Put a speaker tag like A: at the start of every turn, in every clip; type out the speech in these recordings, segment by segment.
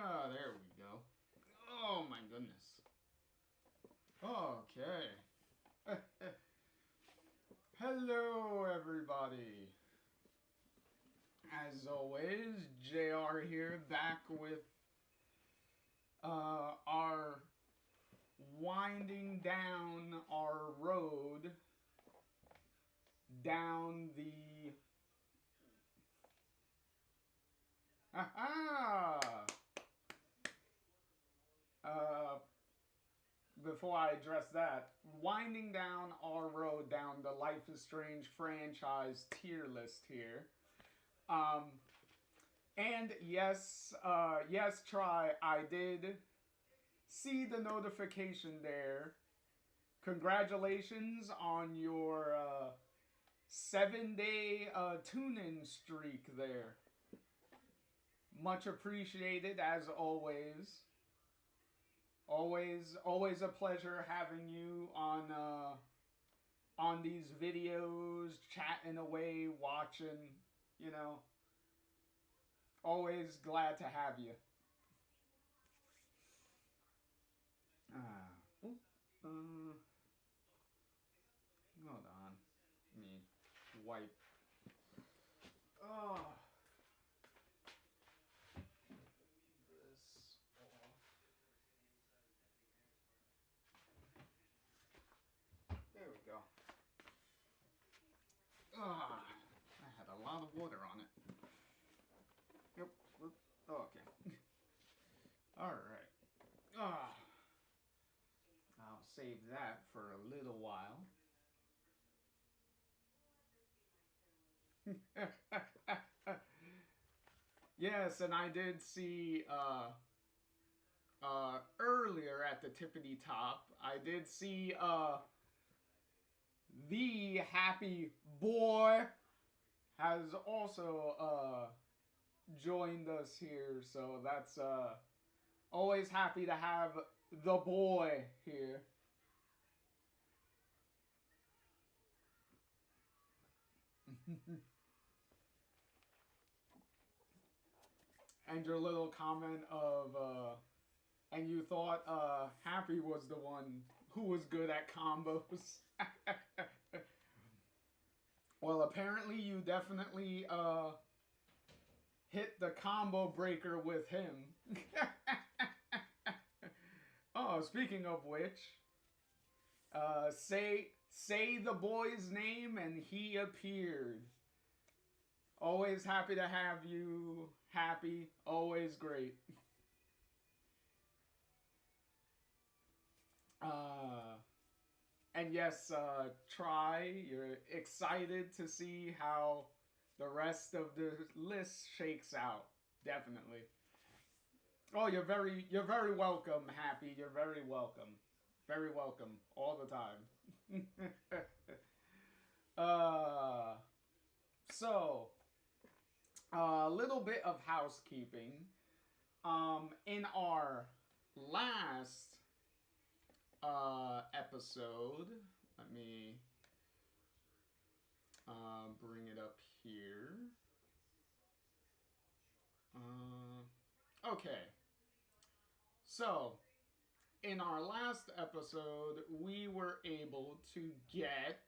A: Ah, there we go. Oh my goodness. Okay. Hello, everybody. As always, JR here, back with our winding down our road down the. Aha! Uh, Before I address that, winding down our road down the Life is Strange franchise tier list here. Um, and yes, try. I did see the notification there. Congratulations on your 7 day tune-in streak there. Much appreciated as always. Always a pleasure having you on these videos, chatting away, watching. You know, always glad to have you. Ah, uh, hold on. Let me wipe. Oh, this off. There we go. Ah, I had a lot of water on it. Yep. Oh, okay. All right. Ah, I'll save that for a little while. Yes, and I did see earlier at the tippity top, I did see the happy boy has also joined us here, so that's always happy to have the boy here. And your little comment of and you thought Happy was the one who was good at combos. Well, apparently you definitely hit the combo breaker with him. Oh, speaking of which, say the boy's name and he appeared. Always happy to have you. Happy, always great. Uh, and yes, try. You're excited to see how the rest of the list shakes out. Definitely. Oh, you're very welcome, Happy. You're very welcome. Very welcome all the time. uh, so, a little bit of housekeeping. In our last episode, let me bring it up here. Okay. So, in our last episode, we were able to get.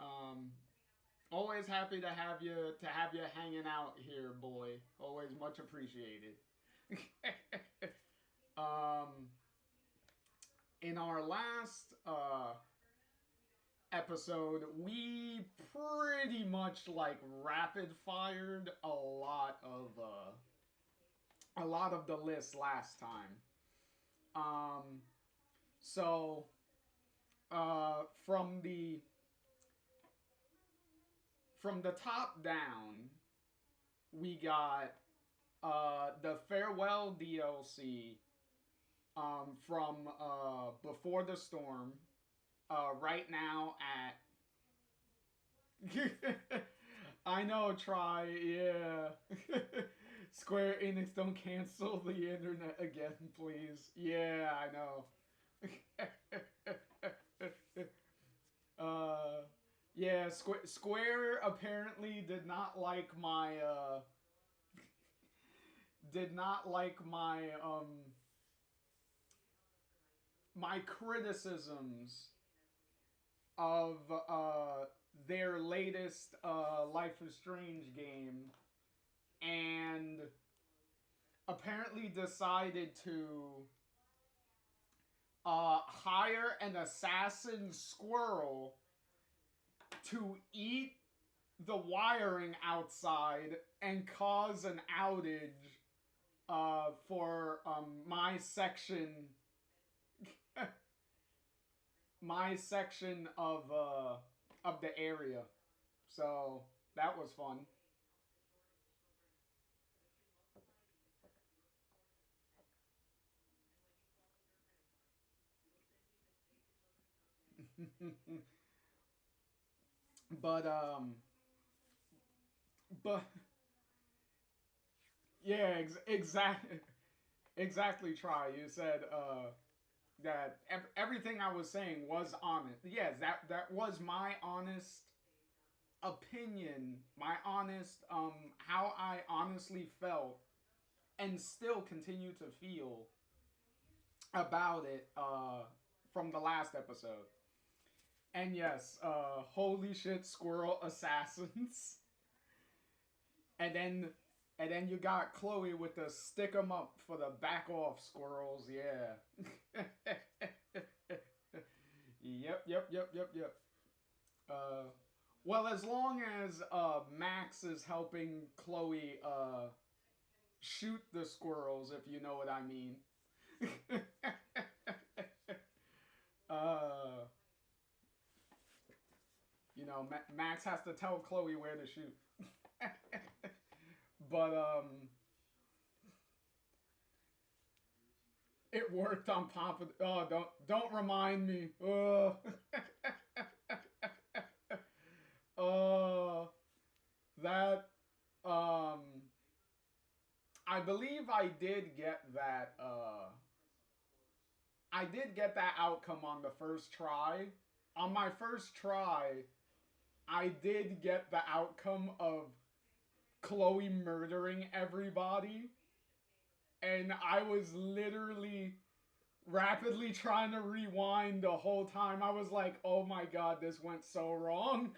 A: Um, Always happy to have you hanging out here, boy. Always much appreciated. um, in our last episode, we pretty much like rapid fired a lot of the list last time. Um, so from the top down, we got the farewell DLC from Before the Storm. Right now at I know, try, yeah. Square Enix, don't cancel the internet again, please. Yeah, I know. uh, yeah, Square apparently did not like my did not like my criticisms of their latest Life is Strange game, and apparently decided to hire an assassin squirrel to eat the wiring outside and cause an outage for my section my section of the area. So that was fun. but but yeah, exactly. Try. You said that everything I was saying was honest. Yes, that was my honest opinion, my honest how I honestly felt and still continue to feel about it from the last episode. And yes, holy shit, squirrel assassins. and then and then you got Chloe with the stick 'em up for the back off squirrels. Yeah. Yep. Uh, well, as long as Max is helping Chloe shoot the squirrels, if you know what I mean. uh, Max has to tell Chloe where to shoot. but it worked on Papa. Oh, don't remind me. Uh, that I believe I did get that. I did get that outcome on the first try. On my first try, I did get the outcome of Chloe murdering everybody. And I was literally rapidly trying to rewind the whole time. I was like, oh my god, this went so wrong.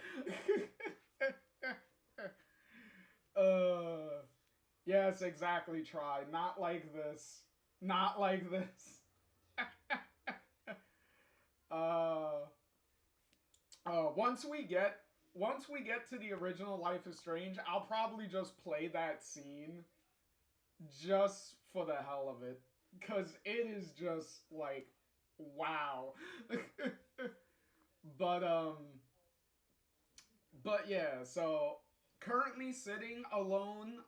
A: uh, yes, exactly, try. Not like this. Not like this. uh, once we get to the original Life is Strange, I'll probably just play that scene just for the hell of it, because it is just like wow. but but yeah, so currently sitting alone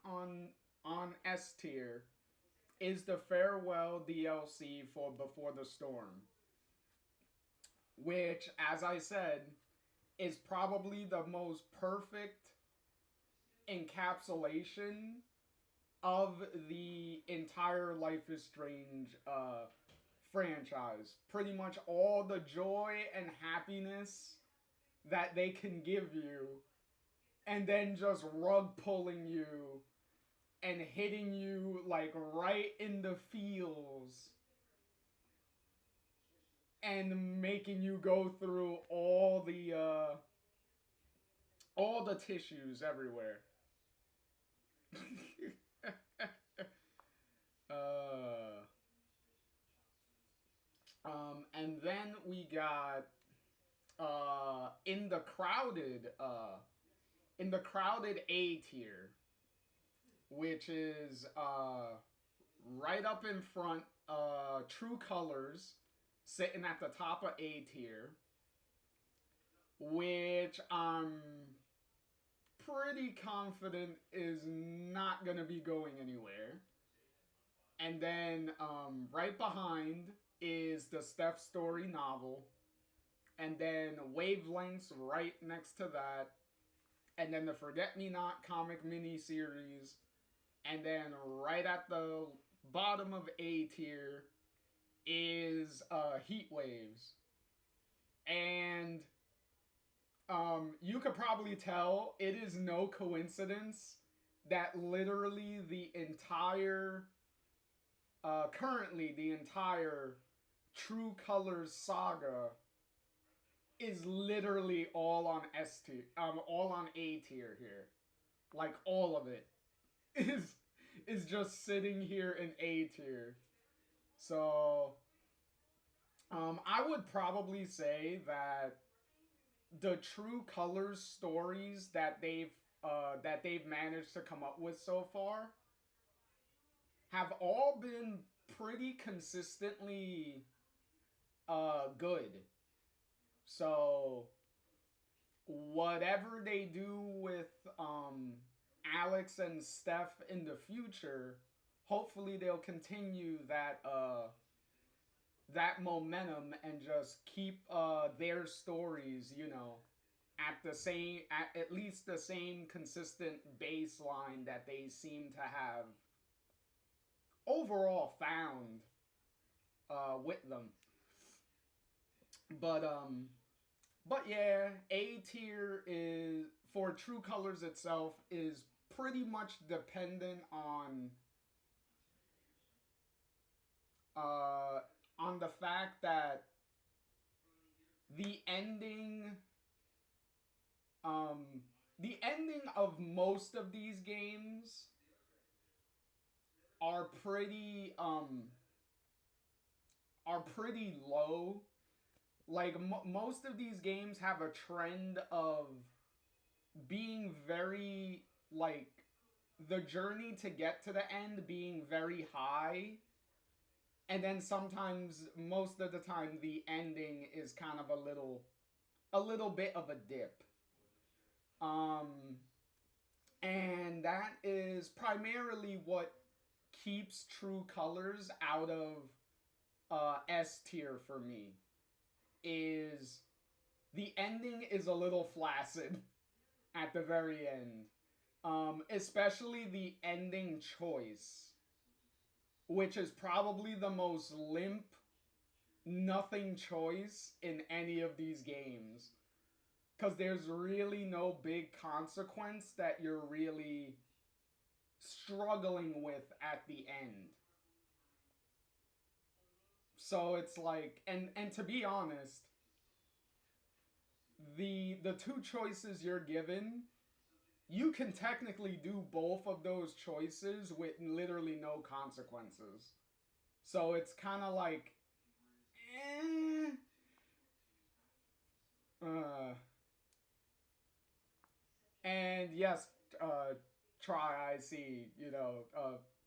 A: on S tier is the farewell DLC for Before the Storm, which, as I said, is probably the most perfect encapsulation of the entire Life is Strange franchise. Pretty much all the joy and happiness that they can give you, and then just rug pulling you and hitting you like right in the feels and making you go through all the tissues everywhere. uh, and then we got in the crowded A tier, which is right up in front, True Colors sitting at the top of A tier, which I'm pretty confident is not going to be going anywhere. And then right behind is the Steph Story novel. And then Wavelengths right next to that. And then the Forget Me Not comic mini series. And then right at the bottom of A tier is Heat Waves. And you could probably tell it is no coincidence that literally the entire, currently the entire True Colors saga is literally all on S tier, all on A tier here. Like all of it is just sitting here in A tier. So, I would probably say that the True Colors stories that they've managed to come up with so far have all been pretty consistently good. So whatever they do with Alex and Steph in the future, hopefully they'll continue that momentum and just keep their stories, at the same at least the same consistent baseline that they seem to have overall found with them. But yeah, A tier is for True Colors itself is pretty much dependent uh on the fact that the ending um the ending of most of these games are pretty low. Like most of these games have a trend of being very like the journey to get to the end being very high, and then sometimes most of the time the ending is kind of a little bit of a dip. Um and that is primarily what keeps True Colors out of S tier for me, is the ending is a little flaccid at the very end. Especially the ending choice, which is probably the most limp, nothing choice in any of these games. Because there's really no big consequence that you're really struggling with at the end. So it's like, and to be honest, the two choices you're given, you can technically do both of those choices with literally no consequences. So it's kind of like, eh. Uh, and yes, try I see.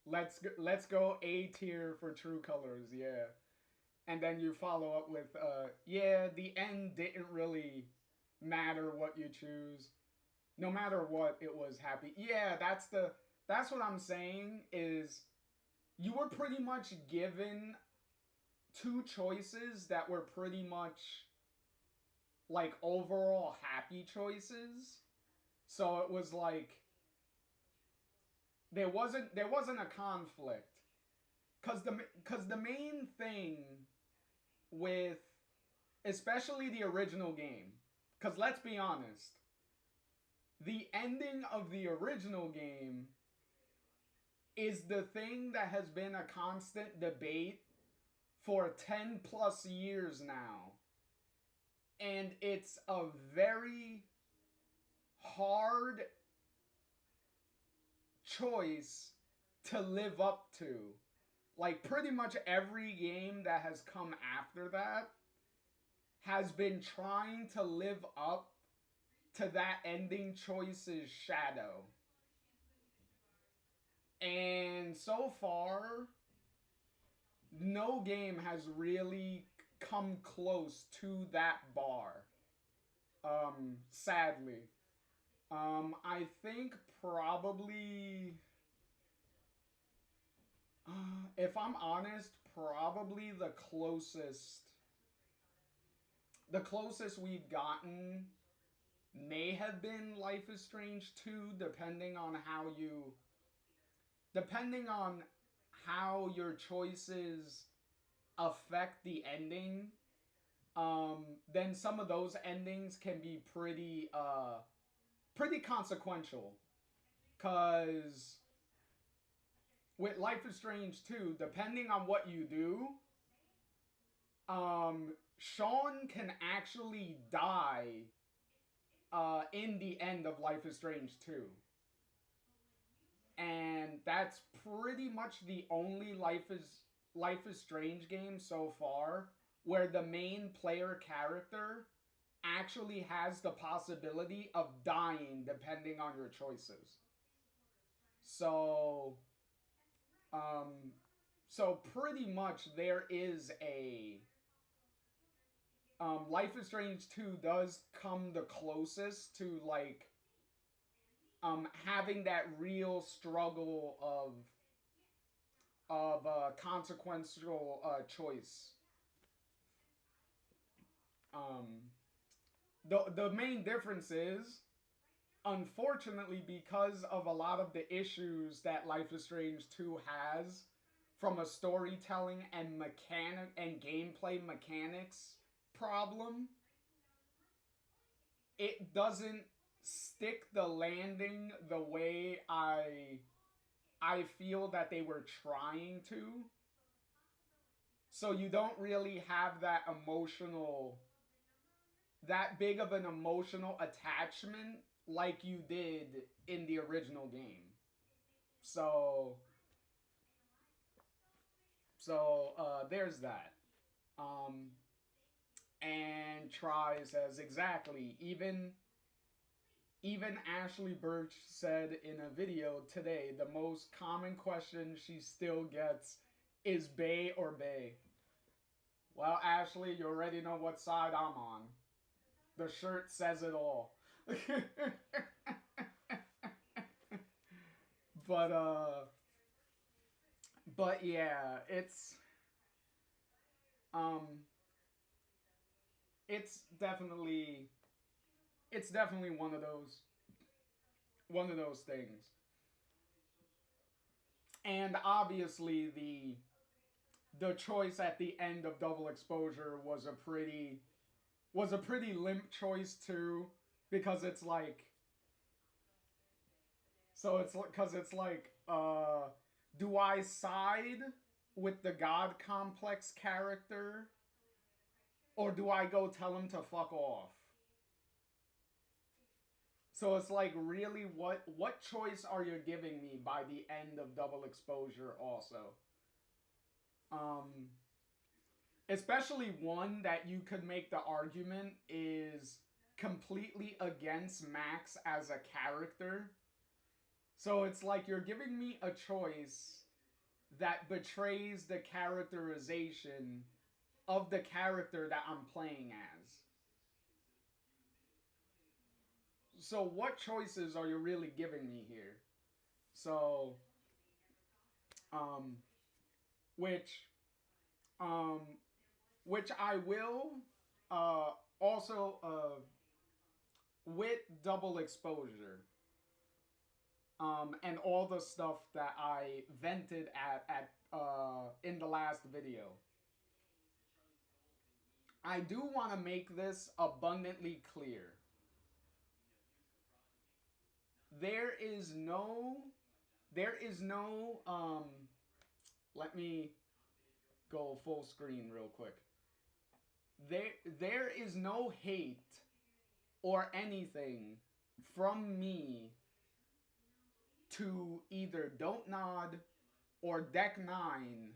A: Let's go A tier for True Colors. Yeah, and then you follow up with yeah, the end didn't really matter what you choose. No matter what, it was happy. Yeah, that's what I'm saying is you were pretty much given two choices that were pretty much like overall happy choices. So it was like there wasn't a conflict, cuz the main thing with especially the original game, cuz let's be honest, the ending of the original game is the thing that has been a constant debate for 10 plus years now. And it's a very hard choice to live up to. Like, pretty much every game that has come after that has been trying to live up to that ending choice's shadow. And so far, no game has really come close to that bar. Sadly. I think probably, if I'm honest, probably the closest we've gotten may have been Life is Strange 2, depending on how your choices affect the ending. Then some of those endings can be pretty consequential. Because with Life is Strange 2, depending on what you do, Sean can actually die in the end of Life is Strange 2. And that's pretty much the only Life is Strange game so far where the main player character actually has the possibility of dying depending on your choices. So, so pretty much there is a Life is Strange 2 does come the closest to like having that real struggle of consequential choice. The main difference is, unfortunately, because of a lot of the issues that Life is Strange 2 has from a storytelling and mechanic and gameplay mechanics problem, it doesn't stick the landing the way I feel that they were trying to. So you don't really have that big of an emotional attachment like you did in the original game. So there's that. And Try says exactly. Even Ashley Birch said in a video today, the most common question she still gets is Bay or Bay. Well, Ashley, you already know what side I'm on. The shirt says it all. But yeah, um it's definitely one of those things. And obviously the choice at the end of Double Exposure was a pretty limp choice too, because it's like, so it's because it's like, do I side with the God Complex character, or do I go tell him to fuck off? So it's like, really, what choice are you giving me by the end of Double Exposure also? Especially one that you could make the argument is completely against Max as a character. So it's like you're giving me a choice that betrays the characterization of the character that I'm playing as. So what choices are you really giving me here? So, um, which, um, which I will, also, with Double Exposure, and all the stuff that I vented at in the last video. I do want to make this abundantly clear. There is no, let me go full screen real quick. There is no hate or anything from me to either Don't Nod or Deck 9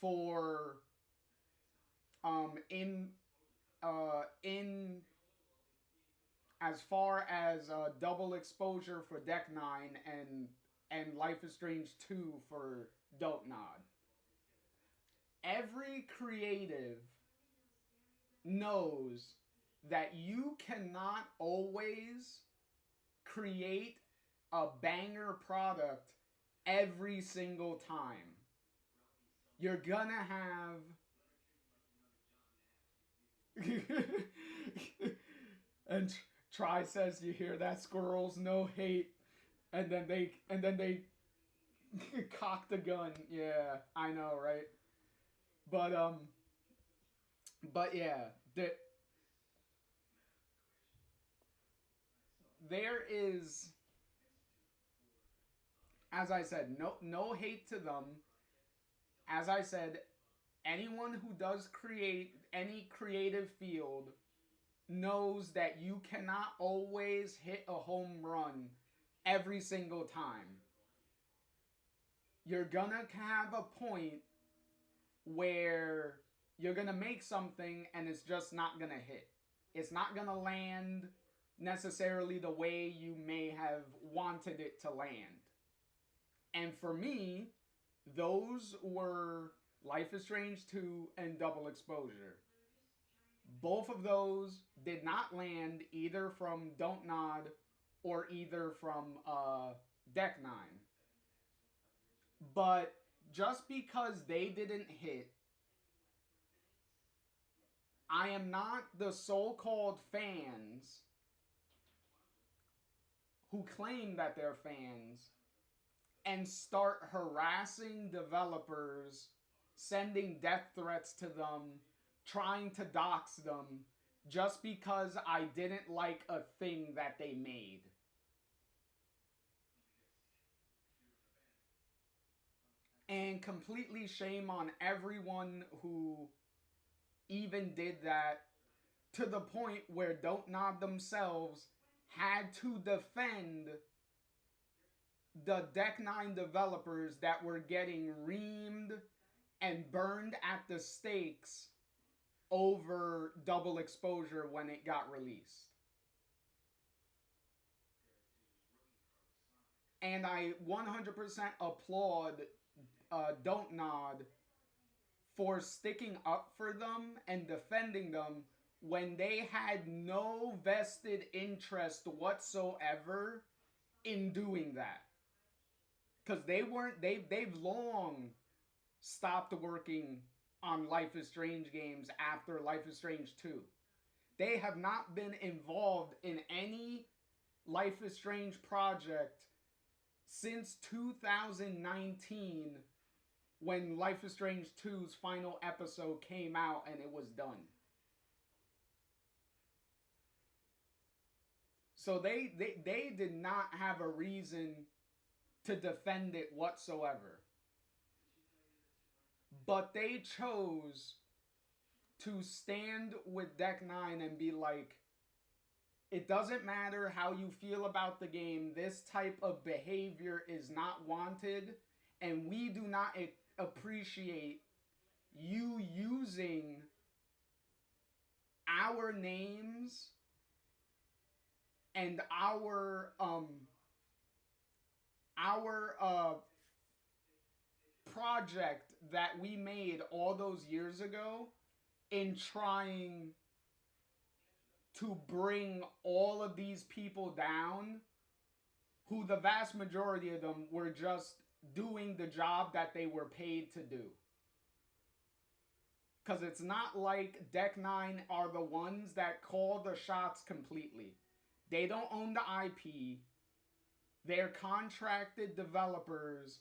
A: for in as far as Double Exposure for Deck 9 and Life is Strange 2 for Don't Nod. Every creative knows that you cannot always create a banger product every single time. You're gonna have and Try says, you hear that, squirrels? No hate. And then they cock the gun. Yeah, I know, right? But yeah, there is As I said, no hate to them. As I said, anyone who does create any creative field knows that you cannot always hit a home run every single time. You're gonna have a point where you're gonna make something and it's just not gonna hit. It's not gonna land necessarily the way you may have wanted it to land. And for me, those were Life is Strange 2 and Double Exposure. Both of those did not land either from Don't Nod or either from Deck Nine. But just because they didn't hit, I am not the so-called fans who claim that they're fans and start harassing developers, sending death threats to them, trying to dox them just because I didn't like a thing that they made. And completely shame on everyone who even did that, to the point where Don't Nod themselves had to defend the Deck 9 developers that were getting reamed and burned at the stakes over Double Exposure when it got released. And I 100% applaud Don't Nod for sticking up for them and defending them when they had no vested interest whatsoever in doing that. Because they've long stopped working on Life is Strange games after Life is Strange 2. They have not been involved in any Life is Strange project since 2019, when Life is Strange 2's final episode came out and it was done. So they did not have a reason to defend it whatsoever. But they chose to stand with Deck 9 and be like, it doesn't matter how you feel about the game, this type of behavior is not wanted, and we do not appreciate you using our names and our project that we made all those years ago in trying to bring all of these people down, who the vast majority of them were just doing the job that they were paid to do. Because it's not like Deck 9 are the ones that call the shots completely. They don't own the IP. They're contracted developers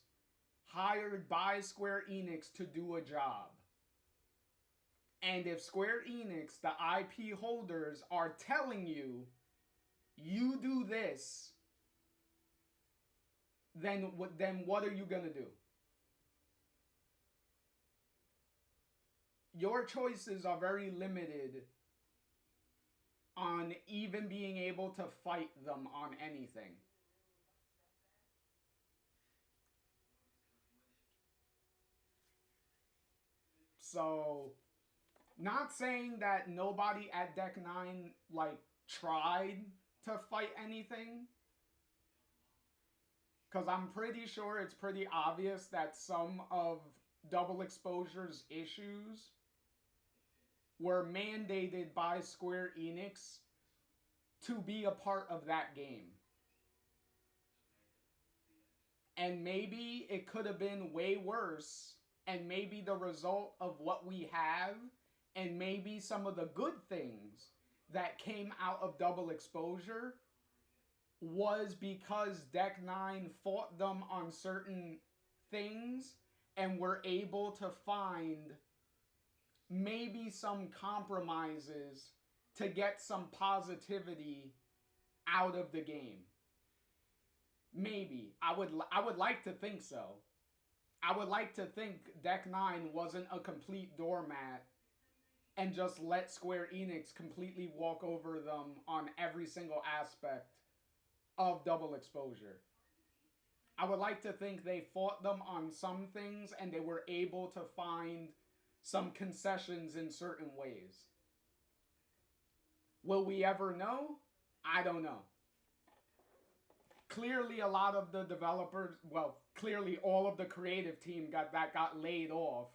A: hired by Square Enix to do a job. And if Square Enix, the IP holders, are telling you, you do this, then what are you going to do? Your choices are very limited on even being able to fight them on anything. So, not saying that nobody at Deck 9 like tried to fight anything, because I'm pretty sure it's pretty obvious that some of Double Exposure's issues were mandated by Square Enix to be a part of that game. And maybe it could have been way worse, and maybe the result of what we have, and maybe some of the good things that came out of Double Exposure was because Deck 9 fought them on certain things and were able to find maybe some compromises to get some positivity out of the game. Maybe. I would like to think so. I would like to think Deck 9 wasn't a complete doormat and just let Square Enix completely walk over them on every single aspect of Double Exposure. I would like to think they fought them on some things and they were able to find some concessions in certain ways. Will we ever know? I don't know. Clearly, a lot of the developers, well, clearly all of the creative team got laid off.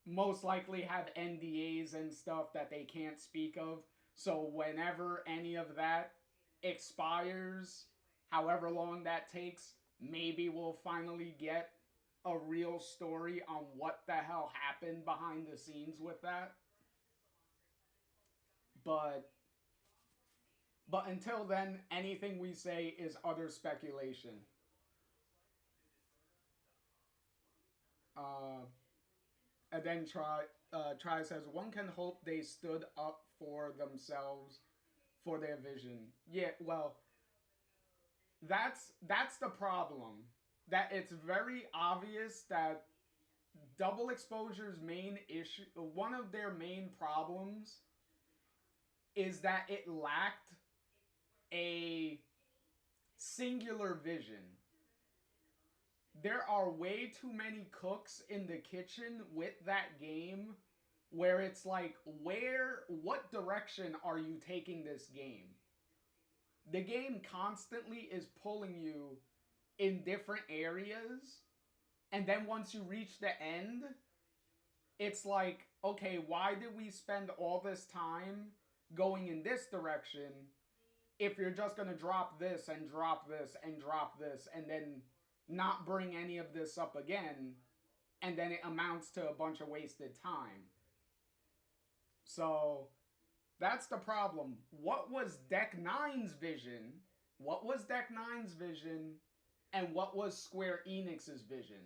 A: Most likely have NDAs and stuff that they can't speak of. So whenever any of that expires, however long that takes, maybe we'll finally get a real story on what the hell happened behind the scenes with that. But until then, anything we say is utter speculation. Uh, and then try says one can hope they stood up for themselves for their vision. Yeah, well, that's the problem. That it's very obvious that Double Exposure's main issue, one of their main problems, is that it lacked a singular vision. There are way too many cooks in the kitchen with that game where it's like, what direction are you taking this game? The game constantly is pulling you in different areas, and then once you reach the end, it's like, okay, why did we spend all this time going in this direction if you're just going to drop this and drop this and drop this and then not bring any of this up again, and then it amounts to a bunch of wasted time. So that's the problem. What was Deck 9's vision? What was Deck 9's vision? And what was Square Enix's vision?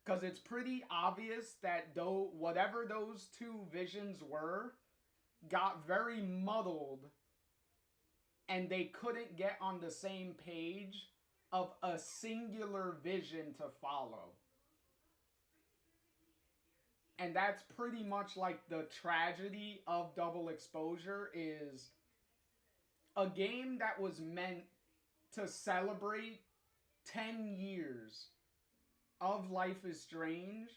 A: Because it's pretty obvious that though whatever those two visions were got very muddled and they couldn't get on the same page of a singular vision to follow. And that's pretty much like the tragedy of Double Exposure, is a game that was meant to celebrate 10 years of Life is Strange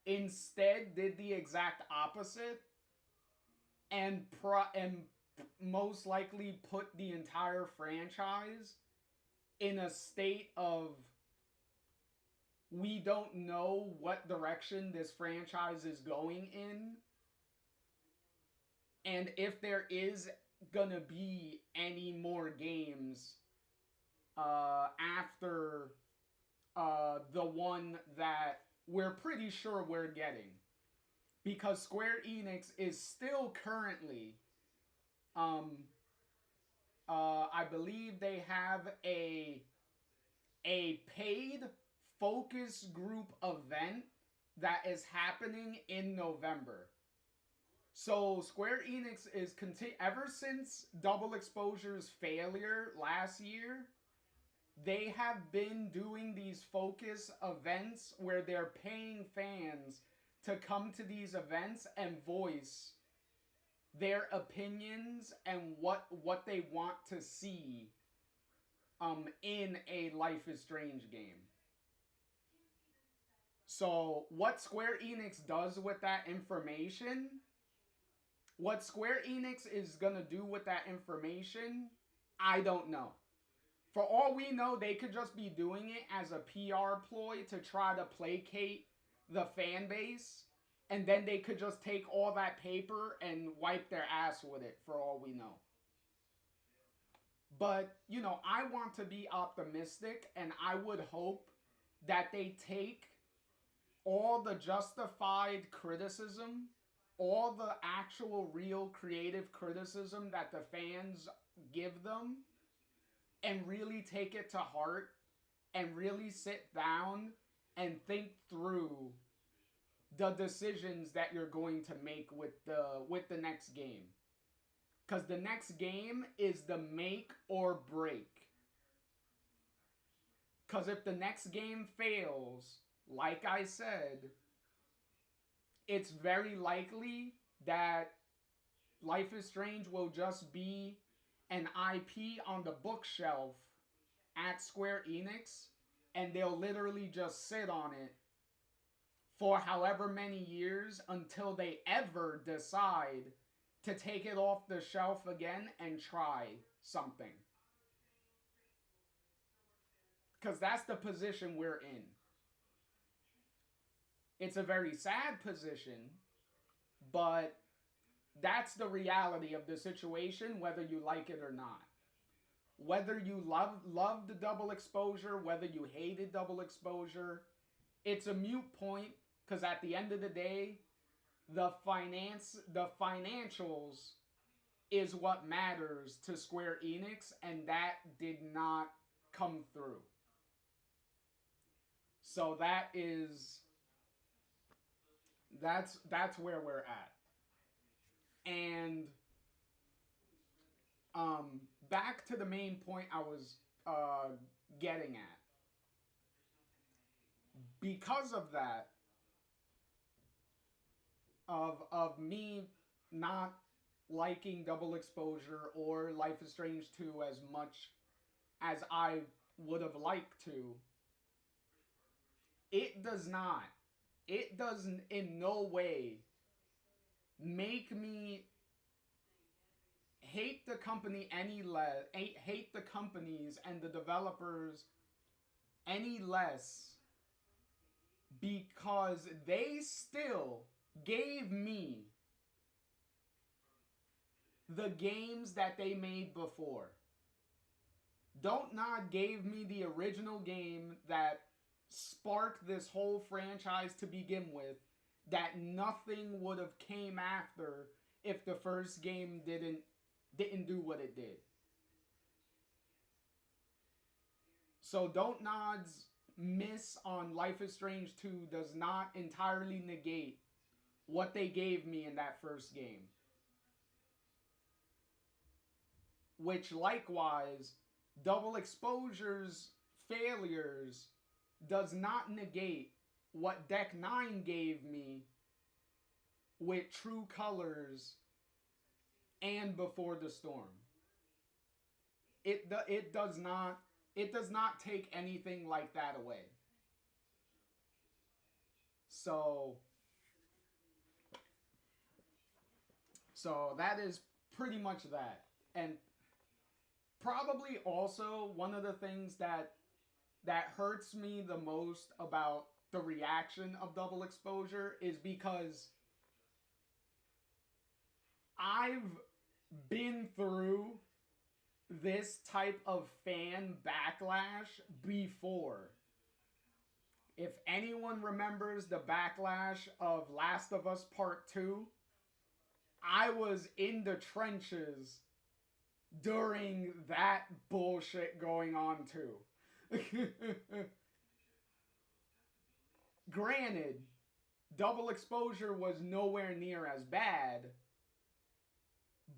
A: instead did the exact opposite and most likely put the entire franchise in a state of, we don't know what direction this franchise is going in, and if there is gonna be any more games after the one that we're pretty sure we're getting. Because Square Enix is still currently, I believe they have a paid focus group event that is happening in November. So Square Enix is ever since Double Exposure's failure last year, they have been doing these focus events where they're paying fans to come to these events and voice their opinions and what they want to see in a Life is Strange game. So what Square Enix does with that information, what Square Enix is gonna do with that information, I don't know. For all we know, they could just be doing it as a PR ploy to try to placate the fan base, and then they could just take all that paper and wipe their ass with it, for all we know. But, I want to be optimistic, and I would hope that they take all the justified criticism, all the actual real creative criticism that the fans give them, and really take it to heart and really sit down and think through the decisions that you're going to make with the next game. Because the next game is the make or break. Because if the next game fails, like I said, it's very likely that Life is Strange will just be an IP on the bookshelf at Square Enix, and they'll literally just sit on it for however many years until they ever decide to take it off the shelf again and try something. Because that's the position we're in. It's a very sad position, but that's the reality of the situation, whether you like it or not. Whether you loved the double exposure, whether you hated double exposure, it's a moot point, because at the end of the day, the financials is what matters to Square Enix, and that did not come through. So that's where we're at. And back to the main point I was getting at. Because of that, of me not liking double exposure or Life is Strange 2 as much as I would have liked to, it does in no way make me hate the company any less, hate the companies and the developers any less, because they still gave me the games that they made before. Don't Nod gave me the original game that sparked this whole franchise to begin with, that nothing would have came after if the first game didn't do what it did. So Don't Nod's miss on Life is Strange 2 does not entirely negate what they gave me in that first game. Which likewise, double exposure's failures does not negate what Deck 9 gave me with True Colors and Before the Storm. It does not take anything like that away. So that is pretty much that. And probably also one of the things that hurts me the most about the reaction of double exposure is because I've been through this type of fan backlash before. If anyone remembers the backlash of Last of Us Part 2, I was in the trenches during that bullshit going on too. Granted, double exposure was nowhere near as bad,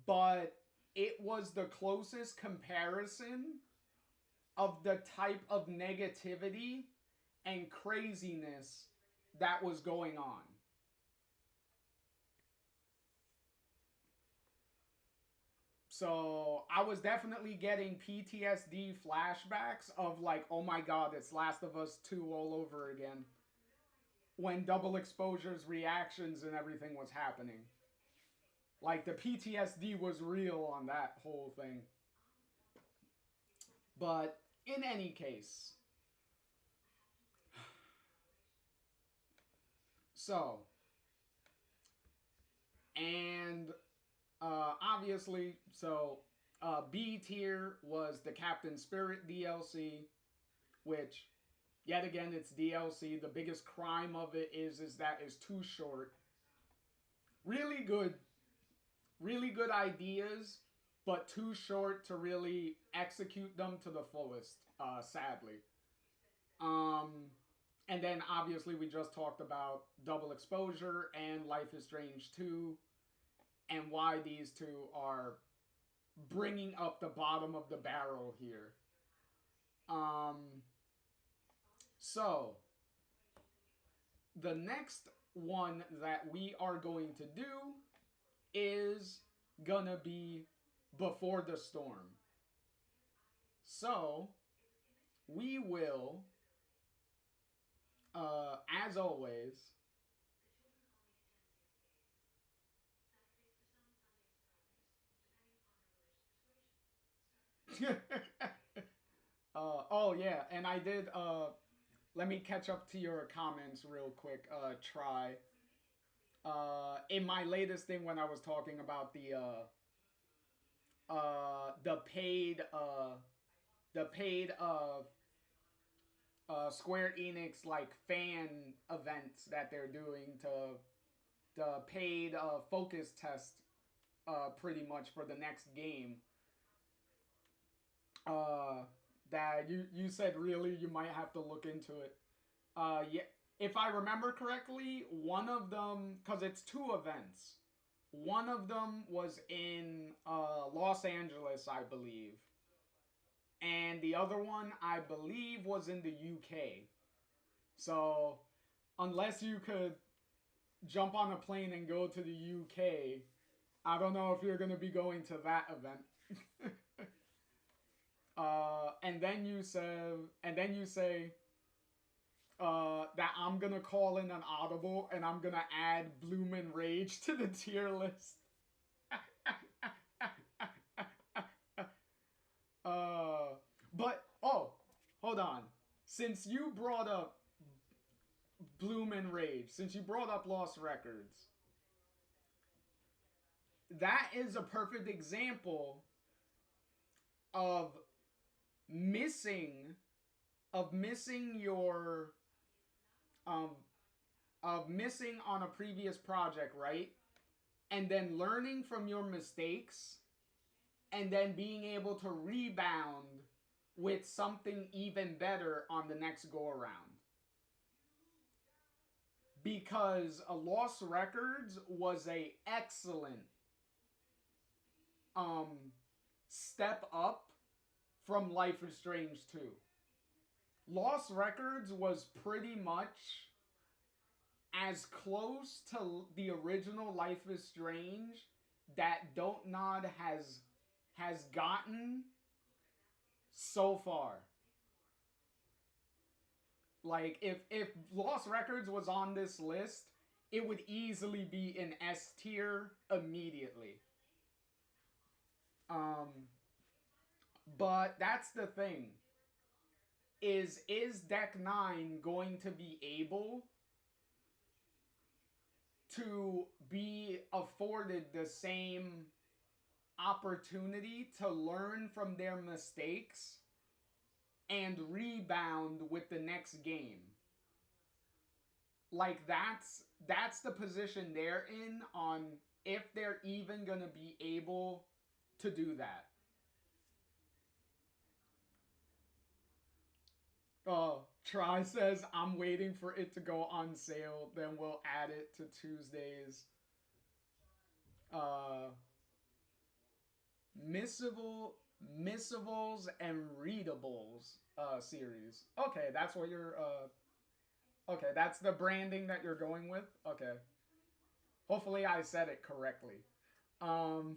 A: but it was the closest comparison of the type of negativity and craziness that was going on. So I was definitely getting PTSD flashbacks of like, oh my god, it's Last of Us 2 all over again, when double exposure's reactions and everything was happening. Like, the PTSD was real on that whole thing. But in any case, so, and obviously, so B tier was the Captain Spirit DLC, which, yet again, it's DLC. The biggest crime of it is that it's too short. Really good ideas, but too short to really execute them to the fullest, sadly. And then obviously we just talked about double exposure and Life is Strange 2 and why these two are bringing up the bottom of the barrel here. Um, so the next one that we are going to do is gonna be Before the Storm. So we will, as always, oh yeah, and I did. Let me catch up to your comments real quick. Try. In my latest thing when I was talking about the paid Square Enix like fan events that they're doing to the paid focus test pretty much for the next game. Uh, that you said really you might have to look into it. Yeah, if I remember correctly, one of them, because it's two events. One of them was in Los Angeles, I believe, and the other one I believe was in the UK. So unless you could jump on a plane and go to the UK, I don't know if you're gonna be going to that event. And then you say that I'm gonna call in an audible and I'm gonna add Bloomin' Rage to the tier list. uh, but oh, hold on. Since you brought up Bloomin' Rage, since you brought up Lost Records, that is a perfect example of missing missing your um of missing on a previous project, right? And then learning from your mistakes and then being able to rebound with something even better on the next go around. Because a Lost Records was a excellent um step up from Life is Strange 2. Lost Records was pretty much as close to the original Life is Strange that Don't Nod has gotten so far. Like if Lost Records was on this list, it would easily be in S tier immediately. Um but that's the thing. Is Deck 9 going to be able to be afforded the same opportunity to learn from their mistakes and rebound with the next game? Like that's the position they're in on if they're even going to be able to do that. Try says I'm waiting for it to go on sale, then we'll add it to Tuesday's uh missival missivables and readables series. Okay, that's what you're okay, that's the branding that you're going with. Okay. Hopefully I said it correctly. Um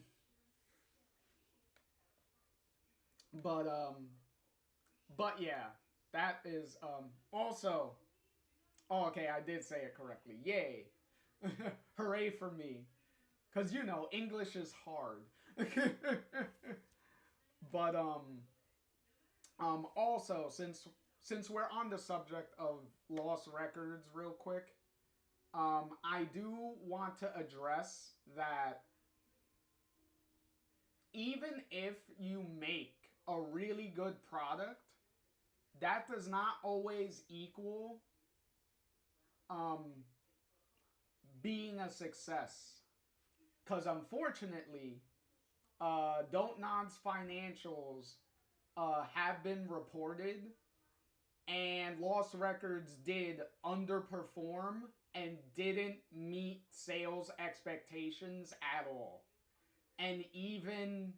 A: but yeah, that is also oh, okay, I did say it correctly. Yay. Hooray for me. Cuz you know, English is hard. But also since we're on the subject of Lost Records real quick, I do want to address that even if you make a really good product, that does not always equal um, being a success. Because unfortunately, Don't Nod's financials have been reported, and Lost Records did underperform and didn't meet sales expectations at all. And even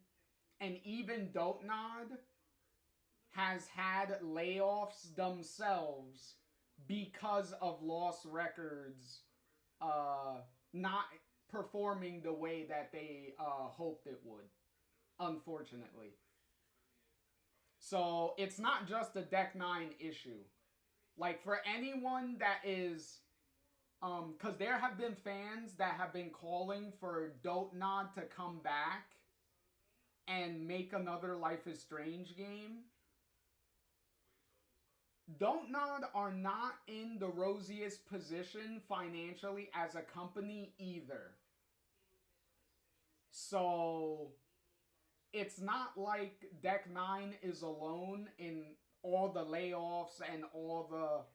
A: And even Dotnod has had layoffs themselves because of lost records not performing the way that they hoped it would, unfortunately. So it's not just a Deck 9 issue. Like, for anyone that is... because there have been fans that have been calling for Dotnod to come back and make another Life is Strange game. Dotnod are not in the rosiest position financially as a company either. So it's not like Deck 9 is alone in all the layoffs and all the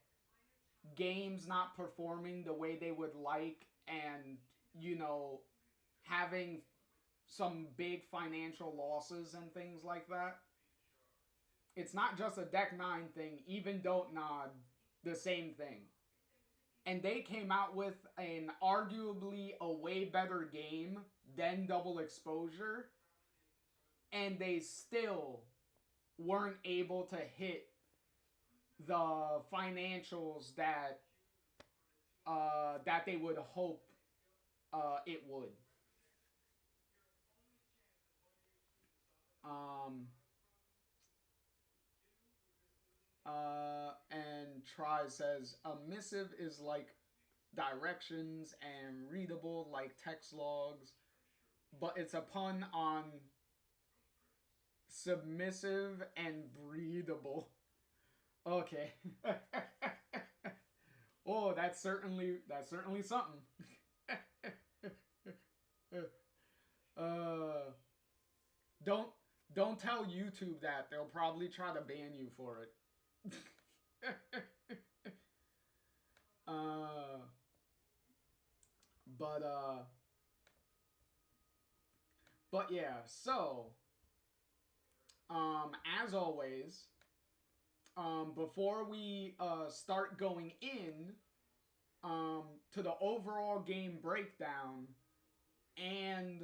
A: games not performing the way they would like, and, you know, having some big financial losses and things like that. It's not just a Deck 9 thing. Even Dotnod, the same thing. And they came out with an arguably a way better game than Double Exposure, and they still weren't able to hit the financials that that they would hope it would. And Try says a missive is like directions and readable like text logs, but it's a pun on submissive and breathable. Okay. Oh, that's certainly something. Don't tell YouTube that. They'll probably try to ban you for it. But yeah, so as always, before we start going in to the overall game breakdown and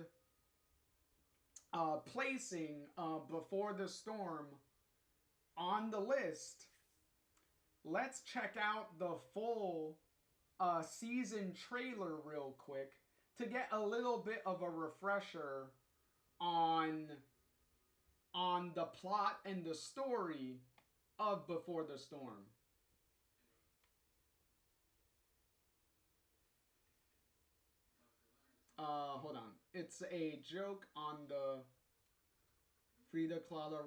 A: placing Before the Storm on the list, let's check out the full season trailer real quick to get a little bit of a refresher on the plot and the story of Before the Storm. Hold on. It's a joke on the Frida Kahlo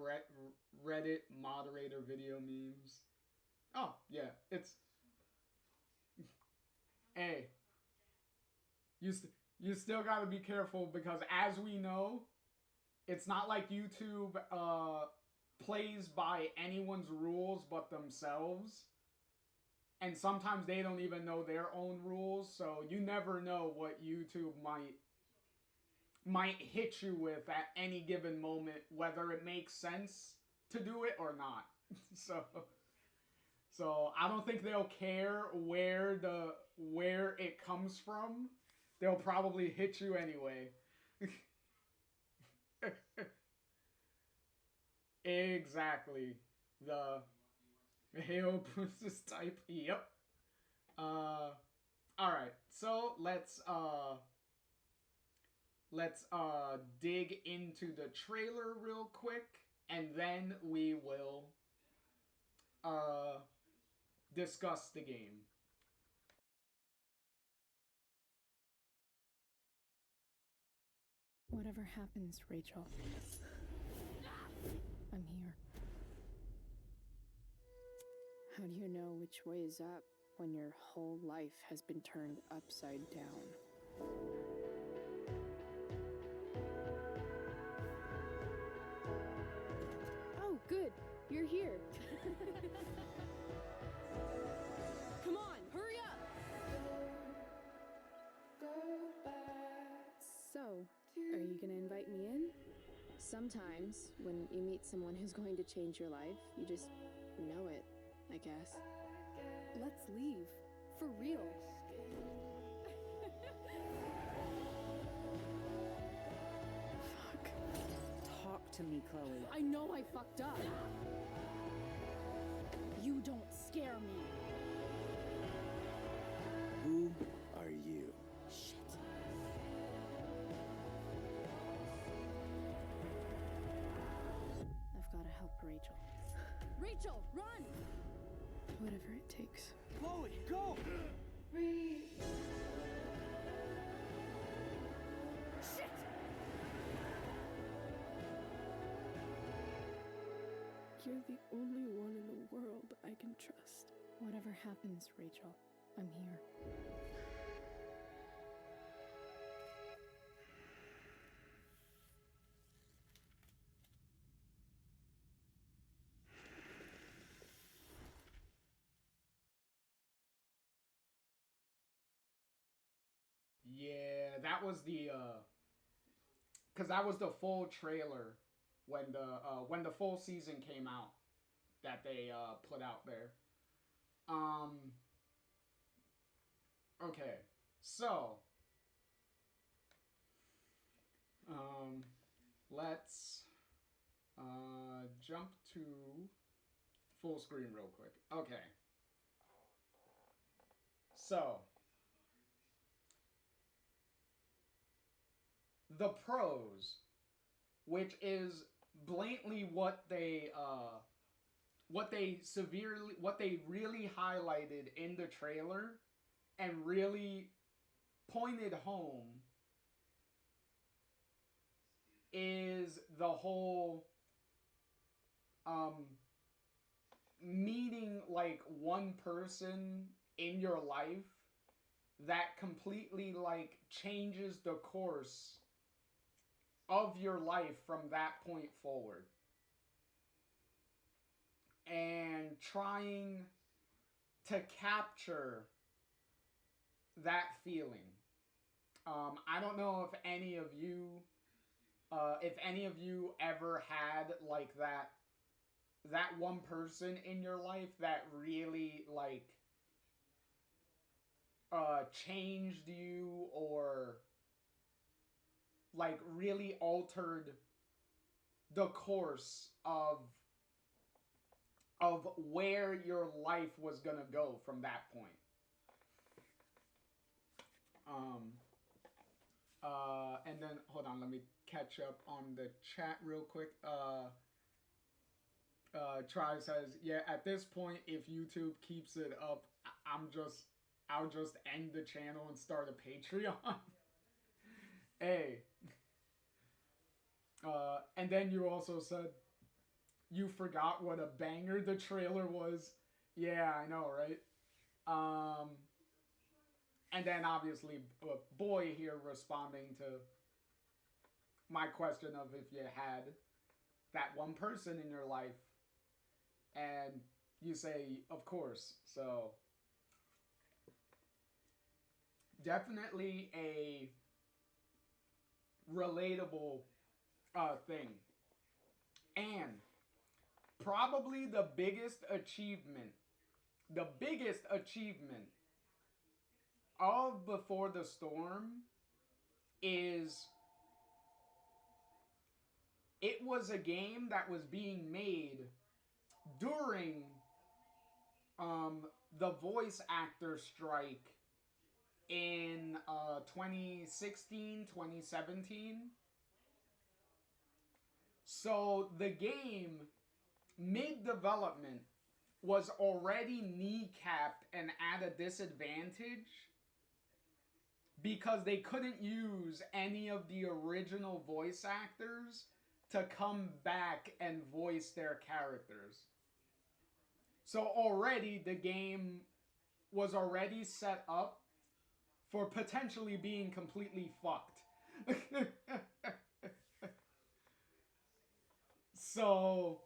A: Reddit moderator video memes. Oh, yeah. It's... Hey. You still gotta be careful, because as we know, it's not like YouTube plays by anyone's rules but themselves. And sometimes they don't even know their own rules, so you never know what YouTube might hit you with at any given moment, whether it makes sense to do it or not. So I don't think they'll care where it comes from. They'll probably hit you anyway. Exactly. The Heopusis type. Yep. Alright, so let's dig into the trailer real quick, and then we will discuss the game.
B: Whatever happens, Rachel, I'm here. How do you know which way is up when your whole life has been turned upside down? Oh, good. You're here. Come on, hurry up! So, are you gonna invite me in? Sometimes, when you meet someone who's going to change your life, you just know it, I guess. Let's leave. For real. Fuck. Talk to
C: to me, Chloe.
B: I know I fucked up. You don't scare me.
D: Who are you?
B: Shit. I've got to help Rachel. Rachel, run! Whatever it takes.
D: Chloe, go!
B: Shit! You're the only one in the world I can trust. Whatever happens, Rachel, I'm here.
A: Yeah, that was the because that was the full trailer when the full season came out that they put out there. Okay, so let's jump to full screen real quick. Okay, so the pros, which is blatantly what they really highlighted in the trailer and really pointed home, is the whole meeting like one person in your life that completely like changes the course of your life from that point forward, and trying to capture that feeling. I don't know if any of you ever had like that one person in your life that really like changed you, or like really altered the course of where your life was gonna go from that point. And then hold on, let me catch up on the chat real quick. Try says, yeah, at this point, if YouTube keeps it up, I'll just end the channel and start a Patreon. Hey. And then you also said you forgot what a banger the trailer was. Yeah, I know, right? And then obviously Boy here responding to my question of if you had that one person in your life, and you say of course. So definitely a relatable thing, and probably the biggest achievement of Before the Storm is it was a game that was being made during the voice actor strike in 2016, 2017. So the game, mid-development, was already kneecapped and at a disadvantage because they couldn't use any of the original voice actors to come back and voice their characters. So already the game was already set up for potentially being completely fucked. So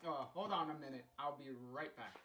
A: hold on a minute. I'll be right back.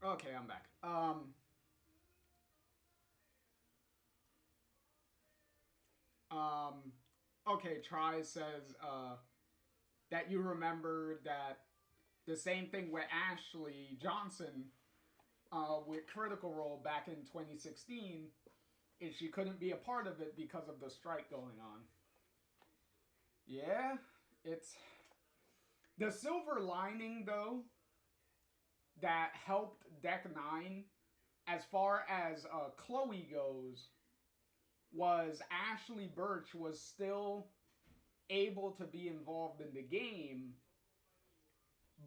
A: Okay, I'm back. Um, okay, Try says that you remember that the same thing with Ashley Johnson with Critical Role back in 2016 is she couldn't be a part of it because of the strike going on. Yeah, it's the silver lining though that helped Deck 9 as far as Chloe goes was Ashley Birch was still able to be involved in the game,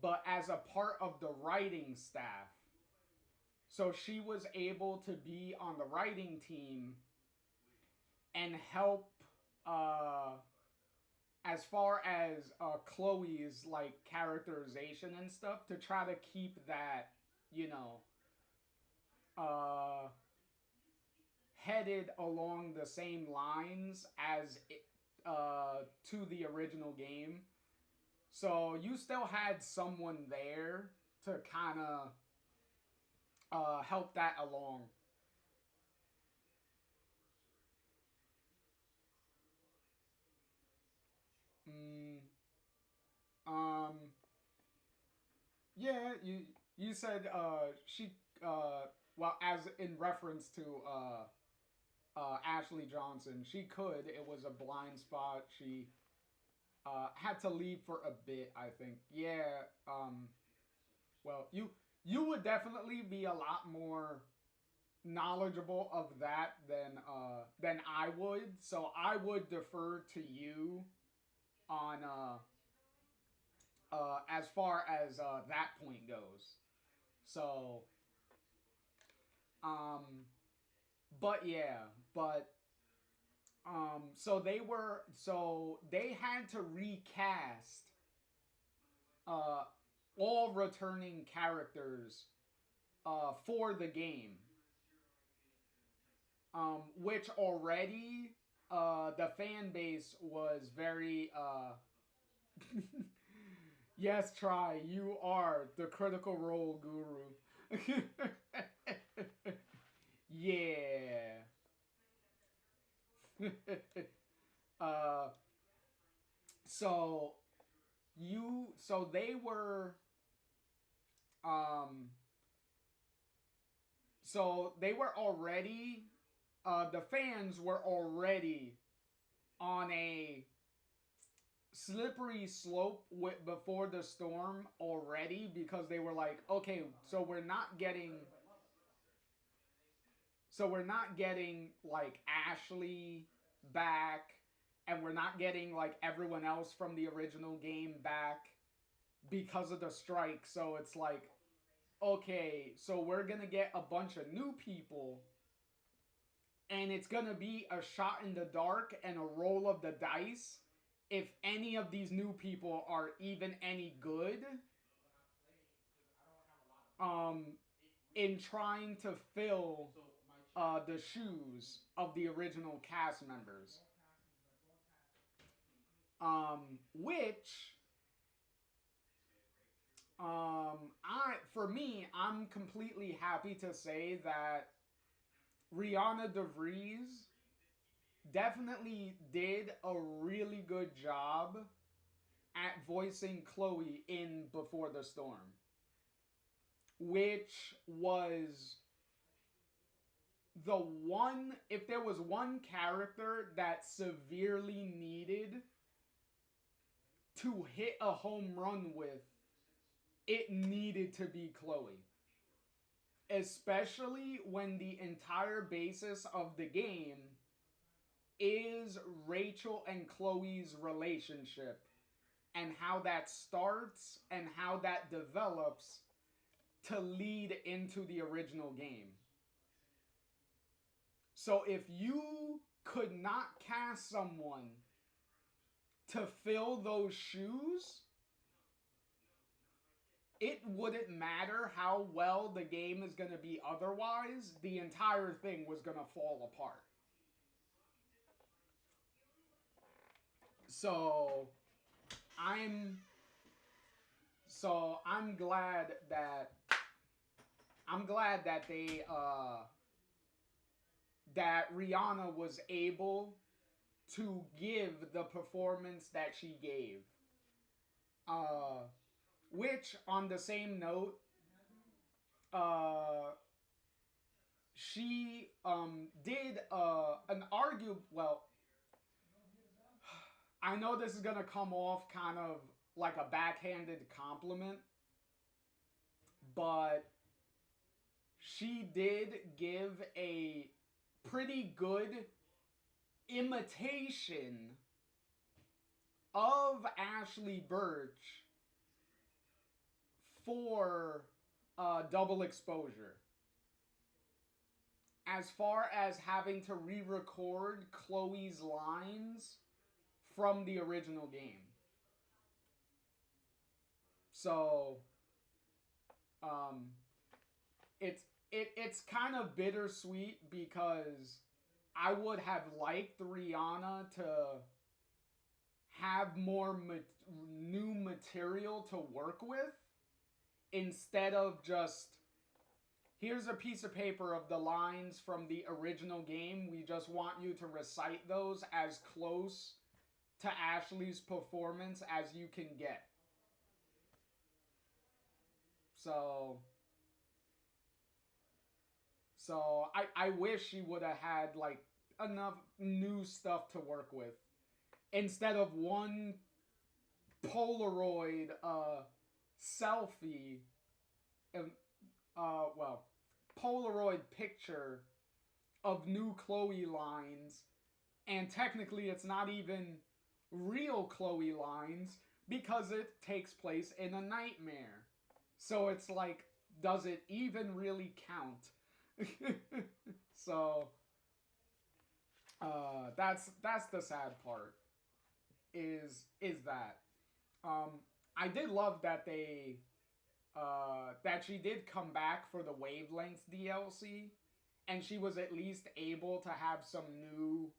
A: but as a part of the writing staff. So she was able to be on the writing team and help as far as Chloe's like characterization and stuff to try to keep that, you know, headed along the same lines as it, to the original game. So you still had someone there to kind of help that along. Mm, um, yeah, you said she well as in reference to Ashley Johnson, she could. It was a blind spot. She had to leave for a bit, I think. Yeah. Well, you would definitely be a lot more knowledgeable of that than I would. So I would defer to you on as far as that point goes. So um, but yeah, but so they had to recast uh all returning characters for the game, which already the fan base was very yes, Try, you are the Critical Role guru. Yeah. uh so so they were um so they were already the fans were already on a slippery slope with before the storm already because they were like, okay, so we're not getting like Ashley back, and we're not getting like everyone else from the original game back because of the strike. So it's like, okay, so we're gonna get a bunch of new people, and it's gonna be a shot in the dark and a roll of the dice if any of these new people are even any good um in trying to fill the shoes of the original cast members. Which I'm completely happy to say that Rihanna DeVries definitely did a really good job at voicing Chloe in Before the Storm, which was the one, if there was one character that severely needed to hit a home run with, it needed to be Chloe. Especially when the entire basis of the game is Rachel and Chloe's relationship and how that starts and how that develops to lead into the original game. So if you could not cast someone to fill those shoes, it wouldn't matter how well the game is going to be otherwise. The entire thing was going to fall apart. So I'm glad that I'm glad that that Rihanna was able to give the performance that she gave. Uh, which, on the same note, uh, she did an argue. Well, I know this is gonna come off kind of like a backhanded compliment, but she did give a pretty good imitation of Ashley Birch for Double Exposure. As far as having to re-record Chloe's lines from the original game. So um it's kind of bittersweet because I would have liked Rihanna to have more new material to work with instead of just here's a piece of paper of the lines from the original game. We just want you to recite those as close to Ashley's performance as you can get. So I wish she would have had like enough new stuff to work with instead of one Polaroid selfie well, Polaroid picture of new Chloe lines, and technically it's not even real Chloe lines because it takes place in a nightmare. So it's like, does it even really count? So that's the sad part. Is that I did love that that she did come back for the Wavelengths DLC, and she was at least able to have some new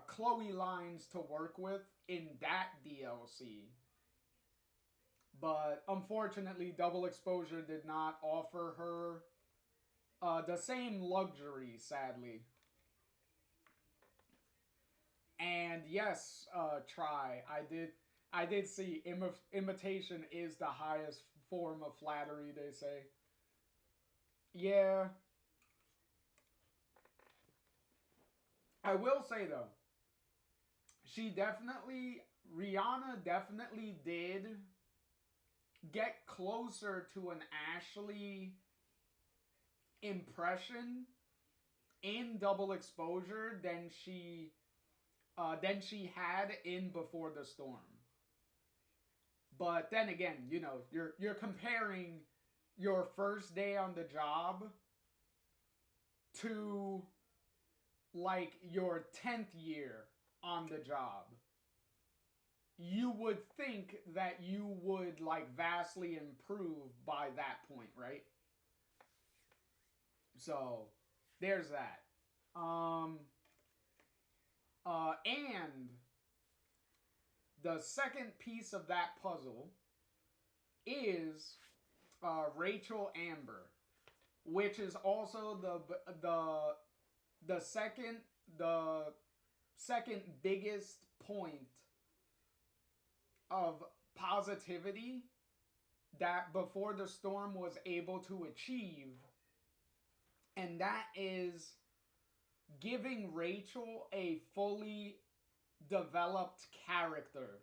A: Chloe lines to work with in that DLC. But unfortunately, Double Exposure did not offer her the same luxury, sadly. And yes, try. I did see imitation is the highest form of flattery, they say. Yeah. I will say though, Rihanna definitely did get closer to an Ashley impression in Double Exposure than she had in Before the Storm. But then again, you know, you're comparing your first day on the job to like your 10th year on the job. You would think that you would like vastly improve by that point, right? So there's that. And the second piece of that puzzle is Rachel Amber, which is also the second biggest point of positivity that Before the Storm was able to achieve, and that is giving Rachel a fully developed character.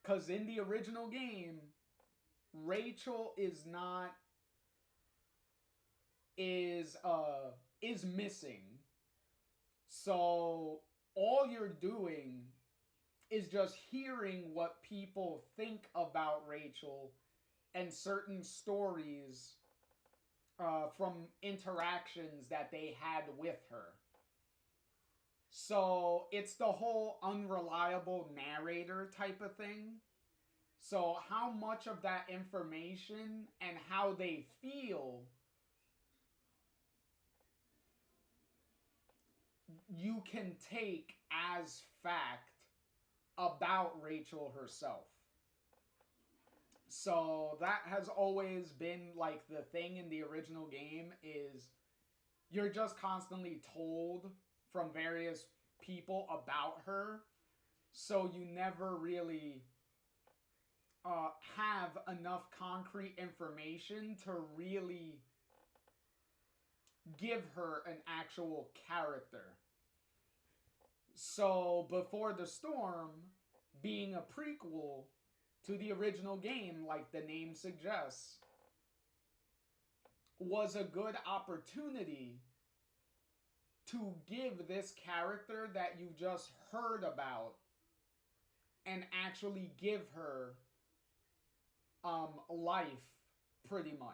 A: Because in the original game, Rachel is missing. So all you're doing is just hearing what people think about Rachel and certain stories from interactions that they had with her. So it's the whole unreliable narrator type of thing. So how much of that information and how they feel you can take as fact about Rachel herself. So that has always been like the thing in the original game is you're just constantly told from various people about her, so you never really have enough concrete information to really give her an actual character. So Before the Storm, being a prequel to the original game, like the name suggests, was a good opportunity to give this character that you just heard about and actually give her life, pretty much.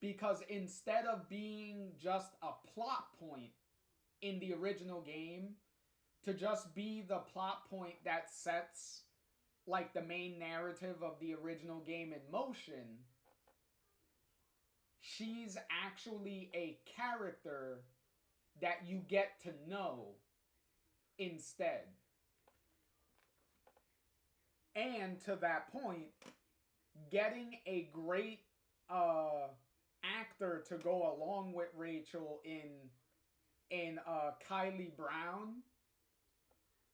A: Because instead of being just a plot point in the original game, to just be the plot point that sets like the main narrative of the original game in motion, she's actually a character that you get to know instead. And to that point, getting a great actor to go along with Rachel in Kylie Brown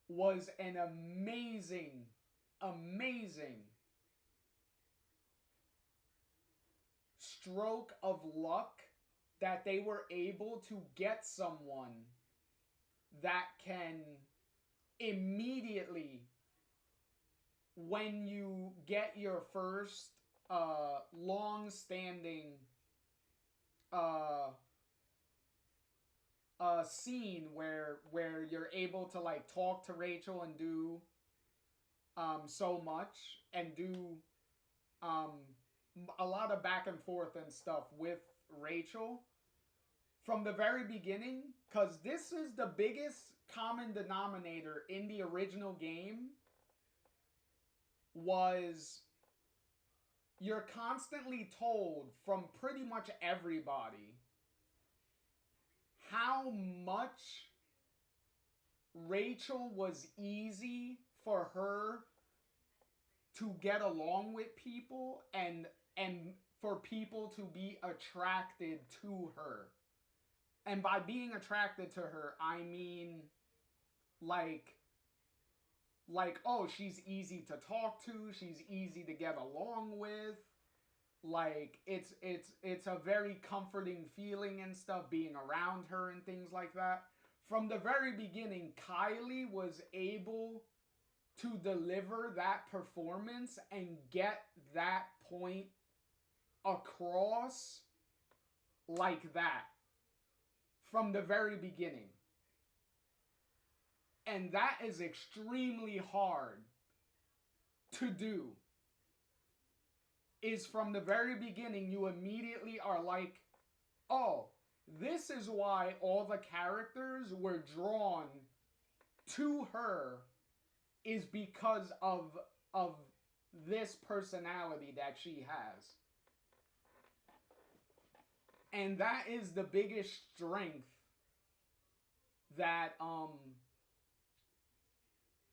A: was an amazing stroke of luck that they were able to get someone that can immediately, when you get your first long-standing scene where you're able to like talk to Rachel and do so much and do a lot of back and forth and stuff with Rachel from the very beginning, because this is the biggest common denominator in the original game, was you're constantly told from pretty much everybody how much Rachel was easy for her to get along with people and for people to be attracted to her. And by being attracted to her, I mean like oh, she's easy to talk to, she's easy to get along with. Like it's a very comforting feeling and stuff being around her and things like that. From the very beginning, Kylie was able to deliver that performance and get that point across like that from the very beginning. And that is extremely hard to do. Is from the very beginning, you immediately are like, oh, this is why all the characters were drawn to her, is because of this personality that she has. And that is the biggest strength that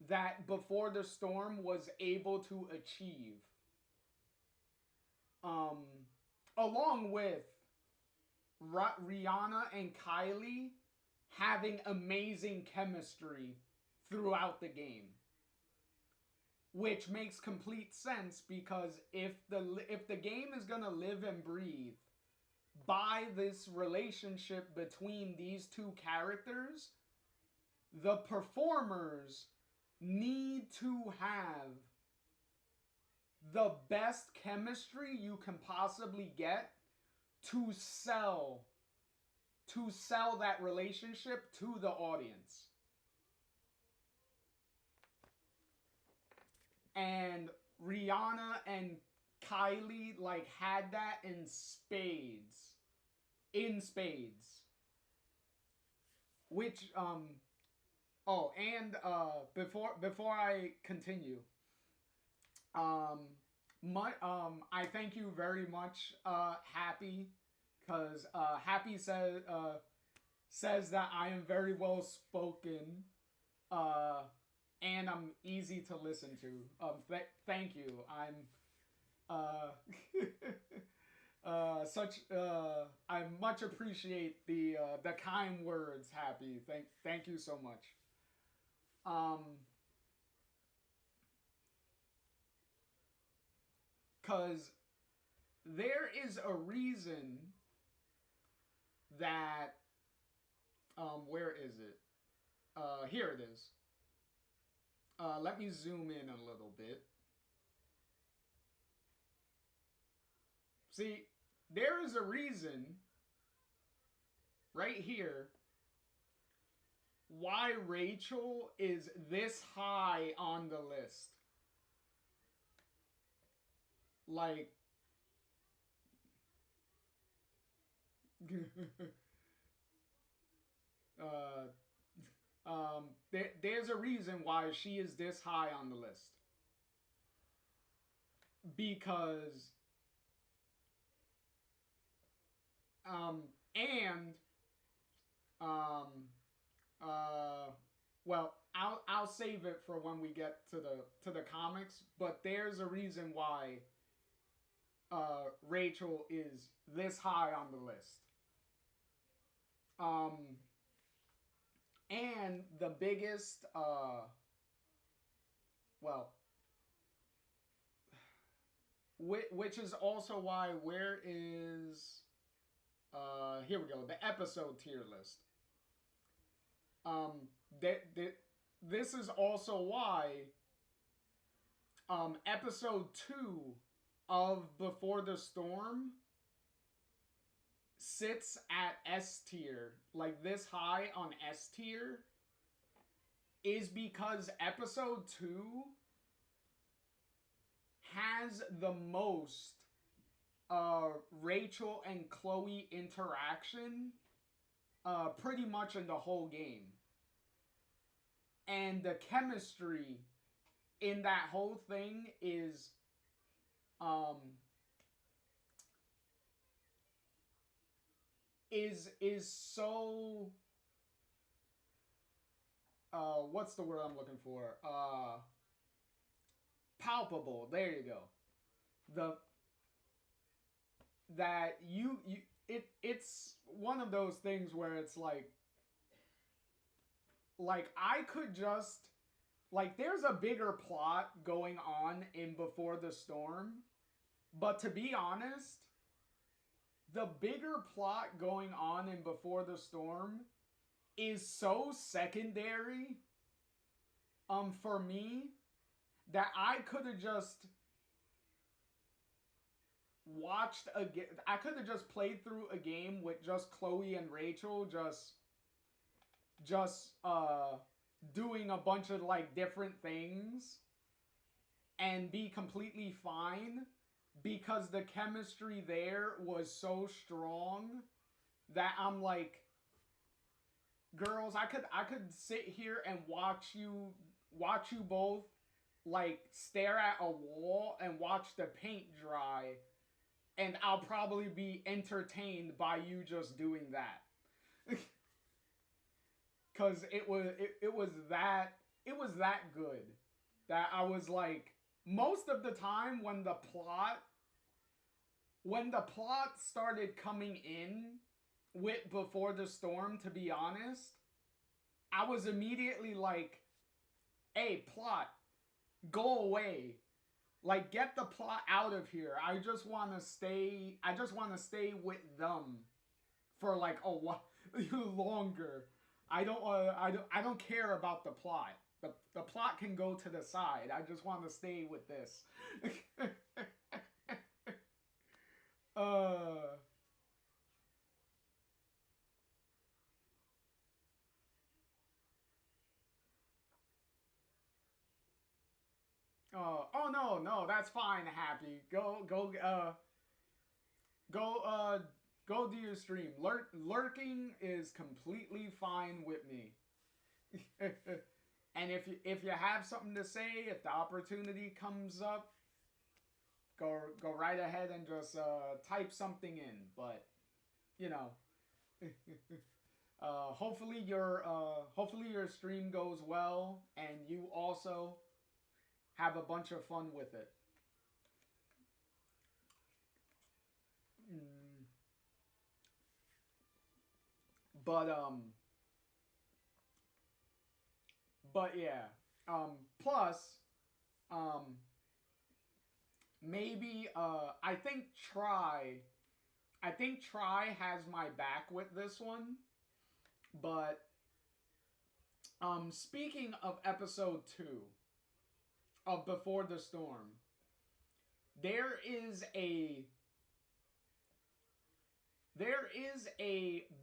A: that Before the Storm was able to achieve. Along with Rihanna and Kylie having amazing chemistry throughout the game. Which makes complete sense, because if the game is going to live and breathe by this relationship between these two characters, the performers need to have the best chemistry you can possibly get to sell that relationship to the audience. And Rihanna and Kylie like had that in spades. Which before I continue, I thank you very much, Happy, because Happy says that I am very well spoken and I'm easy to listen to. Thank you. I'm I much appreciate the kind words, Happy. Thank you so much. Cause there is a reason that where is it? Here it is. Let me zoom in a little bit. See, there is a reason right here why Rachel is this high on the list. Like, there's a reason why she is this high on the list. Because, and, well, I'll save it for when we get to the comics. But there's a reason why Rachel is this high on the list. And the biggest, well, which is also why, where is, here we go, the episode tier list. This is also why, episode 2 of Before the Storm sits at S tier, like this high on S tier, is because episode 2 has the most Rachel and Chloe interaction pretty much in the whole game. And the chemistry in that whole thing is so what's the word I'm looking for? Palpable. There you go. It's one of those things where it's like I could just, like, there's a bigger plot going on in Before the Storm, but to be honest, the bigger plot going on in Before the Storm is so secondary for me that I could have just I could have just played through a game with just Chloe and Rachel just doing a bunch of like different things and be completely fine, because the chemistry there was so strong that I'm like, girls, I could sit here and watch you both like stare at a wall and watch the paint dry, and I'll probably be entertained by you just doing that. Cause it was that good that I was like, most of the time when the plot started coming in with Before the Storm, to be honest, I was immediately like, hey, plot, go away. Like, get the plot out of here. I just want to stay with them for like a while longer. I don't care about the plot. The plot can go to the side. I just want to stay with this. Oh no, that's fine, Happy. Go do your stream. Lurking is completely fine with me. And if you have something to say, if the opportunity comes up, go right ahead and just type something in. But you know, Hopefully your stream goes well, and you also have a bunch of fun with it. Mm. But but yeah. Plus, um, maybe I think Try has my back with this one. But speaking of episode 2 of Before the Storm, there is a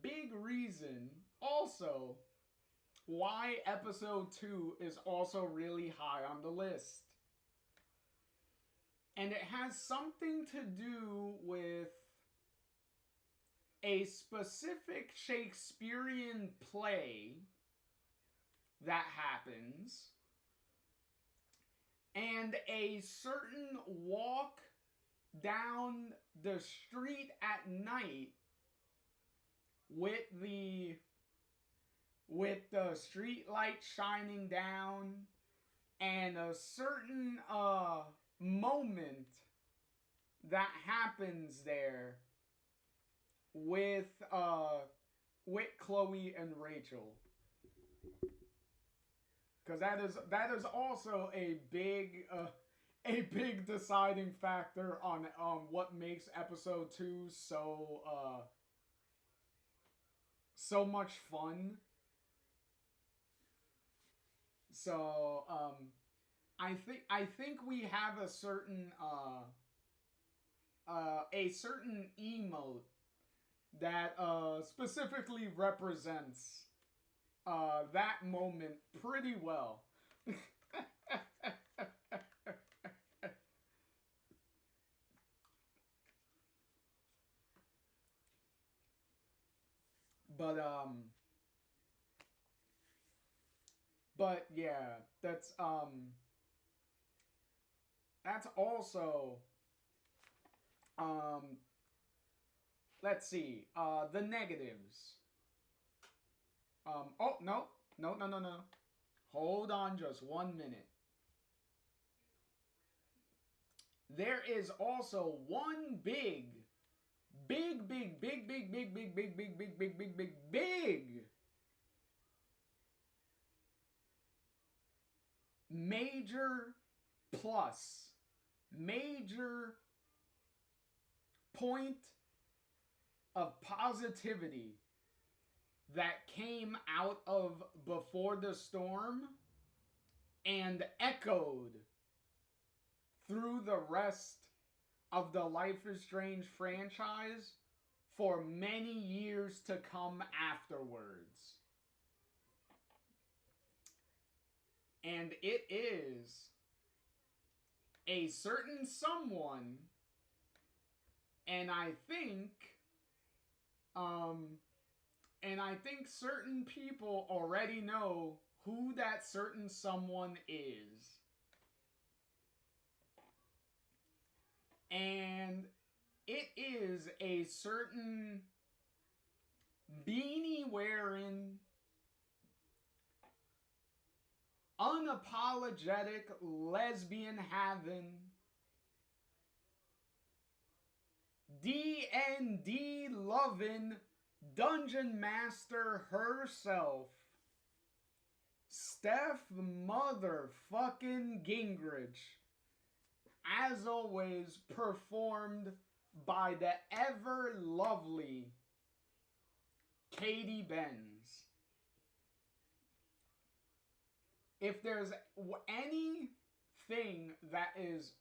A: big reason also why episode 2 is also really high on the list. And it has something to do with a specific Shakespearean play that happens, and a certain walk down the street at night with the street light shining down, and a certain moment that happens there with Chloe and Rachel, because that is also a big deciding factor on what makes episode 2 so much fun. So I think we have a certain emote that specifically represents that moment pretty well. But yeah, that's also let's see, the negatives. Oh no, no. Hold on just 1 minute. There is also one big major plus, major point of positivity that came out of Before the Storm and echoed through the rest of the Life is Strange franchise for many years to come afterwards. And it is a certain someone, and I think certain people already know who that certain someone is. And it is a certain beanie wearing, unapologetic lesbian having, D&D loving dungeon master herself, Steph motherfucking Gingrich, as always performed by the ever lovely Katie Benz. If there's anything that is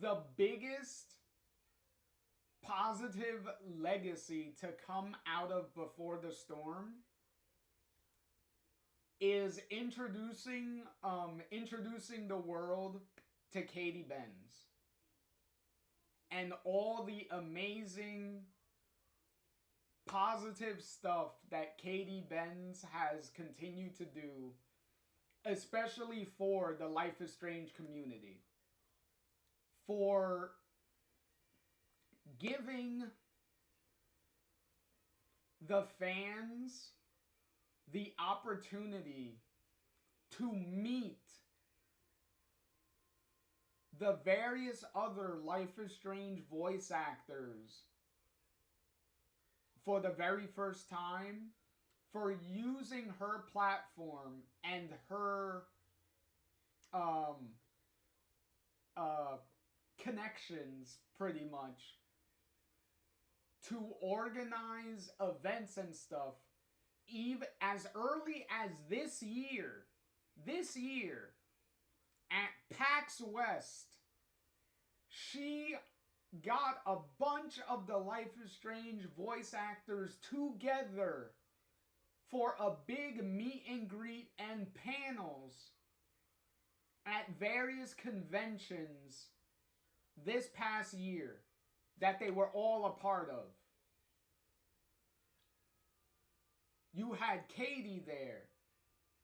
A: the biggest positive legacy to come out of Before the Storm, is introducing the world to Katie Benz and all the amazing positive stuff that Katie Benz has continued to do, especially for the Life is Strange community, for giving the fans the opportunity to meet the various other Life is Strange voice actors for the very first time, for using her platform and her uh, connections, pretty much, to organize events and stuff, even as early as this year at PAX West. She got a bunch of the Life is Strange voice actors together for a big meet and greet and panels at various conventions this past year that they were all a part of. You had Katie there.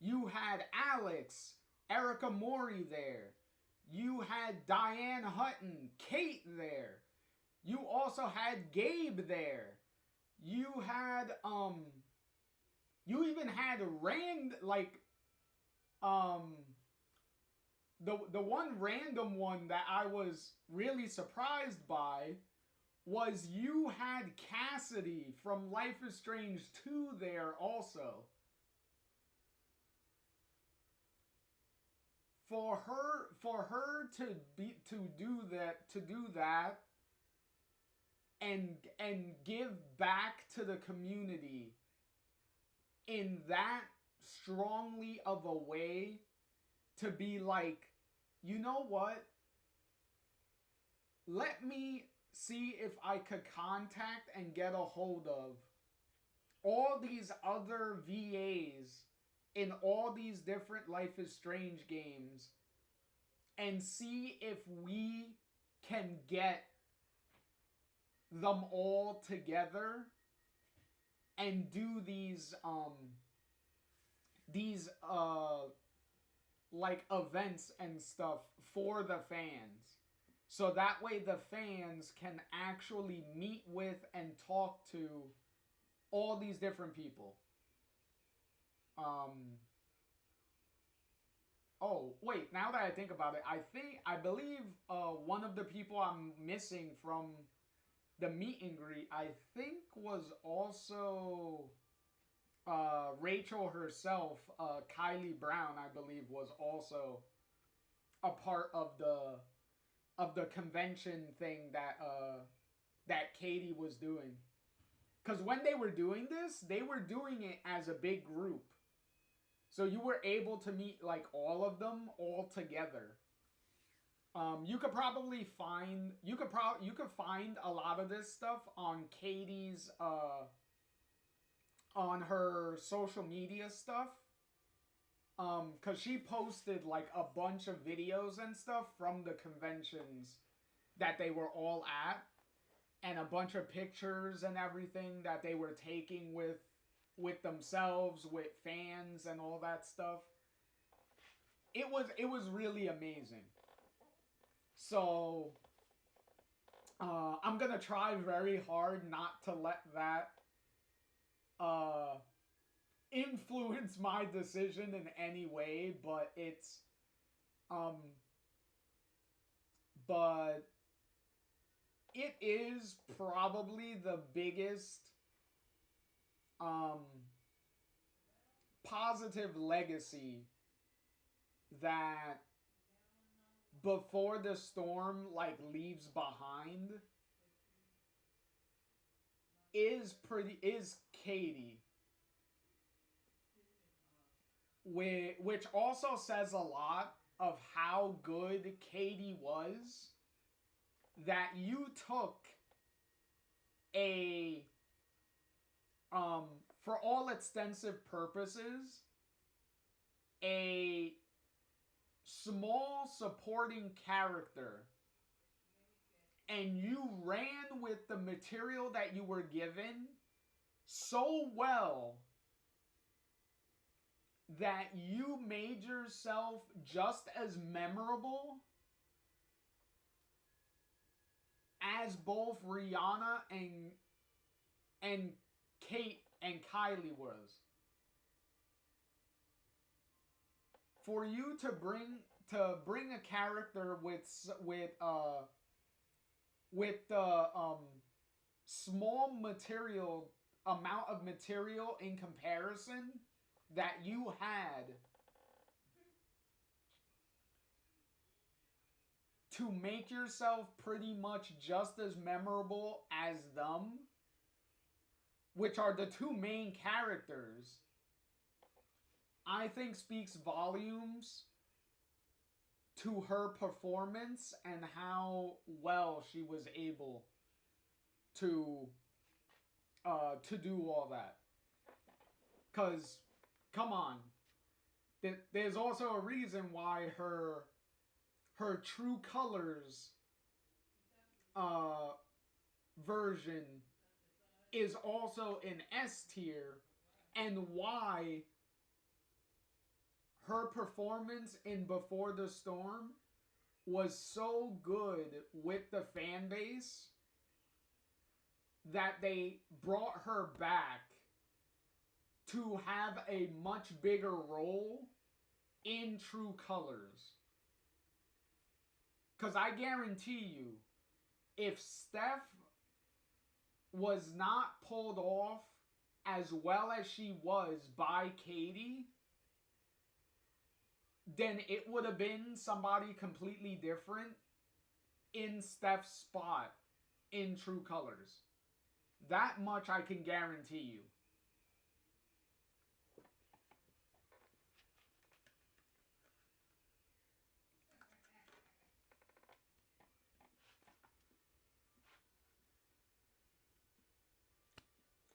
A: You had Alex, Erica Mori there. You had Diane Hutton, Kate there. You also had Gabe there. You had you even had the one random one that I was really surprised by was you had Cassidy from Life is Strange 2 there also. For her to do that and give back to the community in that strongly of a way, to be like, you know what? Let me see if I could contact and get a hold of all these other VAs in all these different Life is Strange games and see if we can get them all together and do these like events and stuff for the fans. So that way the fans can actually meet with and talk to all these different people. Oh, wait, now that I think about it, I believe one of the people I'm missing from the meet and greet, I think, was also Rachel herself. Kylie Brown, I believe, was also a part of the convention thing that Katie was doing. Because when they were doing this, they were doing it as a big group. So you were able to meet like all of them all together. You could probably find you could find a lot of this stuff on Katie's on her social media stuff. Cause she posted like a bunch of videos and stuff from the conventions that they were all at, and a bunch of pictures and everything that they were taking with themselves, with fans and all that stuff. It was really amazing. So I'm gonna try very hard not to let that influence my decision in any way, but it's but it is probably the biggest positive legacy that Before the Storm like leaves behind is Katie, which also says a lot of how good Katie was, that you took a for all extensive purposes, a small supporting character, and you ran with the material that you were given so well that you made yourself just as memorable as both Rihanna and Kate and Kylie was. For you to bring a character with the small amount of material in comparison that you had to make yourself pretty much just as memorable as them, which are the two main characters, I think speaks volumes to her performance and how well she was able to do all that. Because, come on, there's also a reason why her True Colors version is also in S tier, and why her performance in Before the Storm was so good with the fan base that they brought her back to have a much bigger role in True Colors. Because I guarantee you, if Steph was not pulled off as well as she was by Katie, then it would have been somebody completely different in Steph's spot in True Colors. That much I can guarantee you.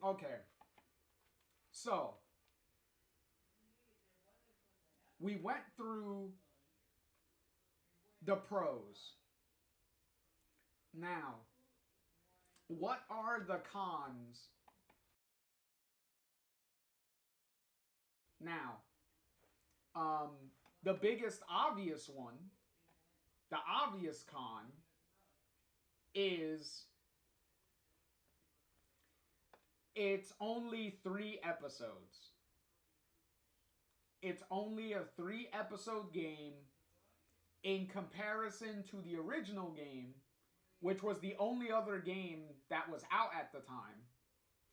A: Okay. So, we went through the pros. Now, what are the cons? Now, the biggest obvious one, the obvious con, is it's only 3 episodes. It's only a 3-episode game in comparison to the original game, which was the only other game that was out at the time.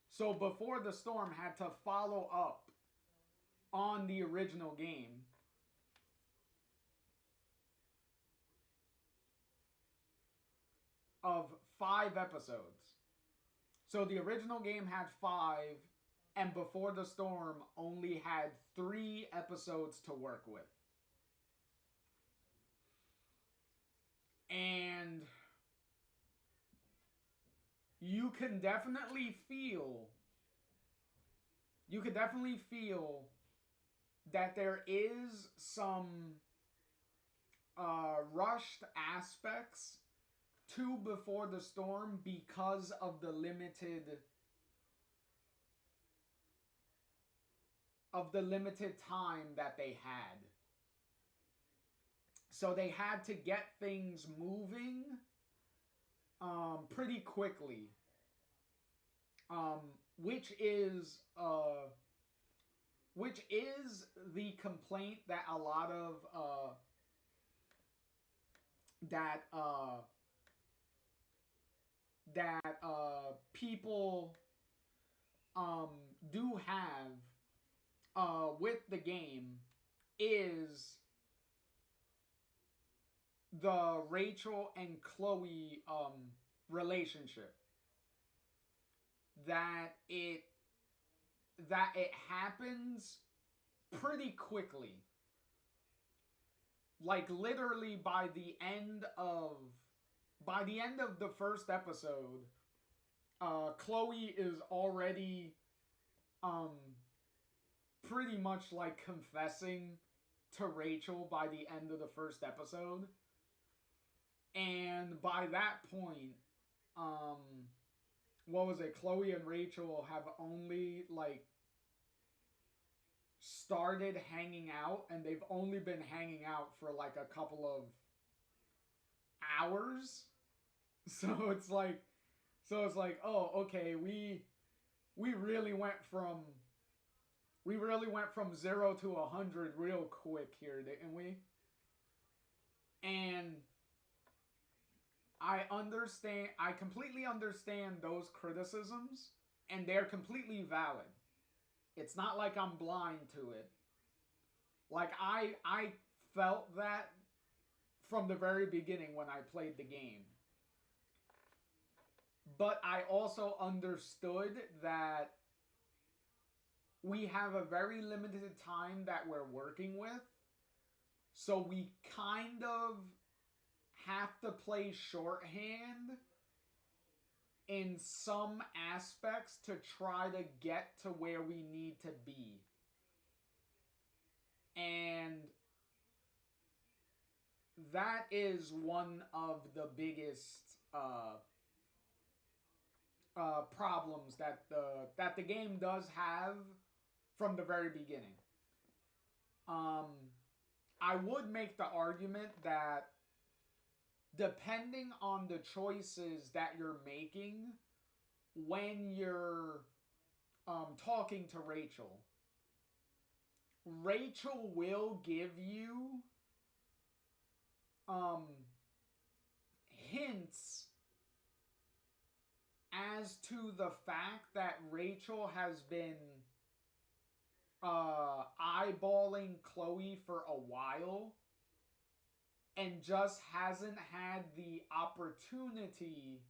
A: So Before the Storm had to follow up on the original game. Of 5 episodes. So the original game had 5, and Before the Storm only had 3 episodes to work with. And you can definitely feel that there is some rushed aspects to Before the Storm because of the limited time that they had. So they had to get things moving pretty quickly. Which is the complaint that a lot of people do have with the game, is the Rachel and Chloe relationship. That it happens pretty quickly. Like literally by the end of the first episode, Chloe is already pretty much like confessing to Rachel by the end of the first episode. And by that point, what was it? Chloe and Rachel have only like started hanging out, and they've only been hanging out for like a couple of hours. So it's like, oh, okay, we we really went from 0 to 100 real quick here, didn't we? And I completely understand those criticisms, and they're completely valid. It's not like I'm blind to it. Like, I felt that from the very beginning when I played the game. But I also understood that we have a very limited time that we're working with. So we kind of have to play shorthand in some aspects to try to get to where we need to be. And that is one of the biggest problems that the game does have from the very beginning. I would make the argument that depending on the choices that you're making when you're talking to Rachel, Rachel will give you hints as to the fact that Rachel has been eyeballing Chloe for a while and just hasn't had the opportunity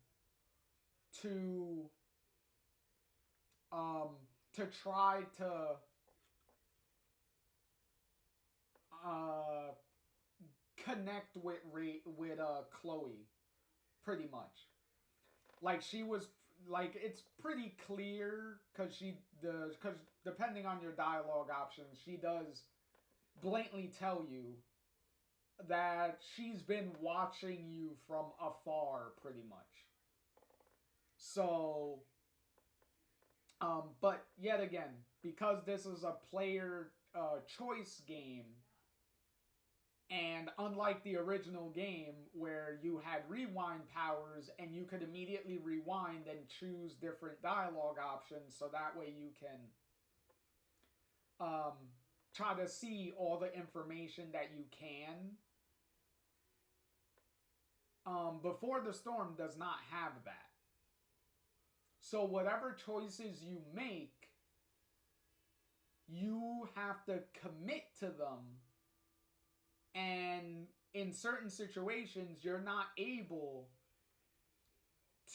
A: to try to connect with Chloe, pretty much. Like, she was, like, it's pretty clear because depending on your dialogue options, she does blatantly tell you that she's been watching you from afar, pretty much. So, but yet again, because this is a player choice game, and unlike the original game where you had rewind powers and you could immediately rewind and choose different dialogue options so that way you can try to see all the information that you can. Before the Storm does not have that. So whatever choices you make, you have to commit to them. And in certain situations, you're not able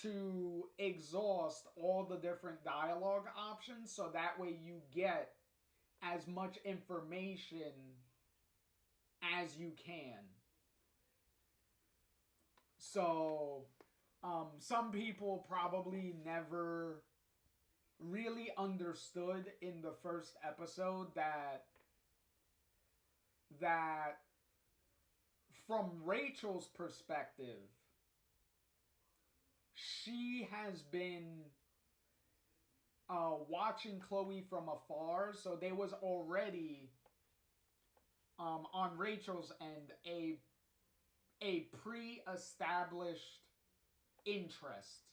A: to exhaust all the different dialogue options, so that way you get as much information as you can. So, some people probably never really understood in the first episode that from Rachel's perspective, she has been watching Chloe from afar, so there was already on Rachel's end a pre-established interest.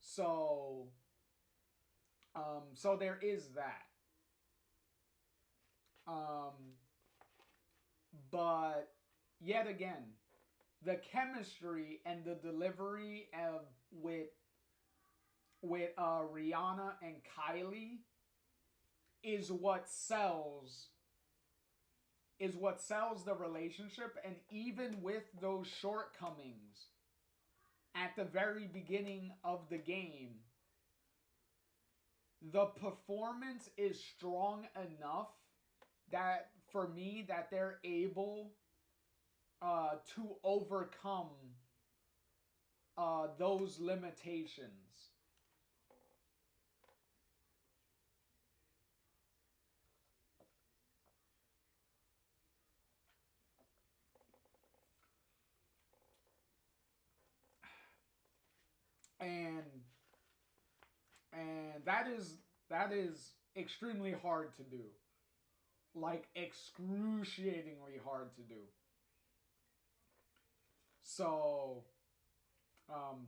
A: So so there is that. But yet again, the chemistry and the delivery with Rihanna and Kylie is what sells the relationship. And even with those shortcomings at the very beginning of the game, the performance is strong enough that for me that they're able to overcome those limitations. And that is extremely hard to do. Like, excruciatingly hard to do. So,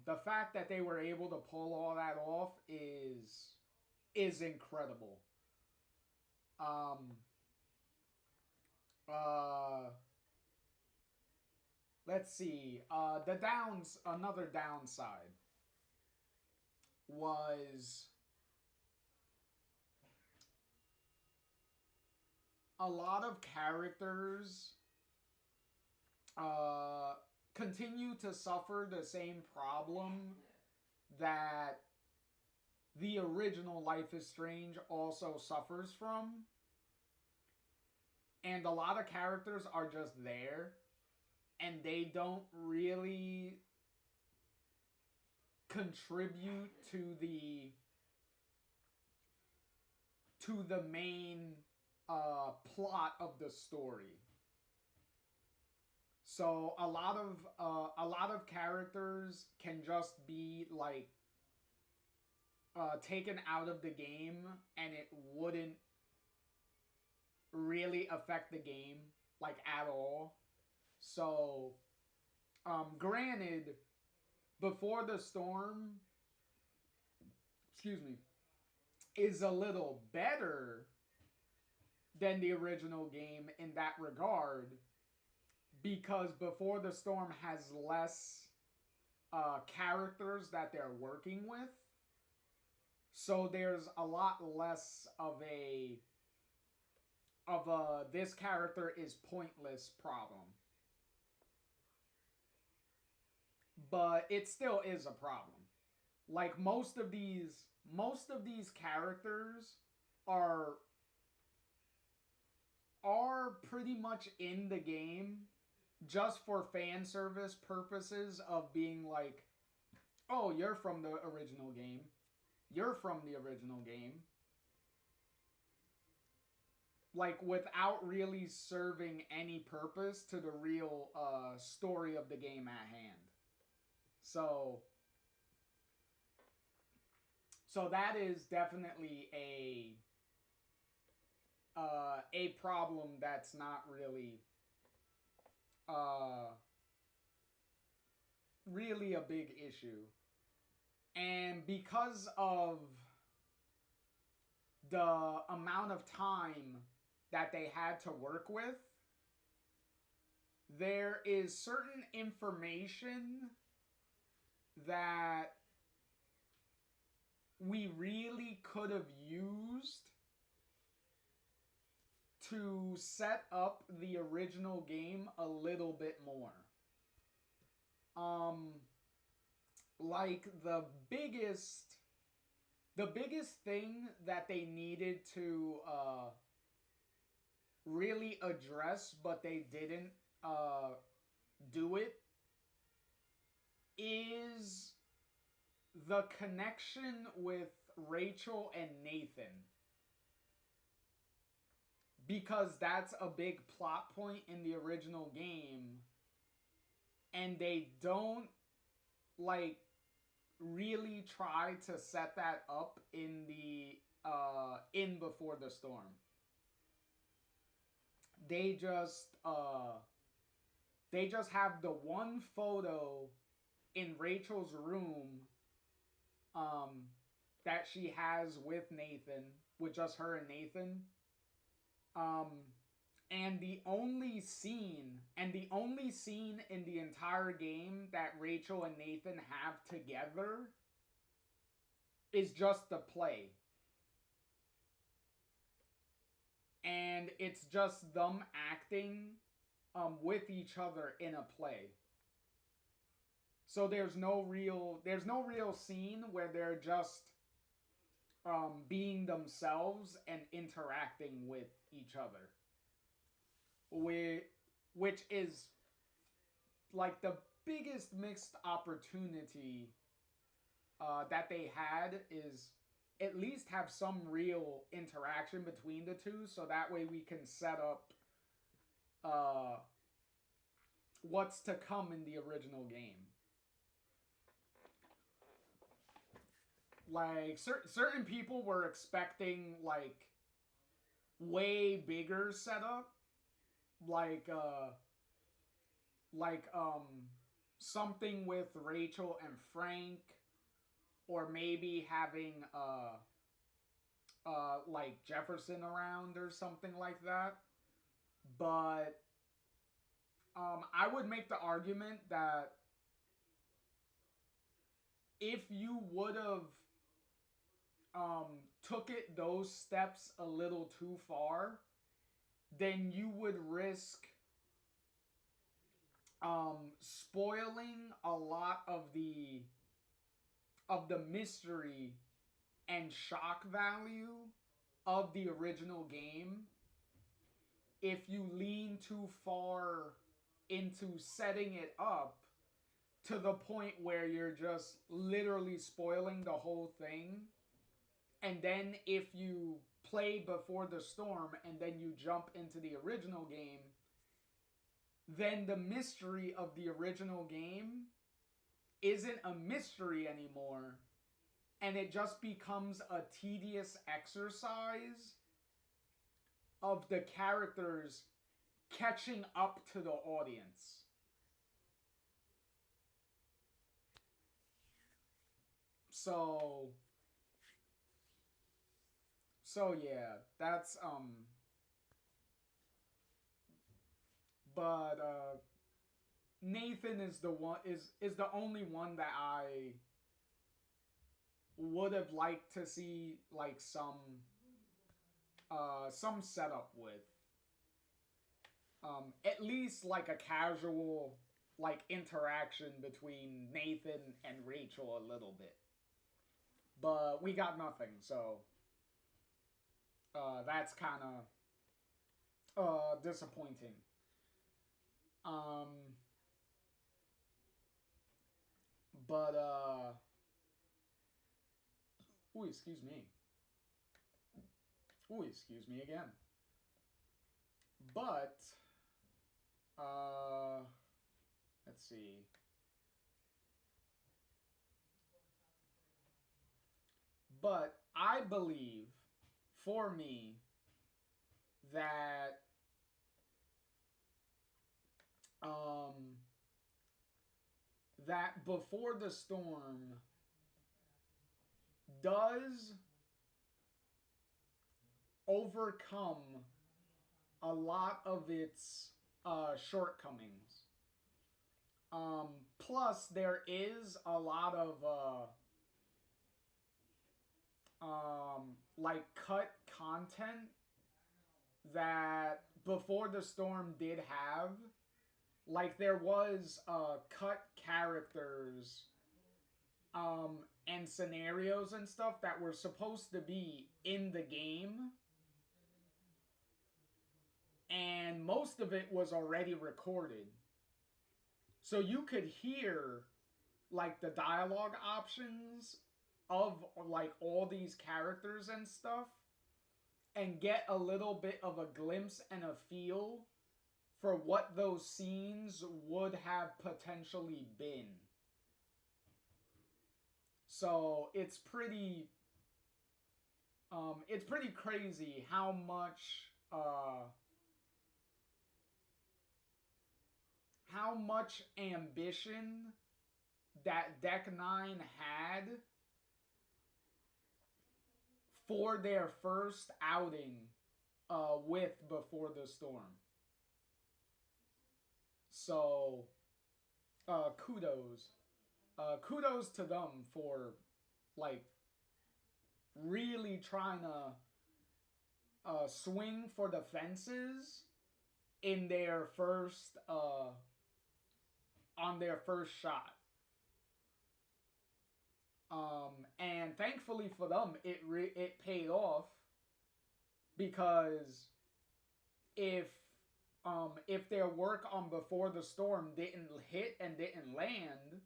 A: The fact that they were able to pull all that off is incredible. Um, uh, let's see. Another downside was a lot of characters continue to suffer the same problem that the original Life is Strange also suffers from. And a lot of characters are just there, and they don't really contribute to the main plot of the story. So a lot of characters can just be like taken out of the game, and it wouldn't really affect the game like at all. So, granted, Before the Storm, excuse me, is a little better than the original game in that regard, because Before the Storm has less characters that they're working with. So there's a lot less of a this character is pointless problem. But it still is a problem. Like most of these characters are pretty much in the game just for fan service purposes of being like, oh, you're from the original game. You're from the original game. Like, without really serving any purpose to the real story of the game at hand. So that is definitely a problem that's not really really a big issue. And because of the amount of time that they had to work with, there is certain information that we really could have used to set up the original game a little bit more. Like the biggest thing that they needed to really address, but they didn't do it, is the connection with Rachel and Nathan. Because that's a big plot point in the original game, and they don't like really try to set that up in the in Before the Storm. They just have the one photo in Rachel's room that she has with Nathan, with just her and Nathan. And the only scene in the entire game that Rachel and Nathan have together is just the play. And it's just them acting with each other in a play. So there's no real scene where they're just being themselves and interacting with each other. Which is like the biggest missed opportunity that they had, is at least have some real interaction between the two, so that way we can set up what's to come in the original game. Like certain people were expecting like way bigger setup, like something with Rachel and Frank, or maybe having like Jefferson around or something like that. But I would make the argument that if you would have took it those steps a little too far, then you would risk spoiling a lot of the mystery and shock value of the original game if you lean too far into setting it up to the point where you're just literally spoiling the whole thing. And then if you play Before the Storm and then you jump into the original game, then the mystery of the original game isn't a mystery anymore, and it just becomes a tedious exercise of the characters catching up to the audience. So yeah, that's but Nathan is the one is the only one that I would have liked to see like some setup with. At least like a casual like interaction between Nathan and Rachel a little bit. But we got nothing, so that's kind of disappointing. But ooh, excuse me. Ooh, excuse me again. But let's see. But I believe, for me, that that Before the Storm does overcome a lot of its shortcomings. Plus, there is a lot of like cut content that Before the Storm did have. Like there was cut characters and scenarios and stuff that were supposed to be in the game, and most of it was already recorded. So you could hear like the dialogue options of like all these characters and stuff and get a little bit of a glimpse and a feel for what those scenes would have potentially been. So it's pretty crazy how much ambition that Deck 9 had for their first outing with Before the Storm. So, kudos. Kudos to them for, like, really trying to swing for the fences in their first, on their first shot. And thankfully for them, it paid off, because if their work on Before the Storm didn't hit and didn't land,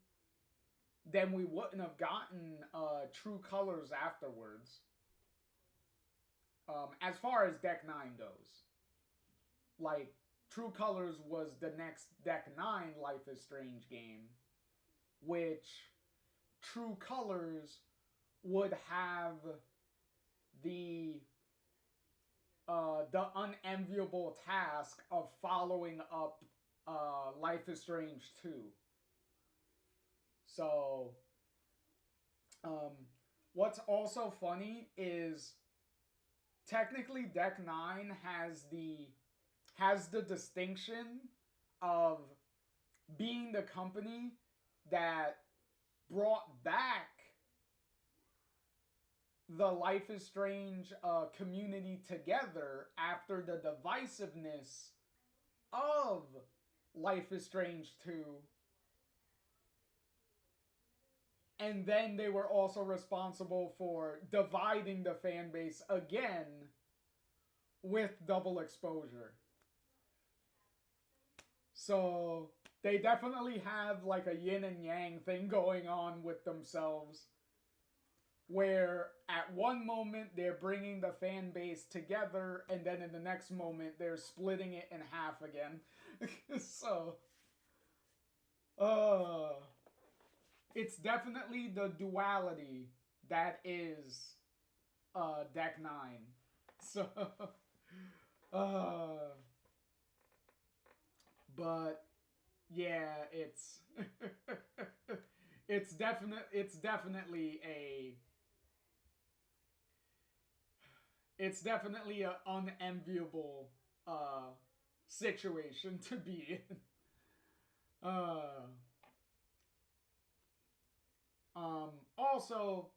A: then we wouldn't have gotten True Colors afterwards. As far as Deck 9 goes. Like, True Colors was the next Deck 9 Life is Strange game, which True Colors would have the unenviable task of following up Life is Strange 2. So, um, what's also funny is technically Deck 9 has the distinction of being the company that brought back the Life is Strange community together after the divisiveness of Life is Strange 2. And then they were also responsible for dividing the fan base again with Double Exposure. So they definitely have like a yin and yang thing going on with themselves, where at one moment they're bringing the fan base together, and then in the next moment they're splitting it in half again. So, it's definitely the duality that is Deck 9. So, but yeah, it's definitely a unenviable situation to be in. Also,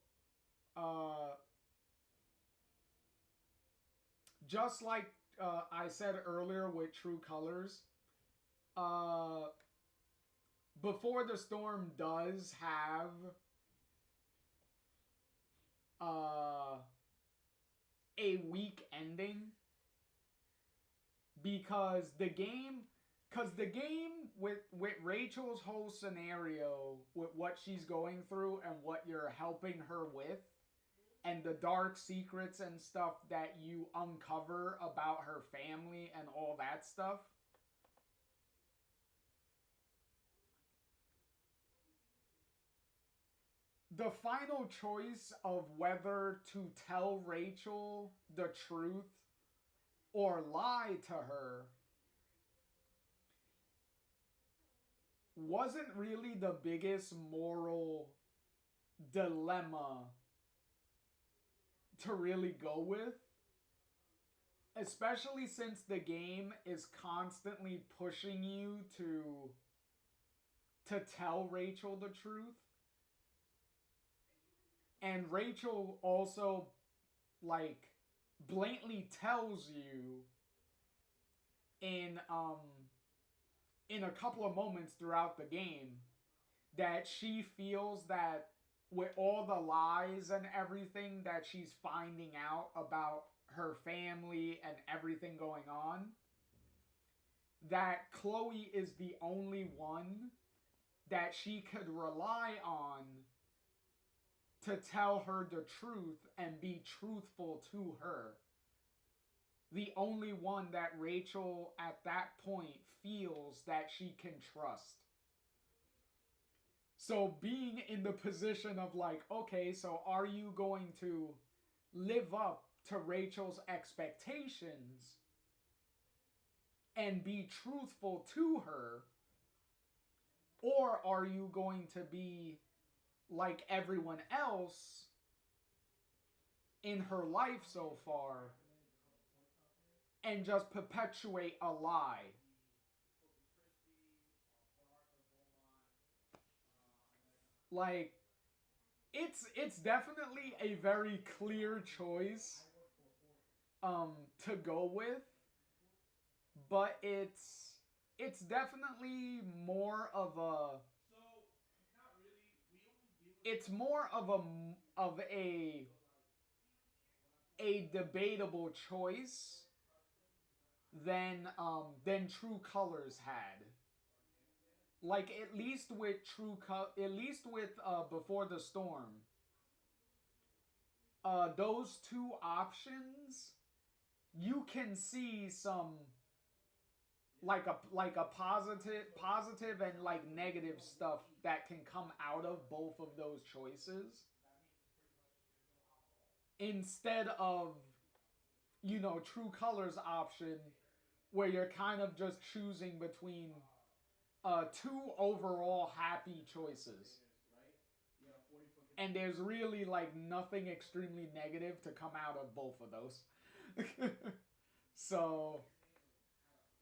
A: just like I said earlier with True Colors, Before the Storm does have a weak ending because the game with Rachel's whole scenario with what she's going through and what you're helping her with and the dark secrets and stuff that you uncover about her family and all that stuff, the final choice of whether to tell Rachel the truth or lie to her wasn't really the biggest moral dilemma to really go with, especially since the game is constantly pushing you to tell Rachel the truth. And Rachel also like blatantly tells you in a couple of moments throughout the game that she feels that with all the lies and everything that she's finding out about her family and everything going on, that Chloe is the only one that she could rely on to tell her the truth and be truthful to her. The only one that Rachel at that point feels that she can trust. So being in the position of like, okay, so are you going to live up to Rachel's expectations and be truthful to her? Or are you going to be like everyone else in her life so far and just perpetuate a lie? Like, it's definitely a very clear choice to go with, but it's definitely more of a it's more of a debatable choice than True Colors had. Like at least with Before the Storm, those two options, you can see some like a positive and like negative stuff that can come out of both of those choices, instead of True Colors option where you're kind of just choosing between two overall happy choices. And there's really like nothing extremely negative to come out of both of those. so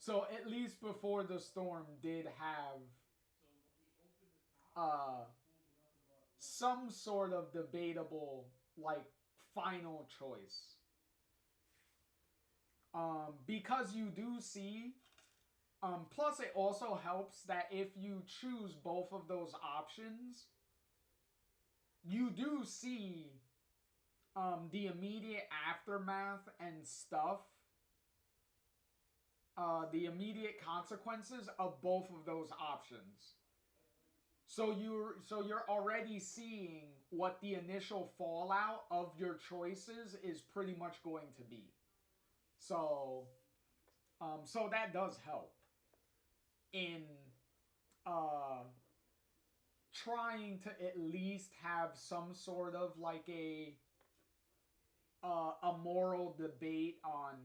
A: at least Before the Storm did have some sort of debatable like final choice. Because you do see, plus it also helps that if you choose both of those options, you do see the immediate aftermath and stuff, the immediate consequences of both of those options. So you're already seeing what the initial fallout of your choices is pretty much going to be. So that does help in trying to at least have some sort of like a moral debate on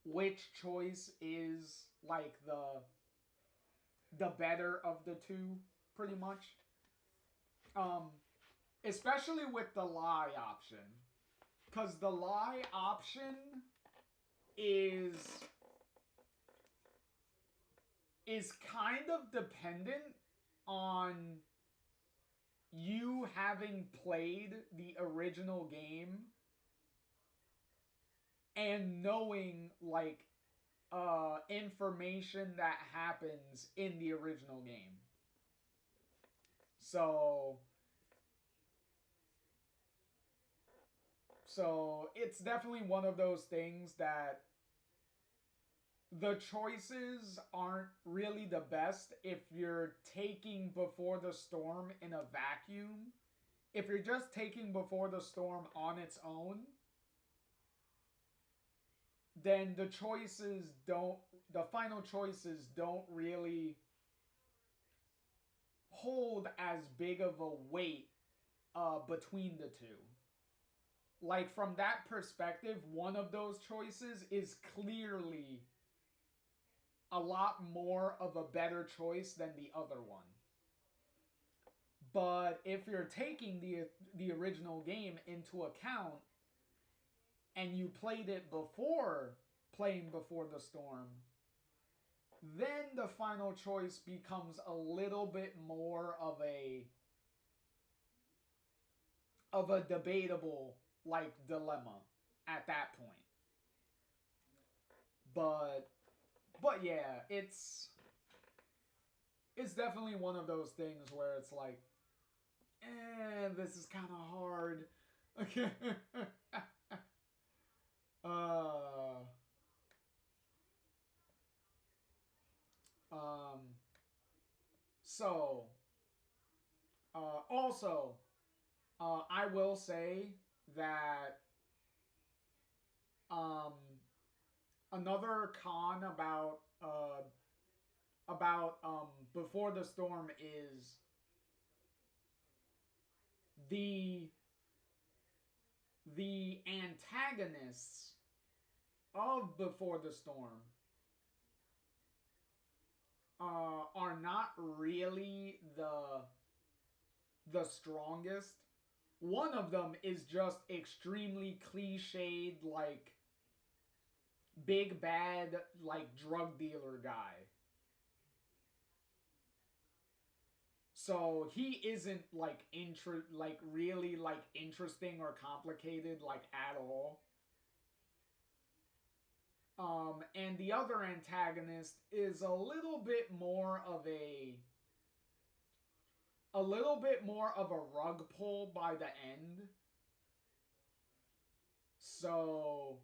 A: which choice is like the better of the two, pretty much. Especially with the lie option, because the lie option is kind of dependent on you having played the original game and knowing like information that happens in the original game. So it's definitely one of those things that the choices aren't really the best if you're taking Before the Storm in a vacuum. If you're just taking Before the Storm on its own, then the final choices don't really hold as big of a weight between the two. Like, from that perspective, one of those choices is clearly a lot more of a better choice than the other one. But if you're taking the original game into account and you played it before playing Before the Storm, then the final choice becomes a little bit more of a debatable like dilemma at that point. But yeah, it's definitely one of those things where it's like, this is kind of hard. Okay. So, also, I will say that another con about Before the Storm is the antagonists of Before the Storm are not really the strongest. One of them is just extremely cliched, like big bad, like drug dealer guy. So he isn't like really like interesting or complicated like at all. And the other antagonist is a little bit more of a rug pull by the end. So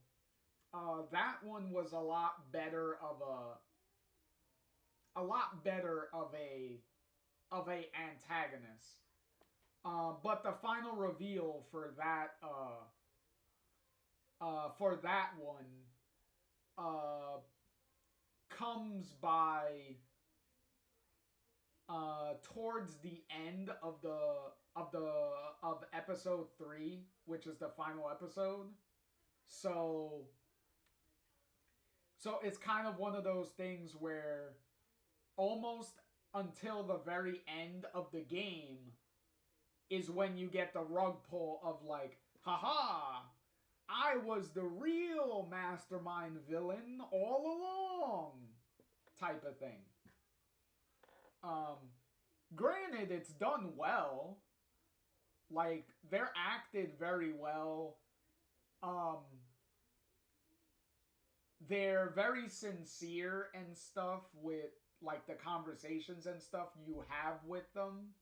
A: that one was a lot better of a antagonist. But the final reveal for that one comes by towards the end of episode 3, which is the final episode. So it's kind of one of those things where almost until the very end of the game, is when you get the rug pull of like, haha, I was the real mastermind villain all along, type of thing. Granted, it's done well. Like, they're acted very well. They're very sincere and stuff with, like, the conversations and stuff you have with them,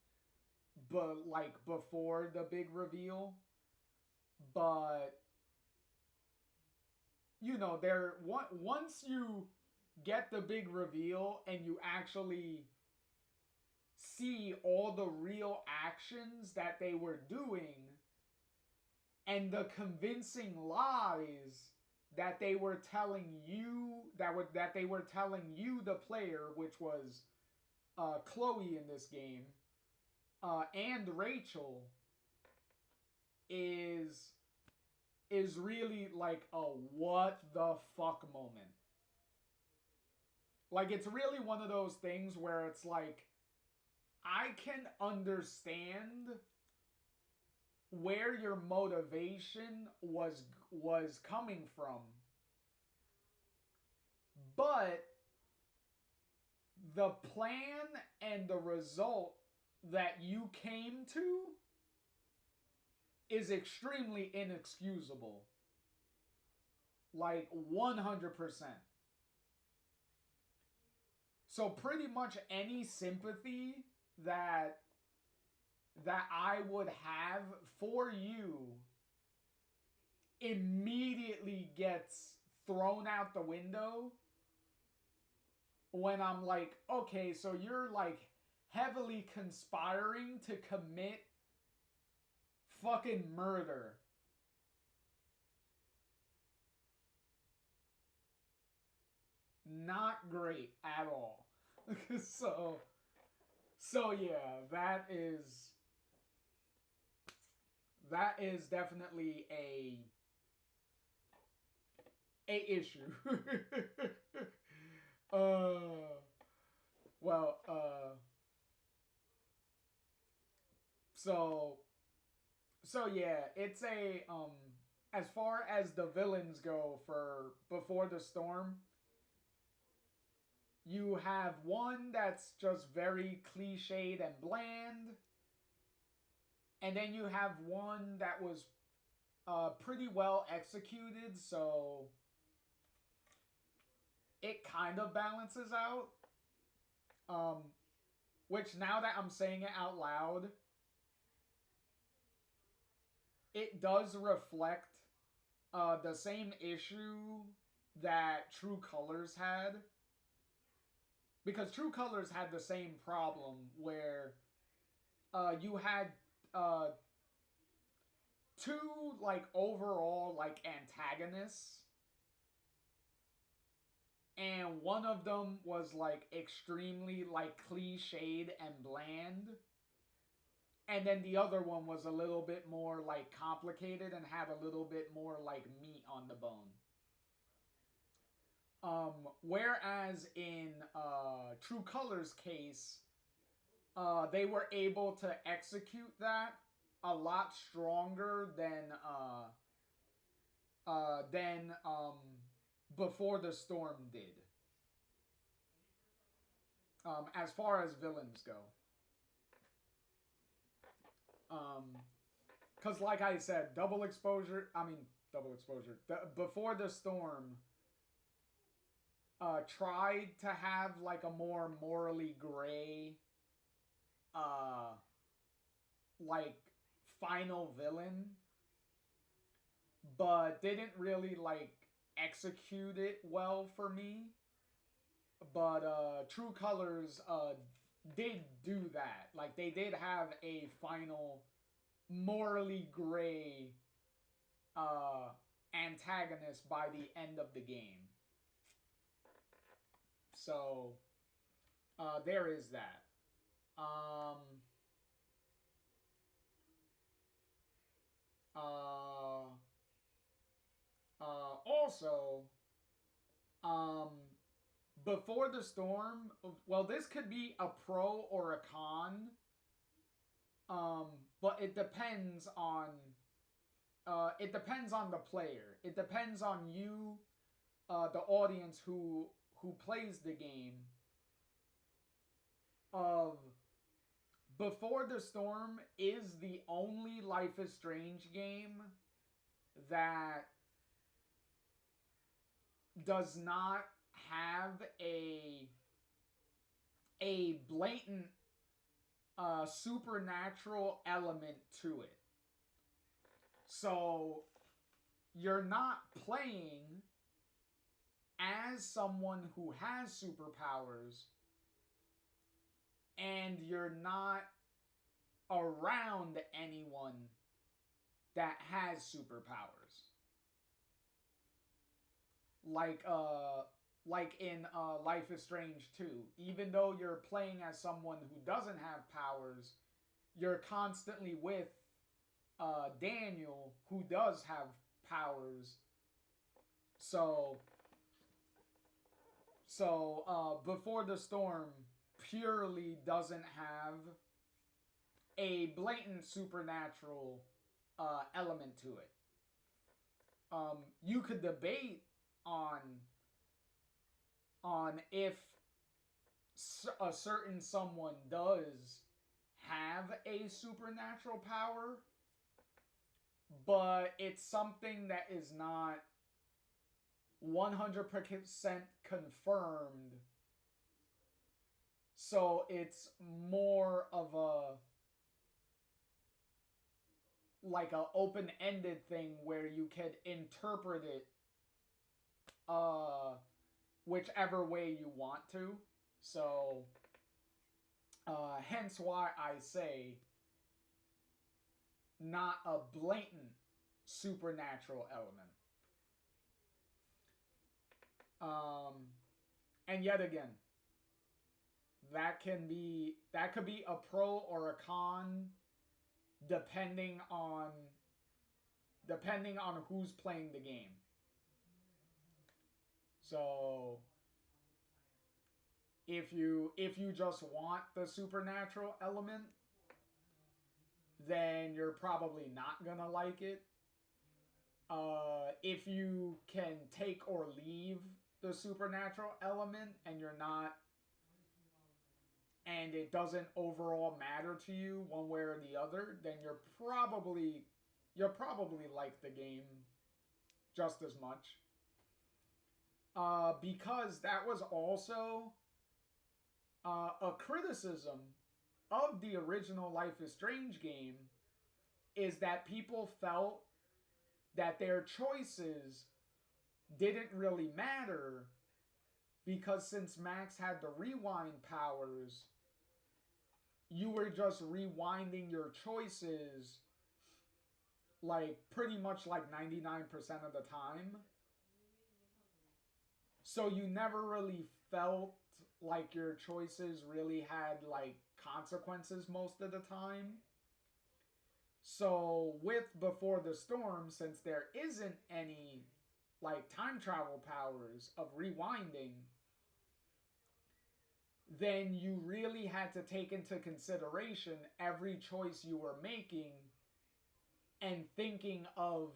A: but, like, before the big reveal. But, you know, once you get the big reveal and you actually see all the real actions that they were doing and the convincing lies that they were telling you, that they were telling you, the player, which was Chloe in this game, and Rachel, is really like a what the fuck moment. Like, it's really one of those things where it's like, I can understand where your motivation was coming from, but the plan and the result that you came to is extremely inexcusable. Like, 100%. So pretty much any sympathy that I would have for you immediately gets thrown out the window when I'm like, okay, so you're like heavily conspiring to commit fucking murder. Not great at all. So yeah, that is definitely a issue. Well, so yeah, it's a as far as the villains go for Before the Storm, you have one that's just very cliched and bland, and then you have one that was pretty well executed, so it kind of balances out. Which, now that I'm saying it out loud, it does reflect the same issue that True Colors had. Because True Colors had the same problem where you had two, like, overall, like, antagonists. And one of them was, like, extremely, like, cliched and bland. And then the other one was a little bit more, like, complicated and had a little bit more, like, meat on the bone. Whereas in True Colors' case, they were able to execute that a lot stronger than Before the Storm did. As far as villains go. Because like I said, Double Exposure, Before the Storm tried to have like a more morally gray like final villain, but didn't really like execute it well for me. But True Colors did do that. Like, they did have a final morally gray antagonist by the end of the game. So there is that. Also, Before the Storm, well, this could be a pro or a con. but it depends on the player. It depends on you, the audience who plays the game. Of Before the Storm is the only Life is Strange game that does not have a blatant supernatural element to it. So you're not playing as someone who has superpowers, and you're not around anyone that has superpowers. Like in Life is Strange 2, even though you're playing as someone who doesn't have powers, you're constantly with Daniel, who does have powers. So Before the Storm purely doesn't have a blatant supernatural element to it. You could debate on if a certain someone does have a supernatural power, but it's something that is not 100% confirmed. So it's more of a open-ended thing where you could interpret it whichever way you want to. So hence why I say not a blatant supernatural element. And yet again, that could be a pro or a con depending on who's playing the game. So if you just want the supernatural element, then you're probably not gonna like it. If you can take or leave the supernatural element and it doesn't overall matter to you one way or the other, then you'll probably like the game just as much. Because that was also a criticism of the original Life is Strange game, is that people felt that their choices didn't really matter, because since Max had the rewind powers, you were just rewinding your choices pretty much 99% of the time. So you never really felt like your choices really had consequences most of the time. So with Before the Storm, since there isn't any time travel powers of rewinding, then you really had to take into consideration every choice you were making and thinking of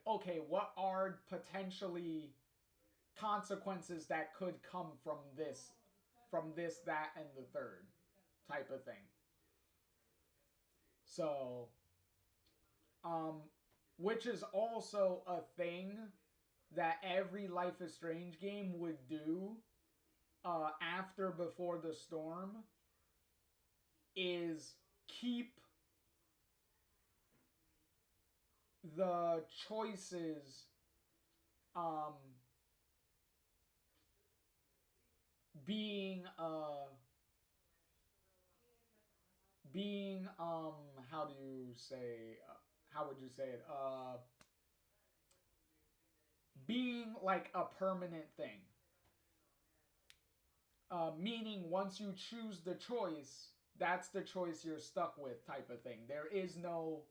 A: okay, what are potentially consequences that could come from this, that, and the third type of thing. So, which is also a thing that every Life is Strange game would do after Before the Storm, is keep the choices being how would you say it, being a permanent thing. Meaning once you choose the choice, that's the choice you're stuck with, type of thing. There is no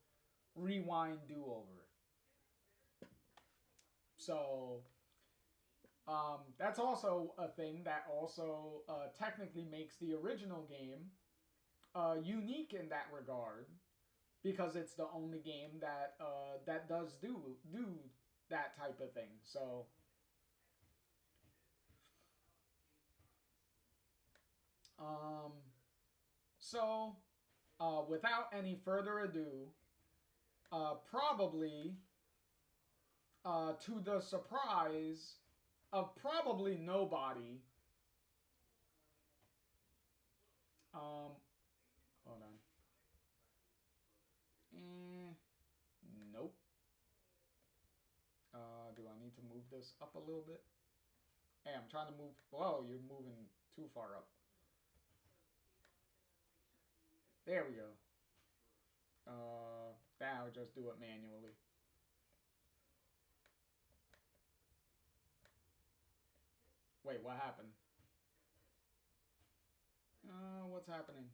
A: rewind, do-over. So that's also a thing that also technically makes the original game unique in that regard, because it's the only game that that does do that type of thing. Um, so without any further ado, probably to the surprise of probably nobody. Hold on. Nope. Do I need to move this up a little bit? Hey, I'm trying to move. Whoa, you're moving too far up. There we go. Now just do it manually. Wait, what happened? What's happening?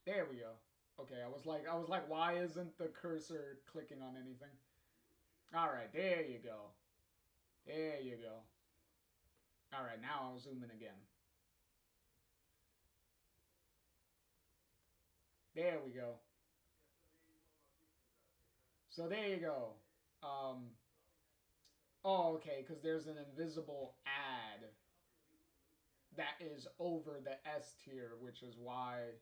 A: There we go. Okay, I was like, why isn't the cursor clicking on anything? All right, there you go. There you go. All right, now I'll zoom in again. There we go. So there you go. Oh, okay, because there's an invisible ad that is over the S tier, which is why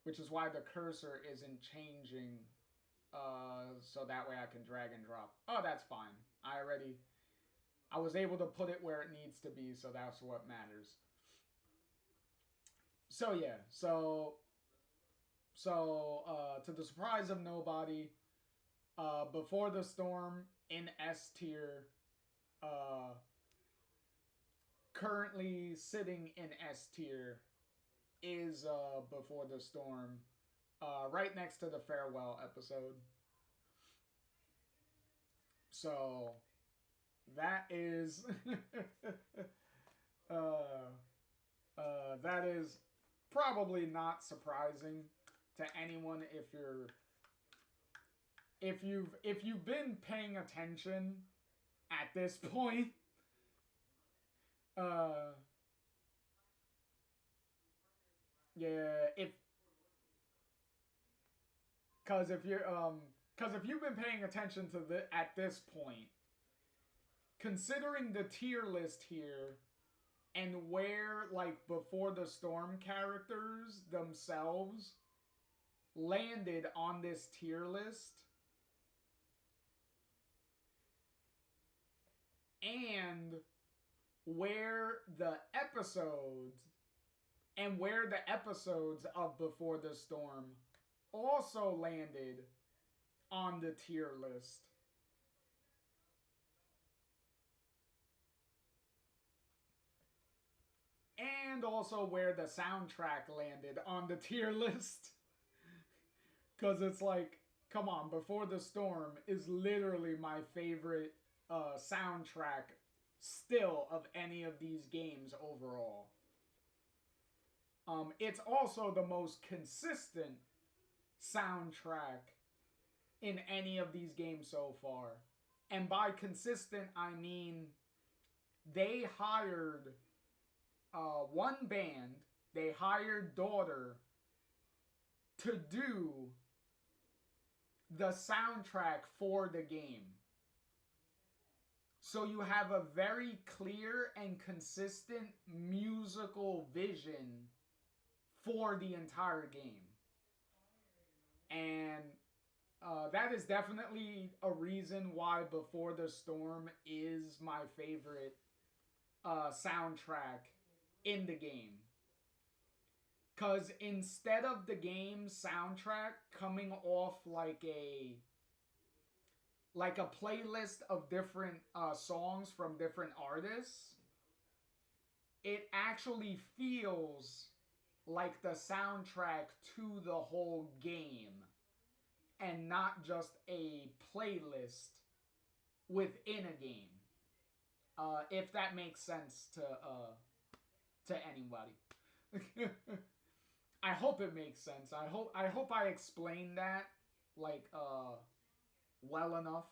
A: the cursor isn't changing. So that way I can drag and drop. Oh, that's fine. I was able to put it where it needs to be, so that's what matters. So yeah, to the surprise of nobody, Before the Storm in S tier, currently sitting in S tier is Before the Storm, right next to the farewell episode. So that is that is probably not surprising to anyone if you've been paying attention at this point. Yeah, if you've been paying attention to at this point, considering the tier list here and where like Before the Storm characters themselves landed on this tier list, and where the episodes of Before the Storm also landed on the tier list, and also where the soundtrack landed on the tier list. Because it's like, come on, Before the Storm is literally my favorite soundtrack still of any of these games overall. It's also the most consistent soundtrack in any of these games so far. And by consistent, I mean they hired one band, they hired Daughter to do the soundtrack for the game. So you have a very clear and consistent musical vision for the entire game. And that is definitely a reason why Before the Storm is my favorite soundtrack in the game. Because instead of the game's soundtrack coming off like a playlist of different songs from different artists, it actually feels like the soundtrack to the whole game and not just a playlist within a game. If that makes sense to anybody. I hope it makes sense. I hope I explained that like well enough.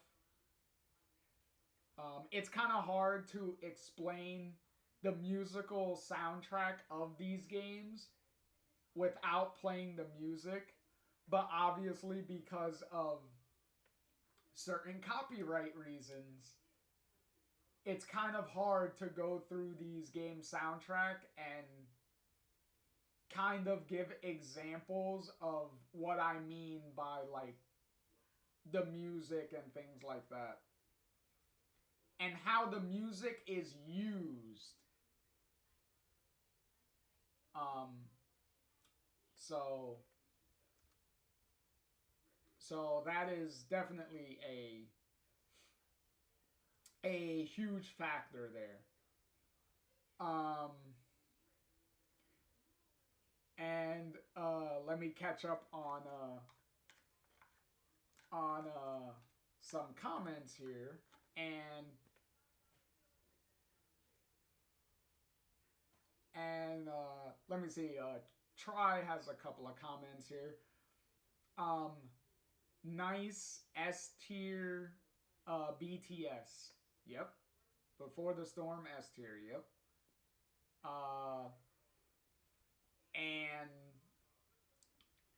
A: It's kind of hard to explain the musical soundtrack of these games without playing the music, but obviously because of certain copyright reasons, it's kind of hard to go through these game soundtrack and kind of give examples of what I mean by like the music and things like that. And how the music is used. Um so so that is definitely a huge factor there. Um and let me catch up on some comments here, and let me see. Try has a couple of comments here. Um, nice S tier, BTS. Yep. Before the Storm S tier. Yep. Uh, and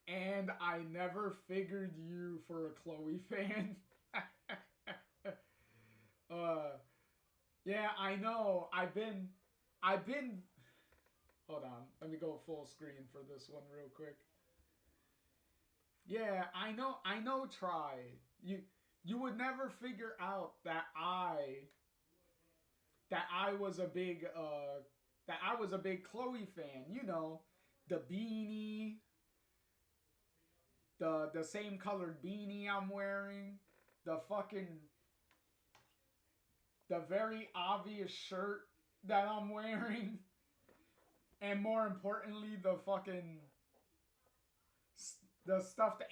A: and I never figured you for a Chloe fan. uh, yeah, I know. I've been. Hold on, let me go full screen for this one real quick. Yeah, I know. Try you would never figure out that I was a big Chloe fan. You know, the beanie, the same colored beanie I'm wearing, the fucking the very obvious shirt that I'm wearing, and more importantly, the stuffed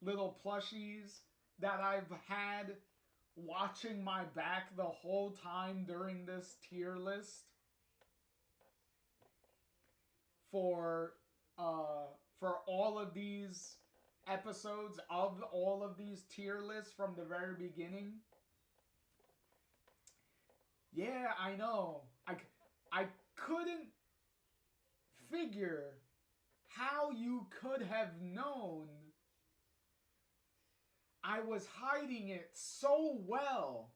A: little plushies that I've had watching my back the whole time during this tier list for uh for all of these episodes of all of these tier lists from the very beginning. Yeah, I know. I couldn't figure how you could have known I was hiding it so well.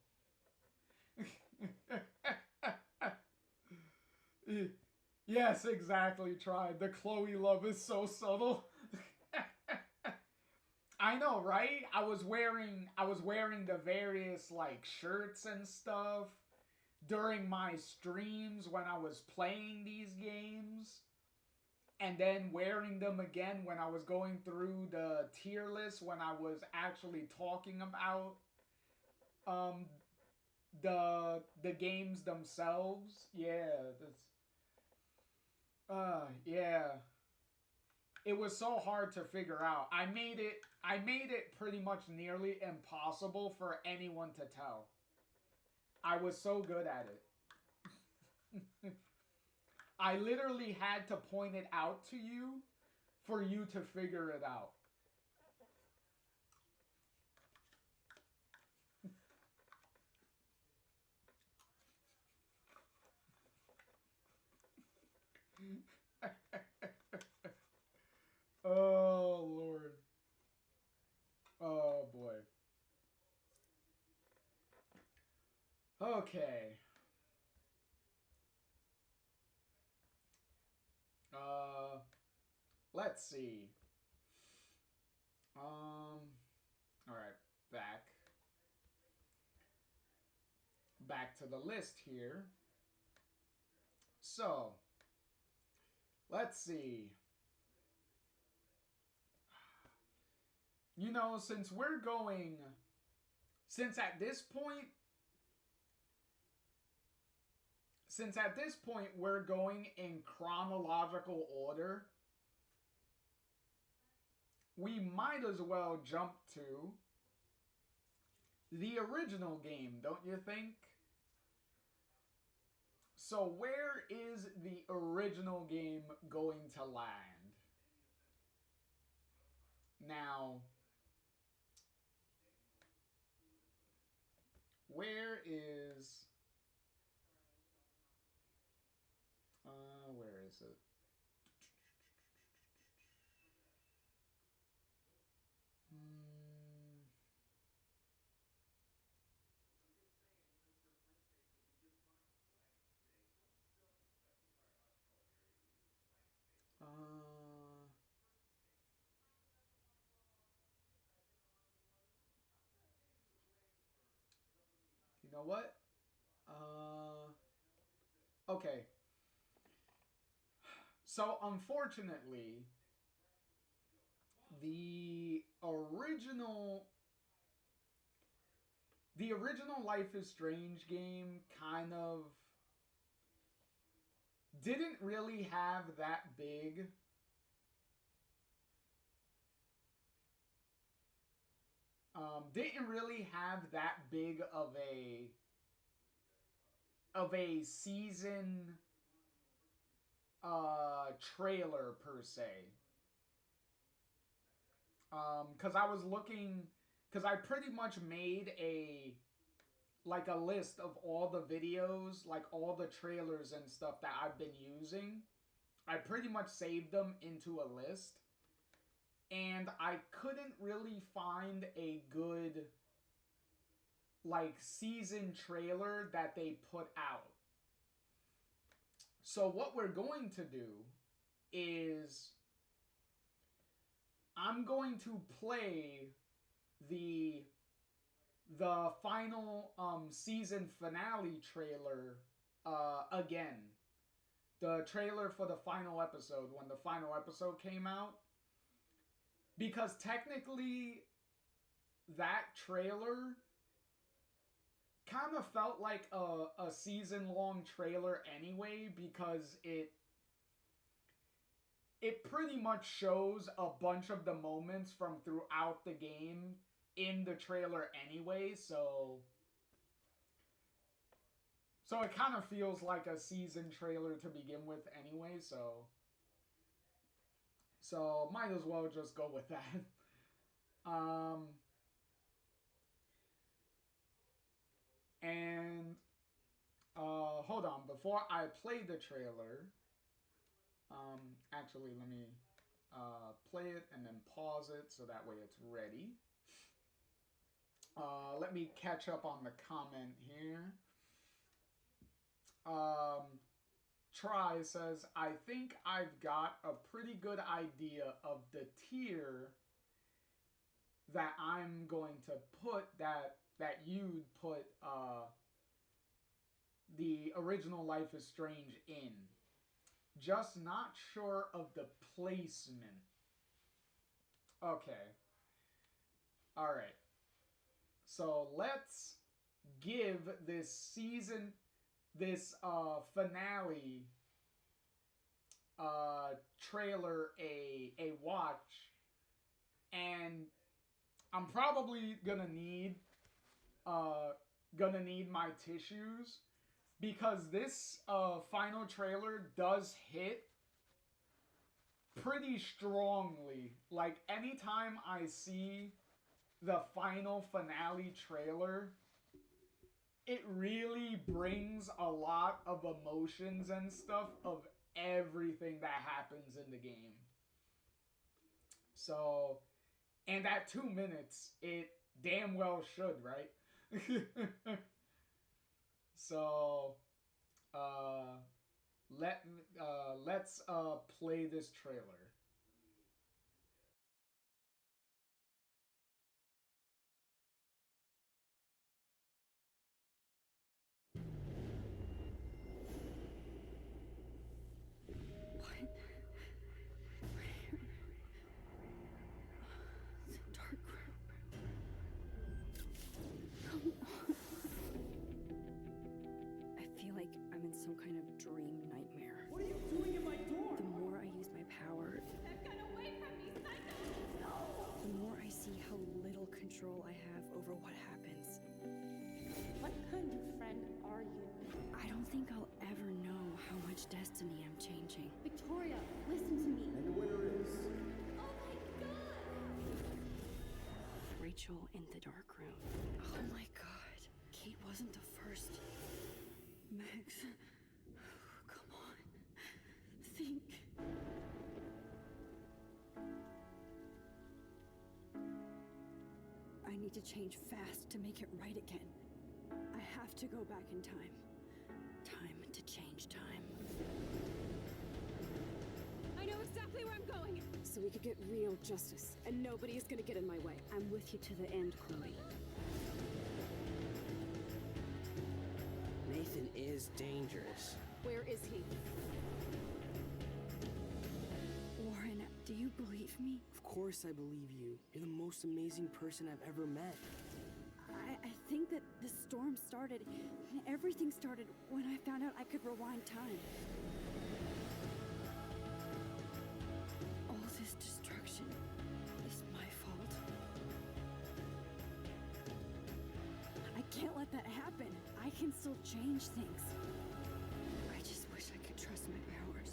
A: Yes, exactly. Tried. The Chloe love is so subtle. I know, right? I was wearing the various like shirts and stuff during my streams when I was playing these games, and then wearing them again when I was going through the tier list when I was actually talking about um the games themselves. Yeah, that's yeah. It was so hard to figure out. I made it pretty much nearly impossible for anyone to tell. I was so good at it. I literally had to point it out to you for you to figure it out. Oh Lord. Oh boy. Okay. Uh let's see. All right, back to the list here. So, let's see. You know, since at this point we're going in chronological order, we might as well jump to the original game, don't you think? So where is the original game going to land? Now, where is... where is it? You know what? Okay. So, unfortunately, the original Life is Strange game kind of didn't really have that big of a season trailer per se. Because I was looking, because I pretty much made a list of all the videos, like all the trailers and stuff that I've been using. I pretty much saved them into a list. And I couldn't really find a good season trailer that they put out. So what we're going to do is I'm going to play the final season finale trailer again. The trailer for the final episode, when the final episode came out. Because technically, that trailer kind of felt like a season-long trailer anyway, because it pretty much shows a bunch of the moments from throughout the game in the trailer anyway, so it kind of feels like a season trailer to begin with anyway, so might as well just go with that. And hold on, before I play the trailer, actually let me play it and then pause it so that way it's ready. Let me catch up on the comment here. Try says, I think I've got a pretty good idea of the tier that I'm going to put that you'd put the original Life is Strange in. Just not sure of the placement. Okay. Alright. So let's give this finale trailer a watch, and I'm probably gonna need my tissues, because this final trailer does hit pretty strongly. Like, anytime I see the final finale trailer, it really brings a lot of emotions and stuff of everything that happens in the game. So, and at 2 minutes, it damn well should, right? So, let's play this trailer.
C: Some kind of dream nightmare.
D: What are you doing in my door?
C: The more I use my power,
E: That gun away from me, psycho! No!
C: the more I see how little control I have over what happens.
E: What kind of friend are you?
C: I don't think I'll ever know how much destiny I'm changing.
E: Victoria, listen to me.
D: And the winner is...
E: Oh my god!
C: Rachel in the dark room. Oh my god. Kate wasn't the first. Max, come on. Think. I need to change fast to make it right again. I have to go back in time. Time to change time.
B: I know exactly where I'm going! So we could get real justice, and nobody is gonna get in my way.
C: I'm with you to the end, Chloe.
F: Nathan is dangerous.
B: Where is he?
C: Warren, do you believe me?
F: Of course I believe you. You're the most amazing person I've ever met.
C: I think that the storm started, everything started when I found out I could rewind time. All this destruction is my fault. I can't let that happen. I can still change things. I just wish I could trust my powers.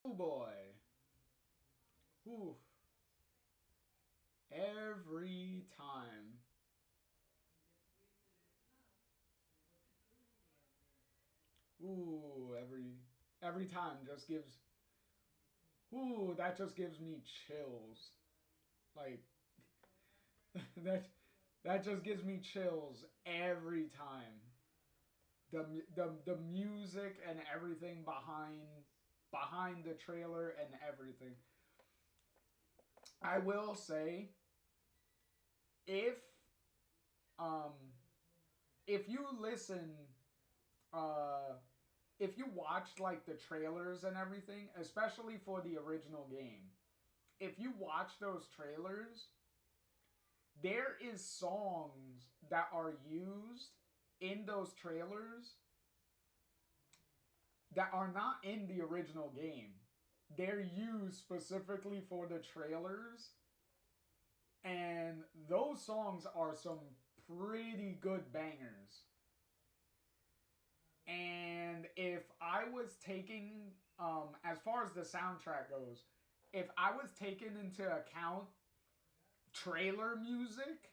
A: Oh boy. Whew. Every time. Ooh, every time just gives. Ooh, that just gives me chills. Like that just gives me chills every time. The music and everything behind the trailer and everything. I will say, if you listen, if you watch like the trailers and everything, especially for the original game, if you watch those trailers, there is songs that are used in those trailers that are not in the original game. They're used specifically for the trailers. And those songs are some pretty good bangers. And if I was taking, as far as the soundtrack goes, if I was taking into account trailer music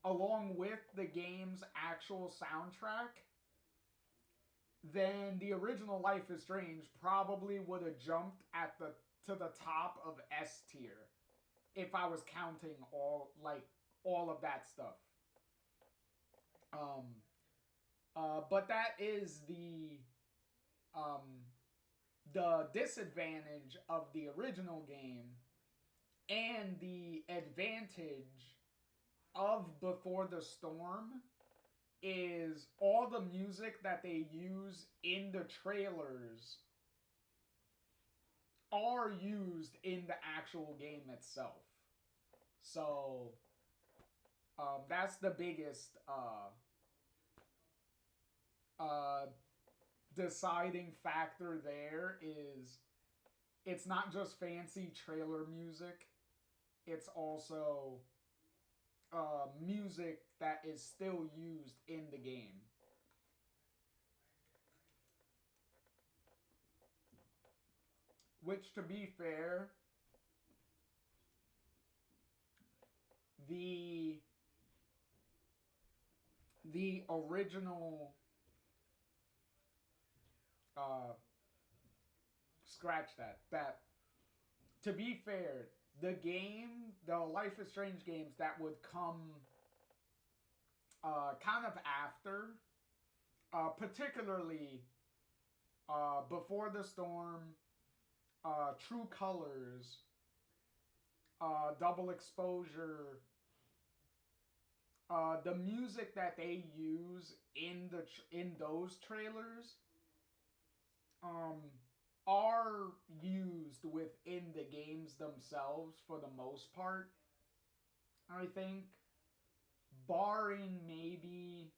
A: along with the game's actual soundtrack, then the original Life is Strange probably would have jumped to the top of S tier if I was counting all of that stuff. But that is the disadvantage of the original game, and the advantage of Before the Storm is all the music that they use in the trailers are used in the actual game itself. So that's the biggest deciding factor there. Is it's not just fancy trailer music, it's also music that is still used in the game. Which, to be fair, the original scratch that to be fair, the Life is Strange games that would come kind of after, particularly Before the Storm, True Colors, Double Exposure, the music that they use in those trailers are used within the games themselves for the most part. I think, barring maybe,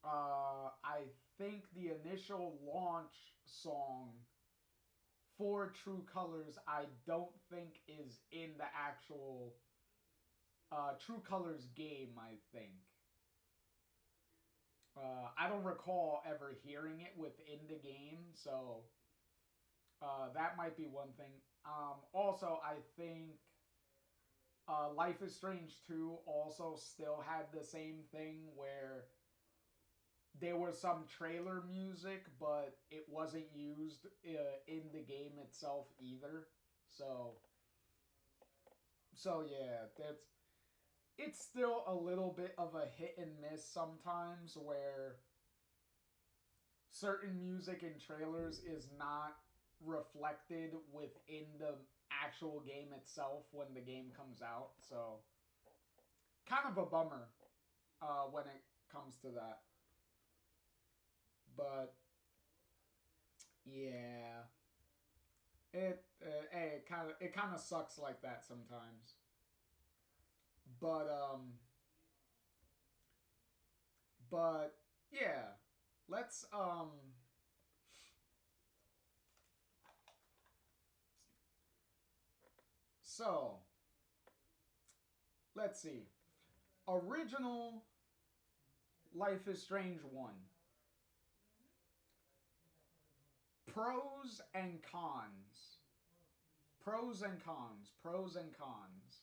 A: I think the initial launch song for True Colors, I don't think is in the actual True Colors game, I think. I don't recall ever hearing it within the game, so that might be one thing. Also, I think Life is Strange 2 also still had the same thing where there was some trailer music, but it wasn't used in the game itself either. So yeah, it's still a little bit of a hit and miss sometimes where certain music in trailers is not reflected within the actual game itself when the game comes out. So kind of a bummer when it comes to that. But yeah, it kind of sucks like that sometimes. But but yeah, let's so let's see. Original Life is Strange 1. Pros and cons. Pros and cons. Pros and cons.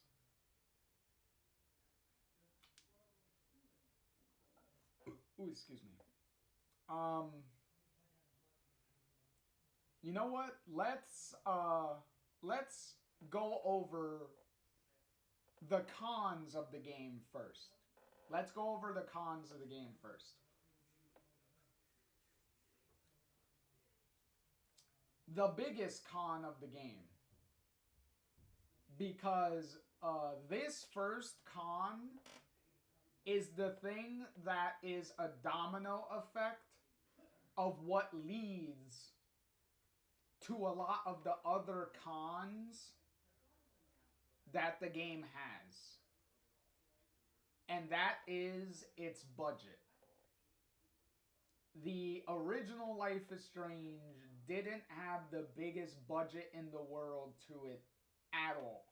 A: Ooh, excuse me. You know what? Let's go over the cons of the game first. Let's go over the cons of the game first. The biggest con of the game, because this first con is the thing that is a domino effect of what leads to a lot of the other cons that the game has. And that is its budget. The original Life is Strange didn't have the biggest budget in the world to it at all.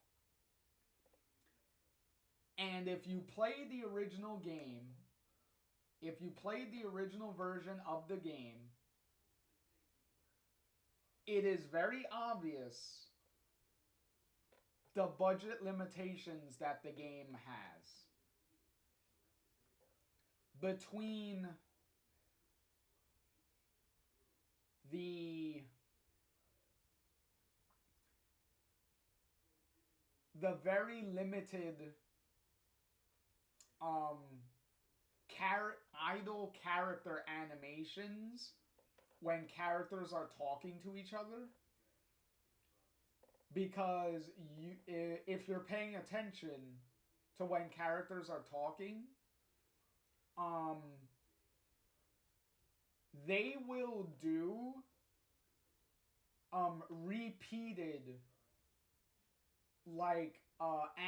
A: And if you play the original game, if you played the original version of the game, it is very obvious the budget limitations that the game has. Between the very limited idle character animations when characters are talking to each other, because if you're paying attention to when characters are talking, they will do repeated like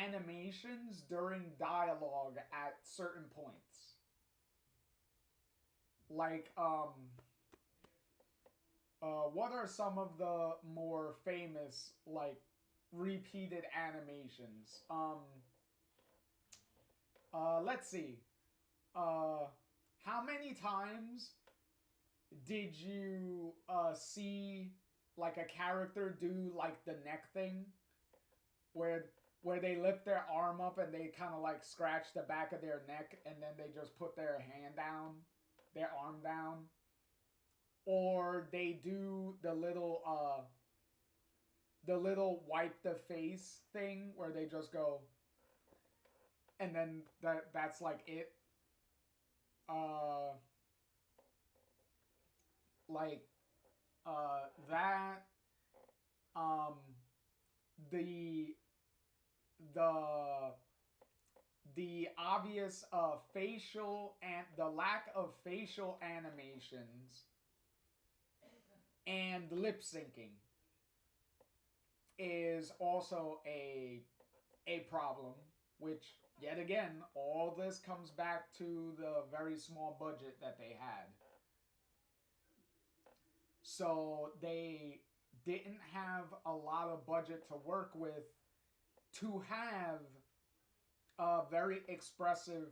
A: animations during dialogue at certain points. Like what are some of the more famous like repeated animations? Let's see. How many times did you see like a character do like the neck thing, where they lift their arm up and they kind of like scratch the back of their neck and then they just put their hand down, their arm down, or they do the little wipe the face thing where they just go, and then that's like it. Like that. The obvious facial and the lack of facial animations and lip syncing is also a problem, which yet again, all this comes back to the very small budget that they had. So they didn't have a lot of budget to work with to have very expressive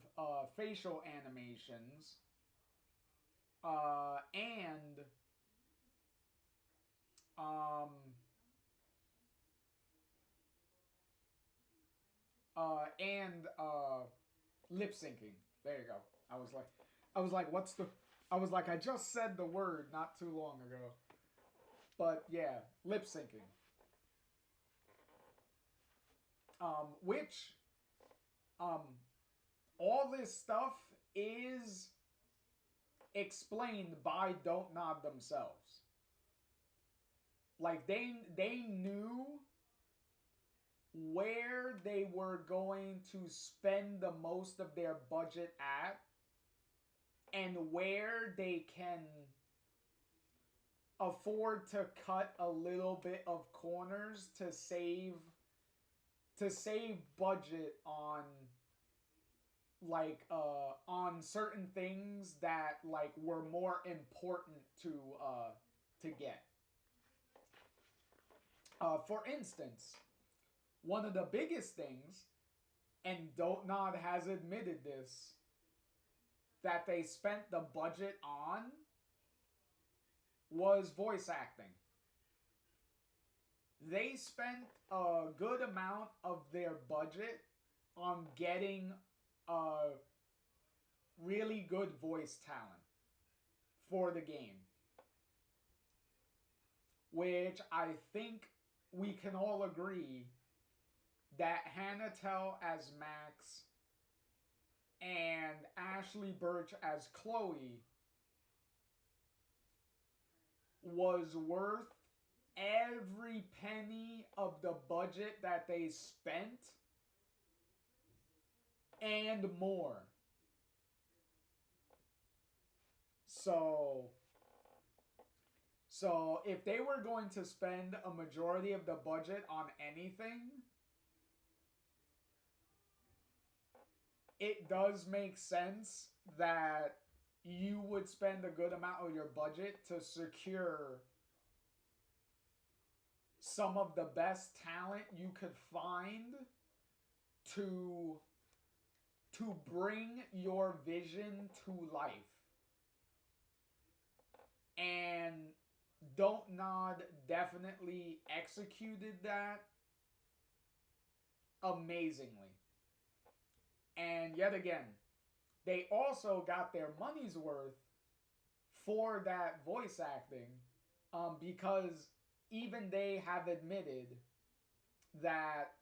A: facial animations and um, lip syncing. There you go. I was like, what's the? I was like, I just said the word not too long ago. But yeah, lip syncing. Which, um, all this stuff is explained by Don't Nod themselves. Like they knew where they were going to spend the most of their budget at, and where they can afford to cut a little bit of corners to save budget on on certain things that like were more important to get. For instance, one of the biggest things, and Don't Nod has admitted this, that they spent the budget on was voice acting. They spent a good amount of their budget on getting a really good voice talent for the game. Which I think we can all agree that Hannah Telle as Max and Ashley Birch as Chloe was worth every penny of the budget that they spent and more. So if they were going to spend a majority of the budget on anything, it does make sense that you would spend a good amount of your budget to secure some of the best talent you could find to bring your vision to life. And Don't Nod definitely executed that amazingly. And yet again, they also got their money's worth for that voice acting, because even they have admitted that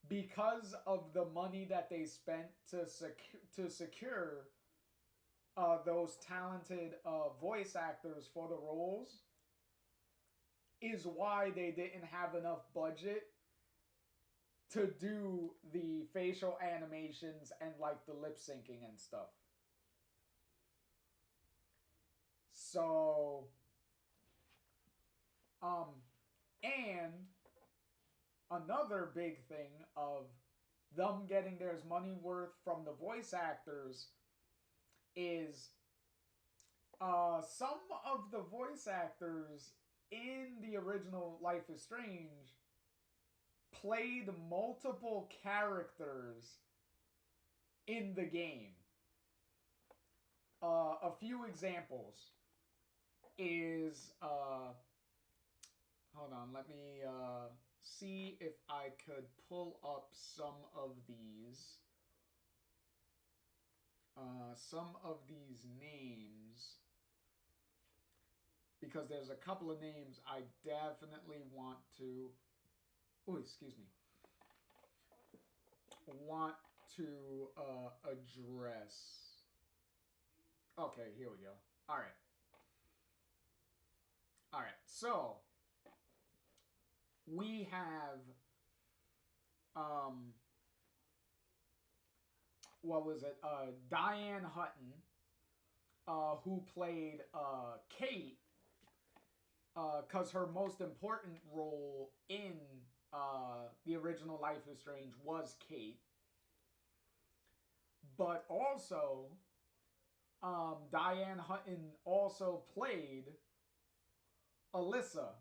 A: because of the money that they spent to secure those talented voice actors for the roles, is why they didn't have enough budget to do the facial animations and like the lip syncing and stuff. So, and another big thing of them getting their money worth from the voice actors is some of the voice actors in the original Life is Strange played multiple characters in the game. A few examples is hold on, let me see if I could pull up some of these names, because there's a couple of names I definitely want to address. Okay, here we go. All right, so we have what was it? Diane Hutton, who played Kate, because her most important role in the original Life is Strange was Kate. But also, Diane Hutton also played Alyssa.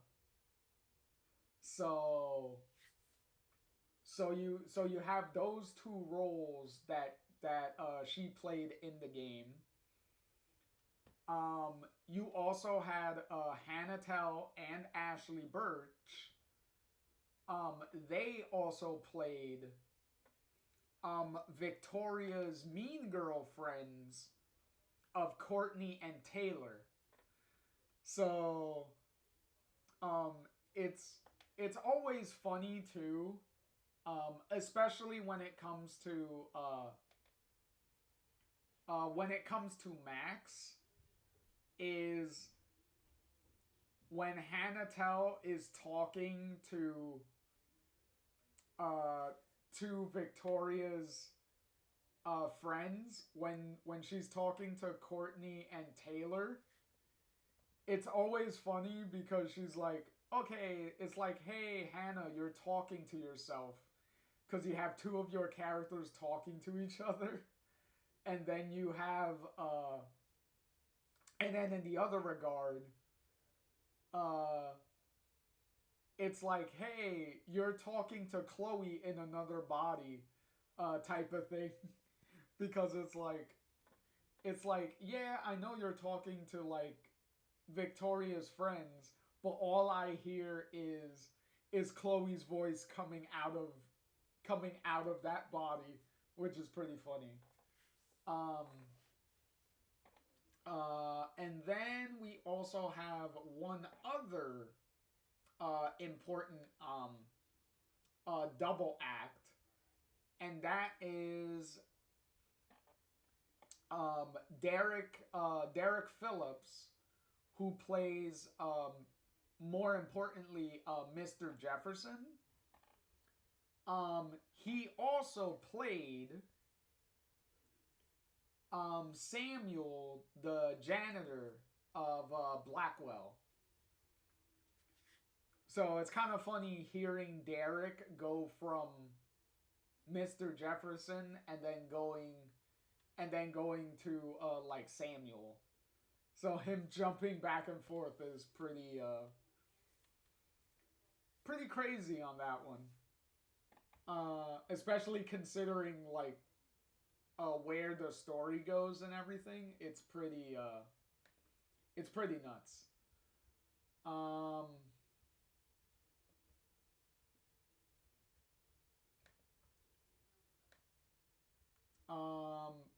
A: So you have those two roles that she played in the game. You also had Hannah Tell and Ashley Birch. They also played Victoria's mean girlfriends of Courtney and Taylor. So um, it's always funny too, especially when it comes to Max, is when Hannah Tell is talking to Victoria's friends, when she's talking to Courtney and Taylor, it's always funny because she's like, okay, it's like, hey, Hannah, you're talking to yourself. Because you have two of your characters talking to each other. And then you have, and then in the other regard, it's like, hey, you're talking to Chloe in another body, type of thing. Because it's like, yeah, I know you're talking to, like, Victoria's friends, but all I hear is Chloe's voice coming out of that body, which is pretty funny. And then we also have one other important double act, and that is Derek Phillips, who plays more importantly Mr. Jefferson. He also played Samuel, the janitor of Blackwell. So it's kind of funny hearing Derek go from Mr. Jefferson and then going to like Samuel. So him jumping back and forth is pretty crazy on that one. Especially considering like where the story goes and everything. It's pretty nuts.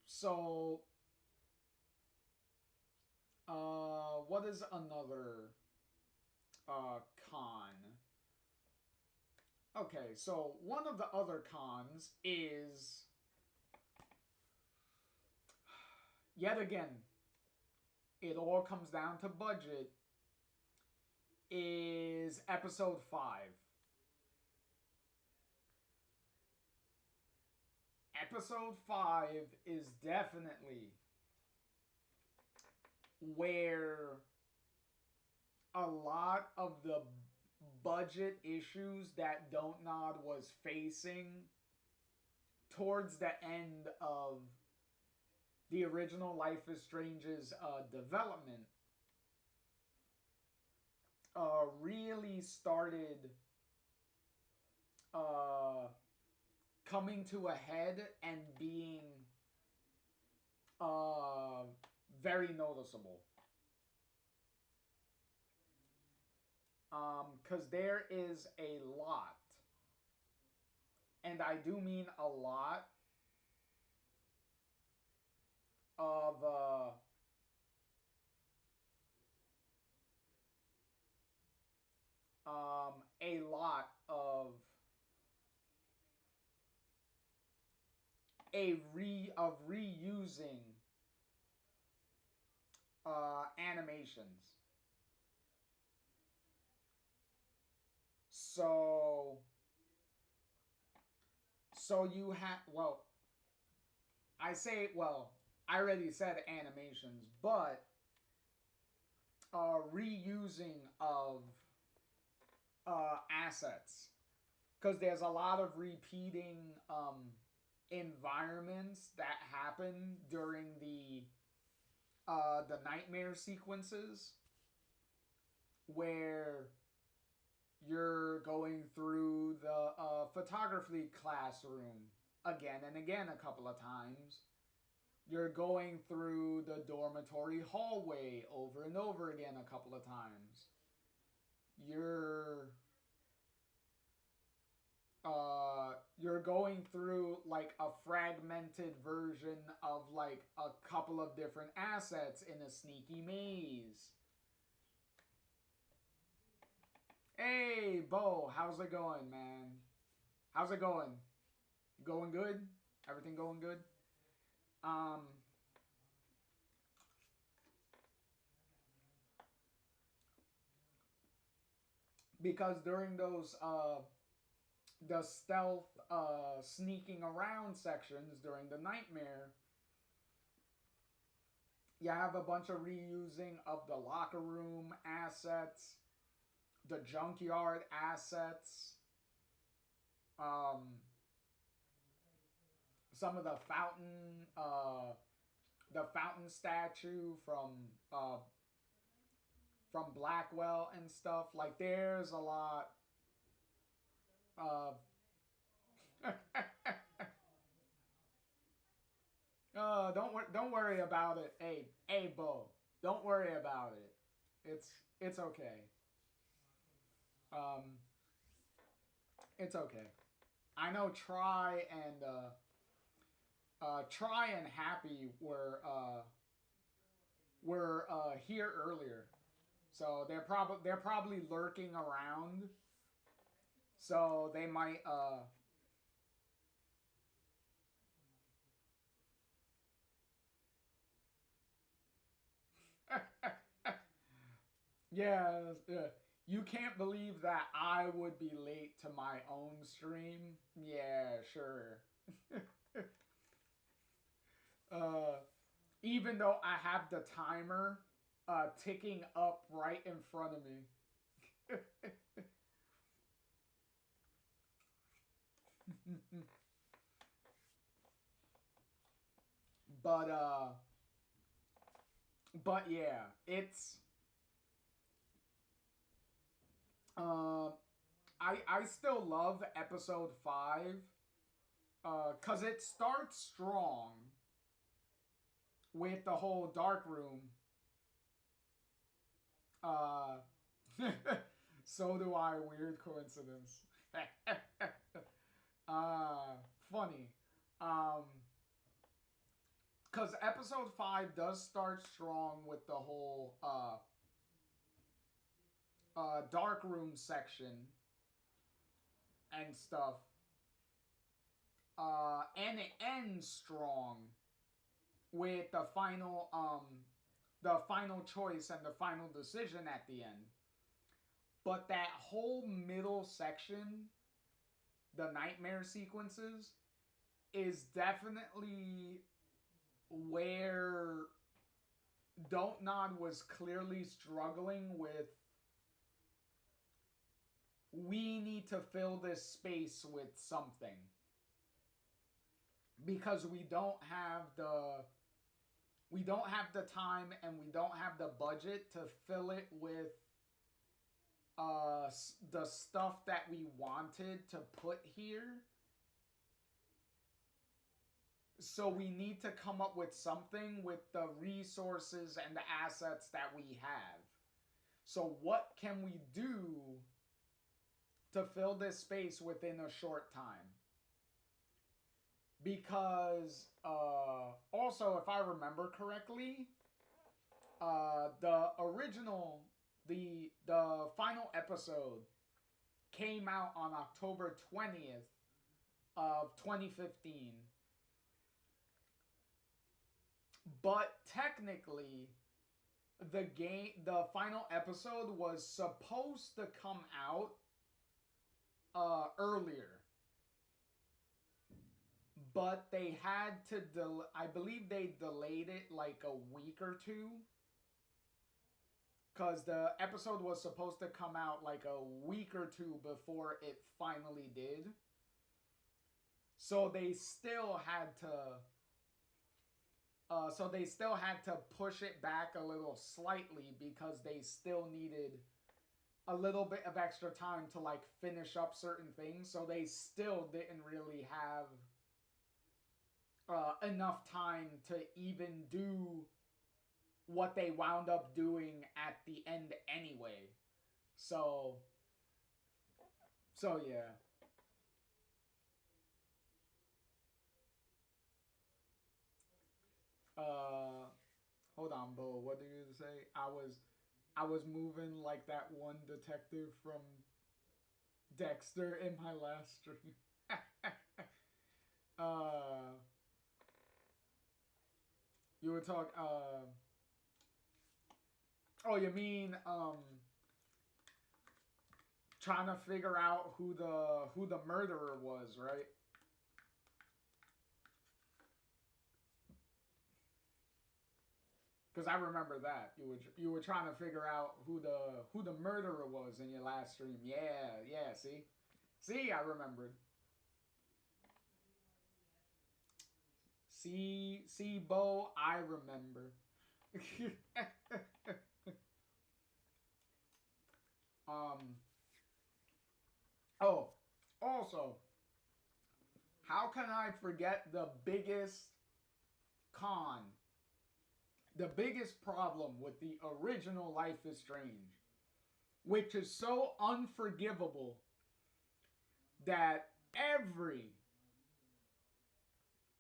A: So what is another con? Okay, so one of the other cons is, yet again, it all comes down to budget, is episode 5. Episode 5 is definitely where a lot of the budget issues that Don't Nod was facing towards the end of the original Life is Strange's development really started coming to a head and being very noticeable. Because there is a lot, and I do mean a lot, of a lot of reusing animations. So you have, well, I already said animations, but reusing of assets, because there's a lot of repeating environments that happen during the nightmare sequences, where you're going through the photography classroom again and again a couple of times. You're going through the dormitory hallway over and over again a couple of times. You're going through like a fragmented version of like a couple of different assets in a sneaky maze. Hey, Bo, how's it going, man? How's it going? Going good? Everything going good? Because during those the stealth sneaking around sections during the nightmare, you have a bunch of reusing of the locker room assets, the junkyard assets, some of the fountain statue from Blackwell and stuff. Like there's a lot of don't worry about it. Hey, Bo, don't worry about it. It's okay. It's okay. I know Try and Happy were here earlier, so they're probably lurking around. So they might yeah, you can't believe that I would be late to my own stream. Yeah, sure. Even though I have the timer ticking up right in front of me. But yeah, it's I still love episode 5 cuz it starts strong with the whole dark room. So do I, weird coincidence. Funny. Cuz episode 5 does start strong with the whole dark room section and stuff. And it ends strong with the final choice and the final decision at the end. But that whole middle section, the nightmare sequences, is definitely where Don't Nod was clearly struggling with, we need to fill this space with something. Because we don't have the time and we don't have the budget to fill it with the stuff that we wanted to put here. So we need to come up with something with the resources and the assets that we have. So what can we do to fill this space within a short time? Because also, if I remember correctly, the final episode came out on October 20th of 2015. But technically, the final episode was supposed to come out earlier. But they had to I believe they delayed it like a week or two. Because the episode was supposed to come out like a week or two before it finally did. So they still had to push it back a little slightly because they still needed a little bit of extra time to like finish up certain things. So they still didn't really have enough time to even do what they wound up doing at the end anyway. So yeah. Hold on, Bo. What did you say? I was moving like that one detective from Dexter in my last stream. You were talking. Oh, you mean trying to figure out who the murderer was, right? Because I remember that you were trying to figure out who the murderer was in your last stream. Yeah. See, I remembered. See, Bo, I remember. Oh, also, how can I forget the biggest con? The biggest problem with the original Life is Strange, which is so unforgivable that every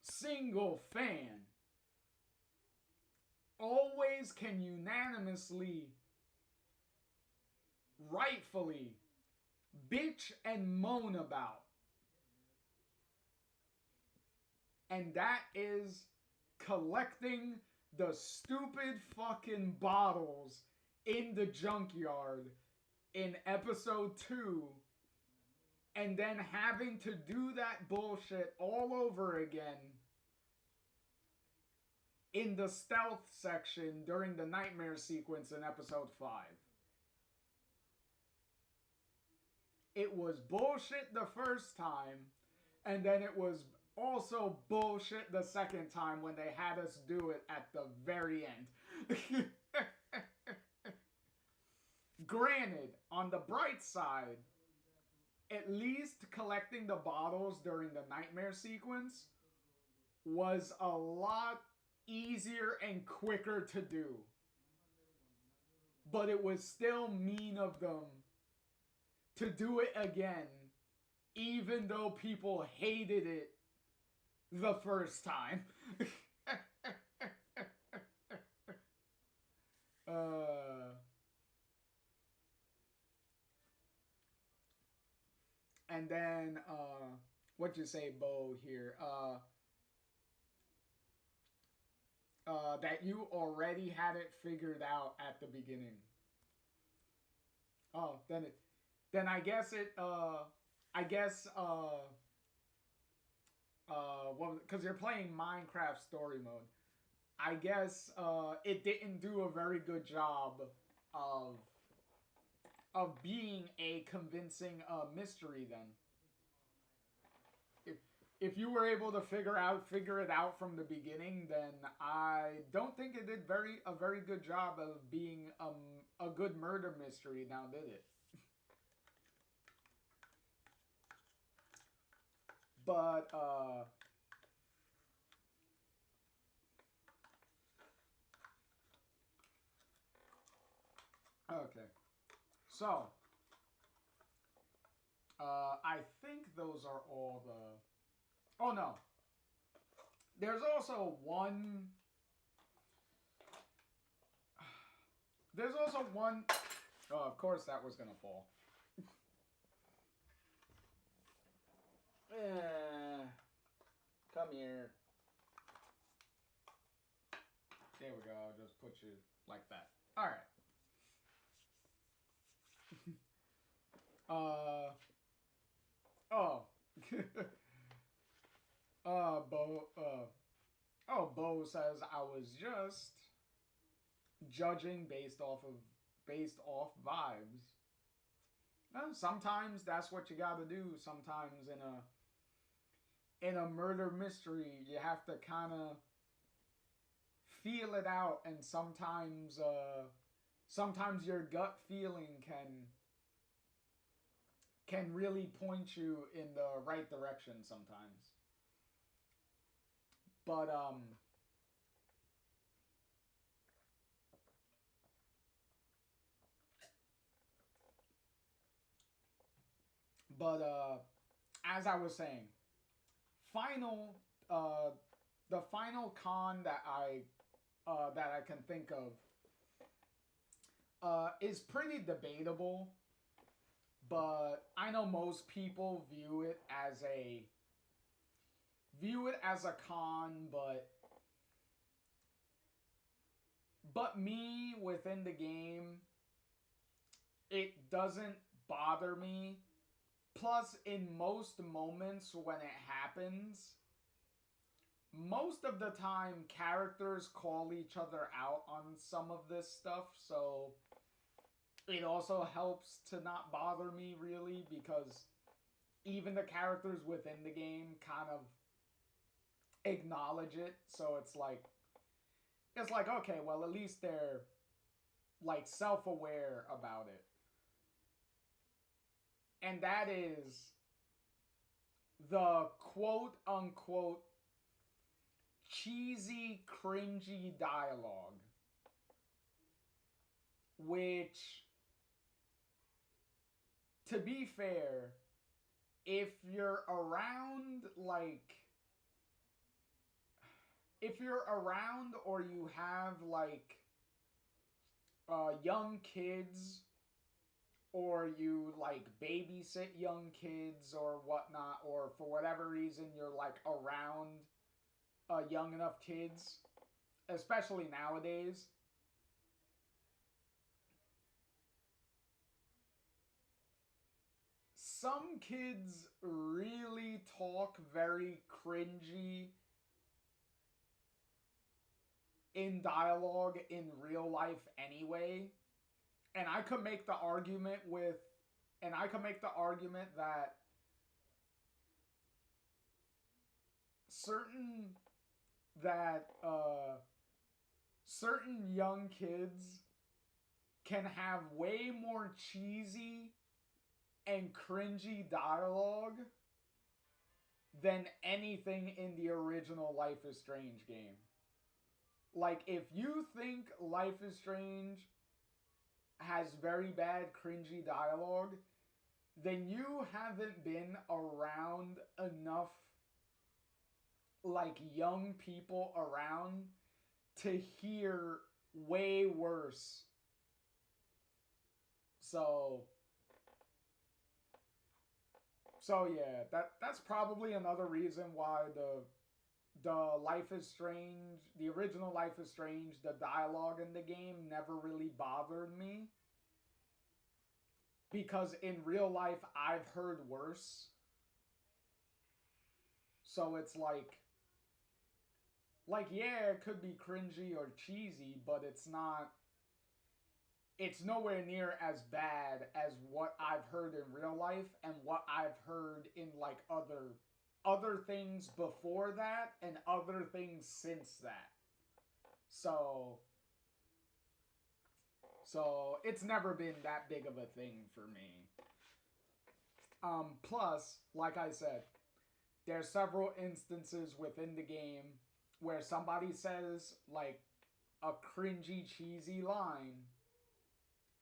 A: single fan always can unanimously, rightfully, bitch and moan about. And that is collecting the stupid fucking bottles in the junkyard in episode 2 and then having to do that bullshit all over again in the stealth section during the nightmare sequence in episode 5. It was bullshit the first time, and then it was also bullshit the second time when they had us do it at the very end. Granted, on the bright side, at least collecting the bottles during the nightmare sequence was a lot easier and quicker to do. But it was still mean of them to do it again, even though people hated it the first time. And then, what you say, Bo, here? That you already had it figured out at the beginning. Oh, then I guess well, because you're playing Minecraft story mode, I guess it didn't do a very good job of being a convincing mystery then. If you were able to figure it out from the beginning, then I don't think it did a very good job of being a good murder mystery, now did it? But okay. So I think those are all the... Oh no. There's also one... There's also one... Oh, of course that was gonna fall. Come here. There we go. I'll just put you like that. Alright. Bo says I was just judging based off vibes. Well, sometimes that's what you gotta do. Sometimes in a murder mystery, you have to kind of feel it out, and sometimes your gut feeling can really point you in the right direction sometimes. But as I was saying, final the final con that I can think of is pretty debatable, but I know most people view it as a con, but me within the game, it doesn't bother me. Plus, in most moments when it happens, most of the time characters call each other out on some of this stuff, so it also helps to not bother me really, because even the characters within the game kind of acknowledge it, so it's like okay, well, at least they're like self-aware about it. And that is the quote unquote cheesy, cringy dialogue, which, to be fair, if you're around or you have like young kids, or you like babysit young kids or whatnot, or for whatever reason you're like around young enough kids, especially nowadays, some kids really talk very cringy in dialogue in real life anyway. And I could make the argument that certain young kids can have way more cheesy and cringy dialogue than anything in the original Life is Strange game. Like, if you think Life is Strange has very bad cringy dialogue, then you haven't been around enough like young people around to hear way worse. So yeah, that's probably another reason why the Life is Strange, the original Life is Strange, the dialogue in the game never really bothered me. Because in real life, I've heard worse. So it's like, yeah, it could be cringy or cheesy, but it's nowhere near as bad as what I've heard in real life and what I've heard in like other things before that and other things since that. So it's never been that big of a thing for me. Plus, like I said, there's several instances within the game where somebody says like a cringy, cheesy line,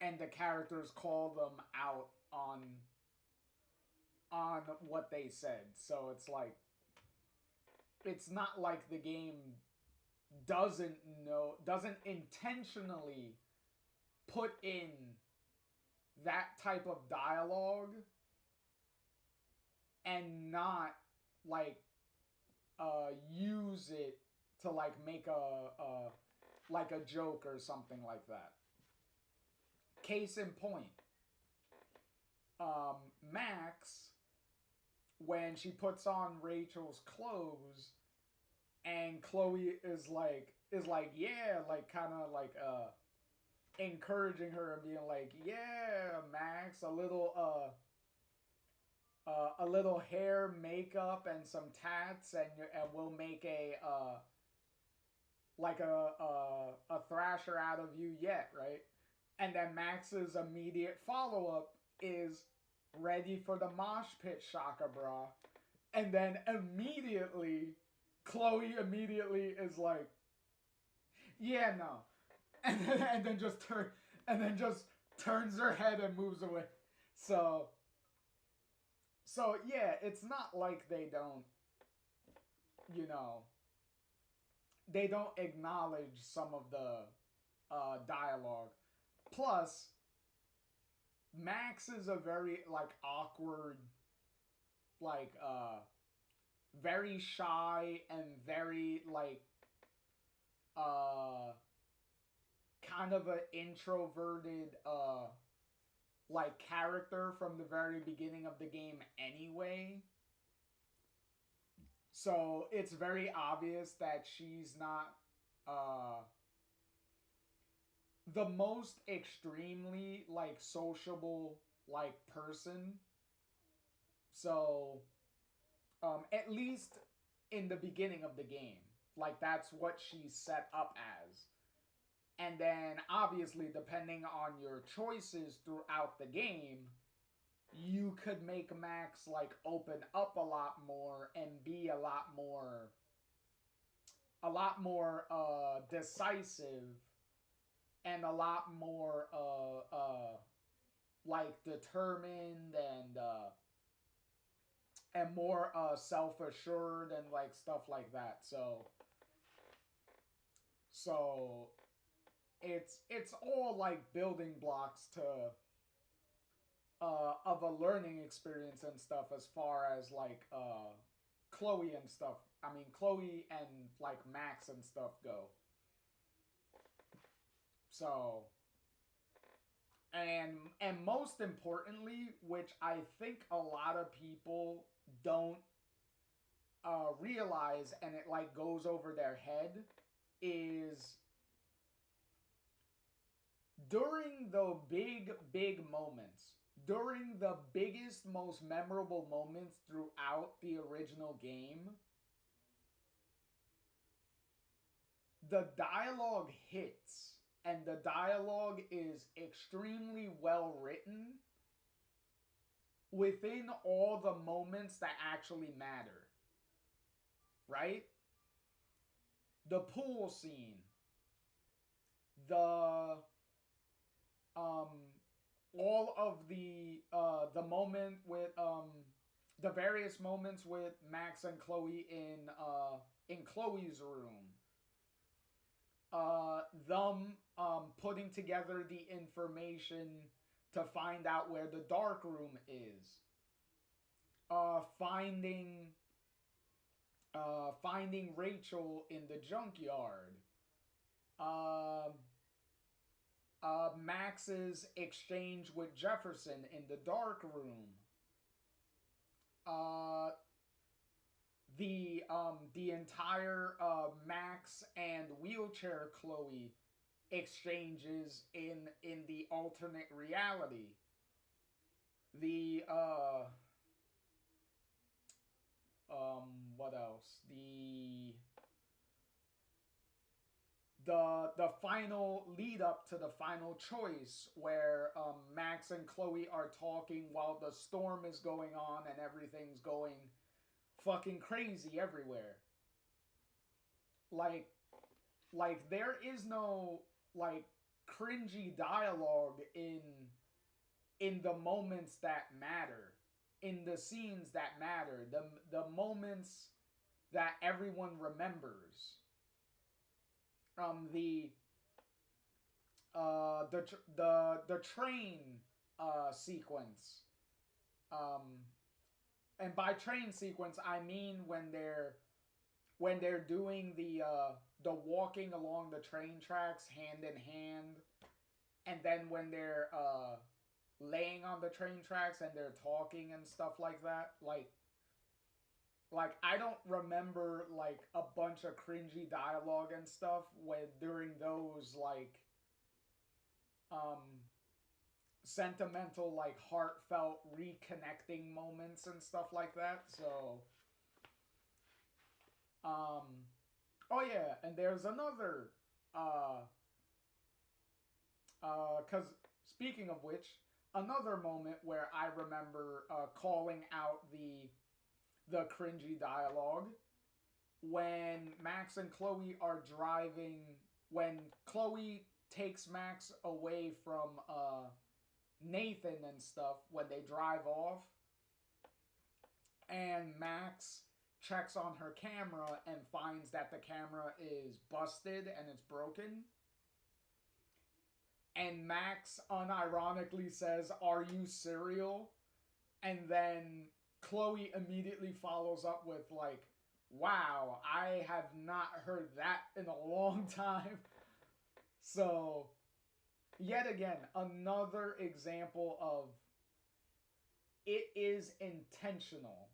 A: and the characters call them out on what they said. So it's like, it's not like the game doesn't intentionally put in that type of dialogue and not like use it to like make a joke or something like that. Case in point, Max, when she puts on Rachel's clothes and Chloe is like yeah, like kind of like encouraging her and being like, yeah, Max, a little hair, makeup, and some tats, and we'll make a thrasher out of you yet, right? And then Max's immediate follow-up is ready for the mosh pit, Shaka Bra. And then immediately Chloe immediately is like, yeah, no. And then just turns her head and moves away. So yeah, it's not like they don't, you know, they don't acknowledge some of the dialogue. Plus, Max is a very like awkward, like very shy and very like uh kind of an introverted like character from the very beginning of the game anyway. So it's very obvious that she's not uh the most extremely like sociable like person. So at least in the beginning of the game, like that's what she's set up as. And then obviously depending on your choices throughout the game, you could make Max like open up a lot more and be a lot more decisive and a lot more like determined and more self-assured and like stuff like that. So it's all like building blocks to of a learning experience and stuff as far as like Chloe and stuff. I mean Chloe and like Max and stuff go. So and most importantly, which I think a lot of people don't realize and it like goes over their head, is during the big moments, during the biggest most memorable moments throughout the original game, the dialogue hits and the dialogue is extremely well written within all the moments that actually matter. Right? The pool scene, the all of the moment with the various moments with Max and Chloe in Chloe's room, them putting together the information to find out where the dark room is, finding Rachel in the junkyard, um Max's exchange with Jefferson in the dark room, uh, the entire Max and wheelchair Chloe exchanges in the alternate reality, the what else, the final lead up to the final choice where Max and Chloe are talking while the storm is going on and everything's going fucking crazy everywhere. Like there is no like cringy dialogue in the moments that matter, in the scenes that matter, the moments that everyone remembers. The the train sequence, and by train sequence I mean when they're doing the walking along the train tracks hand in hand, and then when they're laying on the train tracks and they're talking and stuff like that, like I don't remember like a bunch of cringy dialogue and stuff when during those like um sentimental like heartfelt reconnecting moments and stuff like that. So oh yeah, and there's another cuz speaking of which, another moment where I remember calling out the cringy dialogue when Max and Chloe are driving, when Chloe takes Max away from Nathan and stuff, when they drive off, and Max checks on her camera and finds that the camera is busted and it's broken. And Max unironically says, "Are you serial?" And then Chloe immediately follows up with like, "Wow, I have not heard that in a long time." So, yet again, another example of it is intentional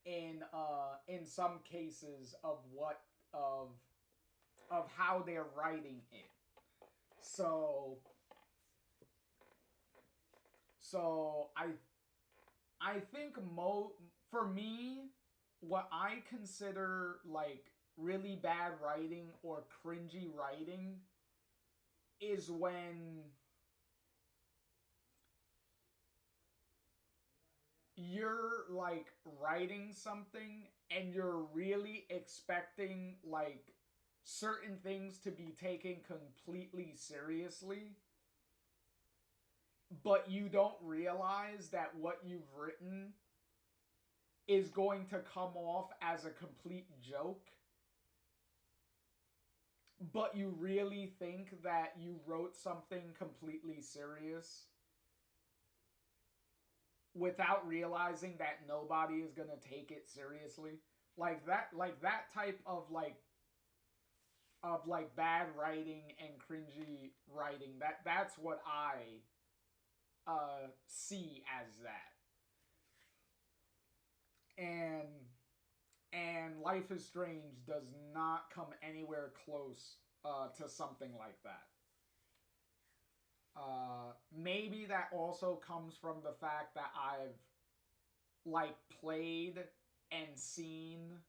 A: in some cases of what of how they're writing it. So I think for me, what I consider like really bad writing or cringy writing is when you're like writing something and you're really expecting like certain things to be taken completely seriously, but you don't realize that what you've written is going to come off as a complete joke, but you really think that you wrote something completely serious without realizing that nobody is going to take it seriously. Like that type of bad writing and cringy writing, that's what I see as that. And Life is Strange does not come anywhere close to something like that. Maybe that also comes from the fact that I've like played and seen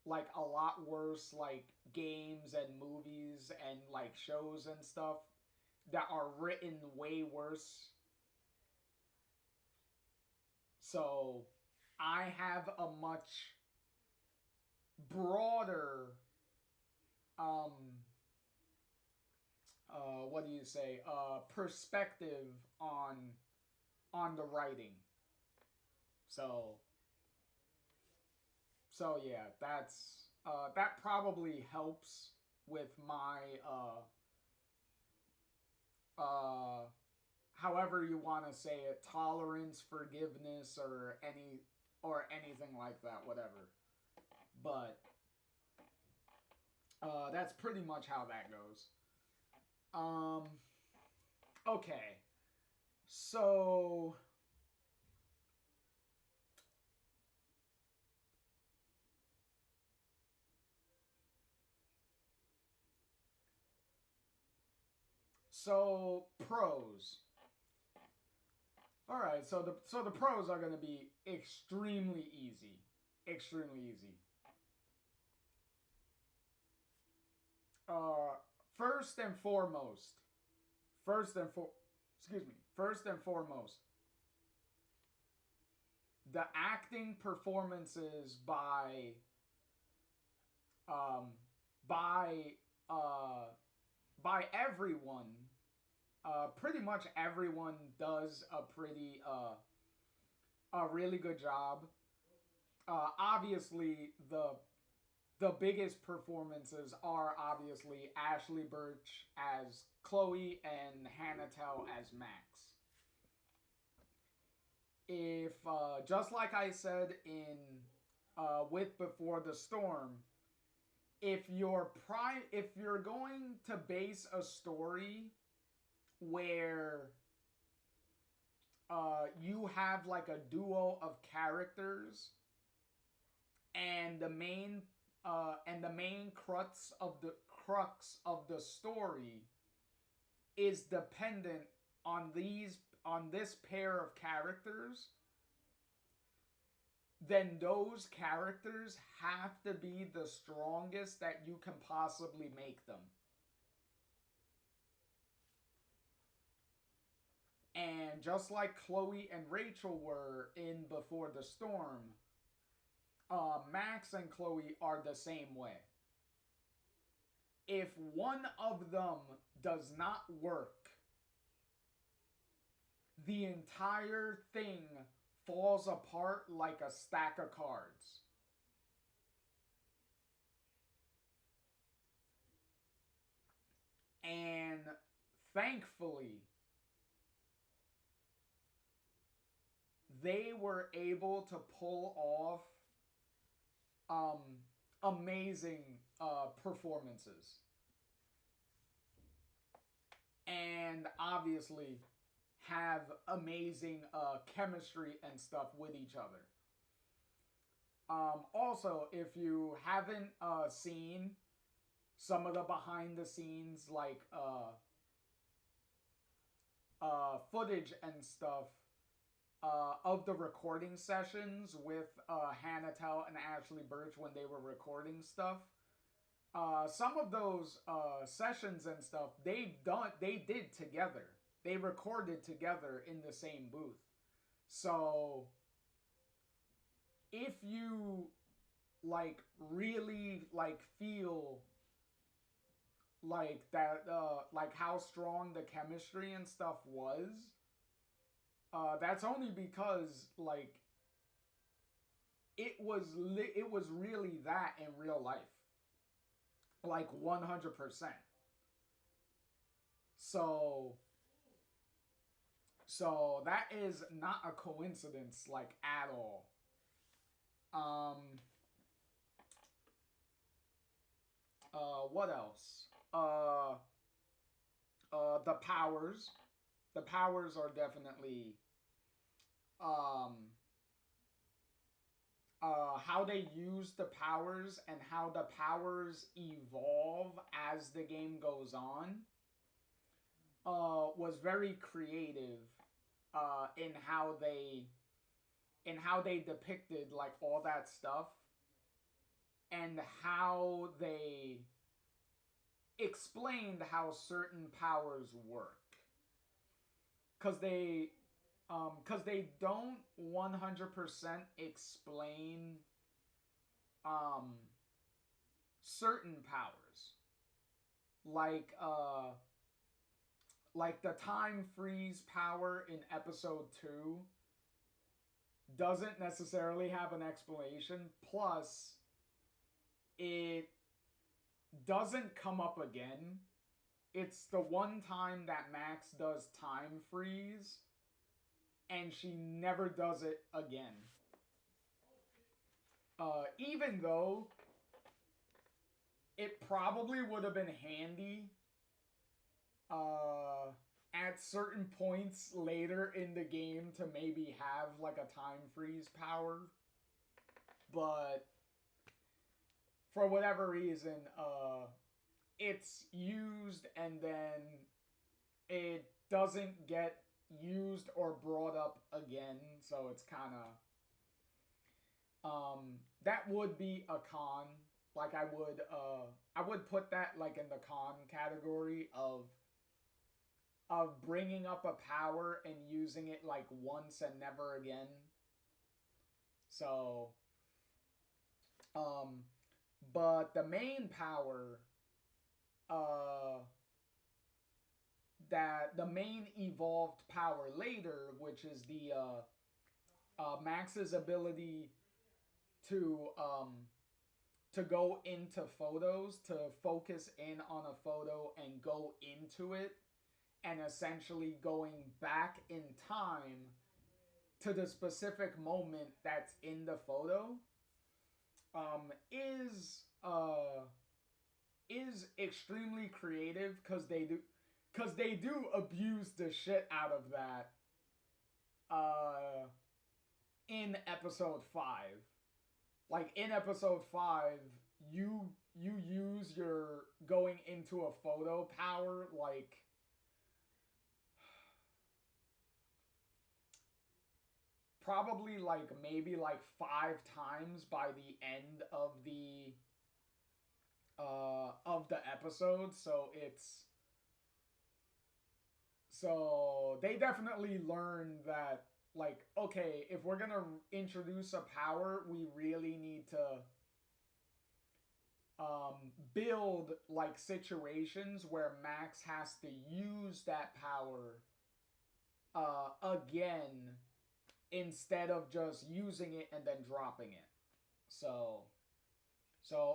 A: like a lot worse like games and movies and like shows and stuff that are written way worse. So I have a much broader what do you say, perspective on the writing. So yeah, that probably helps with my however you want to say it, tolerance, forgiveness, or anything like that, whatever. But that's pretty much how that goes. Okay. So pros. All right, so the pros are going to be extremely easy. Extremely easy. Uh first and foremost, first and for excuse me, first and foremost, the acting performances um by uh by everyone, pretty much everyone does a really good job. Obviously, the biggest performances are obviously Ashley Birch as Chloe and Hannah Telle as Max. If just like I said in with Before the Storm, if you're going to base a story where you have like a duo of characters and the main crux of the story is dependent on this pair of characters, then those characters have to be the strongest that you can possibly make them. And just like Chloe and Rachel were in Before the Storm, Max and Chloe are the same way. If one of them does not work, the entire thing falls apart like a stack of cards. And thankfully, they were able to pull off amazing performances. And obviously have amazing chemistry and stuff with each other. Also, if you haven't seen some of the behind the scenes like footage and stuff of the recording sessions with Hannah Tell and Ashley Birch when they were recording stuff, some of those sessions and stuff they did together. They recorded together in the same booth. So if you like really like feel like that like how strong the chemistry and stuff was, that's only because like it was really that in real life, like 100%. So that is not a coincidence, like, at all. What else? The powers. The powers are definitely, how they use the powers and how the powers evolve as the game goes on, was very creative, in how they depicted like all that stuff and how they explained how certain powers work, because they don't 100% explain certain powers, like the time freeze power in episode 2 doesn't necessarily have an explanation. Plus, it doesn't come up again. It's the one time that Max does time freeze, and she never does it again. Even though it probably would have been handy at certain points later in the game to maybe have like a time freeze power, but for whatever reason, it's used and then it doesn't get used or brought up again, so it's kind of that would be a con. Like I would put that like in the con category of bringing up a power and using it like once and never again. So but the main power, that the main evolved power later, which is the Max's ability to go into photos, to focus in on a photo and go into it, and essentially going back in time to the specific moment that's in the photo, is extremely creative, because they do abuse the shit out of that in episode 5. Like in episode 5, you use your going into a photo power like probably like maybe like 5 times by the end of the episode. So they definitely learned that like, okay, if we're gonna introduce a power, we really need to build like situations where Max has to use that power again instead of just using it and then dropping it. So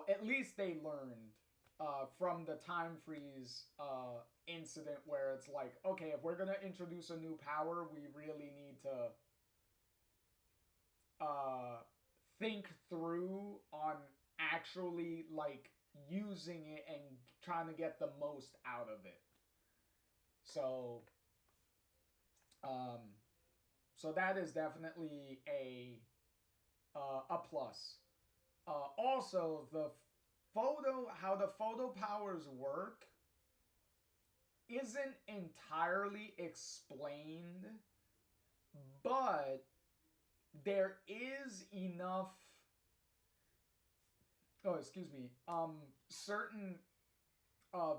A: at least they learned from the time freeze incident where it's like, okay, if we're gonna introduce a new power, we really need to think through on actually like using it and trying to get the most out of it. So so that is definitely a plus. Also, how the photo powers work isn't entirely explained, but there is enough, oh, excuse me, certain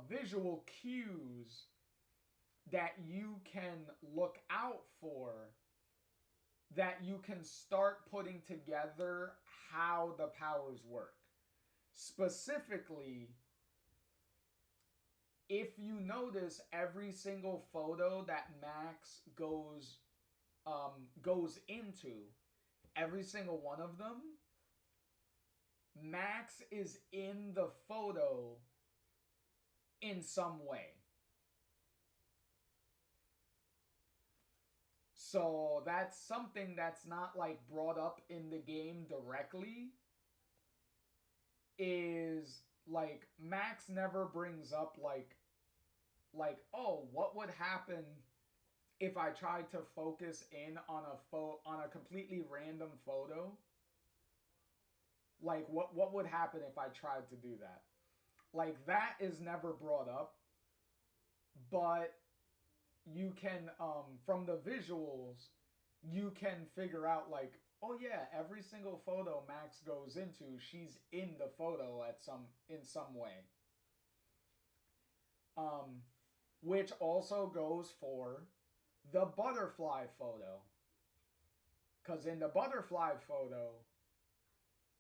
A: visual cues that you can look out for, that you can start putting together how the powers work. Specifically, if you notice every single photo that Max goes into, every single one of them, Max is in the photo in some way. So that's something that's not like brought up in the game directly. Is like Max never brings up like oh, what would happen if I tried to focus in on a completely random photo? Like what would happen if I tried to do that? Like that is never brought up, but you can from the visuals you can figure out like, oh yeah, every single photo Max goes into, she's in the photo in some way. Which also goes for the butterfly photo. Because in the butterfly photo,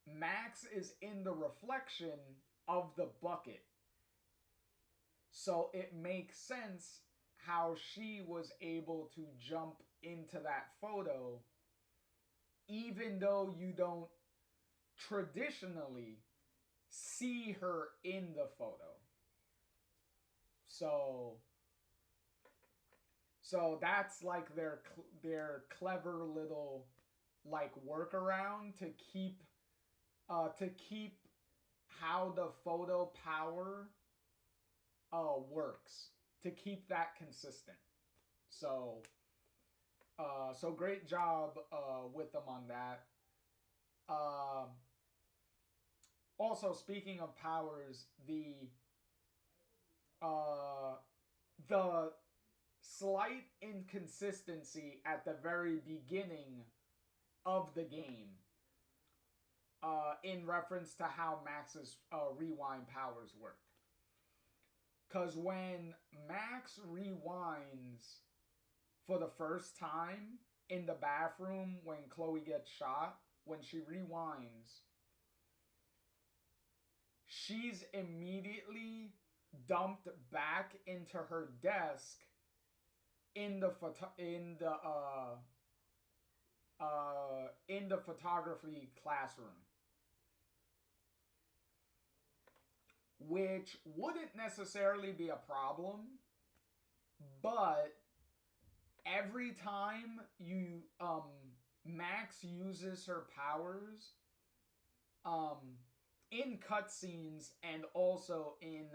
A: Max is in the reflection of the bucket. So it makes sense how she was able to jump into that photo, even though you don't traditionally see her in the photo. So that's like their clever little like workaround to keep how the photo power works, to keep that consistent. So so great job with them on that. Also, speaking of powers, the slight inconsistency at the very beginning of the game in reference to how Max's rewind powers work. Because when Max rewinds for the first time in the bathroom when Chloe gets shot, when she rewinds, she's immediately dumped back into her desk in the photography classroom, which wouldn't necessarily be a problem, but every time you Max uses her powers in cutscenes and also in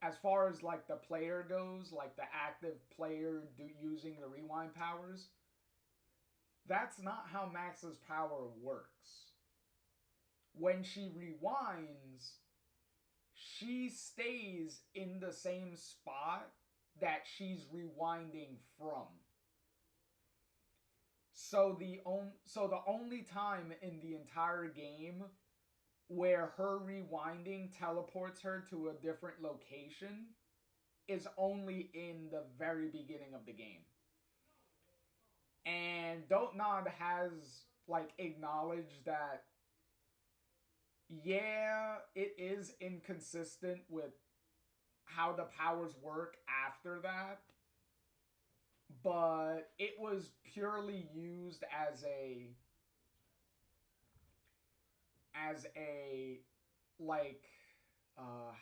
A: as far as like the player goes, like the active player using the rewind powers, that's not how Max's power works. When she rewinds, she stays in the same spot that she's rewinding from. So the only time in the entire game where her rewinding teleports her to a different location is only in the very beginning of the game. And Don't Nod has like acknowledged that, yeah, it is inconsistent with how the powers work after that, but it was purely used as a like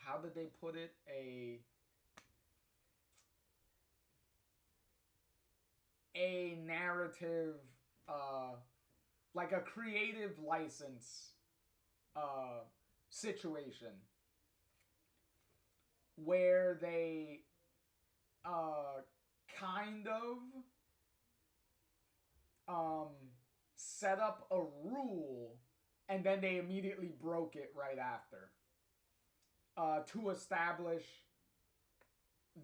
A: how did they put it, a narrative, uh like a creative license uh situation where they uh kind of um set up a rule and then they immediately broke it right after, to establish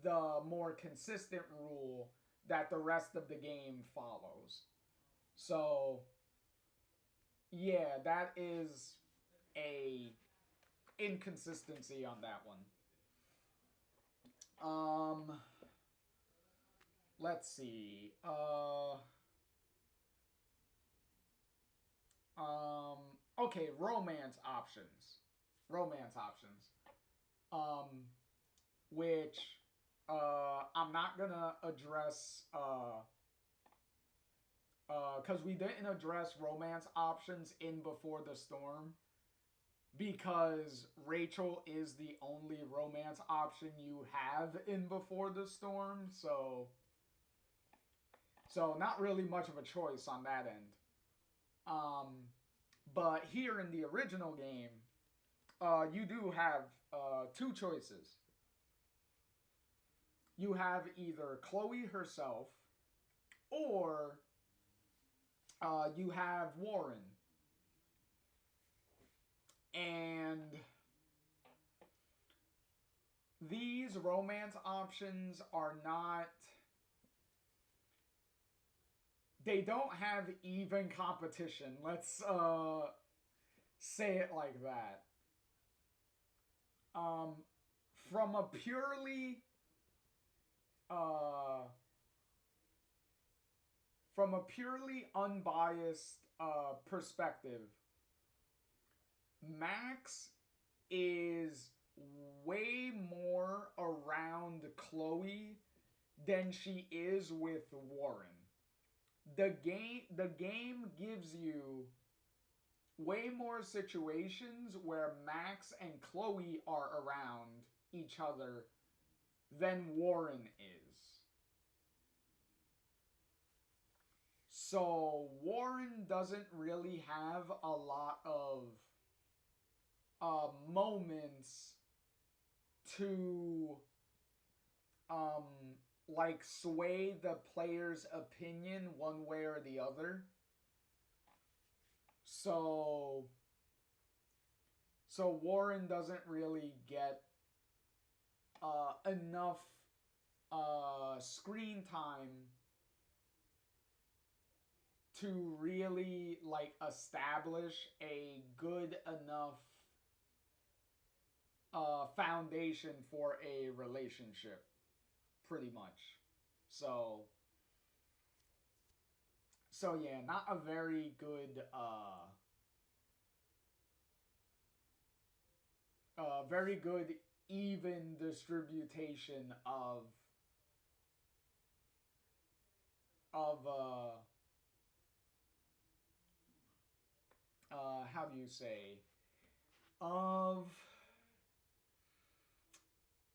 A: the more consistent rule that the rest of the game follows. So, yeah, that is a inconsistency on that one. Let's see. Okay, romance options. Romance options. Which I'm not gonna address because we didn't address romance options in Before the Storm because Rachel is the only romance option you have in Before the Storm, so not really much of a choice on that end. But here in the original game, you do have two choices. You have either Chloe herself or you have Warren. And these romance options are not... They don't have even competition. Let's say it like that. From a purely unbiased perspective, Max is way more around Chloe than she is with Warren. The game gives you way more situations where Max and Chloe are around each other than Warren is. So Warren doesn't really have a lot of moments to like sway the player's opinion one way or the other. So Warren doesn't really get enough screen time to really like establish a good enough foundation for a relationship, pretty much. So yeah, not a very good very good even distribution of how do you say, of...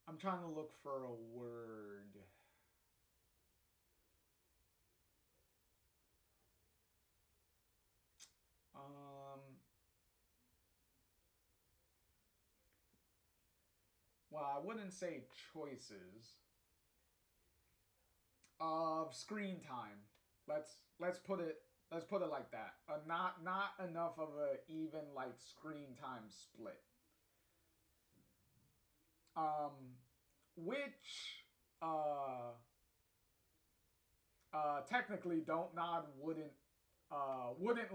A: I'm trying to look for a word. Well, I wouldn't say choices. Of screen time. Let's put it like that. Not enough of a even like screen time split. Which technically Don't Nod wouldn't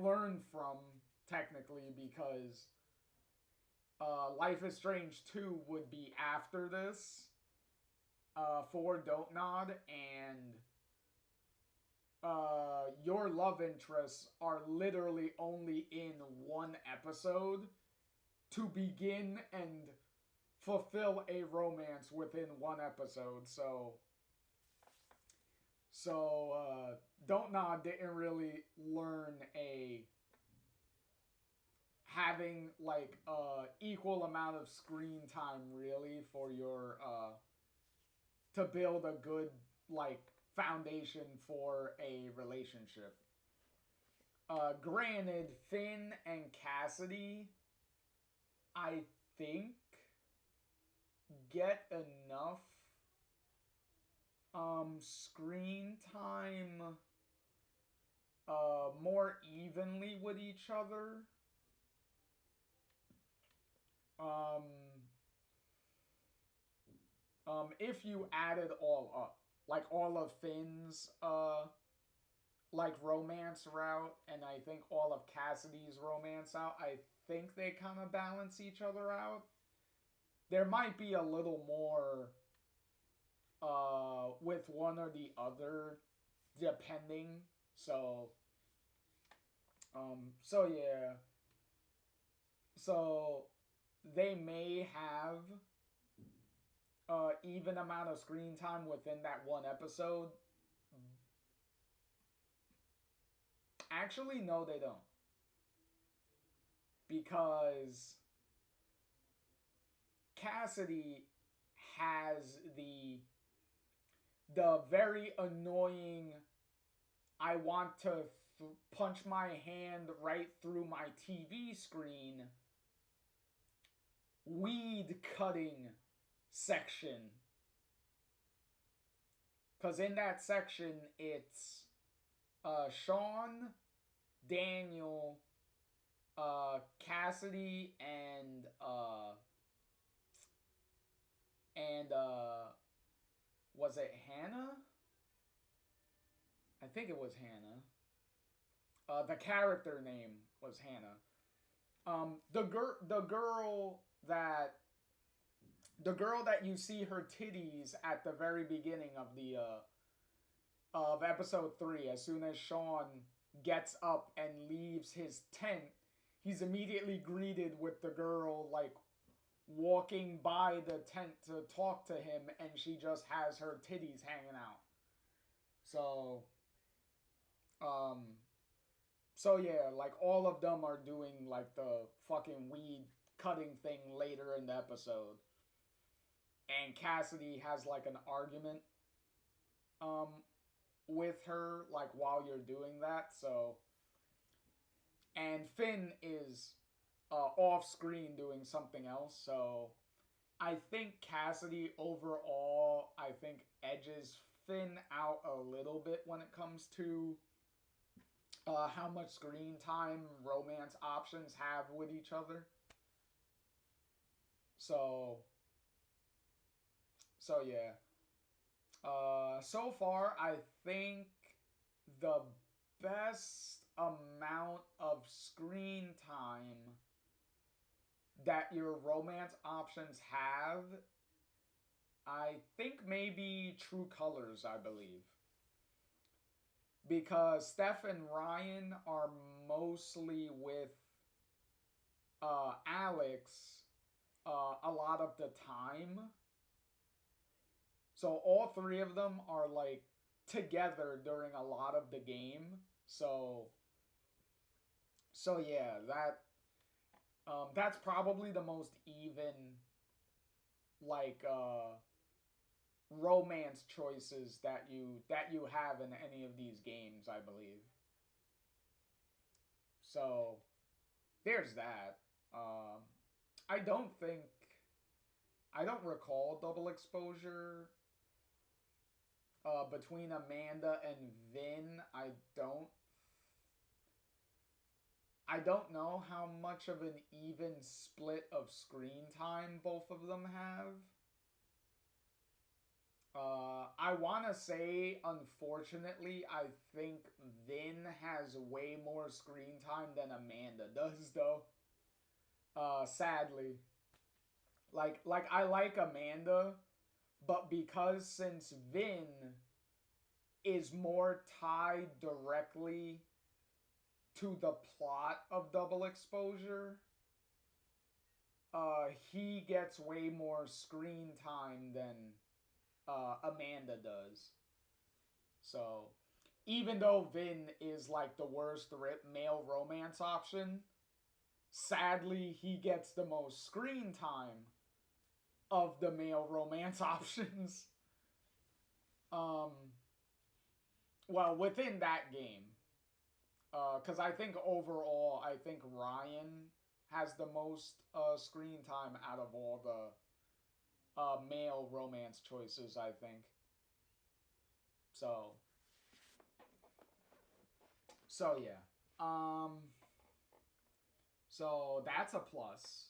A: learn from, technically, because Life is Strange 2 would be after this for Don't Nod, and your love interests are literally only in one episode to begin and fulfill a romance within one episode. So Don't Nod didn't really learn a having like equal amount of screen time really for your to build a good like foundation for a relationship. Granted, Finn and Cassidy, I think, get enough screen time more evenly with each other. If you added all up, like all of Finn's like romance route, and I think all of Cassidy's romance out, I think they kind of balance each other out. There might be a little more with one or the other, depending. So yeah. So they may have even amount of screen time within that one episode. Actually, no, they don't. Because Cassidy has the very annoying I want to punch my hand right through my TV screen weed cutting section. Because in that section, it's Sean, Daniel, Cassidy, and was it Hannah? I think it was Hannah. The character name was Hannah. The girl that you see her titties at the very beginning of the of episode 3, as soon as Sean gets up and leaves his tent, he's immediately greeted with the girl like walking by the tent to talk to him, and she just has her titties hanging out. So yeah, like all of them are doing like the fucking weed cutting thing later in the episode. And Cassidy has like an argument with her like while you're doing that. So, and Finn is off screen doing something else. So I think Cassidy overall, I think edges Finn out a little bit when it comes to how much screen time romance options have with each other. So yeah. So far, I think the best amount of screen time that your romance options have, I think maybe True Colors, I believe. Because Steph and Ryan are mostly with Alex a lot of the time. So all three of them are like together during a lot of the game. So yeah, that's probably the most even like romance choices that you have in any of these games, I believe. So there's that. I don't recall double exposure between Amanda and Vin. I don't know how much of an even split of screen time both of them have. I want to say, unfortunately, I think Vin has way more screen time than Amanda does, though. Sadly. Like I like Amanda, but because since Vin is more tied directly to the plot of Double Exposure, he gets way more screen time than Amanda does. So, even though Vin is like the worst male romance option, sadly, he gets the most screen time of the male romance options. Well, within that game. Because I think overall, I think Ryan has the most screen time out of all the male romance choices, I think. So yeah. So that's a plus.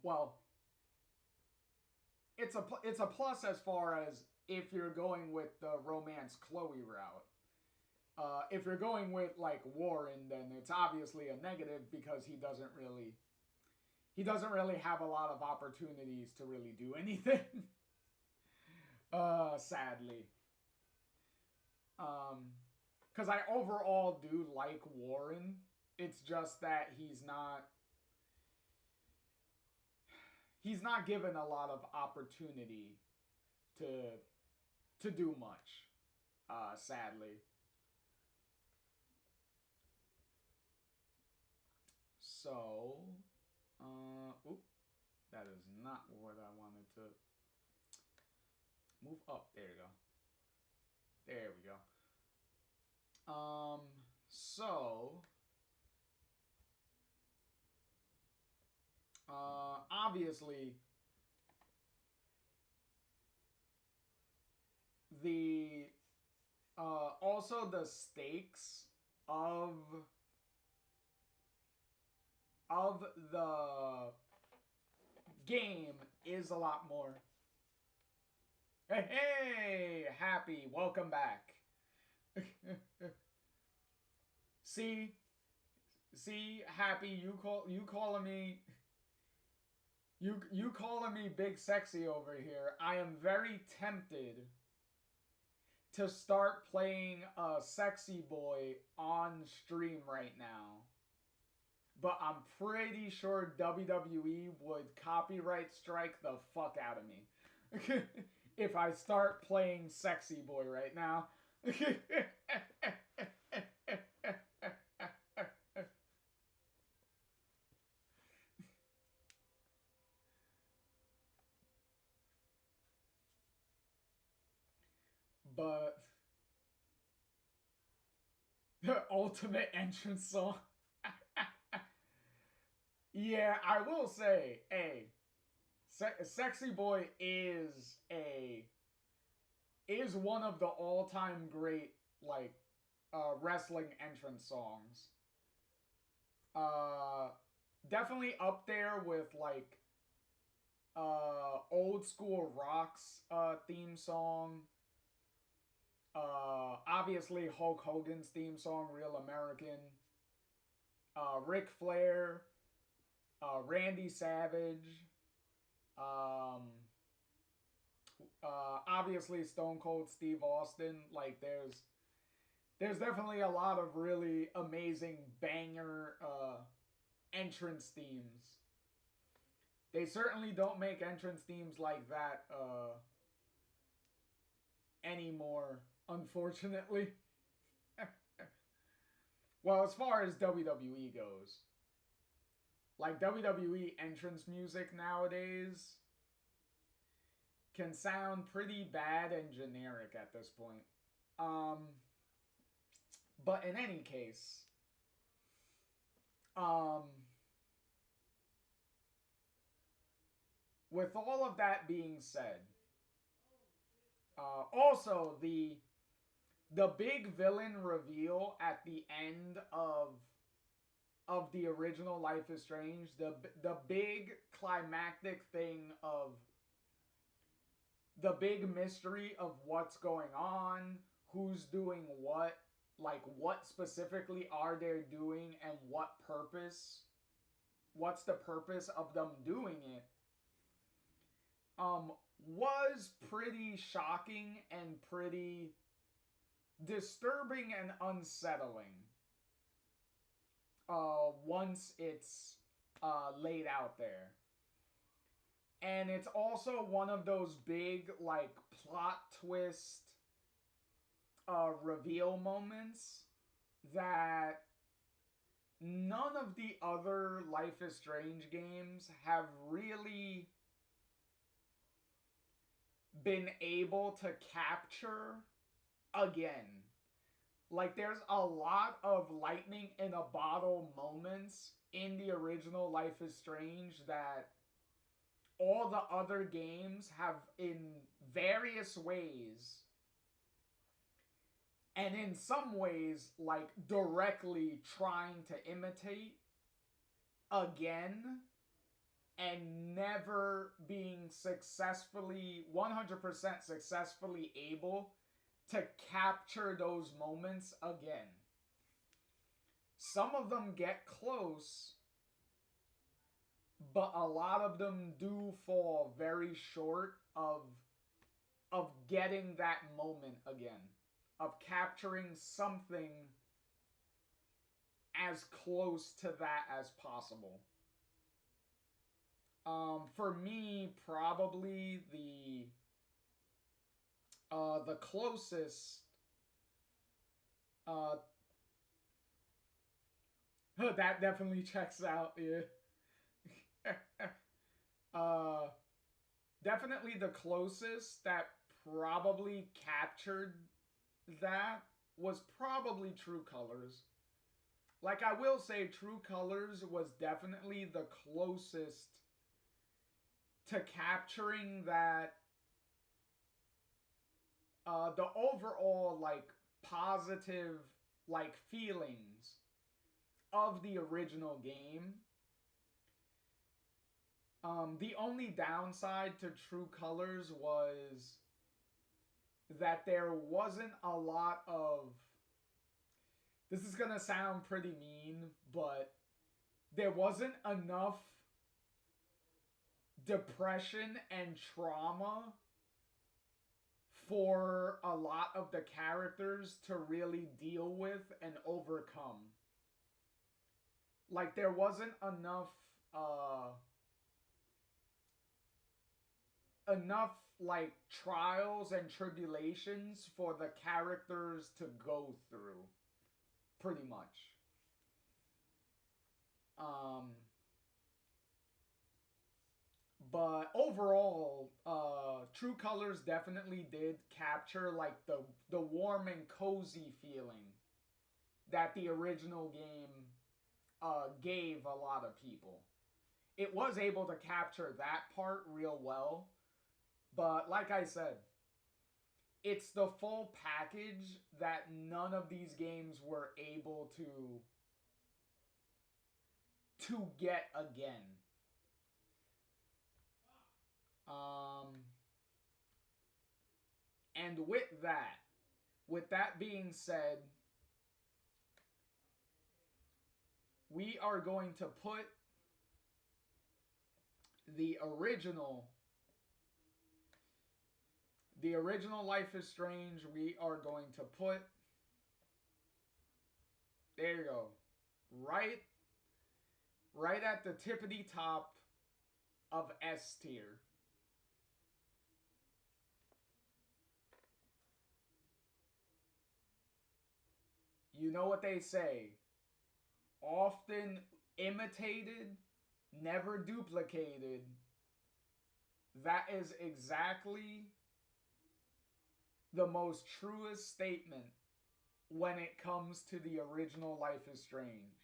A: Well, it's a plus as far as if you're going with the romance Chloe route. If you're going with like Warren, then it's obviously a negative because he doesn't really have a lot of opportunities to really do anything. Sadly. Because I overall do like Warren. It's just that he's not given a lot of opportunity to do much. Sadly. So, that is not what I wanted to move up. There you go. There we go. Obviously, the also the stakes of the game is a lot more. Hey, Happy, welcome back. See, Happy, you calling me big sexy over here. I am very tempted to start playing Sexy Boy on stream right now. But I'm pretty sure WWE would copyright strike the fuck out of me if I start playing Sexy Boy right now. But the ultimate entrance song. Yeah, I will say, hey, Sexy Boy is one of the all-time great like wrestling entrance songs. Definitely up there with like Old School Rock's theme song. Obviously Hulk Hogan's theme song, Real American. Ric Flair. Randy Savage. Obviously Stone Cold Steve Austin. Like there's definitely a lot of really amazing banger entrance themes. They certainly don't make entrance themes like that anymore, unfortunately. Well, as far as WWE goes, like WWE entrance music nowadays can sound pretty bad and generic at this point. But in any case, with all of that being said, also the big villain reveal at the end of the original Life is Strange, the big climactic thing of the big mystery of what's going on, who's doing what, like what specifically are they doing and what purpose, what's the purpose of them doing it. was pretty shocking and pretty disturbing and unsettling once it's laid out there. And it's also one of those big, like, plot twist reveal moments that none of the other Life is Strange games have really been able to capture again. Like, there's a lot of lightning in a bottle moments in the original Life is Strange that all the other games have, in various ways, and in some ways, like, directly trying to imitate again, and never being successfully, 100% successfully able to capture those moments again. Some of them get close, but a lot of them do fall very short of getting that moment again, of capturing something as close to that as possible. For me, probably the closest that definitely checks out, yeah. Definitely the closest that probably captured that was probably True Colors. Like, I will say True Colors was definitely the closest to capturing that, the overall, like, positive, like, feelings of the original game. The only downside to True Colors was that there wasn't a lot of, this is gonna sound pretty mean, but there wasn't enough depression and trauma for a lot of the characters to really deal with and overcome. Like, there wasn't enough like trials and tribulations for the characters to go through, pretty much. But overall, True Colors definitely did capture, like, the warm and cozy feeling that the original game gave a lot of people. It was able to capture that part real well, but like I said, it's the full package that none of these games were able to get again. And with that being said, we are going to put the original Life is Strange, we are going to put, there you go, right at the tippity top of S tier. You know what they say, often imitated, never duplicated. That is exactly the most truest statement when it comes to the original Life is Strange.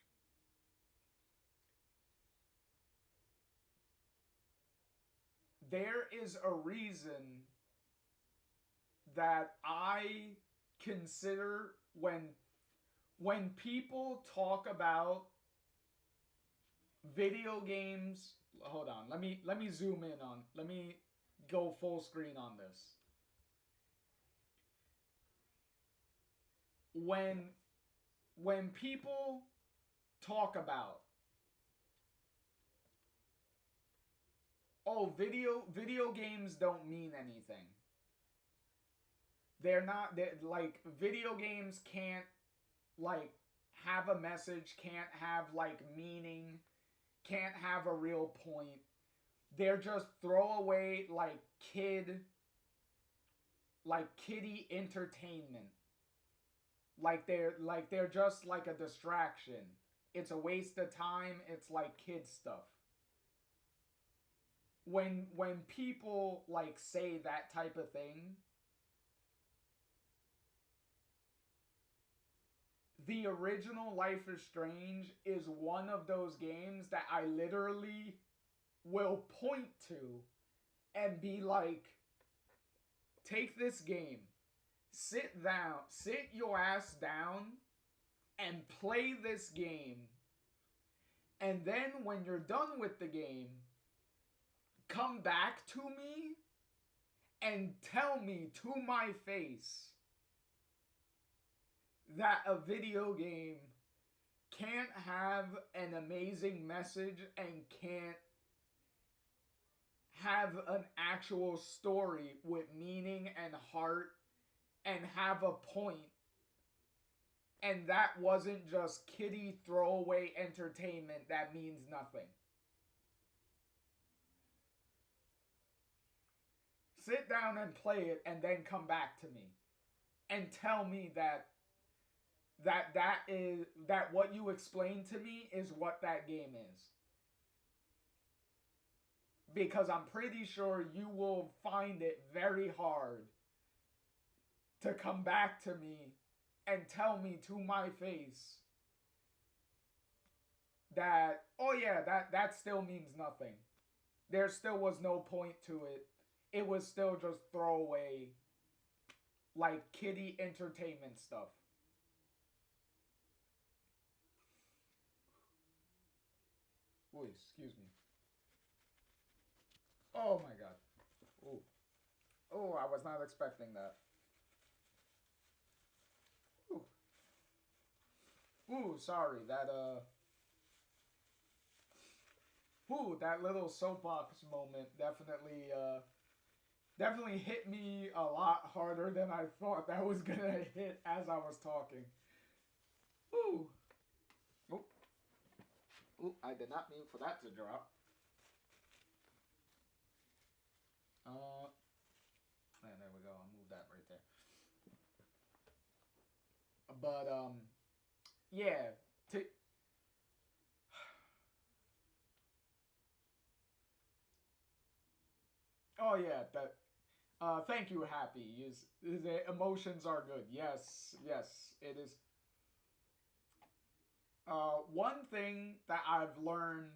A: There is a reason that I consider, when people talk about video games, hold on, let me zoom in on, let me go full screen on this. When people talk about oh, video games don't mean anything. They're not, like, video games can't, like, have a message, can't have, like, meaning, can't have a real point. They're just throwaway, like, kiddie entertainment. Like they're just like a distraction. It's a waste of time. It's like kid stuff. When people like say that type of thing, the original Life is Strange is one of those games that I literally will point to and be like, take this game, sit your ass down and play this game. And then when you're done with the game, come back to me and tell me to my face that a video game can't have an amazing message and can't have an actual story with meaning and heart and have a point, and that wasn't just kiddie throwaway entertainment that means nothing. Sit down and play it and then come back to me and tell me that what you explained to me is what that game is. Because I'm pretty sure you will find it very hard to come back to me and tell me to my face that, oh yeah, that still means nothing. There still was no point to it. It was still just throwaway, like kiddie entertainment stuff. Ooh, excuse me. Oh my god. Ooh. Oh, I was not expecting that. Ooh. Ooh, sorry. That little soapbox moment definitely hit me a lot harder than I thought that was gonna hit as I was talking. Ooh. Oh. Ooh, I did not mean for that to drop. And there we go. I'll move that right there. But yeah. Oh yeah. That. Thank you, Happy. The emotions are good. Yes, it is. One thing that I've learned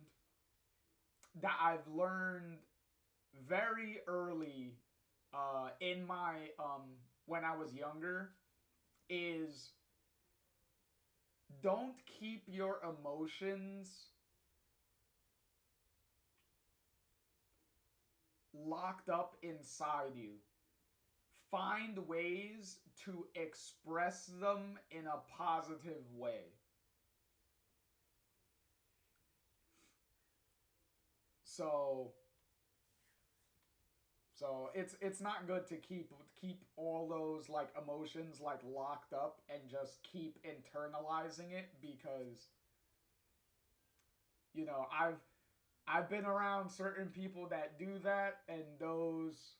A: very early in my when I was younger is don't keep your emotions locked up inside you. Find ways to express them in a positive way. So it's not good to keep all those like emotions like locked up and just keep internalizing it, because you know, I've been around certain people that do that, and those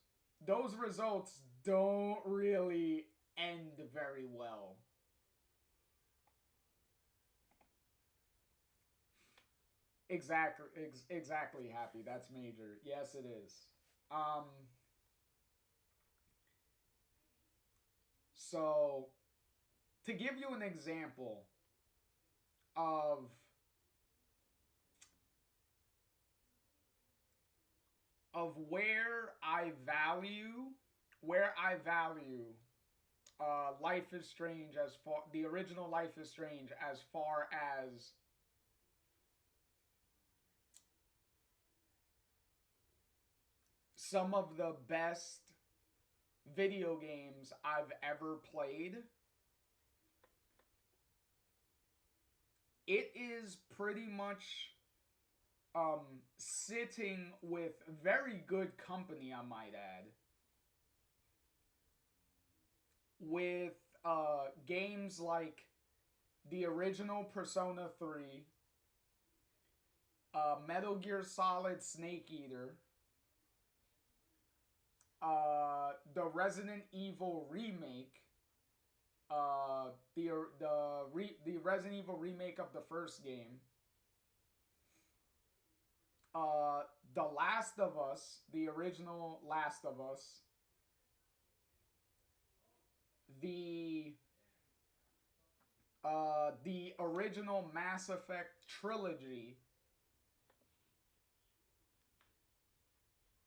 A: results don't really end very well. Exactly, Happy. That's major. Yes, it is. Um, so to give you an example of where I value Life is Strange, as far the original Life is Strange, as far as some of the best video games I've ever played, it is pretty much sitting with very good company, I might add, with games like the original Persona 3, Metal Gear Solid Snake Eater, the Resident Evil remake, the Resident Evil remake of the first game, The Last of Us, the original Last of Us, the original Mass Effect trilogy,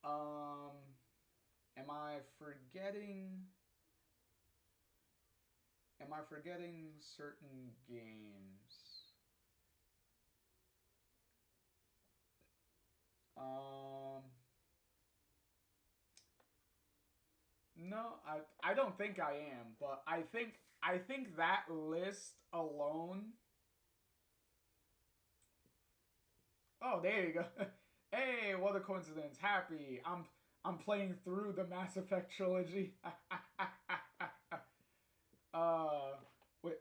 A: am I forgetting certain games? No, I don't think I am, but I think that list alone. Oh, there you go. Hey, what a coincidence. Happy. I'm playing through the Mass Effect trilogy. Wait.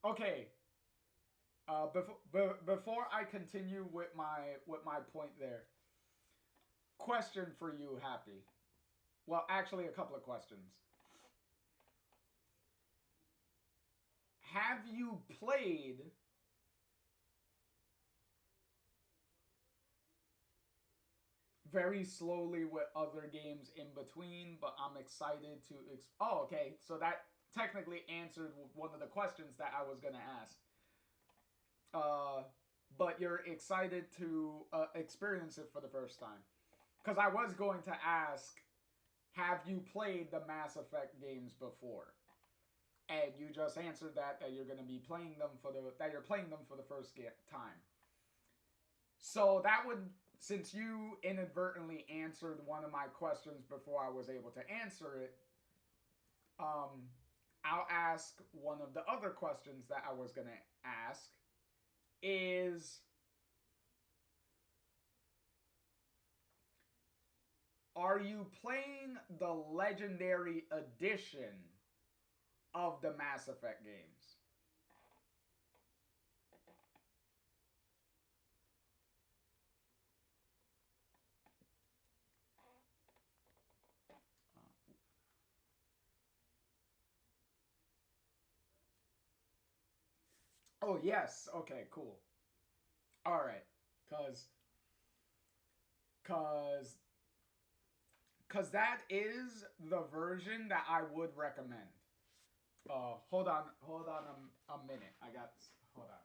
A: Okay. Before I continue with my point there. Question for you, Happy. Well, actually, a couple of questions. Have you played very slowly with other games in between, but I'm excited to... Oh, okay. So that technically answered one of the questions that I was going to ask. But you're excited to experience it for the first time. Because I was going to ask, have you played the Mass Effect games before? And you just answered that you're going to be playing them that you're playing them for the first time. So that would, since you inadvertently answered one of my questions before I was able to answer it, I'll ask one of the other questions that I was going to ask is, are you playing the Legendary Edition of the Mass Effect games? Oh, yes. Okay, cool. All right. Cause that is the version that I would recommend. Hold on a minute. Hold on.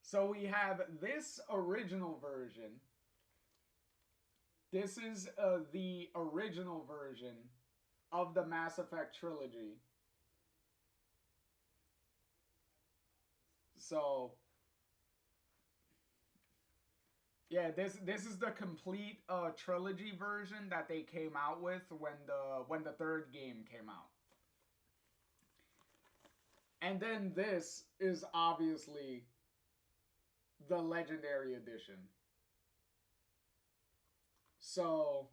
A: So we have this original version. This is the original version of the Mass Effect trilogy. So yeah, this is the complete trilogy version that they came out with when the third game came out. And then this is obviously the Legendary Edition. So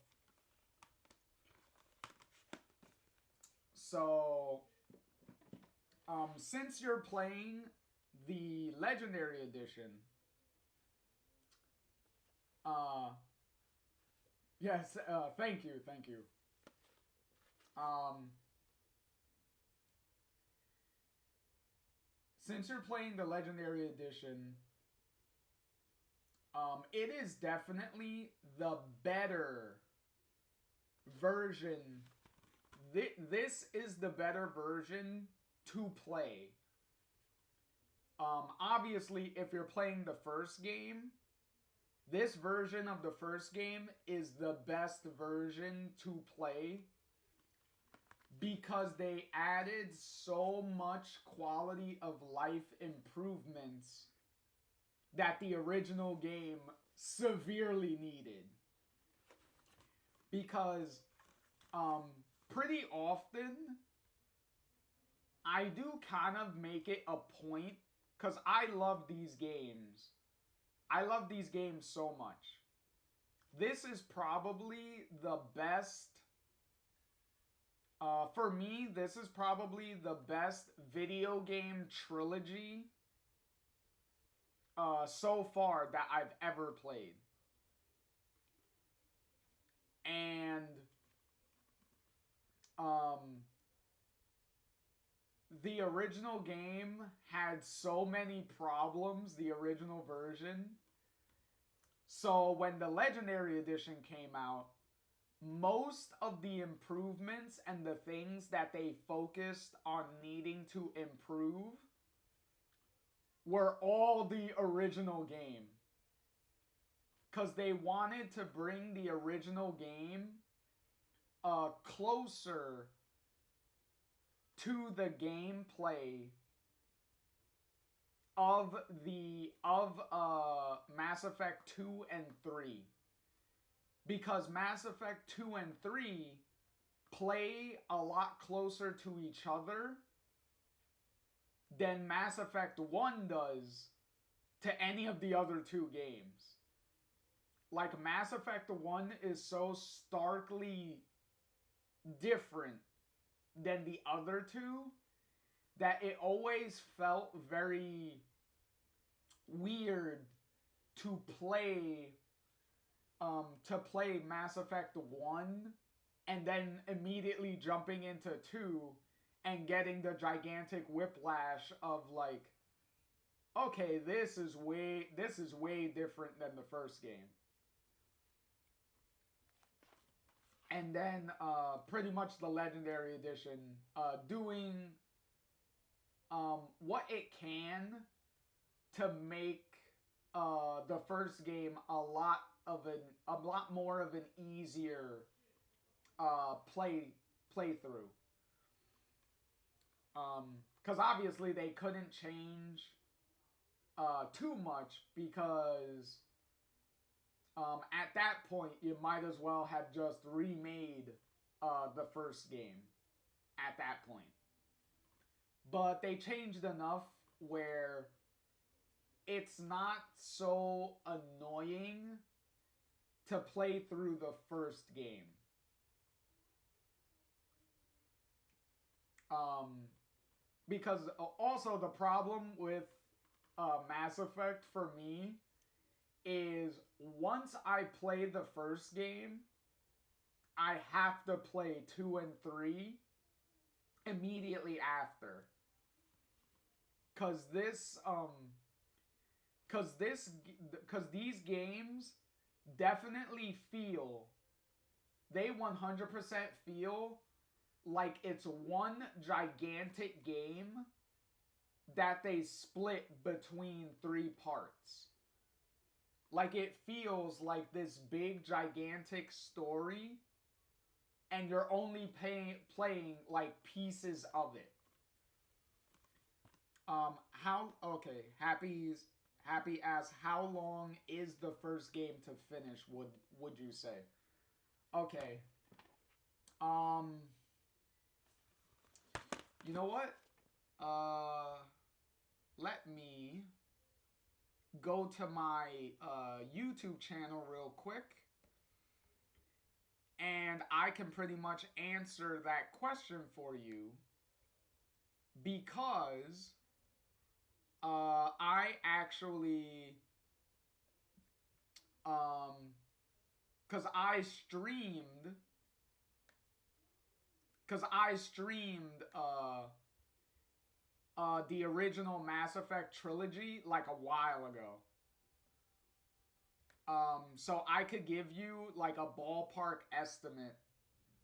A: since you're playing the Legendary Edition, yes, thank you. Since you're playing the Legendary Edition, it is definitely the better version. This is the better version to play. Obviously, if you're playing the first game, this version of the first game is the best version to play because they added so much quality of life improvements that the original game severely needed. because pretty often I do kind of make it a point, because I love these games. I love these games so much. This is probably the best, for me, this is probably the best video game trilogy so far that I've ever played. And the original game had so many problems, the original version. So when the Legendary Edition came out, most of the improvements and the things that they focused on needing to improve were all the original game. Because they wanted to bring the original game closer to the gameplay of Mass Effect 2 and 3. Because Mass Effect 2 and 3 play a lot closer to each other than Mass Effect 1 does to any of the other two games. Like, Mass Effect 1 is so starkly different than the other two that it always felt very weird to play Mass Effect 1 and then immediately jumping into 2 and getting the gigantic whiplash of like, okay, this is way different than the first game. And then pretty much the Legendary Edition doing what it can to make the first game a lot more of an easier playthrough. Because obviously they couldn't change too much, because at that point you might as well have just remade the first game at that point. But they changed enough where it's not so annoying to play through the first game. Because also the problem with Mass Effect for me is once I play the first game, I have to play 2 and 3 immediately after. Cause these games definitely feel, they 100% feel like it's one gigantic game that they split between 3 parts. Like, it feels like this big gigantic story and you're only playing like pieces of it. Happy asks, how long is the first game to finish, would you say? Okay. You know what? Let me go to my YouTube channel real quick, and I can pretty much answer that question for you, because I actually because I streamed the original Mass Effect trilogy like a while ago. So I could give you like a ballpark estimate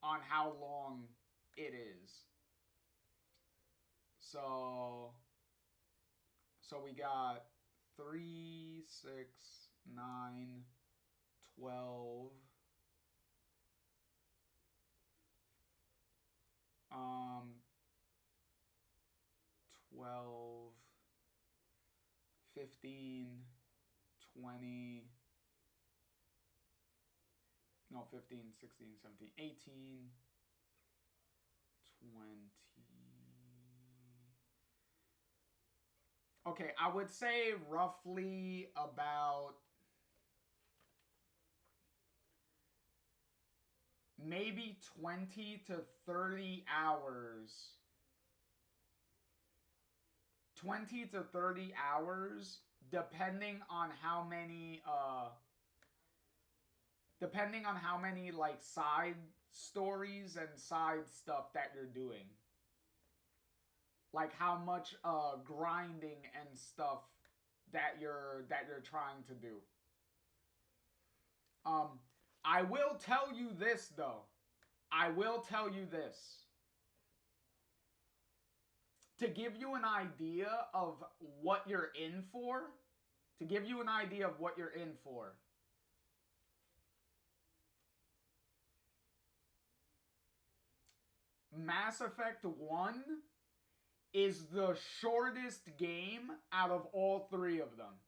A: on how long it is. So we got 3, 6, 9, 12. 12, 15, 20, No, 15, 16, 17, 18, 20. Okay, I would say roughly about maybe 20 to 30 hours. 20 to 30 hours, depending on how many like side stories and side stuff that you're doing. Like how much grinding and stuff that you're trying to do. I will tell you this though. I will tell you this. To give you an idea of what you're in for, Mass Effect 1 is the shortest game out of all three of them.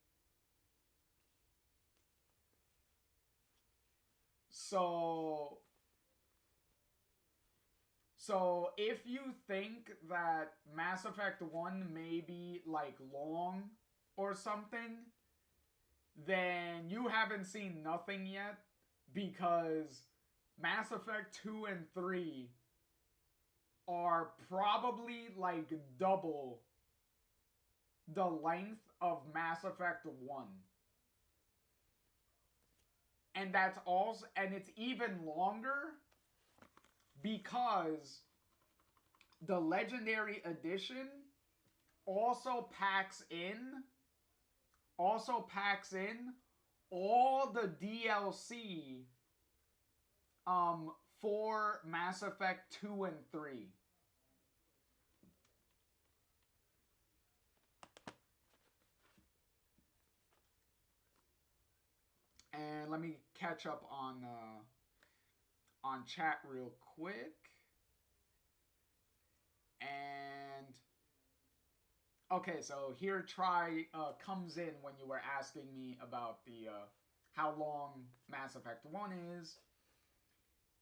A: So if you think that Mass Effect 1 may be like long or something, then you haven't seen nothing yet, because Mass Effect 2 and 3 are probably like double the length of Mass Effect 1. And that's also, and it's even longer because the Legendary Edition also packs in all the DLC for Mass Effect 2 and 3. And let me catch up on chat real quick. And okay, so here Try comes in when you were asking me about the how long Mass Effect 1 is.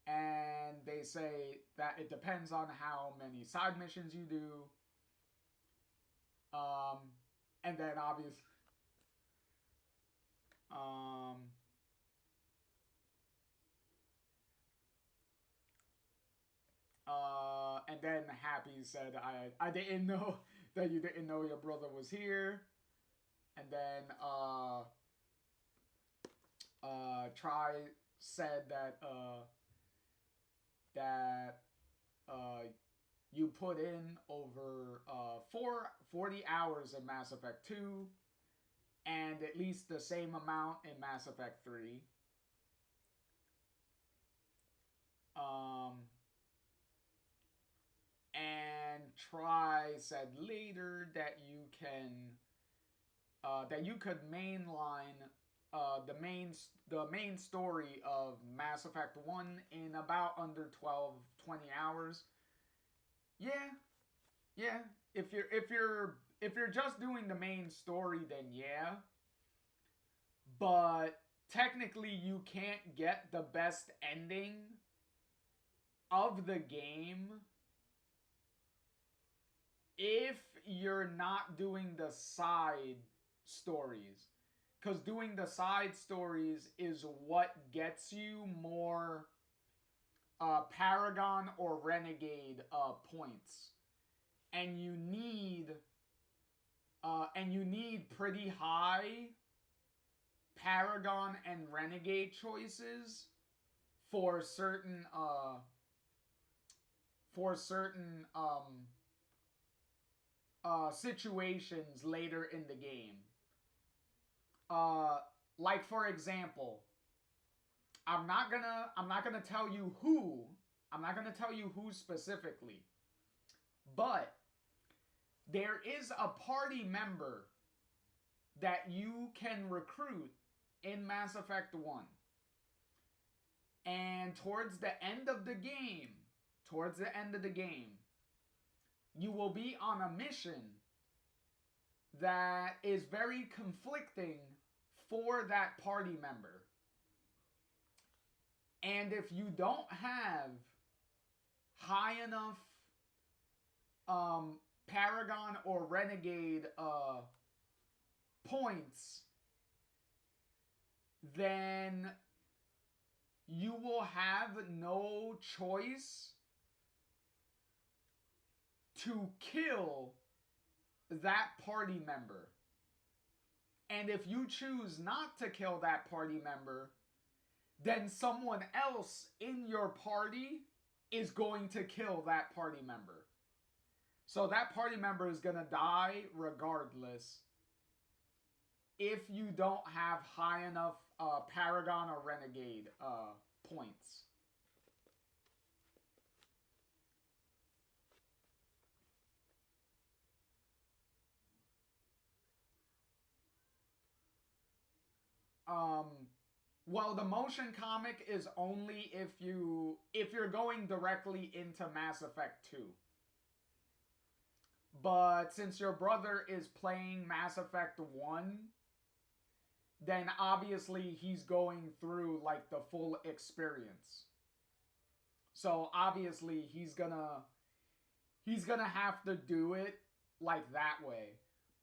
A: And they say that it depends on how many side missions you do. And then obviously and then Happy said, I didn't know that you didn't know your brother was here. And then Try said that you put in over 40 hours in Mass Effect 2 and at least the same amount in Mass Effect 3. And Try said later that you could mainline the main story of Mass Effect 1 in about under 20 hours. Yeah. If you're just doing the main story, then yeah. But technically you can't get the best ending of the game if you're not doing the side stories. Because doing the side stories is what gets you more Paragon or Renegade points. And you need pretty high Paragon and Renegade choices for certain situations later in the game. Like for example, I'm not gonna tell you who. I'm not gonna tell you who specifically. But there is a party member that you can recruit in Mass Effect 1. And towards the end of the game, you will be on a mission that is very conflicting for that party member. And if you don't have high enough Paragon or Renegade points, then you will have no choice to kill that party member. And if you choose not to kill that party member, then someone else in your party is going to kill that party member. So that party member is going to die regardless if you don't have high enough Paragon or Renegade points. Well, the motion comic is only if you're going directly into Mass Effect 2. But since your brother is playing Mass Effect 1, then obviously he's going through like the full experience. So obviously he's gonna have to do it like that way.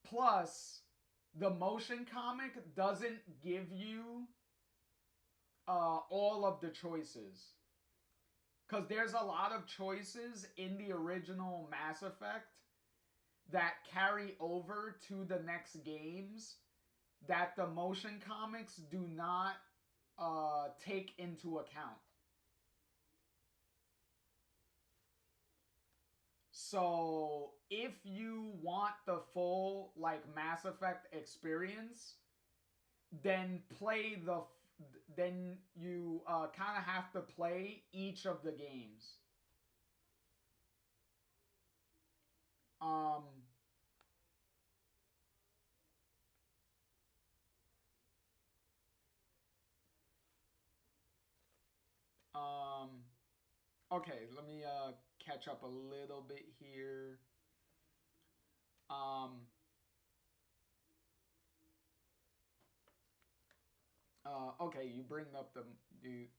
A: Plus, the motion comic doesn't give you all of the choices. Because there's a lot of choices in the original Mass Effect that carry over to the next games that the motion comics do not take into account. So if you want the full like Mass Effect experience, then you kind of have to play each of the games. Okay, let me catch up a little bit here. Okay, you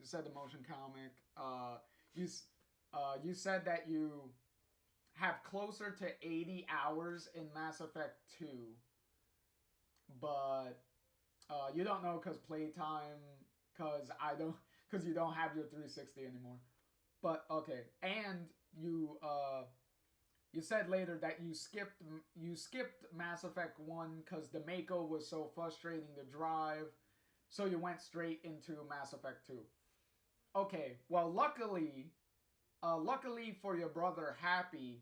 A: said the motion comic. You said that you have closer to 80 hours in Mass Effect 2, but you don't know because playtime, because you don't have your 360 anymore. But okay, and you said later that you skipped Mass Effect 1 because the Mako was so frustrating to drive, so you went straight into Mass Effect 2. Okay, well luckily for your brother Happy,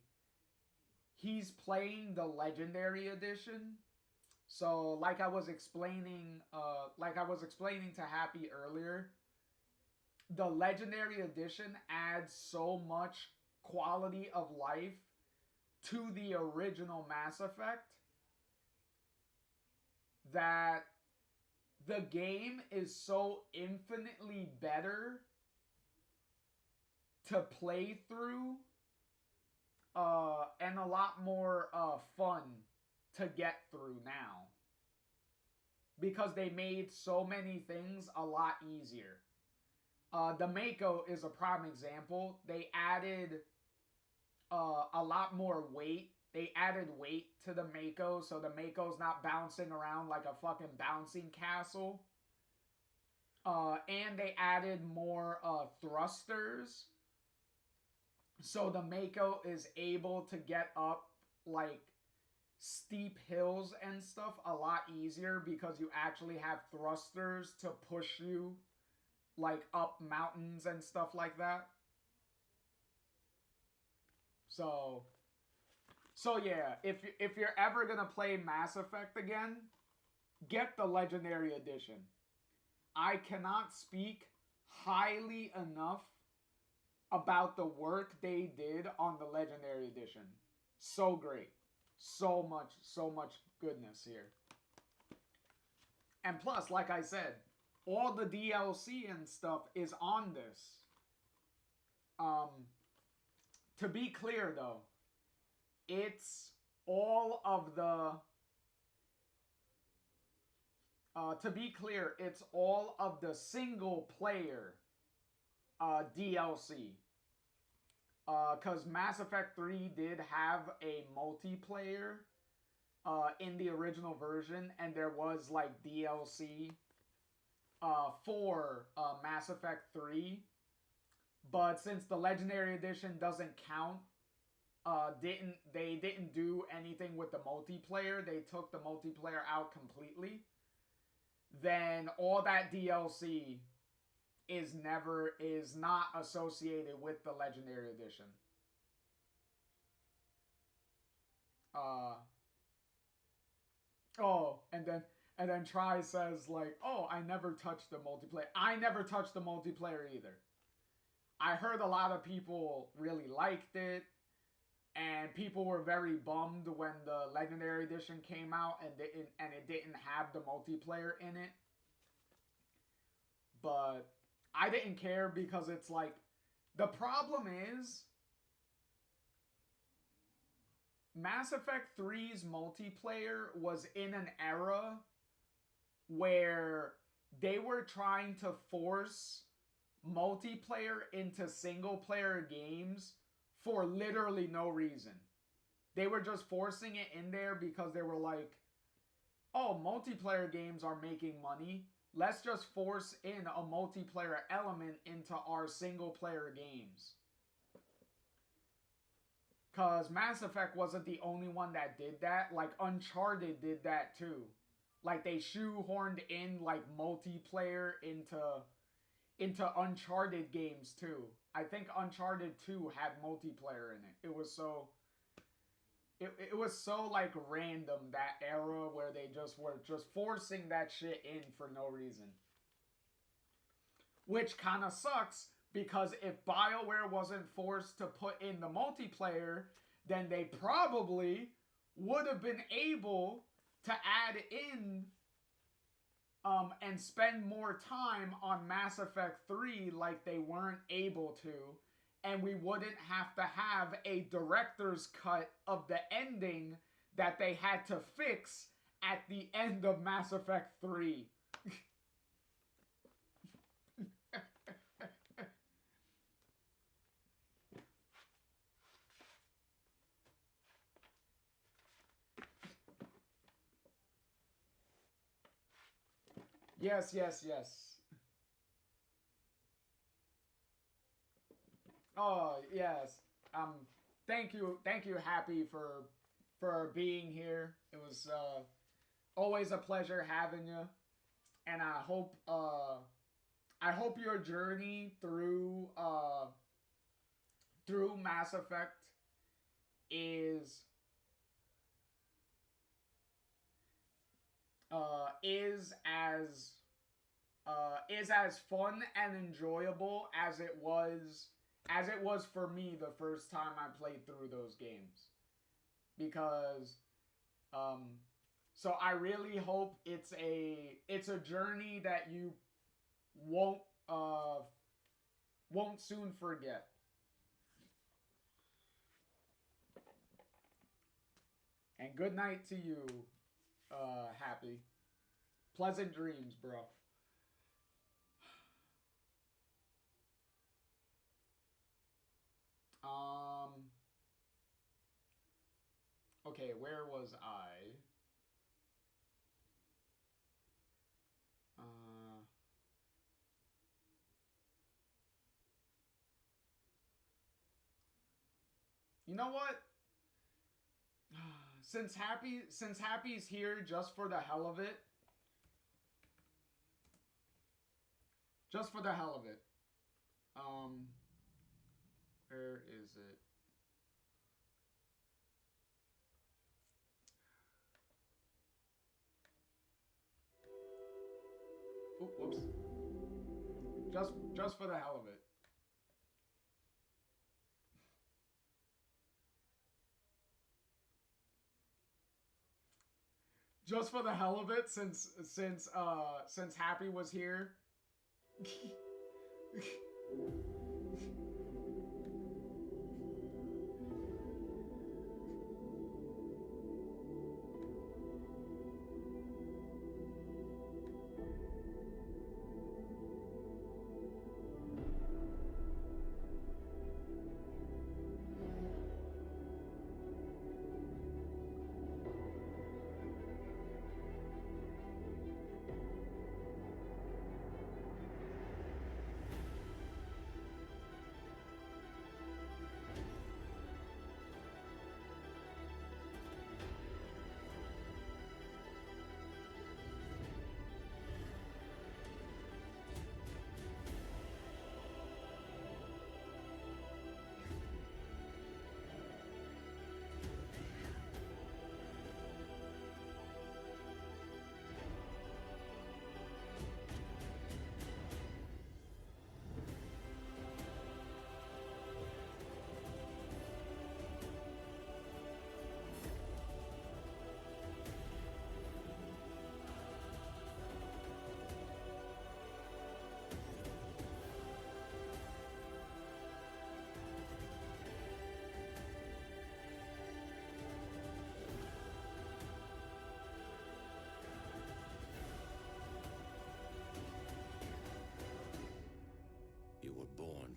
A: he's playing the Legendary Edition. So like I was explaining to Happy earlier, the Legendary Edition adds so much quality of life to the original Mass Effect that the game is so infinitely better to play through and a lot more fun to get through now, because they made so many things a lot easier. The Mako is a prime example. They added a lot more weight. They added weight to the Mako, so the Mako's not bouncing around like a fucking bouncing castle. And they added more thrusters, so the Mako is able to get up like steep hills and stuff a lot easier because you actually have thrusters to push you like up mountains and stuff like that. So yeah, if you're ever gonna play Mass Effect again, get the Legendary Edition. I cannot speak highly enough about the work they did on the Legendary Edition. So great. So much goodness here. And plus, like I said, all the DLC and stuff is on this. To be clear though, it's all of the single player DLC. Because Mass Effect 3 did have a multiplayer in the original version, and there was like DLC for Mass Effect 3. But since the Legendary Edition doesn't count, they didn't do anything with the multiplayer. They took the multiplayer out completely. Then all that DLC is not associated with the Legendary Edition. And then Try says like, "Oh, I never touched the multiplayer." I never touched the multiplayer either. I heard a lot of people really liked it, and people were very bummed when the Legendary Edition came out and it didn't have the multiplayer in it. But I didn't care because it's like, the problem is Mass Effect 3's multiplayer was in an era where they were trying to force multiplayer into single player games for literally no reason. They were just forcing it in there because they were like, oh, multiplayer games are making money. Let's just force in a multiplayer element into our single player games. Because Mass Effect wasn't the only one that did that. Like, Uncharted did that too. Like, they shoehorned in, like, multiplayer into Uncharted games too. I think Uncharted 2 had multiplayer in it. It was so like random, that era where they just were just forcing that shit in for no reason. Which kind of sucks, because if BioWare wasn't forced to put in the multiplayer, then they probably would have been able to add in and spend more time on Mass Effect 3 like they weren't able to, and we wouldn't have to have a director's cut of the ending that they had to fix at the end of Mass Effect 3. Yes. Oh, yes. Thank you, Happy, for being here. It was always a pleasure having you, and I hope your journey through Mass Effect is as fun and enjoyable as it was for me the first time I played through those games. Because so I really hope it's a journey that you won't soon forget. And good night to you, Happy. Pleasant dreams, bro. Okay, where was I? You know what? Since Happy's here just for the hell of it. Just for the hell of it. Where is it? Ooh, whoops. Just for the hell of it. Just for the hell of it, since Happy was here.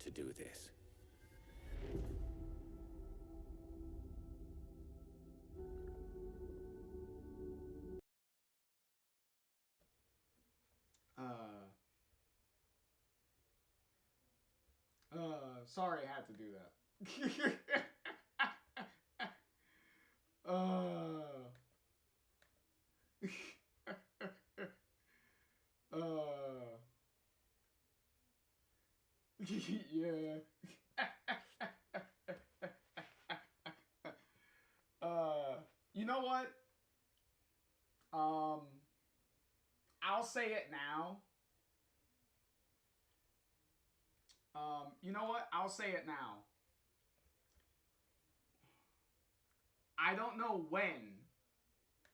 G: to do this.
A: Sorry I had to do that. Yeah. You know what? I'll say it now. You know what? I'll say it now. I don't know when.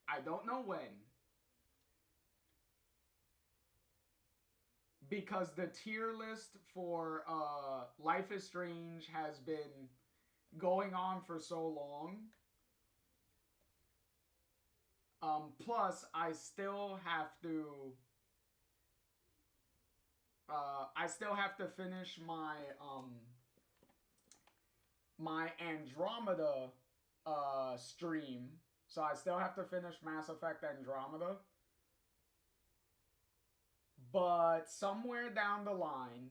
A: I don't know when. Because the tier list for Life is Strange has been going on for so long. Plus, I still have to finish my my Andromeda stream. So I still have to finish Mass Effect Andromeda. But somewhere down the line,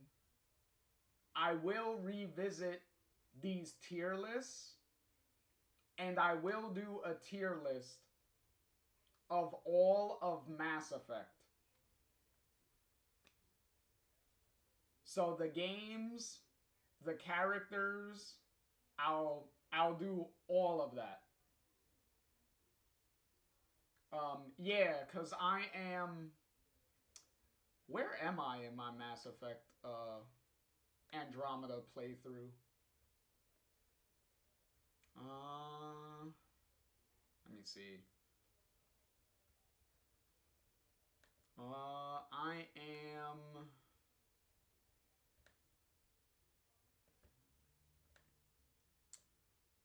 A: I will revisit these tier lists, and I will do a tier list of all of Mass Effect. So the games, the characters, I'll do all of that. Yeah, because I am... Where am I in my Mass Effect Andromeda playthrough? Let me see.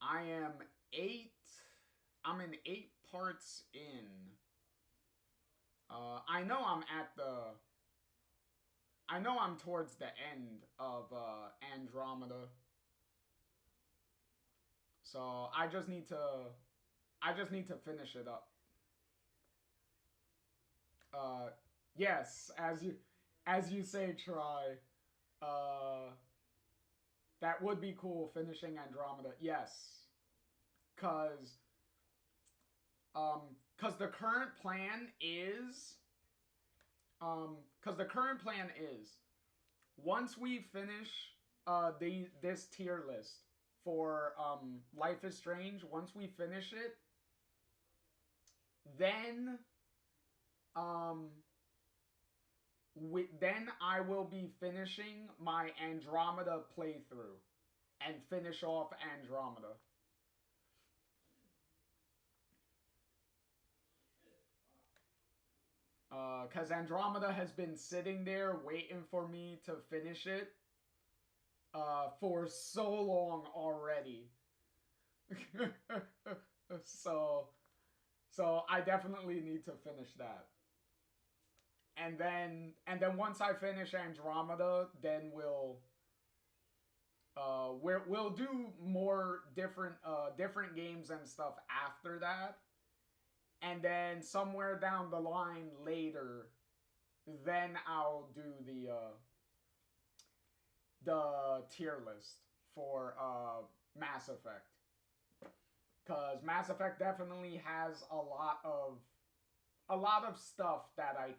A: I am 8. I'm in 8 parts in. I know I'm towards the end of Andromeda. So I just need to finish it up. Yes, as you say, Try. That would be cool, finishing Andromeda. Yes. Cause the current plan is once we finish this tier list for Life is Strange, once we finish it, then then I will be finishing my Andromeda playthrough and finish off Andromeda. Because Andromeda has been sitting there waiting for me to finish it for so long already. So I definitely need to finish that. And then once I finish Andromeda, then we'll do more different games and stuff after that. And then somewhere down the line later, then I'll do the tier list for Mass Effect. Cause Mass Effect definitely has a lot of stuff that I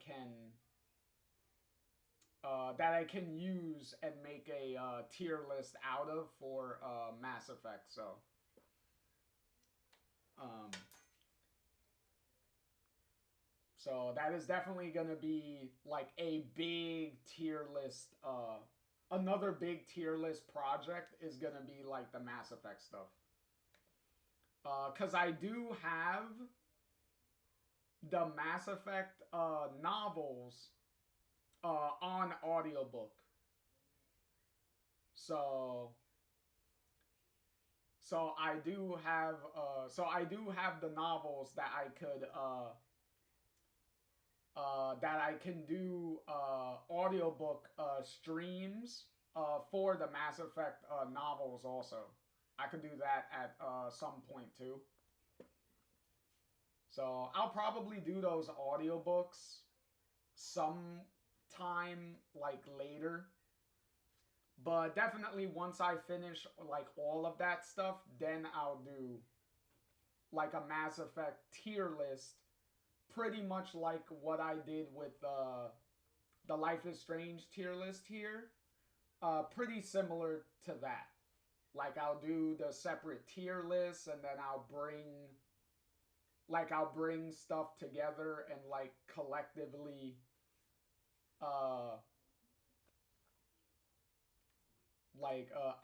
A: can use and make a tier list out of for Mass Effect. So that is definitely gonna be like a big tier list. Another big tier list project is gonna be like the Mass Effect stuff. Cause I do have the Mass Effect novels on audiobook. So I do have the novels that I could that I can do audiobook streams for the Mass Effect novels also. I could do that at some point too. So I'll probably do those audiobooks sometime like later. But definitely once I finish like all of that stuff, then I'll do like a Mass Effect tier list, pretty much like what I did with the Life is Strange tier list here. Pretty similar to that. Like I'll do the separate tier lists, and then I'll bring stuff together and like collectively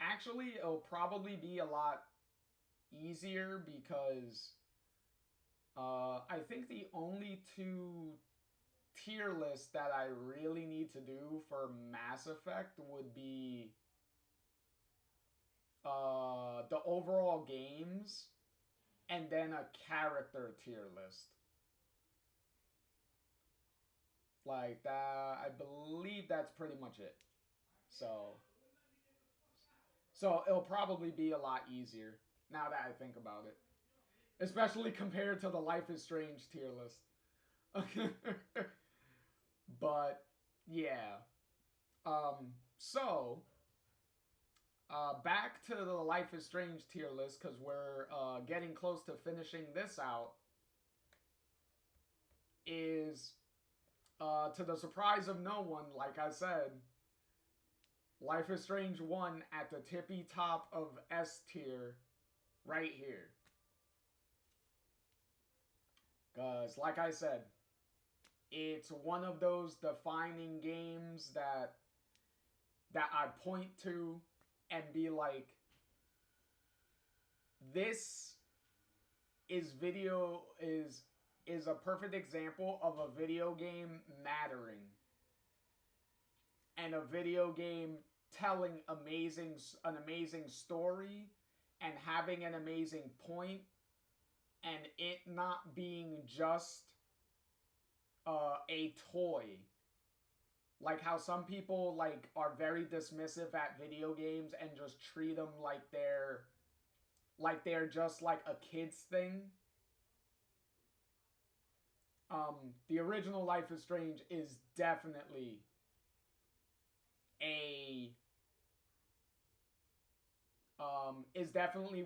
A: actually it'll probably be a lot easier because I think the only two tier lists that I really need to do for Mass Effect would be the overall games and then a character tier list. Like that, I believe that's pretty much it. So it'll probably be a lot easier now that I think about it. Especially compared to the Life is Strange tier list. But, yeah. Back to the Life is Strange tier list, because we're getting close to finishing this out, is, to the surprise of no one, like I said, Life is Strange 1 at the tippy top of S tier right here. Because, like I said, it's one of those defining games that I point to and be like, this is a perfect example of a video game mattering. And a video game telling an amazing story and having an amazing point, and it not being just a toy. Like how some people like are very dismissive at video games and just treat them like they're just like a kid's thing. The original Life is Strange is definitely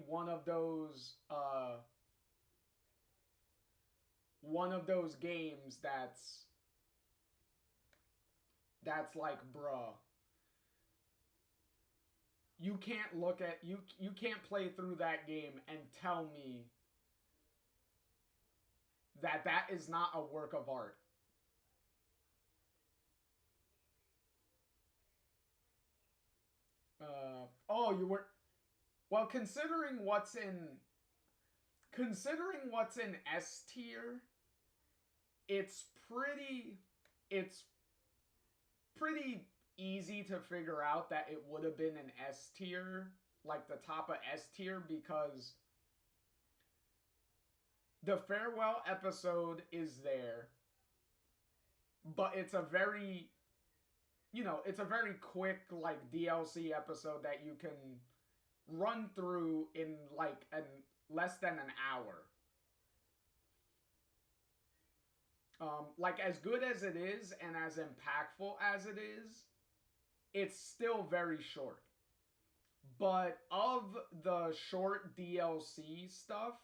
A: one of those games that's like, bruh, you can't play through that game and tell me that is not a work of art. You were... Well, considering what's in S tier, it's pretty easy to figure out that it would have been an S tier, like the top of S tier, because the farewell episode is there, but it's a very quick like DLC episode that you can run through in like less than an hour. Like as good as it is and as impactful as it is, it's still very short. But of the short DLC stuff,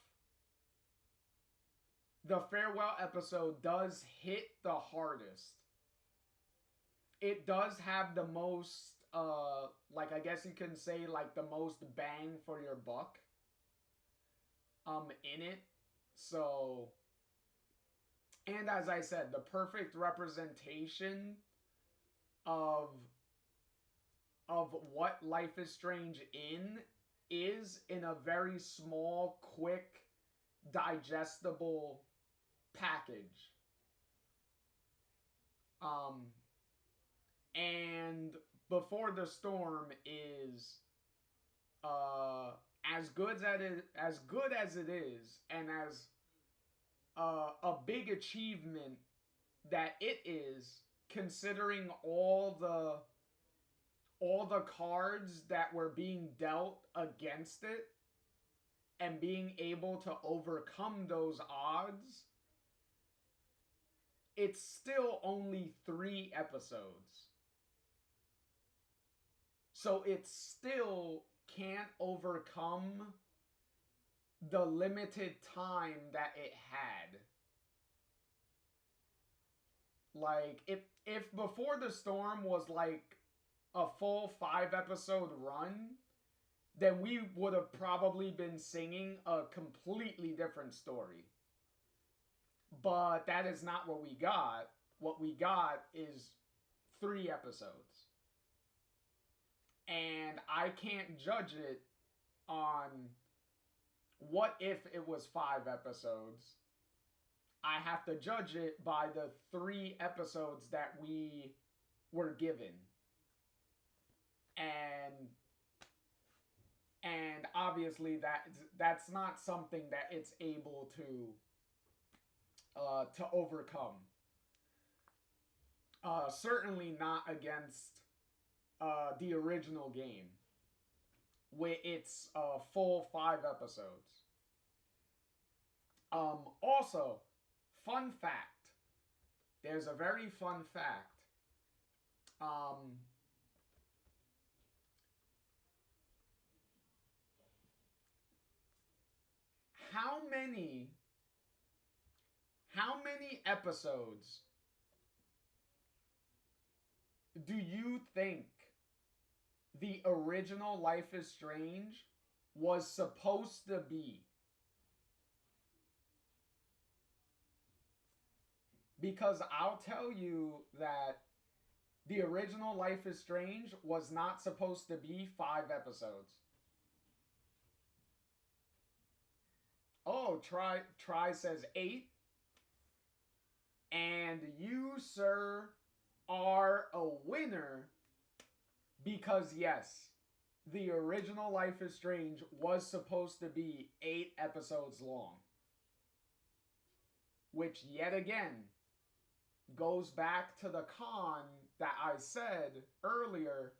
A: the farewell episode does hit the hardest. It does have the most, like I guess you can say, like the most bang for your buck in it. So, and as I said, the perfect representation of what Life is Strange is in a very small, quick, digestible package. And Before the Storm is as good as it is, and as a big achievement that it is, considering all all the cards that were being dealt against it and being able to overcome those odds, it's still only 3 episodes. So it still can't overcome the limited time that it had. Like, if Before the Storm was like a full 5-episode run, then we would have probably been singing a completely different story. But that is not what we got. What we got is 3 episodes. And I can't judge it on what if it was 5 episodes. I have to judge it by the 3 episodes that we were given. And obviously that's not something that it's able to overcome. Certainly not against the original game with its full 5 episodes. Also, fun fact. There's a very fun fact. How many episodes do you think the original Life is Strange was supposed to be? Because I'll tell you that the original Life is Strange was not supposed to be 5 episodes. Oh, Try says 8. And you, sir, are a winner because, yes, the original Life is Strange was supposed to be 8 episodes long. Which, yet again, goes back to the con that I said earlier,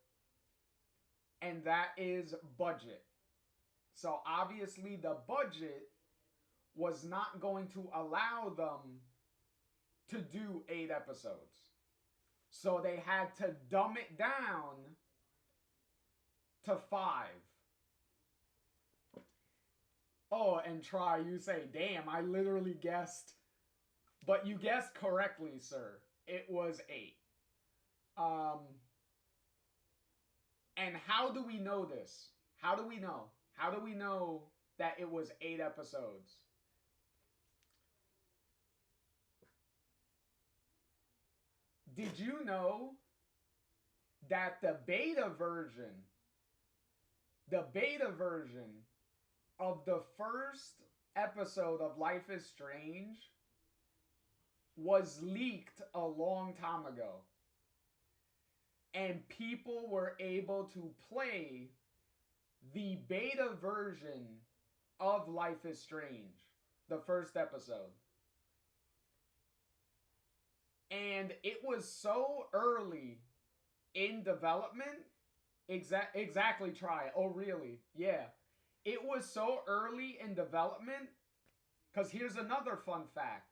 A: and that is budget. So, obviously, the budget was not going to allow them to do 8 episodes. So they had to dumb it down to 5. Oh, and Try, you say, damn, I literally guessed. But you guessed correctly, sir. It was 8. And how do we know this? How do we know? How do we know that it was 8 episodes? Did you know that the beta version of the first episode of Life is Strange was leaked a long time ago? And people were able to play the beta version of Life is Strange, the first episode. And it was so early in development. Exactly, Try. Oh, really? Yeah. It was so early in development. Because here's another fun fact.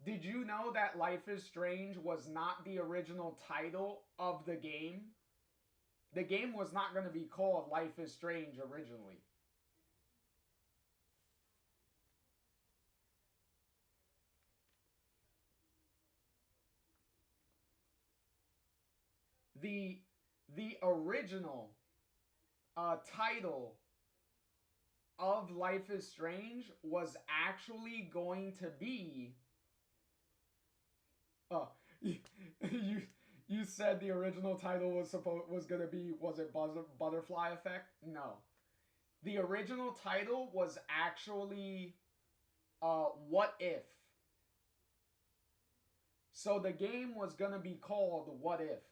A: Did you know that Life is Strange was not the original title of the game? The game was not going to be called Life is Strange originally. The original title of Life is Strange was actually going to be you said the original title was going to be, was it Butterfly Effect? No. The original title was actually What If. So the game was going to be called What If.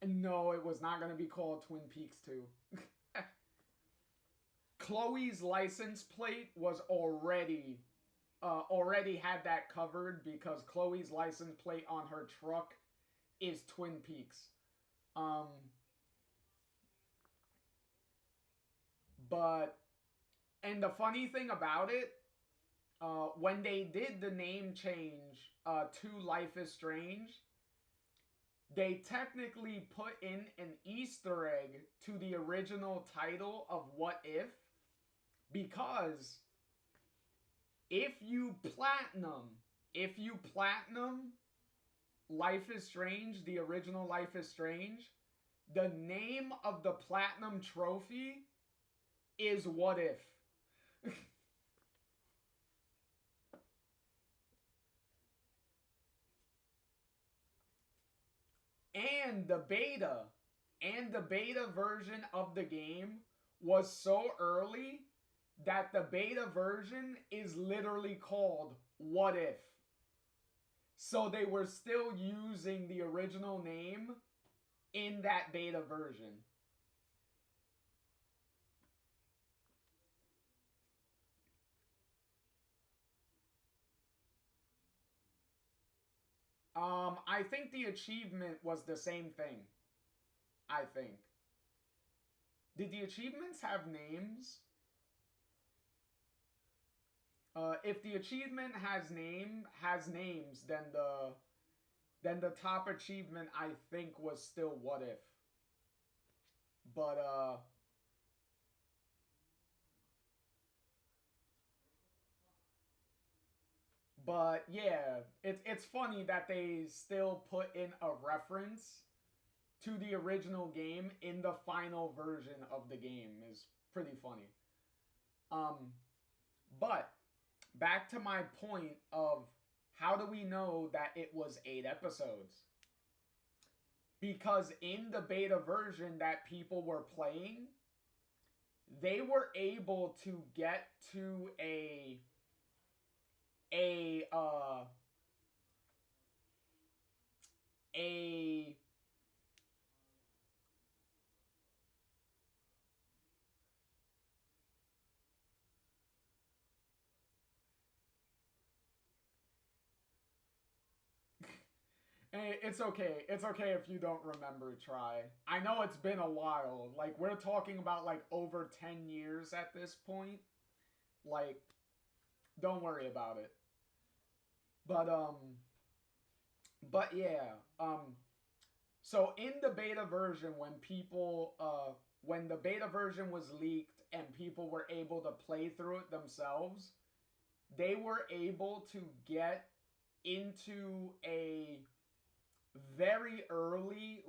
A: No, it was not going to be called Twin Peaks 2. Chloe's license plate was already had that covered, because Chloe's license plate on her truck is Twin Peaks. Um, but, and the funny thing about it, when they did the name change to Life is Strange, they technically put in an Easter egg to the original title of What If, because if you platinum Life is Strange, the original Life is Strange, the name of the platinum trophy is What If. And the beta version of the game was so early that the beta version is literally called What If. So they were still using the original name in that beta version. I think the achievement was the same thing. I think. Did the achievements have names? If the achievement has names, then the top achievement I think was still What If. But yeah, it's funny that they still put in a reference to the original game in the final version of the game. Is pretty funny. But back to my point of how do we know that it was 8 episodes? Because in the beta version that people were playing, they were able to get to a it's okay. It's okay if you don't remember, Try. I know it's been a while. Like, we're talking about, like, over 10 years at this point. Like, don't worry about it. But yeah, so in the beta version, when the beta version was leaked and people were able to play through it themselves, they were able to get into a very early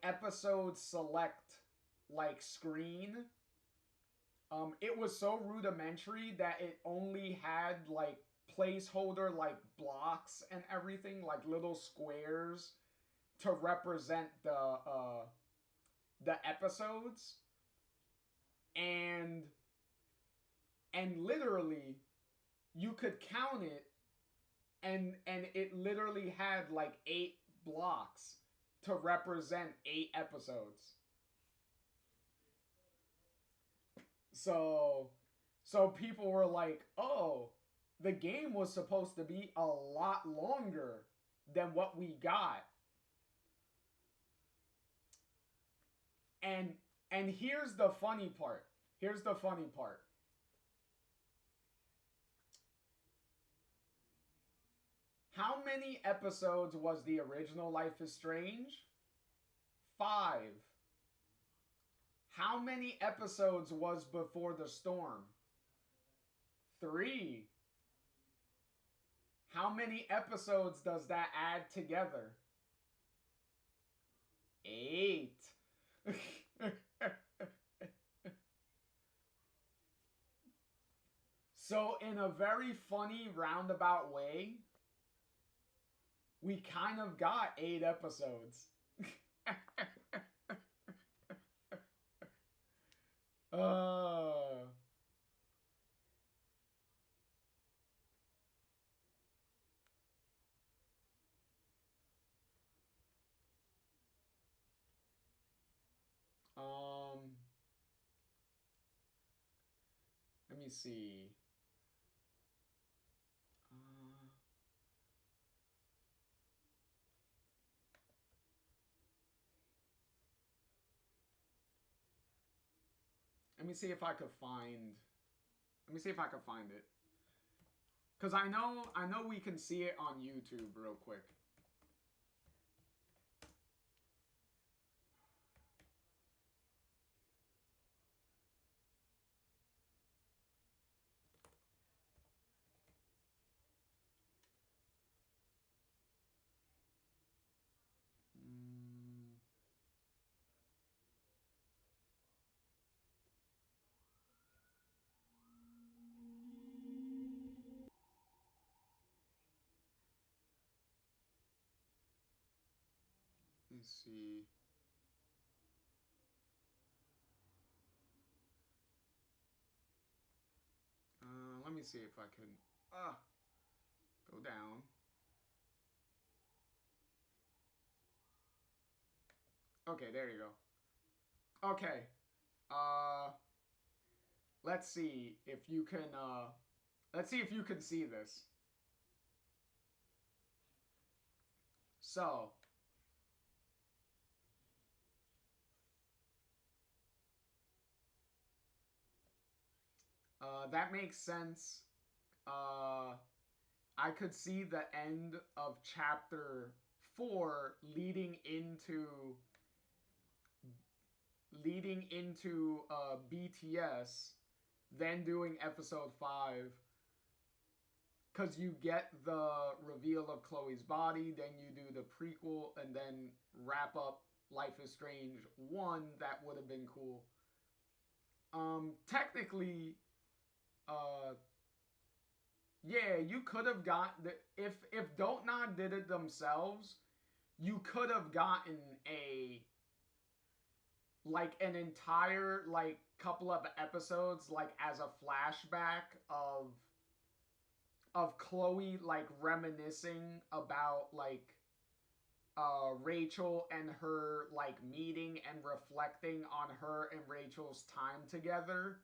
A: episode select screen. It was so rudimentary that it only had like placeholder like blocks and everything, like little squares to represent the episodes, and literally you could count it, and it literally had like 8 blocks to represent 8 episodes. So people were like, "Oh, the game was supposed to be a lot longer than what we got." And here's the funny part. Here's the funny part. How many episodes was the original Life is Strange? 5. How many episodes was Before the Storm? 3. How many episodes does that add together? 8. So in a very funny roundabout way, we kind of got 8 episodes. Let me see. me see if I could find. Let me see if I can find it. Cause I know we can see it on YouTube real quick. Let's see. Let me see if I can go down. Okay, there you go. Okay. Let's see if you can see this. So, that makes sense. I could see the end of chapter 4 leading into BTS, then doing episode 5, because you get the reveal of Chloe's body, then you do the prequel, and then wrap up Life is Strange 1. That would have been cool. Technically, yeah, you could have got the, if Don't Nod did it themselves, you could have gotten an entire couple of episodes as a flashback of Chloe reminiscing about Rachel and her meeting and reflecting on her and Rachel's time together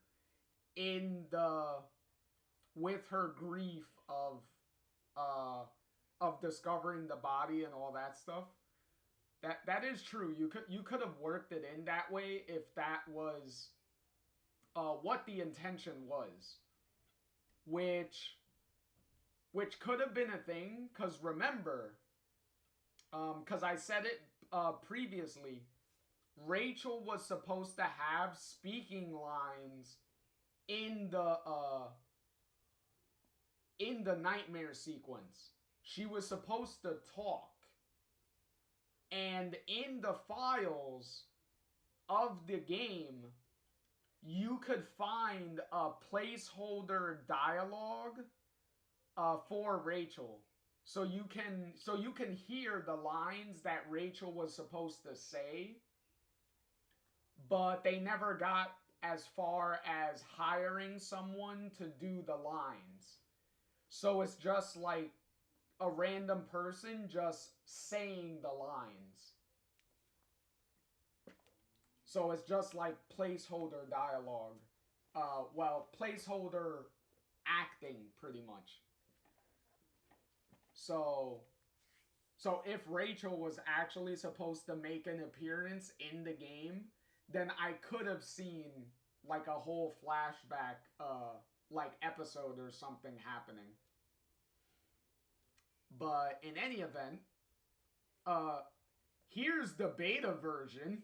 A: with her grief of discovering the body and all that stuff. That is true. You could have worked it in that way if that was what the intention was, which could have been a thing. Because remember, because I said it previously, Rachel was supposed to have speaking lines in the nightmare sequence. She was supposed to talk. And in the files of the game, you could find a placeholder dialogue for Rachel. So you can hear the lines that Rachel was supposed to say, but they never got as far as hiring someone to do the lines. So it's just a random person just saying the lines. So it's just placeholder dialogue. Placeholder acting, pretty much. So if Rachel was actually supposed to make an appearance in the game, then I could have seen a whole flashback episode or something happening. But in any event, here's the beta version.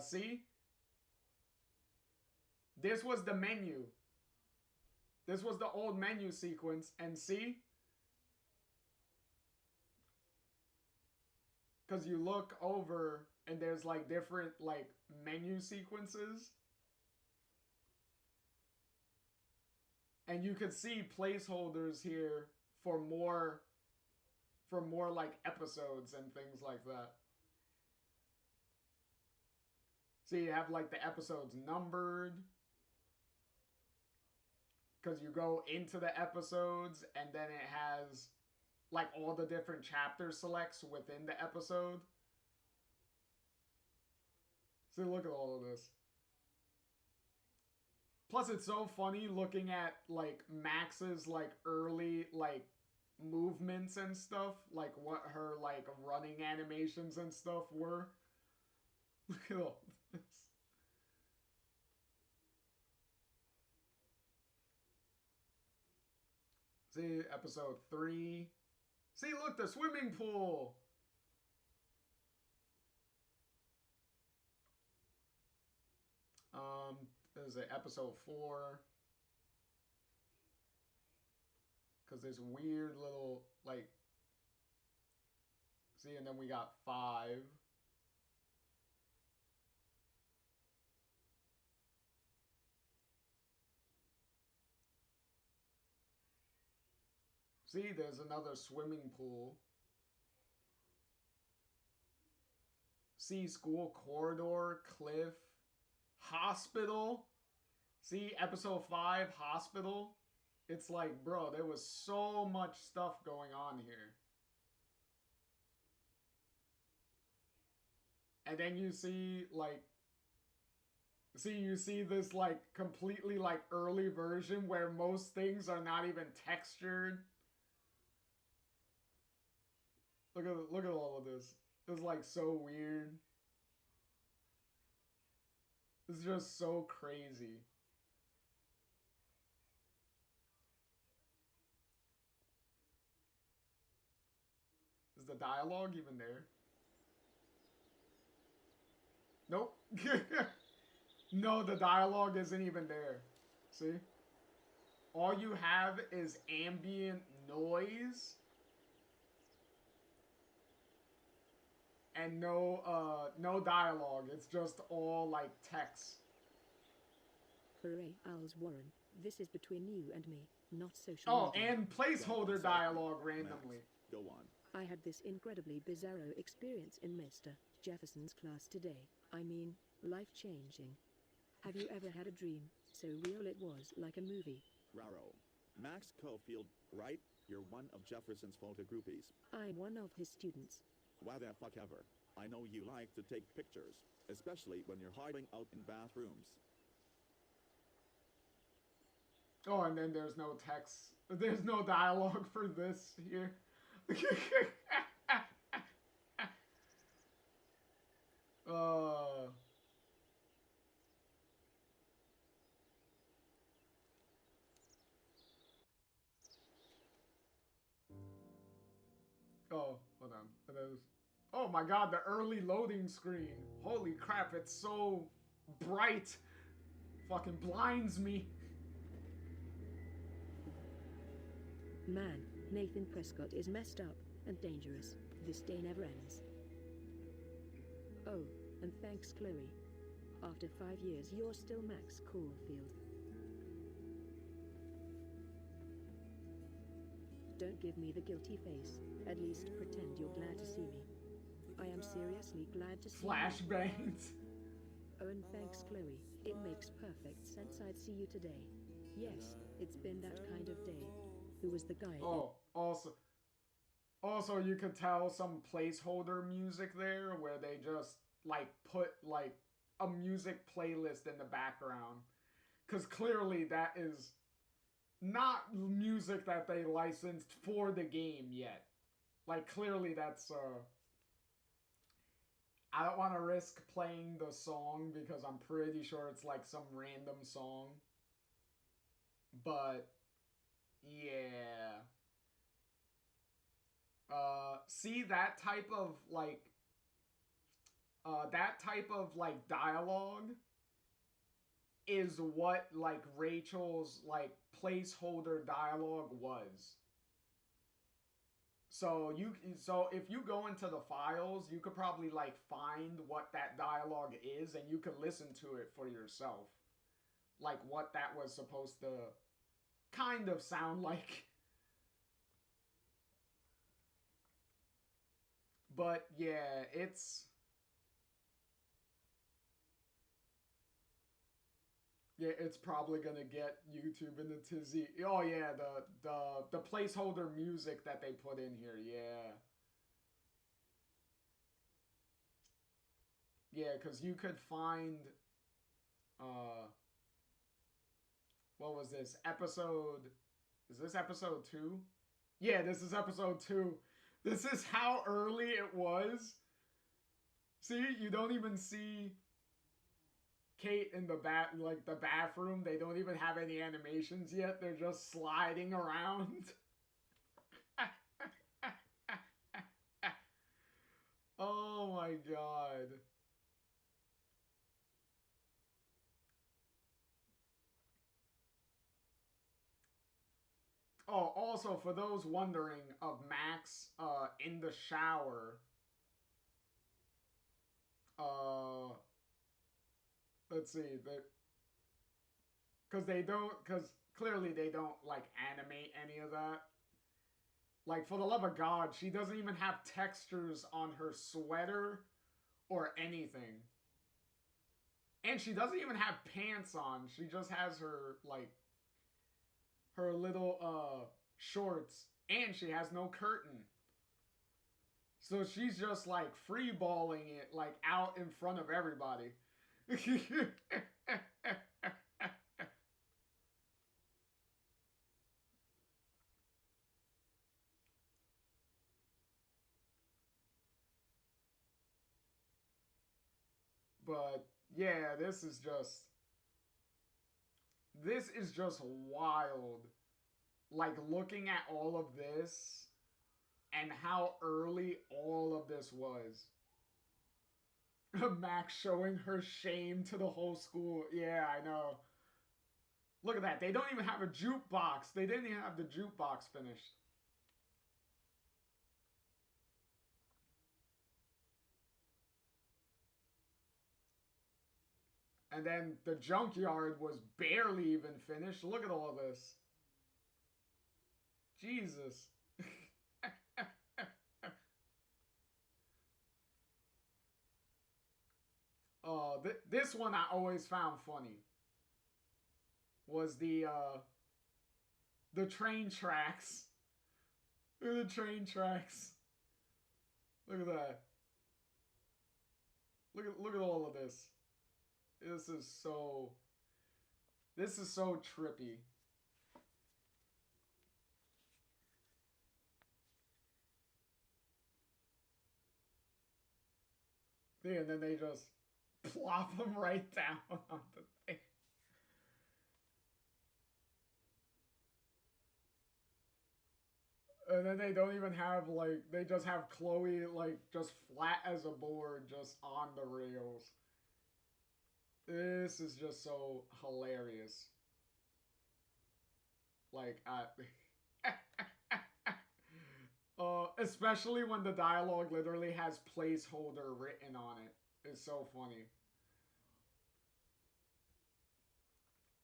A: See? This was the menu. This was the old menu sequence, and see? Because you look over, and there's different menu sequences. And you could see placeholders here for more episodes and things like that. So you have the episodes numbered, because you go into the episodes and then it has all the different chapter selects within the episode. See, look at all of this. Plus, it's so funny looking at Max's early movements and stuff, what her running animations and stuff were. Look at all this. See, episode 3. See, look, the swimming pool. Is it episode 4? Because there's weird little, like, see, and then we got 5. See, there's another swimming pool. See, school corridor, cliff, hospital. See, episode 5, hospital. It's like, bro, there was so much stuff going on here. And then you see, like, you see this, like, completely, like, early version where most things are not even textured. Look at all of this. It's, like, so weird. It's just so crazy. Is the dialogue even there? Nope. No, the dialogue isn't even there. See? All you have is ambient noise. And no dialogue. It's just all, like, text.
G: Hooray, Owls Warren. This is between you and me, not social
A: Oh,
G: media.
A: and placeholder dialogue randomly.
H: Max, go on.
G: I had this incredibly bizarro experience in Mr. Jefferson's class today. I mean, life-changing. Have you ever had a dream so real it was like a movie?
H: Raro. Max Caulfield, right? You're one of Jefferson's photo groupies.
G: I'm one of his students.
H: Why the fuck ever? I know you like to take pictures, especially when you're hiding out in bathrooms.
A: Oh, and then there's no text. There's no dialogue for this here. Oh, hold on. Oh my god, the early loading screen. Holy crap, it's so bright. Fucking blinds me.
G: Man, Nathan Prescott is messed up and dangerous. This day never ends. Oh, and thanks, Chloe. After 5 years, you're still Max Caulfield. Don't give me the guilty face. At least pretend you're glad to see me. I am seriously glad to see you.
A: Flashbangs.
G: Oh, and thanks, Chloe. It makes perfect sense I'd see you today. Yes, it's been that kind of day. Who was the guy?
A: Oh, also you could tell some placeholder music there where they just like put like a music playlist in the background, because clearly that is not music that they licensed for the game yet. Like clearly that's I don't want to risk playing the song because I'm pretty sure it's like some random song, but yeah. See, that type of dialogue is what like Rachel's like placeholder dialogue was. So if you go into the files, you could probably like find what that dialogue is and you could listen to it for yourself. Like what that was supposed to kind of sound like. But yeah, it's probably gonna get YouTube in the tizzy. Oh yeah, the placeholder music that they put in here, yeah. Yeah, because you could find what was this? Is this episode 2? Yeah, this is episode 2. This is how early it was. See, you don't even see Kate in the bathroom. They don't even have any animations yet. They're just sliding around. my god. Oh, also for those wondering of Max in the shower, let's see, because clearly they don't like animate any of that. Like, for the love of God, she doesn't even have textures on her sweater or anything. And she doesn't even have pants on. She just has her, like, her little, shorts. And she has no curtain. So she's just, like, free-balling it, like, out in front of everybody. But yeah, this is just wild. Like, looking at all of this and how early all of this was. Max showing her shame to the whole school. Yeah, I know. Look at that. They don't even have a jukebox. They didn't even have the jukebox finished. And then the junkyard was barely even finished. Look at all this. Jesus. This one I always found funny. Was the train tracks. Look at the train tracks. Look at that. Look at all of this. This is so trippy. Yeah, and then they just plop them right down on the thing. And then they don't even have, like, they just have Chloe, like, just flat as a board, just on the rails. This is just so hilarious. Like, especially when the dialogue literally has placeholder written on it. It's so funny.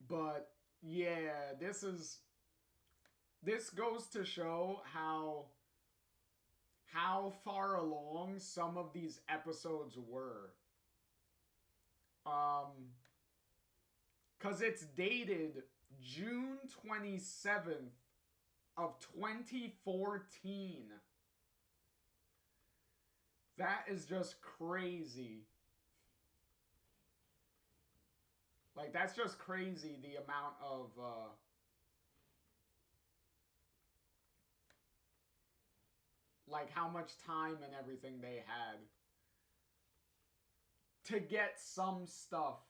A: But, yeah, this goes to show how far along some of these episodes were. 'Cause it's dated June 27th of 2014. That is just crazy. Like, that's just crazy, the amount of, like, how much time and everything they had to get some stuff,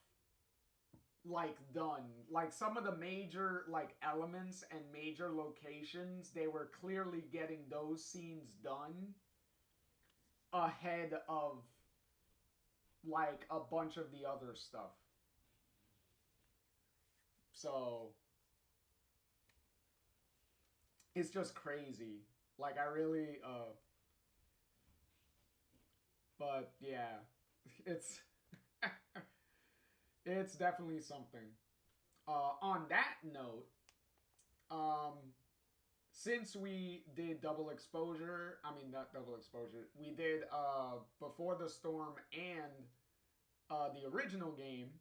A: like, done. Like, some of the major, like, elements and major locations, they were clearly getting those scenes done ahead of, like, a bunch of the other stuff. So, it's just crazy. Like, I really, but, yeah. It's it's definitely something. On that note, since we did double exposure, I mean, not double exposure, we did Before the Storm and the original game,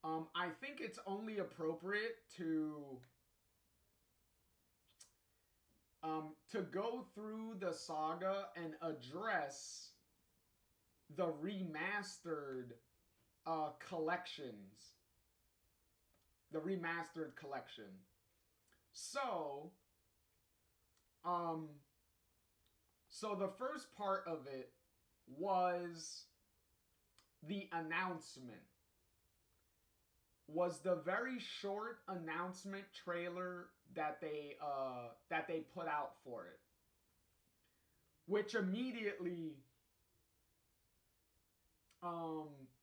A: I think it's only appropriate to go through the saga and address the remastered collections. The remastered collection. So, so the first part of it was the announcement. Was the very short announcement trailer that they put out for it. Which immediately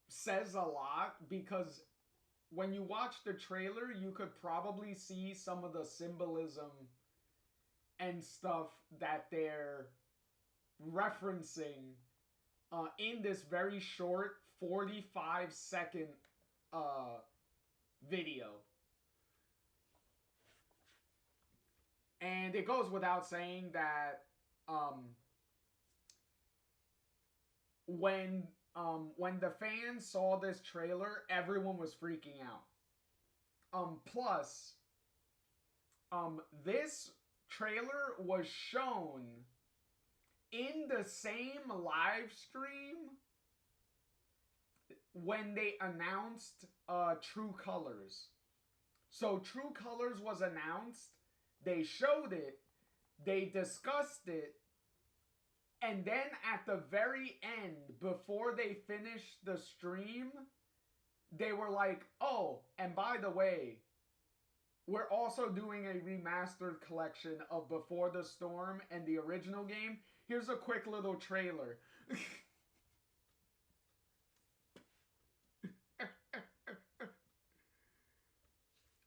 A: says a lot, because when you watch the trailer, you could probably see some of the symbolism and stuff that they're referencing in this very short 45-second video. And it goes without saying that when the fans saw this trailer, everyone was freaking out. Plus, this trailer was shown in the same live stream when they announced True Colors. So True Colors was announced, they showed it, they discussed it, and then at the very end, before they finished the stream, they were like, oh, and by the way, we're also doing a remastered collection of Before the Storm and the original game. Here's a quick little trailer.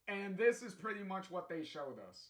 A: And this is pretty much what they showed us.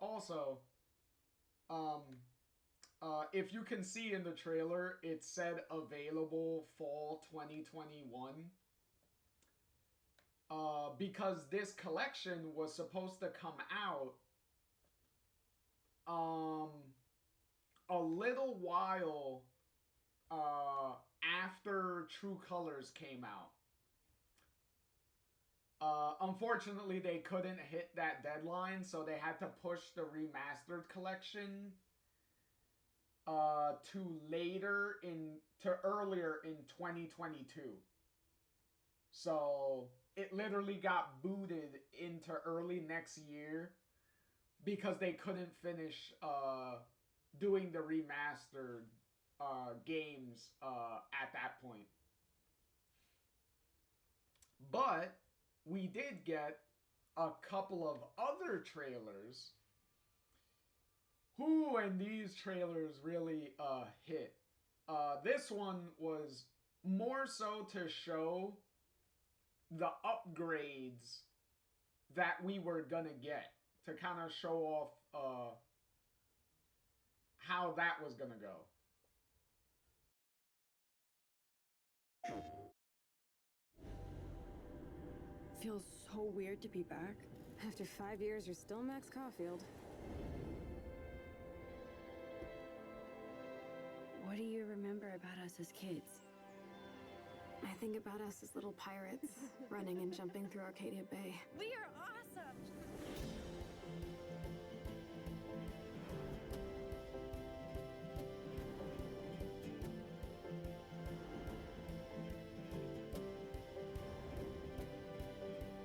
A: Also, if you can see in the trailer, it said available fall 2021. Because this collection was supposed to come out a little while after True Colors came out. Unfortunately, they couldn't hit that deadline, so they had to push the remastered collection to earlier in 2022. So it literally got booted into early next year because they couldn't finish doing the remastered games at that point. But we did get a couple of other trailers. And these trailers really hit. This one was more so to show the upgrades that we were gonna get, to kind of show off how that was gonna go.
C: Feels so weird to be back. After 5 years, you're still Max Caulfield. What do you remember about us as kids? I think about us as little pirates, running and jumping through Arcadia Bay.
E: We are awesome!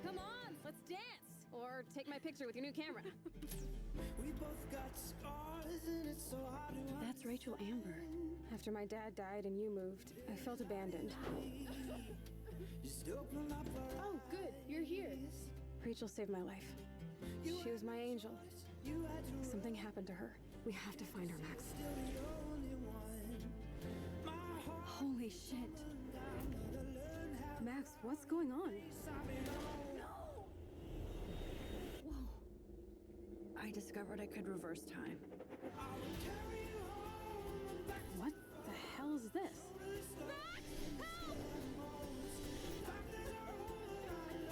C: Come on, let's dance! Or take my picture with your new camera.
D: We both got scars and it's so hard to
C: That's Rachel Amber. After my dad died and you moved, I felt abandoned.
B: Oh, good. You're here.
C: Rachel saved my life. She was my angel. Something happened to her. We have to find her, Max. Holy shit. Max, what's going on? No! Whoa. I discovered I could reverse time. What the hell is this?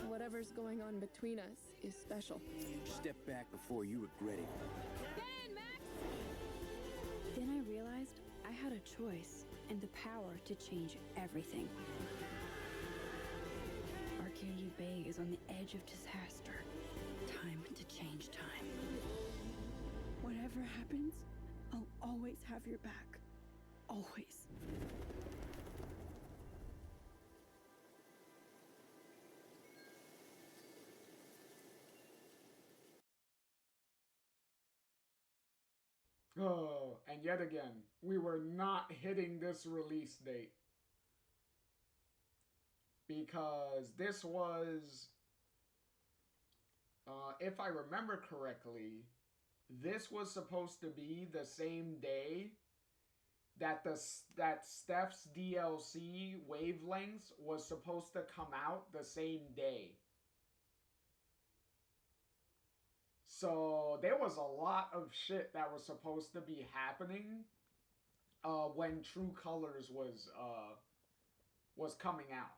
B: Whatever's going on between us is special.
F: Step back before you regret it.
E: Ben!
C: choice and the power to change everything. Arcadia Bay is on the edge of disaster. Time to change time. Whatever happens, I'll always have your back. Always.
A: Oh, and yet again, we were not hitting this release date. Because this was, if I remember correctly, this was supposed to be the same day that Steph's DLC Wavelengths was supposed to come out the same day. So there was a lot of shit that was supposed to be happening when True Colors was coming out.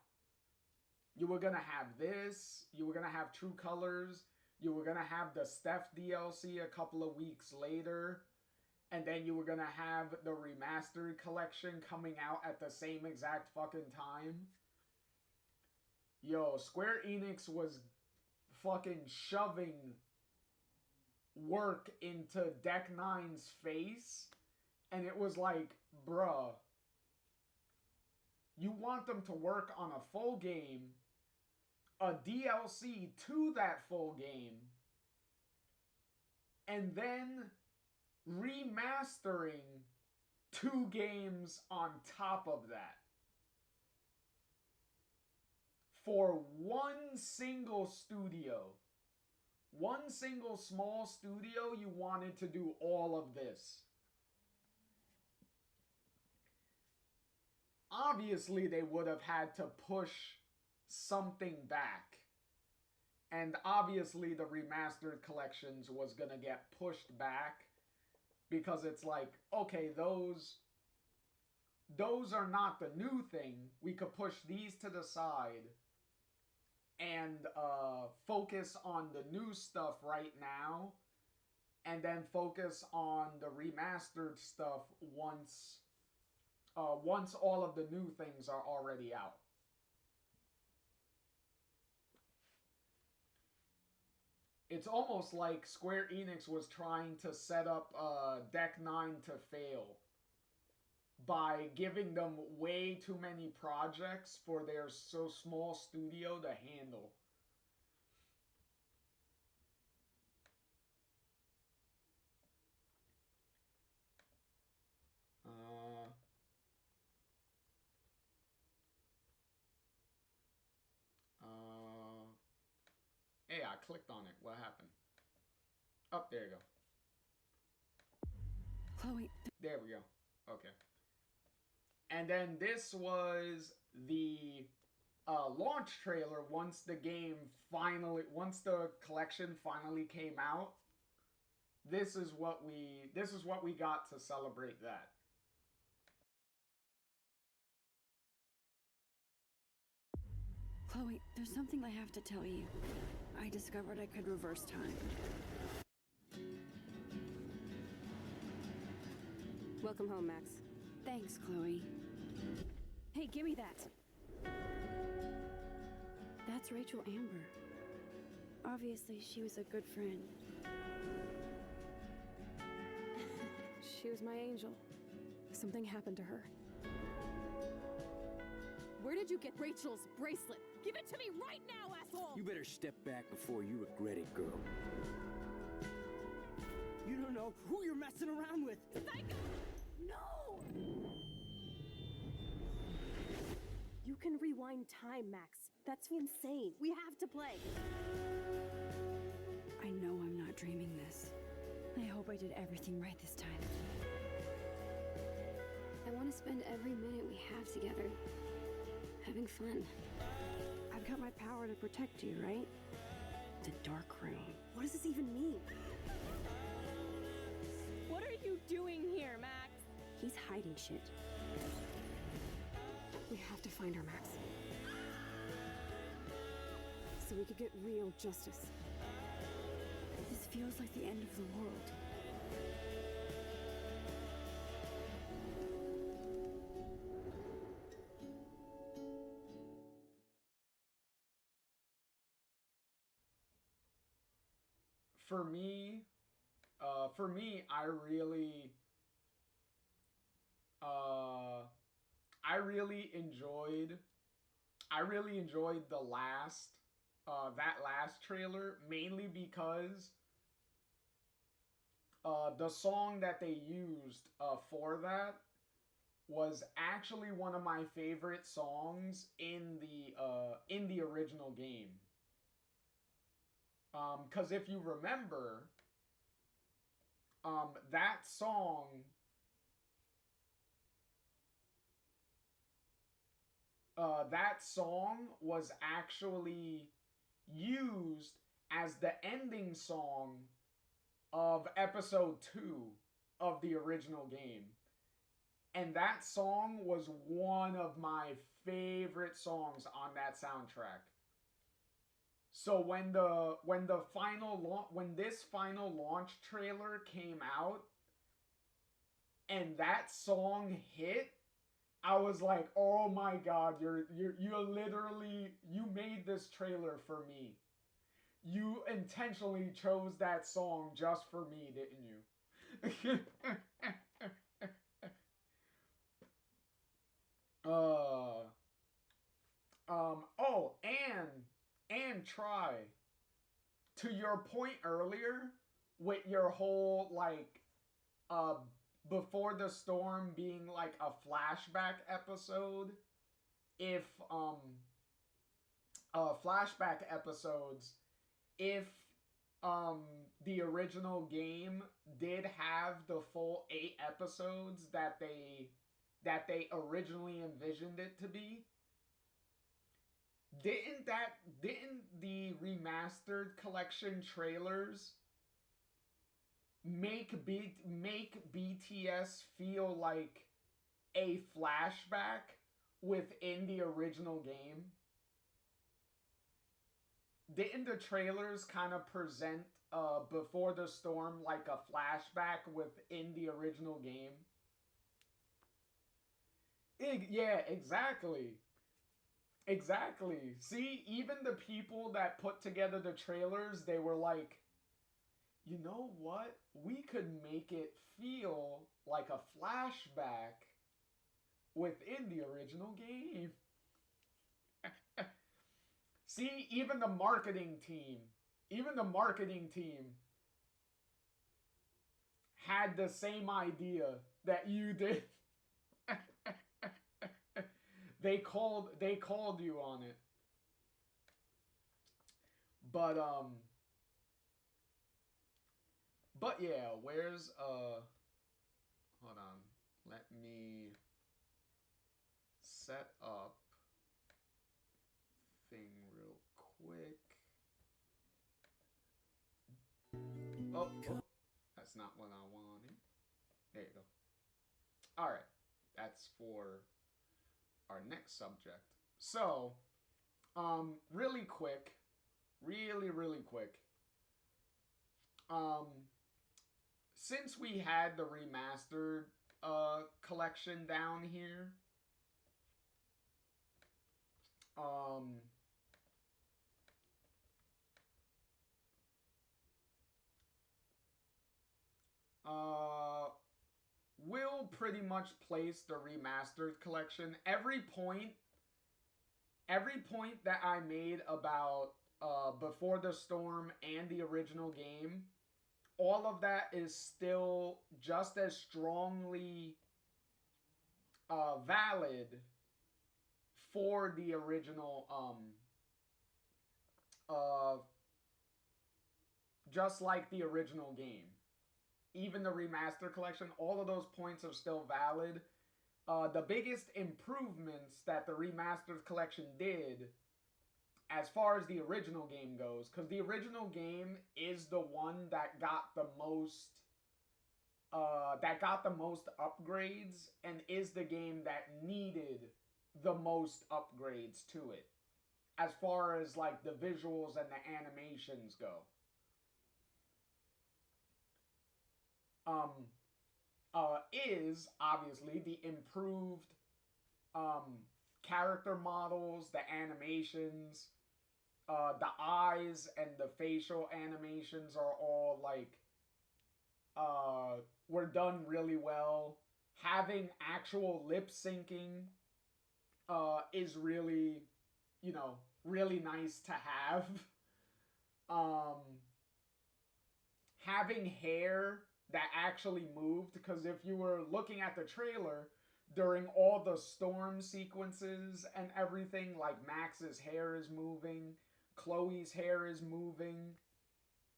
A: You were gonna have this, you were gonna have True Colors, you were gonna have the Steph DLC a couple of weeks later, and then you were gonna have the Remastered Collection coming out at the same exact fucking time. Yo, Square Enix was fucking shoving work into Deck Nine's face, and it was like, bruh, you want them to work on a full game, a DLC to that full game, and then remastering 2 games on top of that. For one single studio. One single small studio, you wanted to do all of this. Obviously, they would have had to push something back. And obviously, the Remastered Collections was gonna get pushed back. Because it's like, okay, those are not the new thing. We could push these to the side and focus on the new stuff right now, and then focus on the remastered stuff once all of the new things are already out. It's almost like Square Enix was trying to set up Deck 9 to fail by giving them way too many projects for their so small studio to handle. Hey, I clicked on it. What happened? Oh, there you go.
C: Chloe.
A: There we go. Okay. And then this was the launch trailer once the collection finally came out. This is what we got to celebrate that.
C: Chloe, there's something I have to tell you. I discovered I could reverse time.
B: Welcome home, Max.
C: Thanks, Chloe. Hey, give me that. That's Rachel Amber. Obviously, she was a good friend.
B: She was my angel. Something happened to her.
C: Where did you get Rachel's bracelet? Give it to me right now, asshole!
F: You better step back before you regret it, girl. You don't know who you're messing around with.
C: Psycho! No!
B: You can rewind time, Max. That's insane. We have to play.
C: I know I'm not dreaming this. I hope I did everything right this time.
B: I want to spend every minute we have together having fun.
C: I've got my power to protect you, right? The Dark Room.
B: What does this even mean?
C: What are you doing here, Max? He's hiding shit.
B: We have to find her, Max. So we could get real justice.
C: This feels like the end of the world.
A: for me, I really, I really enjoyed, the last, that last trailer, mainly because the song that they used for that was actually one of my favorite songs in the original game. Because if you remember, that song was actually used as the ending song of episode 2 of the original game. And that song was one of my favorite songs on that soundtrack. So when this final launch trailer came out and that song hit, I was like, "Oh my god, you literally, you made this trailer for me. You intentionally chose that song just for me, didn't you?" Oh, and try, to your point earlier with your whole, like, uh Before the Storm being like a flashback episode, if flashback episodes, if the original game did have the full 8 episodes that they originally envisioned it to be, didn't the remastered collection trailers make BTS feel like a flashback within the original game? Didn't the trailers kind of present Before the Storm like a flashback within the original game? Yeah, exactly. Exactly. See, even the people that put together the trailers, they were like, you know what? We could make it feel like a flashback within the original game. See, even the marketing team had the same idea that you did. They called you on it. But yeah, where's hold on. Let me set up thing real quick. Oh, that's not what I wanted. There you go. All right. That's for our next subject. So, really quick, really quick. Since we had the remastered collection down here, we'll pretty much place the remastered collection. Every point that I made about Before the Storm and the original game, all of that is still just as strongly valid for the original, just like the original game. Even the remaster collection, all of those points are still valid. The biggest improvements that the remastered collection did, as far as the original game goes, because the original game is the one that got the most upgrades, and is the game that needed the most upgrades to it, as far as like the visuals and the animations go. Is obviously the improved character models, the animations, The eyes and the facial animations are all like were done really well. Having actual lip syncing is really, you know, really nice to have. Um, Having hair that actually moved, because if you were looking at the trailer during all the storm sequences and everything, like Max's hair is moving, Chloe's hair is moving.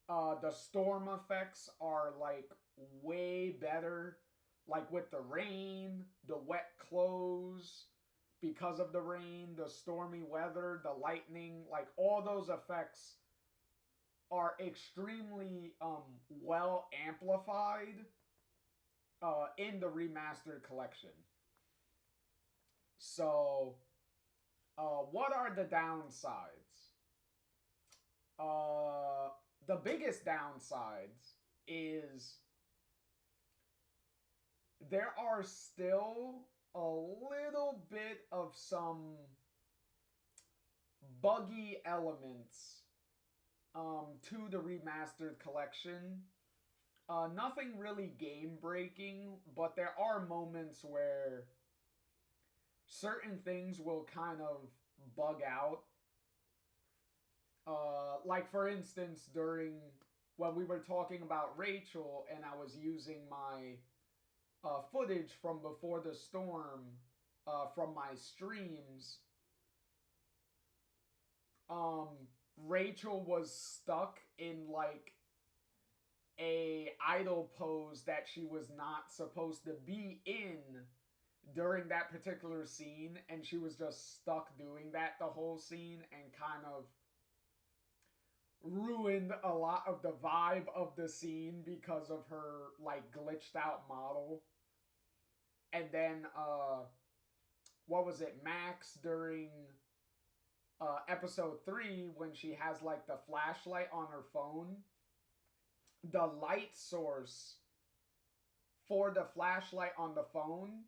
A: The storm effects are like way better, like with the rain, the wet clothes because of the rain, the stormy weather, the lightning, like all those effects are extremely well amplified in the remastered collection. So, what are the downsides? The biggest downsides is there are still a little bit of some buggy elements to the remastered collection. Nothing really game breaking, but there are moments where certain things will kind of bug out. Like for instance, during when we were talking about Rachel and I was using my footage from before the storm from my streams, Rachel was stuck in like a idle pose that she was not supposed to be in during that particular scene, and she was just stuck doing that the whole scene and kind of ruined a lot of the vibe of the scene because of her like glitched out model. And then what was it, Max during episode 3 when she has like the flashlight on her phone, the light source for the flashlight on the phone,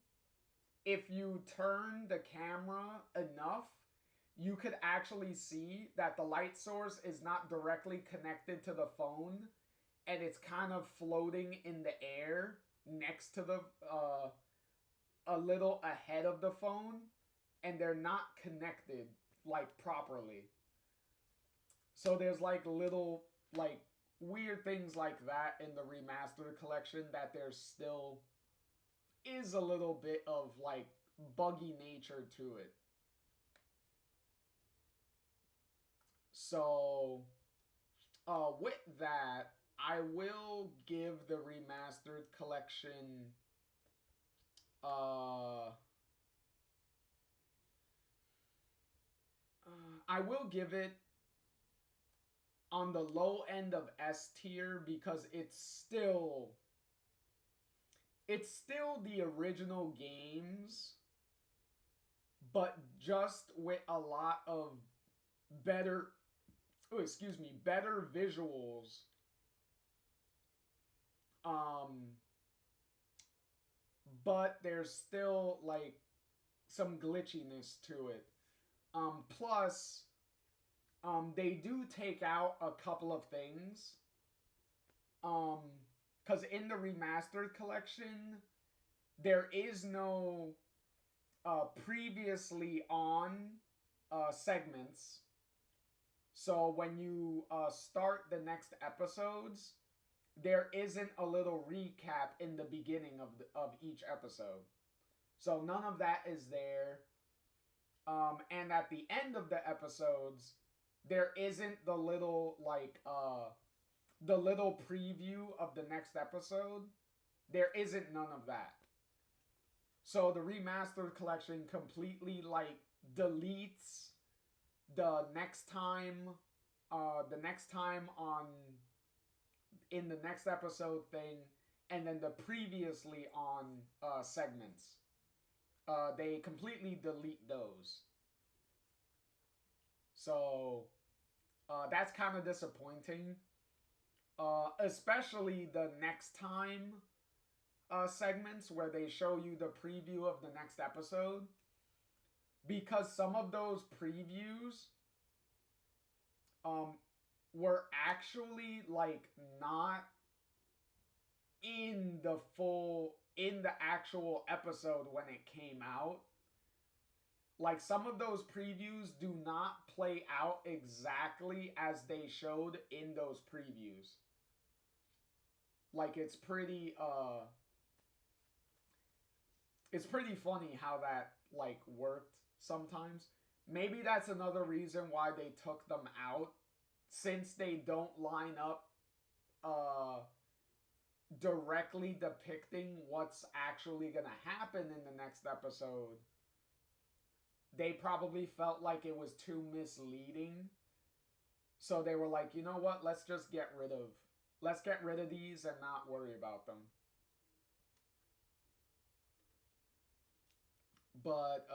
A: if you turn the camera enough, you could actually see that the light source is not directly connected to the phone, and it's kind of floating in the air next to the a little ahead of the phone, and they're not connected like properly. So there's like little like weird things like that in the remastered collection that there still is a little bit of like buggy nature to it. So with that, I will give the remastered collection I will give it on the low end of S tier because it's still the original games, but just with a lot of better better visuals. But there's still like some glitchiness to it. Plus, they do take out a couple of things. Because in the remastered collection, there is no previously on segments. So when you start the next episodes, there isn't a little recap in the beginning of each episode. So none of that is there. And at the end of the episodes, there isn't the little like the little preview of the next episode. There isn't none of that. So the remastered collection completely like deletes the next time on in the next episode thing, and then the previously on segments. They completely delete those. So that's kind of disappointing. Especially the next time segments where they show you the preview of the next episode. Because some of those previews were actually like not in the actual episode when it came out. Like, some of those previews do not play out exactly as they showed in those previews. Like, it's pretty funny how that, like, worked sometimes. Maybe that's another reason why they took them out, since they don't line up directly depicting what's actually gonna happen in the next episode. They probably felt like it was too misleading. So they were like, you know what, let's get rid of these and not worry about them. But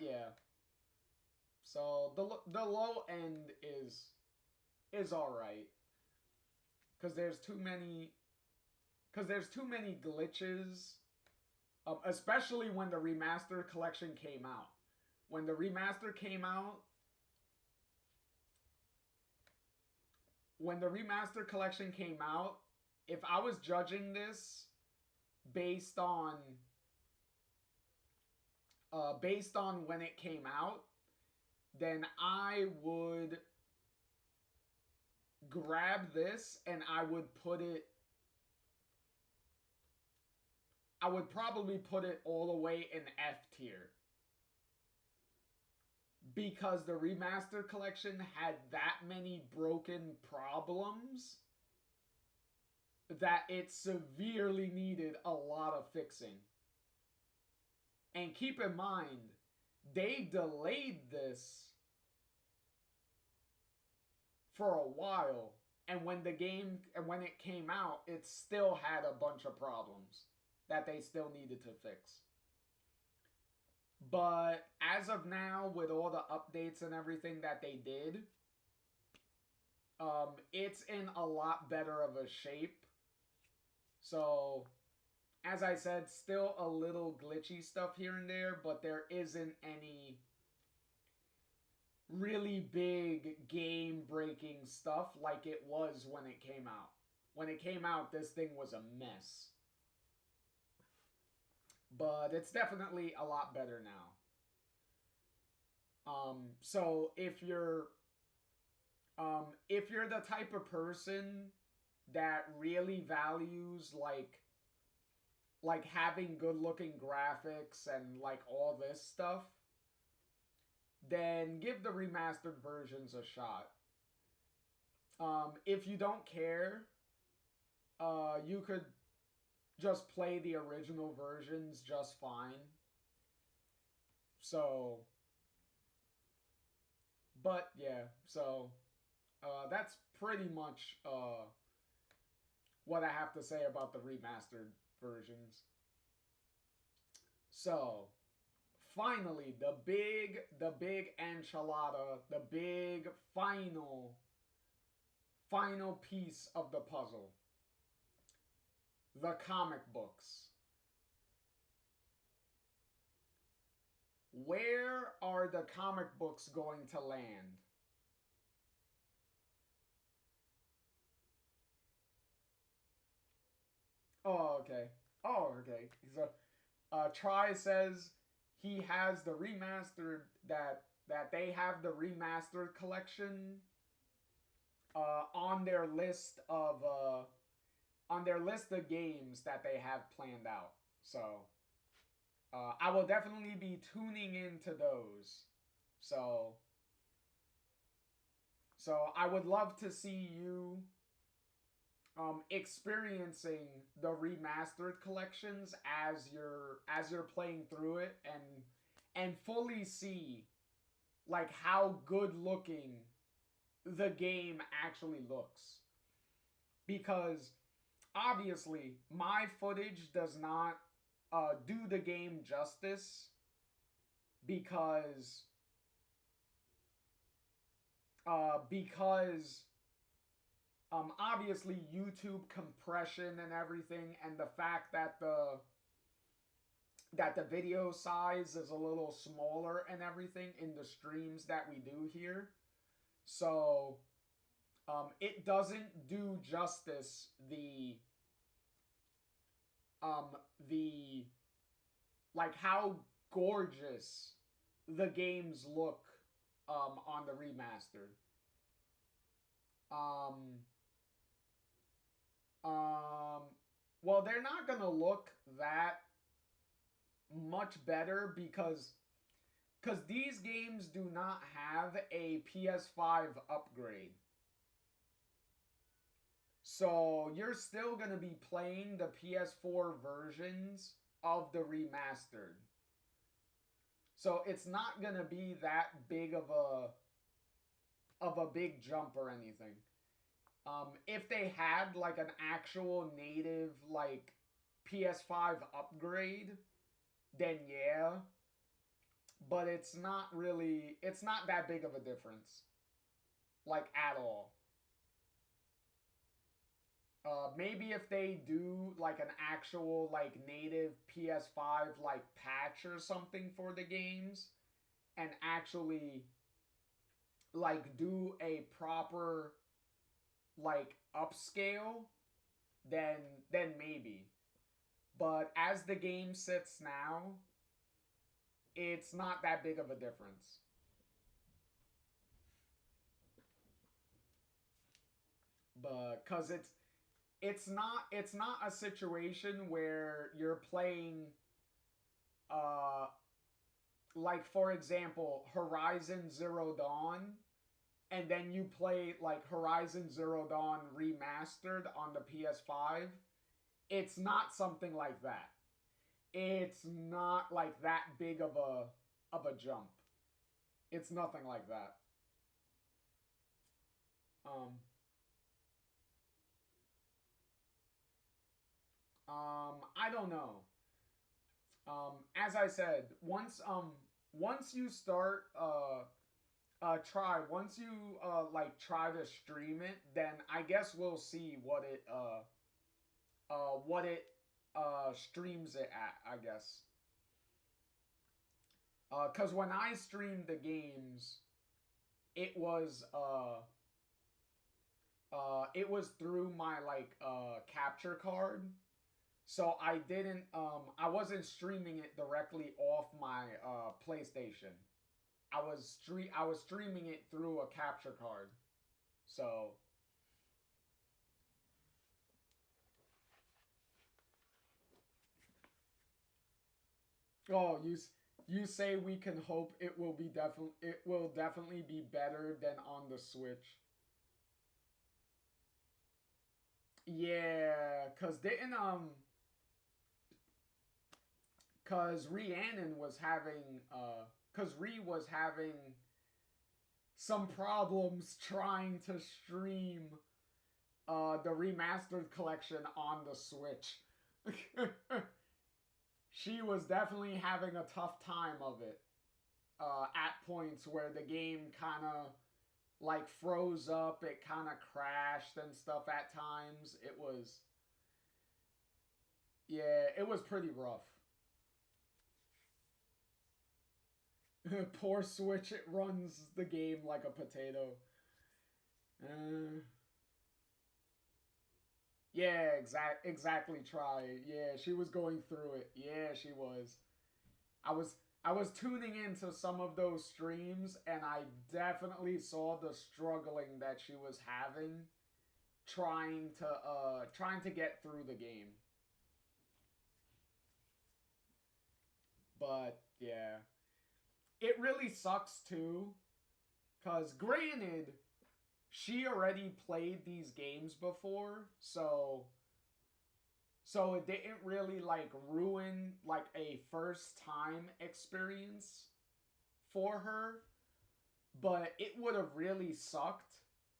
A: yeah. So the low end is alright. Cause there's too many glitches. Especially when the remastered collection came out. When the remaster came out, when the remastered collection came out, if I was judging this based on when it came out, then I would grab this and I would probably put it all the way in F tier. Because the remastered collection had that many broken problems that it severely needed a lot of fixing. And keep in mind, they delayed this for a while. And when it came out, it still had a bunch of problems that they still needed to fix. But as of now, with all the updates and everything that they did, it's in a lot better of a shape. So, as I said, still a little glitchy stuff here and there, but there isn't any really big game-breaking stuff like it was when it came out. When it came out, this thing was a mess. But it's definitely a lot better now. So if you're the type of person that really values like having good looking graphics and like all this stuff, then give the remastered versions a shot. If you don't care, you could just play the original versions just fine. So, but yeah, so that's pretty much what I have to say about the remastered versions. So, finally, the big enchilada, the big final piece of the puzzle. The comic books. Where are the comic books going to land? Oh, okay. So, Try says he has the remastered, that they have the remastered collection on their list of games that they have planned out. So I will definitely be tuning into those. So I would love to see you experiencing the remastered collections as you're playing through it, and fully see like how good looking the game actually looks. Because obviously my footage does not do the game justice, because obviously YouTube compression and everything, and the fact that the video size is a little smaller and everything in the streams that we do here. So it doesn't do justice the like how gorgeous the games look on the remastered. Well, they're not gonna look that much better because these games do not have a PS5 upgrade. So you're still going to be playing the PS4 versions of the remastered. So it's not going to be that big of a big jump or anything. If they had like an actual native like PS5 upgrade, then yeah. But it's not that big of a difference. Like at all. Maybe if they do like an actual like native PS5 like patch or something for the games and actually like do a proper like upscale, then maybe. But as the game sits now, it's not that big of a difference. But cuz it's not a situation where you're playing like for example Horizon Zero Dawn and then you play like Horizon Zero Dawn remastered on the PS5. It's not something like that. It's not like that big of a jump. It's nothing like that. I don't know. As I said, once you start once you like try to stream it, then I guess we'll see what it streams it at, I guess. Cause when I streamed the games, it was through my like capture card. So I wasn't streaming it directly off my PlayStation. I was streaming it through a capture card. So oh, you say we can hope it will definitely be better than on the Switch. Yeah, cause Rhiannon was having cause Rhi was having some problems trying to stream the remastered collection on the Switch. She was definitely having a tough time of it. At points where the game kind of like froze up, it kind of crashed and stuff at times. It was pretty rough. Poor Switch, it runs the game like a potato. Yeah, exactly. Try. Yeah, she was going through it. Yeah, she was. I was tuning into some of those streams, and I definitely saw the struggling that she was having, trying to get through the game. But yeah, it really sucks too, cause granted, she already played these games before, so it didn't really like ruin like a first time experience for her, but it would have really sucked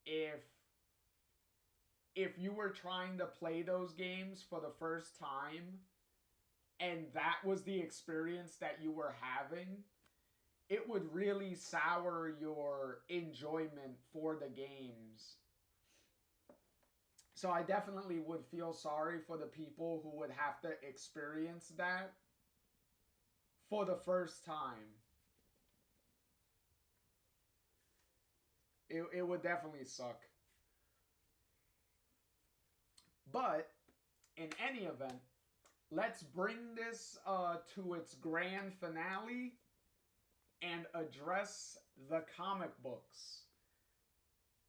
A: if you were trying to play those games for the first time and that was the experience that you were having. It would really sour your enjoyment for the games. So I definitely would feel sorry for the people who would have to experience that for the first time. It would definitely suck. But in any event, let's bring this to its grand finale and address the comic books.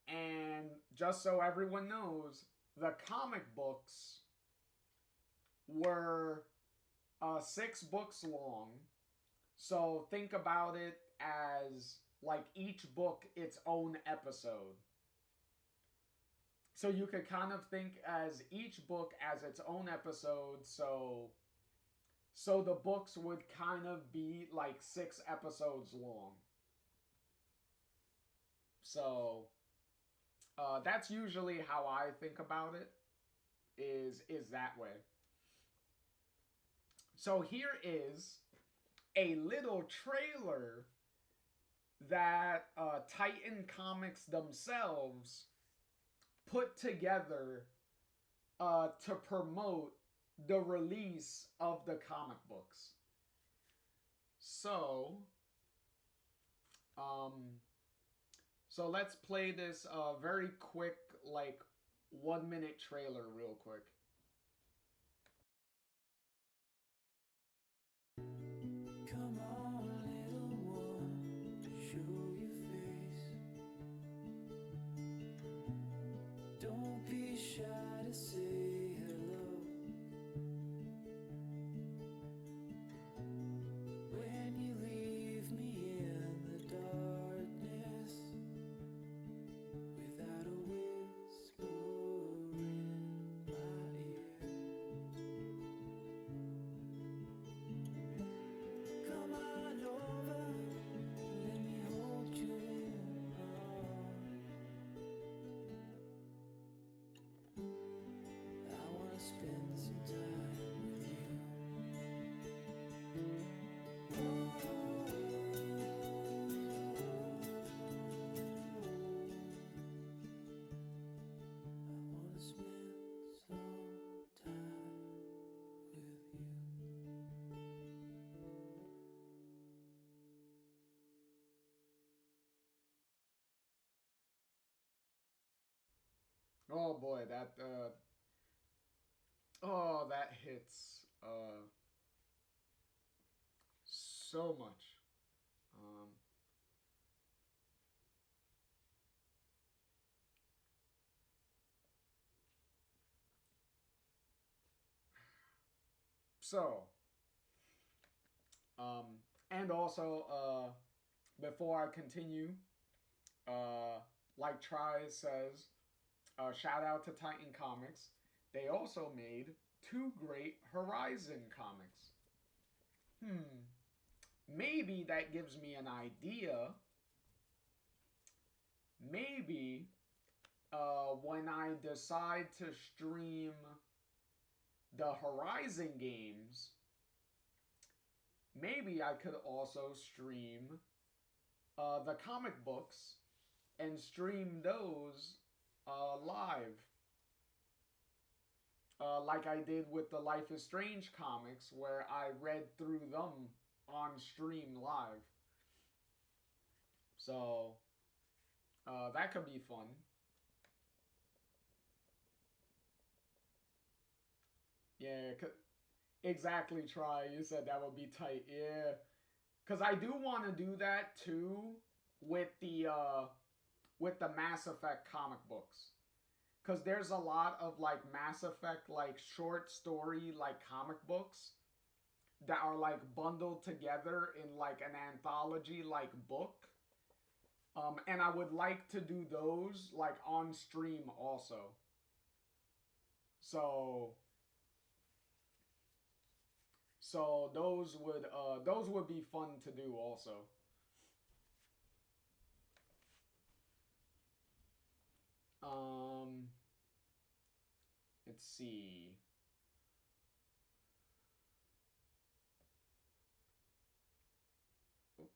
A: And just so everyone knows, the comic books were 6 books long. So think about it as like each book its own episode. So you could kind of think as each book as its own episode. So the books would kind of be like 6 episodes long. So that's usually how I think about it, is that way. So here is a little trailer that Titan Comics themselves put together to promote the release of the comic books. So let's play this very quick, like 1-minute trailer real quick.
D: Come on, little one, show your face. Don't be shy to say hello. When you leave me in the darkness, without a whisper in my ear. Come on over, let me hold you in my arms. I wanna spend some time with you. I wanna spend some time with you.
A: Oh boy, that that hits so much. So and also before I continue, like Try says, shout out to Titan Comics. They also made 2 great Horizon comics. Maybe that gives me an idea. Maybe when I decide to stream the Horizon games, maybe I could also stream the comic books and stream those live. Like I did with the Life is Strange comics, where I read through them on stream live. So that could be fun. Yeah, exactly, Try. You said that would be tight. Yeah. Because I do want to do that too with the Mass Effect comic books. Because there's a lot of like Mass Effect like short story like comic books that are like bundled together in like an anthology like book. And I would like to do those like on stream also. So those would be fun to do also. Let's see. Oh,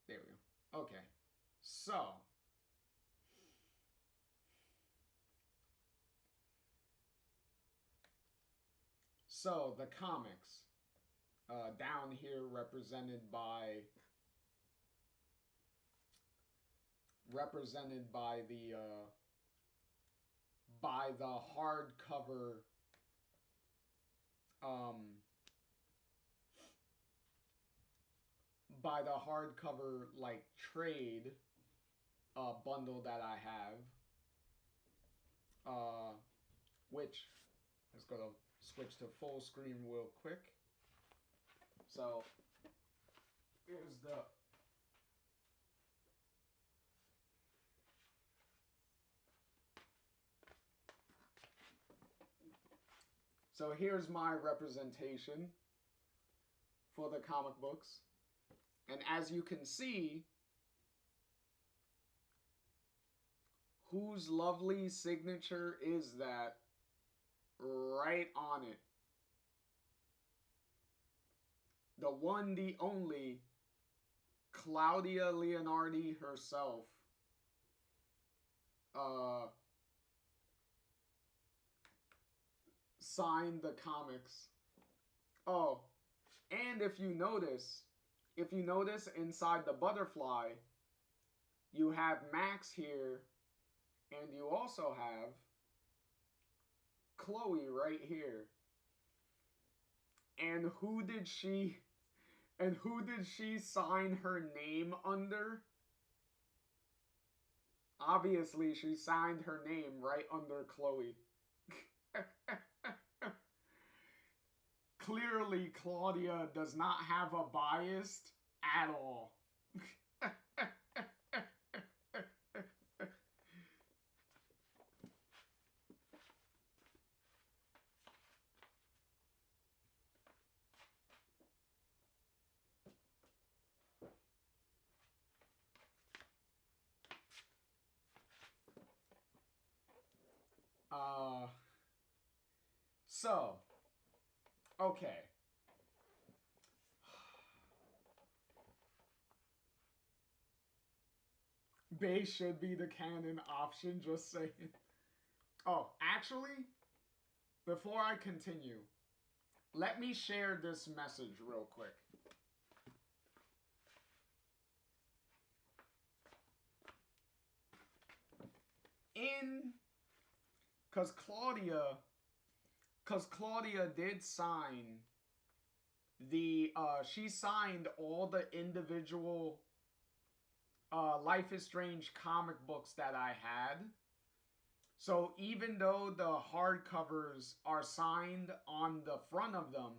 A: there we go. Okay. So the comics down here represented by represented by the hardcover like trade bundle that I have, which is gonna switch to full screen real quick. So here's the here's my representation for the comic books. And as you can see, whose lovely signature is that right on it? The one, the only, Claudia Leonardi herself. Signed the comics. Oh, and if you notice inside the butterfly, you have Max here, and you also have Chloe right here. And who did she sign her name under? Obviously, she signed her name right under Chloe. Clearly, Claudia does not have a bias at all. Okay. Base should be the canon option, just saying. Oh, actually, before I continue, let me share this message real quick. Because Claudia did sign she signed all the individual Life is Strange comic books that I had. So even though the hardcovers are signed on the front of them,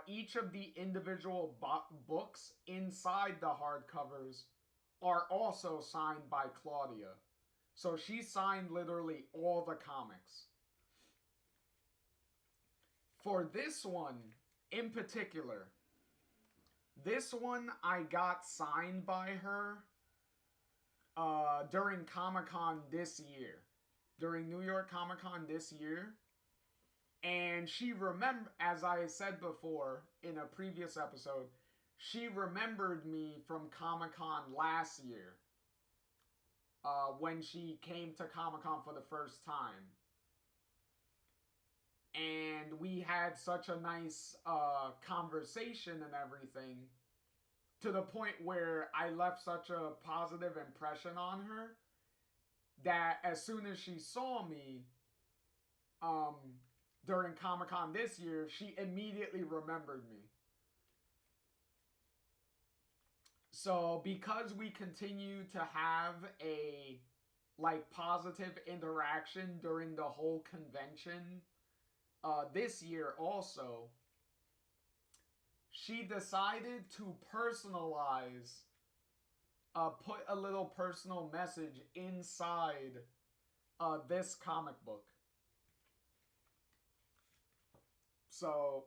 A: each of the individual books inside the hardcovers are also signed by Claudia. So she signed literally all the comics. For this one in particular, this one I got signed by her during Comic-Con this year. During New York Comic-Con this year. And she remembered, as I said before in a previous episode, she remembered me from Comic-Con last year. When she came to Comic-Con for the first time. And we had such a nice conversation and everything, to the point where I left such a positive impression on her that as soon as she saw me during Comic-Con this year, she immediately remembered me. So because we continue to have a positive interaction during the whole convention this year also, she decided to personalize, put a little personal message inside this comic book. So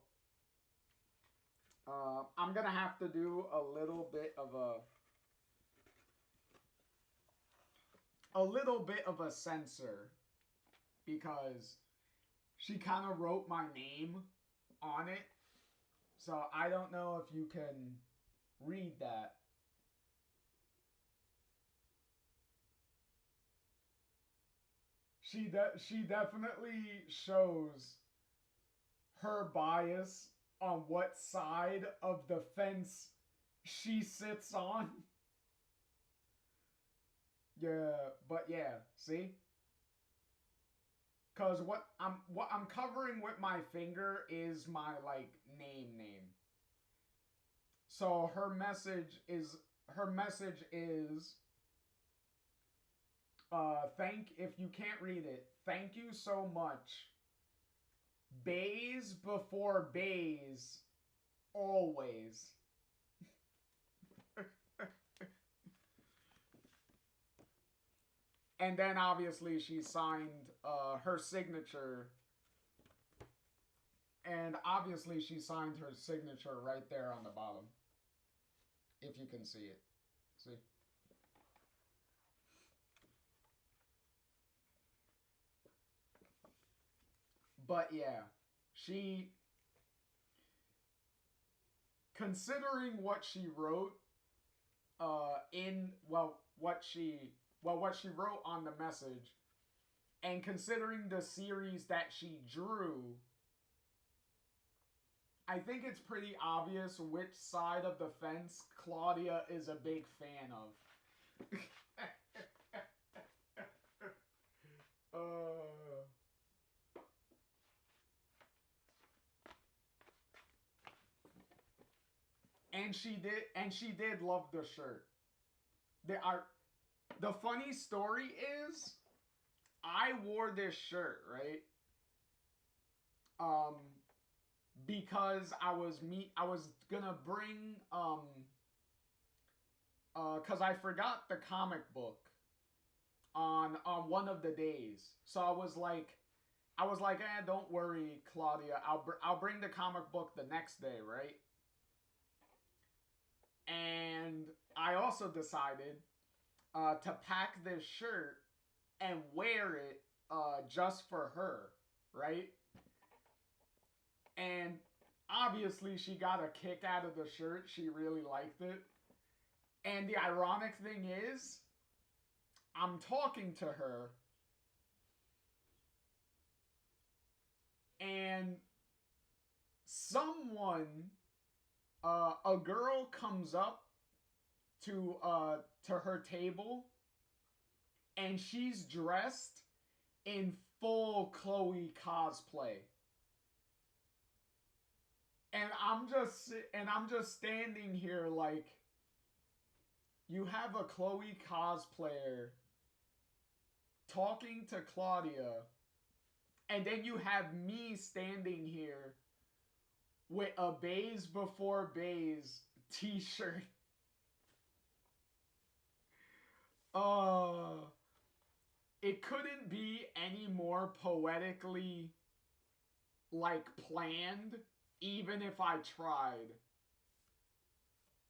A: I'm gonna have to do a little bit of a censor, because she kind of wrote my name on it. So I don't know if you can read that. She definitely shows her bias on what side of the fence she sits on. Yeah, but yeah, see? Cause what I'm covering with my finger is my like name. So her message is thank if you can't read it, thank you so much. Bays before bays always. And then obviously she signed her signature. And obviously she signed her signature right there on the bottom. If you can see it. See? But yeah, she, considering what she wrote in what she wrote on the message, and considering the series that she drew, I think it's pretty obvious which side of the fence Claudia is a big fan of. And she did love the shirt. The funny story is I wore this shirt, right? Um because I was gonna bring cuz I forgot the comic book on one of the days. So I was like, don't worry, Claudia. I'll bring the comic book the next day, right? And I also decided to pack this shirt and wear it just for her, right? And obviously, she got a kick out of the shirt. She really liked it. And the ironic thing is, I'm talking to her, and a girl comes up to her table, and she's dressed in full Chloe cosplay. And I'm just standing here like, you have a Chloe cosplayer talking to Claudia, and then you have me standing here with a Bays Before Bays t-shirt. It couldn't be any more poetically like planned, even if I tried.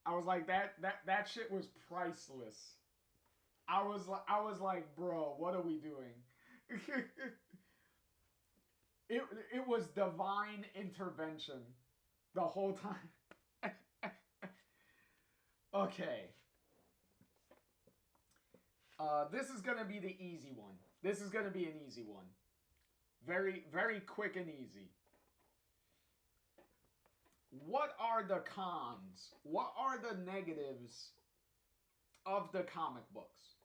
A: I was like, that shit was priceless. I was like, bro, what are we doing? it was divine intervention the whole time. Okay. This is gonna be the easy one. This is gonna be an easy one. Very, very quick and easy. What are the cons? What are the negatives of the comic books?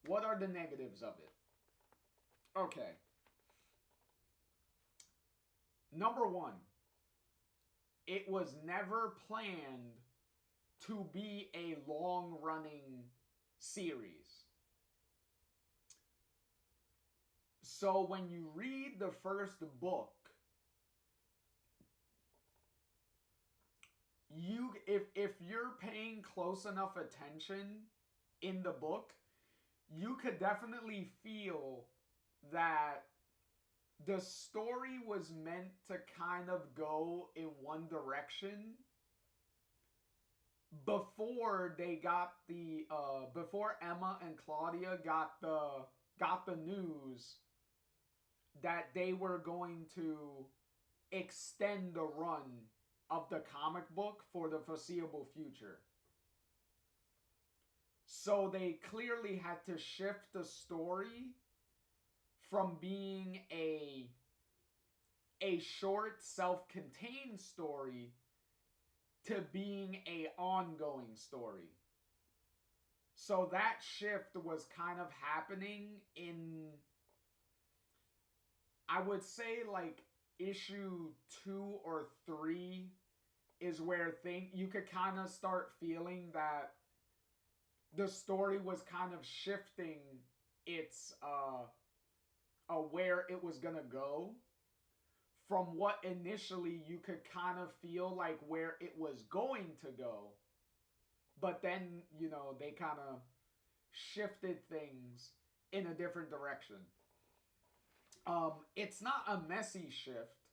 A: What are the negatives of it? Okay. Number one, it was never planned to be a long-running series. So when you read the first book, if you're paying close enough attention in the book, you could definitely feel that the story was meant to kind of go in one direction before before Emma and Claudia got the news that they were going to extend the run of the comic book for the foreseeable future. So they clearly had to shift the story from being a short self-contained story to being a ongoing story. So that shift was kind of happening in, I would say, like issue 2 or 3 is where you could kind of start feeling that the story was kind of shifting its where it was gonna go from what initially you could kind of feel like where it was going to go, but then they kind of shifted things in a different direction. It's not a messy shift.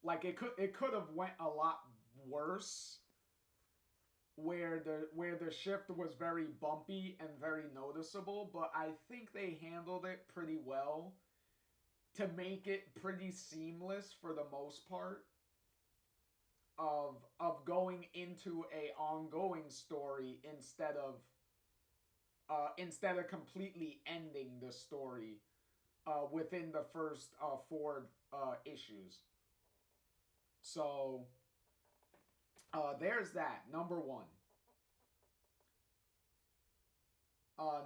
A: Like it could have went a lot worse, where the shift was very bumpy and very noticeable, but I think they handled it pretty well to make it pretty seamless for the most part of going into a ongoing story instead of completely ending the story within the first 4 issues. So there's that, number 1.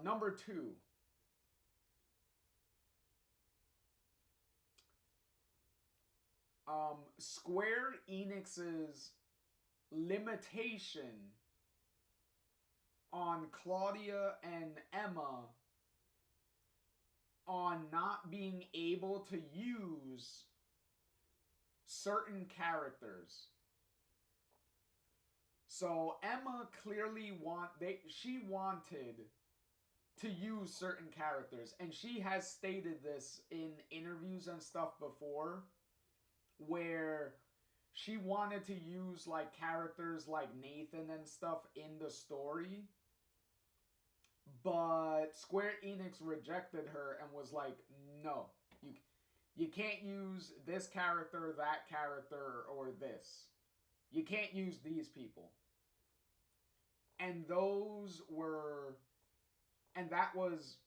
A: Number 2. Square Enix's limitation on Claudia and Emma on not being able to use certain characters. So Emma clearly wanted to use certain characters, and she has stated this in interviews and stuff before, where she wanted to use like characters like Nathan and stuff in the story, but Square Enix rejected her and was like, no, you can't use this character, that character, or this. You can't use these people. And that was,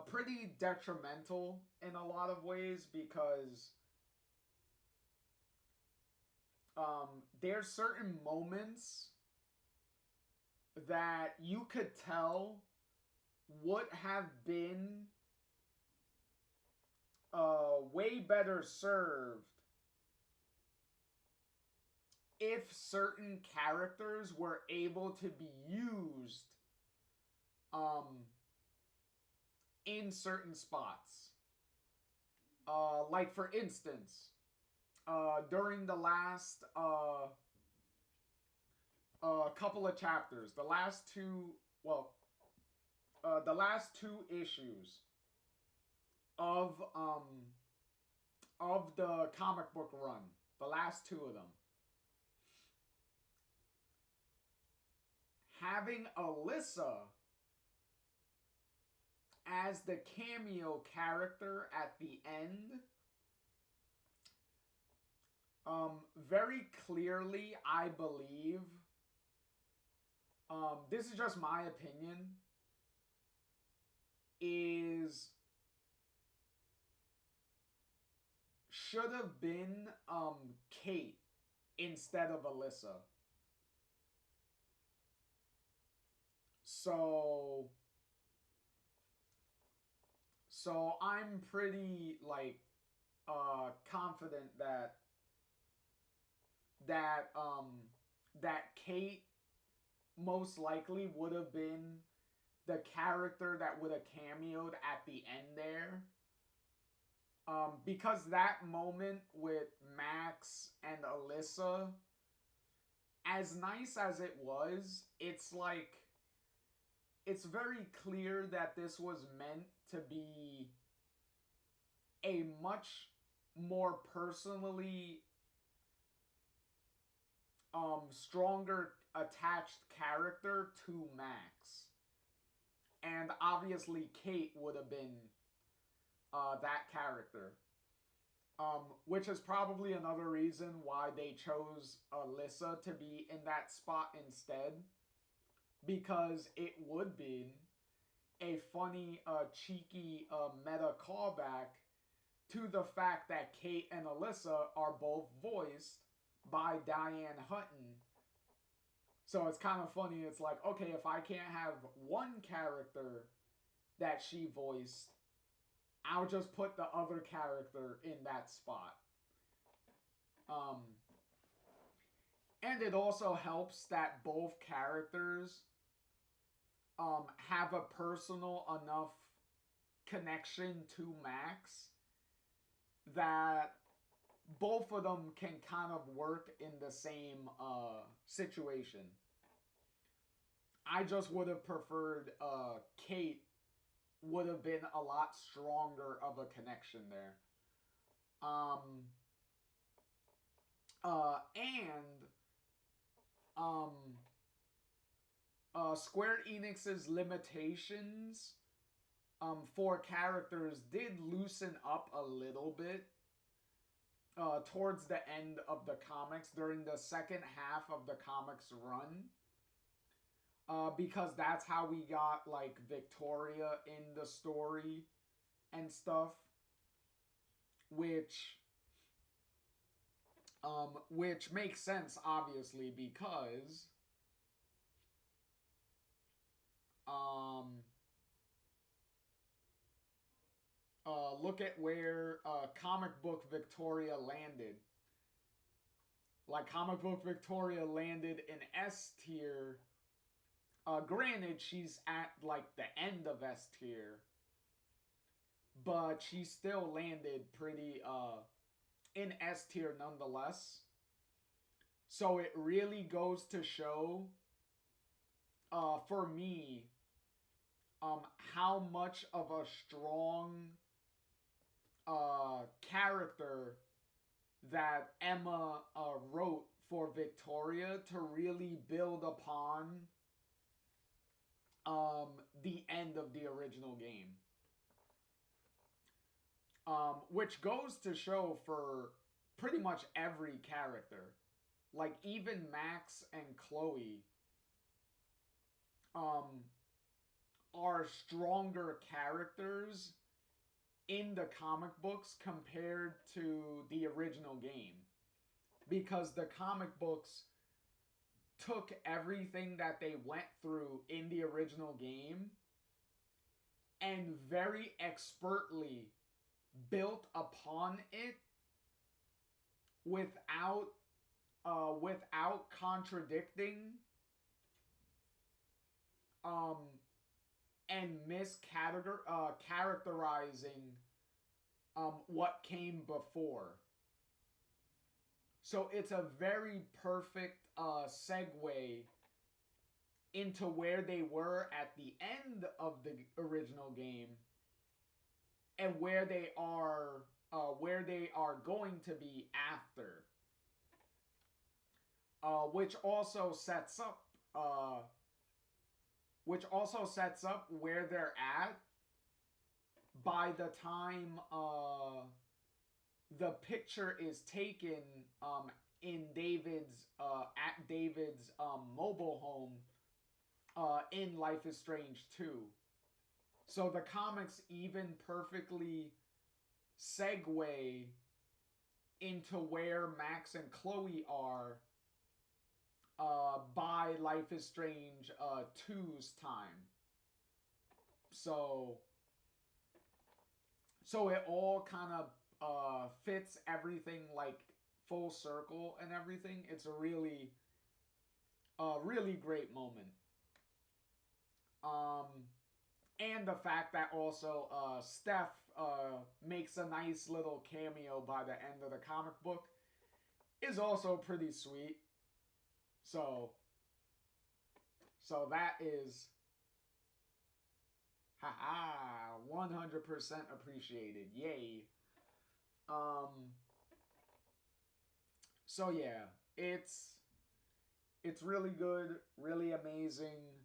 A: pretty detrimental in a lot of ways, because there's certain moments that you could tell would have been way better served if certain characters were able to be used in certain spots. Like for instance, during the last couple of chapters, the last 2 issues of the comic book run, the last 2 of them, having Alyssa as the cameo character at the end, very clearly, I believe, this is just my opinion, should have been Kate instead of Alyssa. So I'm pretty confident that Kate most likely would have been the character that would have cameoed at the end there. Because that moment with Max and Alyssa, as nice as it was, it's very clear that this was meant to be a much more personally stronger attached character to Max. And obviously Kate would have been that character. Which is probably another reason why they chose Alyssa to be in that spot instead. Because it would be a funny, cheeky meta callback to the fact that Kate and Alyssa are both voiced by Diane Hutton, So it's kind of funny. It's like, okay, if I can't have one character that she voiced, I'll just put the other character in that spot. And it also helps that both characters have a personal enough connection to Max that both of them can kind of work in the same situation. I just would have preferred Kate would have been a lot stronger of a connection there. Square Enix's limitations for characters did loosen up a little bit towards the end of the comics, during the second half of the comics run. Because that's how we got, like, Victoria in the story and stuff. Which makes sense, obviously, because look at where comic book Victoria landed. Like, comic book Victoria landed in S tier. Granted, she's at, like, the end of S tier, but she still landed pretty in S tier nonetheless. So it really goes to show, for me, how much of a strong character that Emma wrote for Victoria to really build upon the end of the original game. Which goes to show for pretty much every character. Like, even Max and Chloe are stronger characters in the comic books compared to the original game. Because the comic books took everything that they went through in the original game and very expertly built upon it without contradicting and characterizing what came before. So it's a very perfect segue into where they were at the end of the original game and where they are going to be after. Which also sets up where they're at by the time the picture is taken in David's at David's mobile home in Life is Strange 2. So the comics even perfectly segue into where Max and Chloe are by Life is Strange 2's time. So it all kind of fits everything, like, full circle and everything. It's a really great moment. And the fact that also Steph makes a nice little cameo by the end of the comic book is also pretty sweet. So that is 100% appreciated. Yay. So yeah, it's really good, really amazing.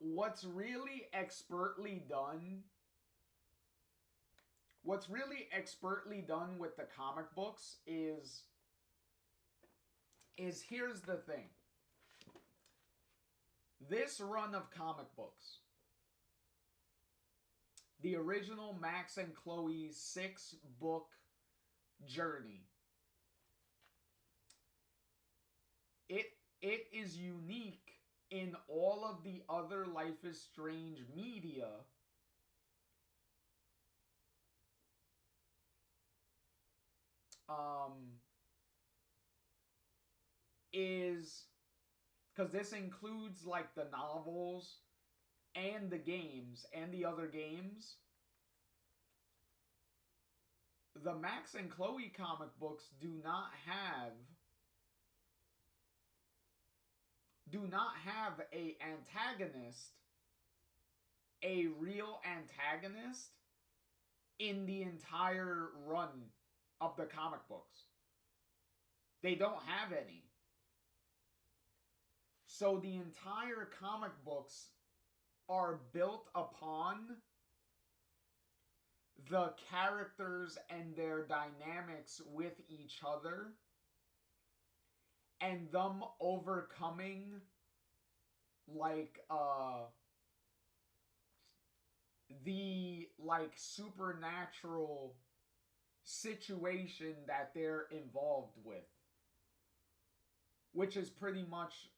A: What's really expertly done with the comic books is here's the thing. This run of comic books, the original Max and Chloe 6-book journey, it is unique in all of the other Life is Strange media. Is because this includes like the novels and the games and the other games. The Max and Chloe comic books do not have a antagonist, a real antagonist in the entire run of the comic books. They don't have any. So the entire comic books are built upon the characters and their dynamics with each other and them overcoming like the like supernatural situation that they're involved with, which is pretty much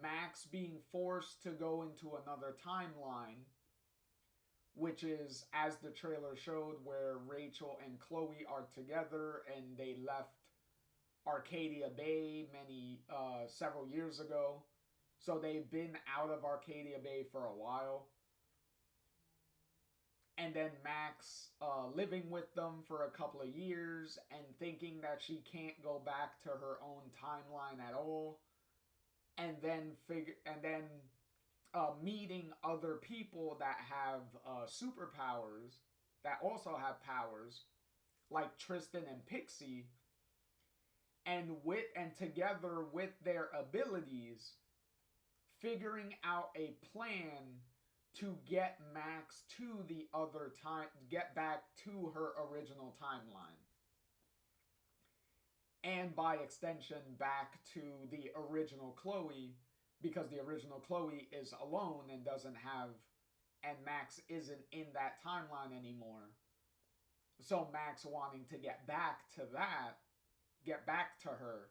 A: Max being forced to go into another timeline, which is, as the trailer showed, where Rachel and Chloe are together and they left Arcadia Bay several years ago. So they've been out of Arcadia Bay for a while. And then Max living with them for a couple of years and thinking that she can't go back to her own timeline at all. And then meeting other people that have superpowers, that also have powers, like Tristan and Pixie, and together with their abilities, figuring out a plan to get Max to the other time, get back to her original timeline. And by extension, back to the original Chloe, because the original Chloe is alone and and Max isn't in that timeline anymore. So Max wanting to get back to her,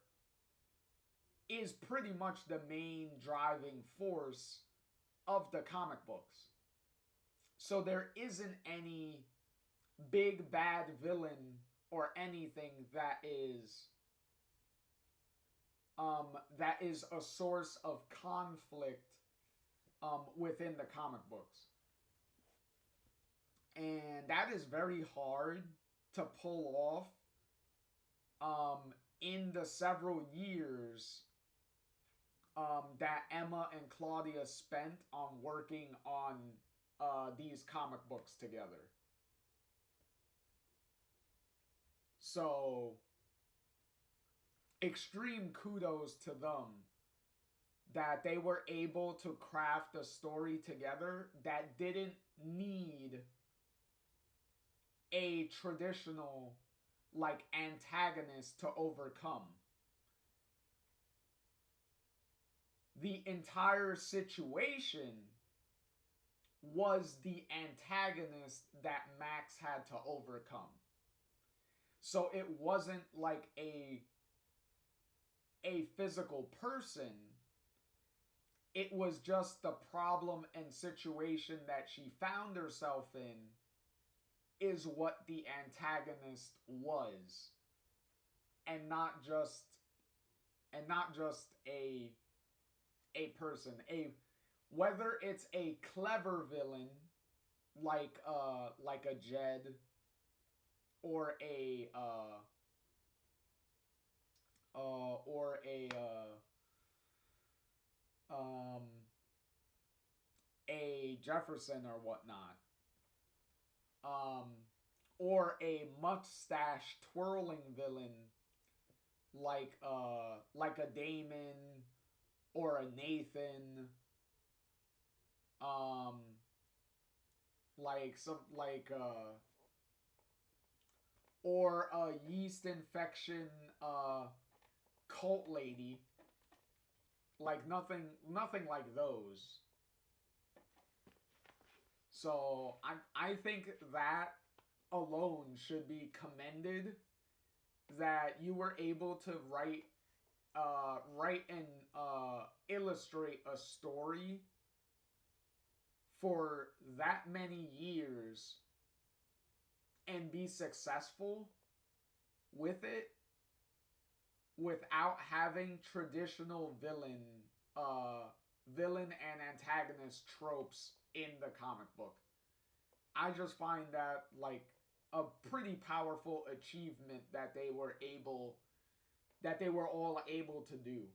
A: is pretty much the main driving force of the comic books. So there isn't any big bad villain or anything that is a source of conflict within the comic books. And that is very hard to pull off in the several years that Emma and Claudia spent on working on these comic books together. So, extreme kudos to them that they were able to craft a story together that didn't need a traditional like antagonist to overcome. The entire situation was the antagonist that Max had to overcome. So it wasn't like a physical person. It was just the problem and situation that she found herself in is what the antagonist was. And not just a person. Whether it's a clever villain like a Jed or a Jefferson or whatnot, or a mustache twirling villain like a Damon or a Nathan, or a yeast infection cult lady, like nothing like those. So I think that alone should be commended, that you were able to write write and illustrate a story for that many years and be successful with it without having traditional villain and antagonist tropes in the comic book. I just find that like a pretty powerful achievement that they were all able to do.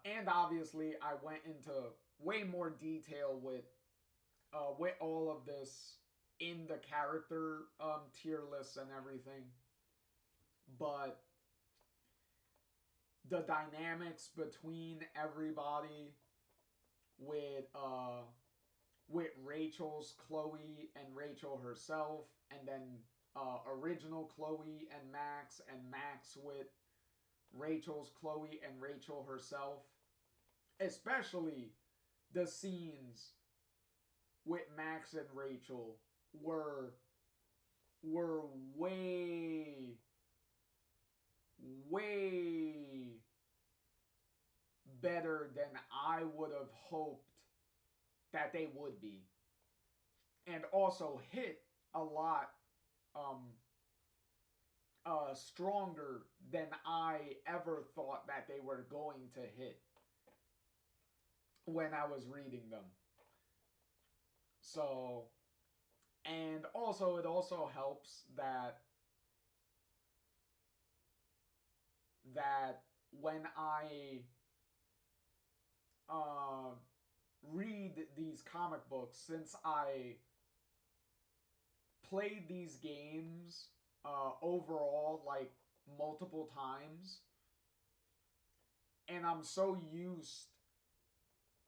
A: And obviously I went into way more detail with all of this in the character tier lists and everything. But the dynamics between everybody with Rachel's Chloe and Rachel herself, and then original Chloe and Max with Rachel's Chloe and Rachel herself, especially the scenes with Max and Rachel were way better than I would have hoped that they would be, and also hit a lot stronger than I ever thought that they were going to hit when I was reading them. So, and also it also helps that when I read these comic books, since I played these games overall like multiple times, and I'm so used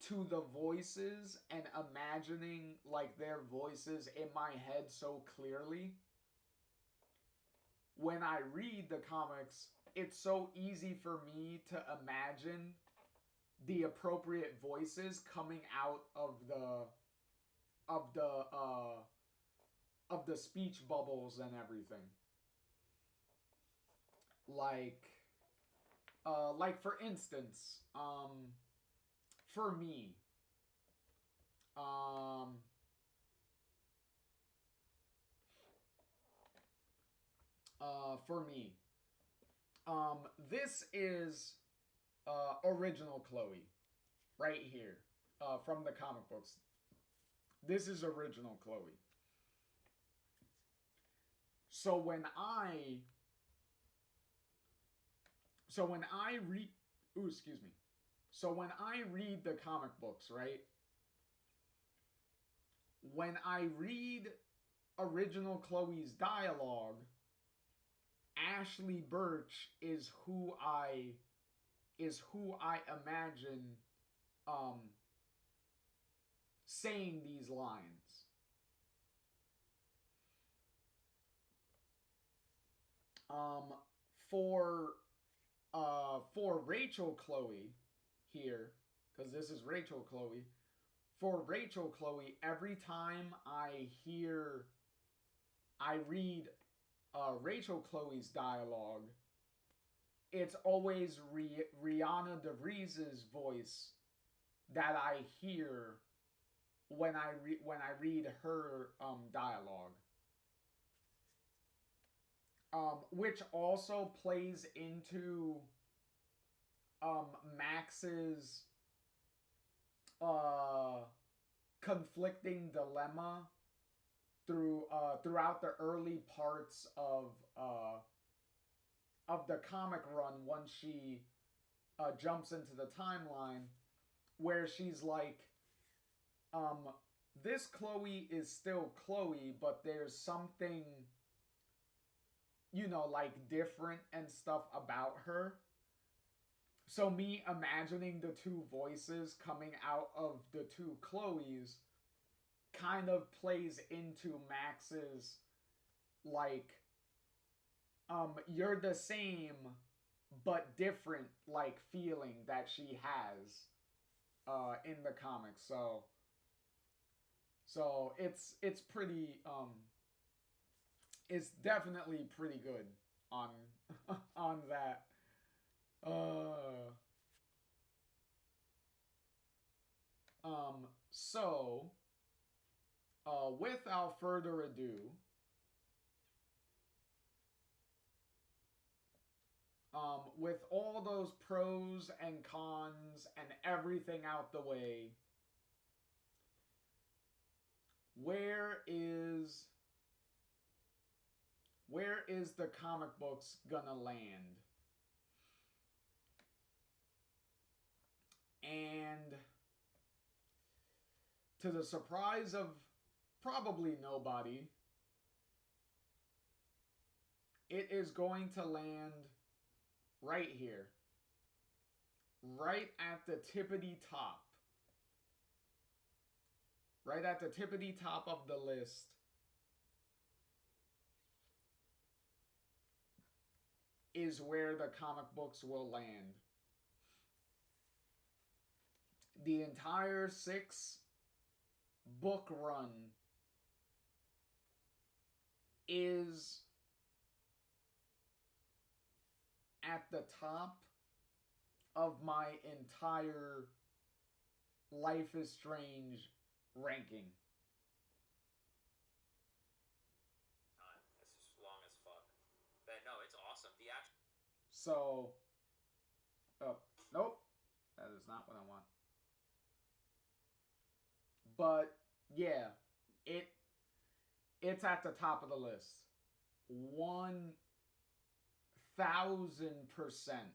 A: to the voices and imagining like their voices in my head so clearly, when I read the comics, it's so easy for me to imagine the appropriate voices coming out of the speech bubbles and everything. Like for instance, for me, this is original Chloe right here from the comic books. This is original Chloe. So when I read, So when I read the comic books, right? When I read original Chloe's dialogue, Ashley Birch is who I imagine saying these lines. For Rachel Chloe here, because this is Rachel Chloe. For Rachel Chloe, every time I read Rachel Chloe's dialogue, it's always Rihanna DeVries's voice that I hear when I read her dialogue. Which also plays into Max's conflicting dilemma throughout the early parts of the comic run, once she jumps into the timeline, where she's like, this Chloe is still Chloe, but there's something, like different and stuff about her. So me imagining the two voices coming out of the two Chloes kind of plays into Max's, like, you're the same but different, like, feeling that she has in the comics. So it's pretty it's definitely pretty good on on that. So without further ado, with all those pros and cons and everything out the way, where is the comic books gonna land? And to the surprise of probably nobody, it is going to land right here. Right at the tippity top. Right at the tippity top of the list. Is where the comic books will land. The entire 6-book run is at the top of my entire Life is Strange ranking.
I: It's long as fuck. But no, it's awesome. The action.
A: So, nope, that is not what I want. But yeah, it's at the top of the list. 1,000%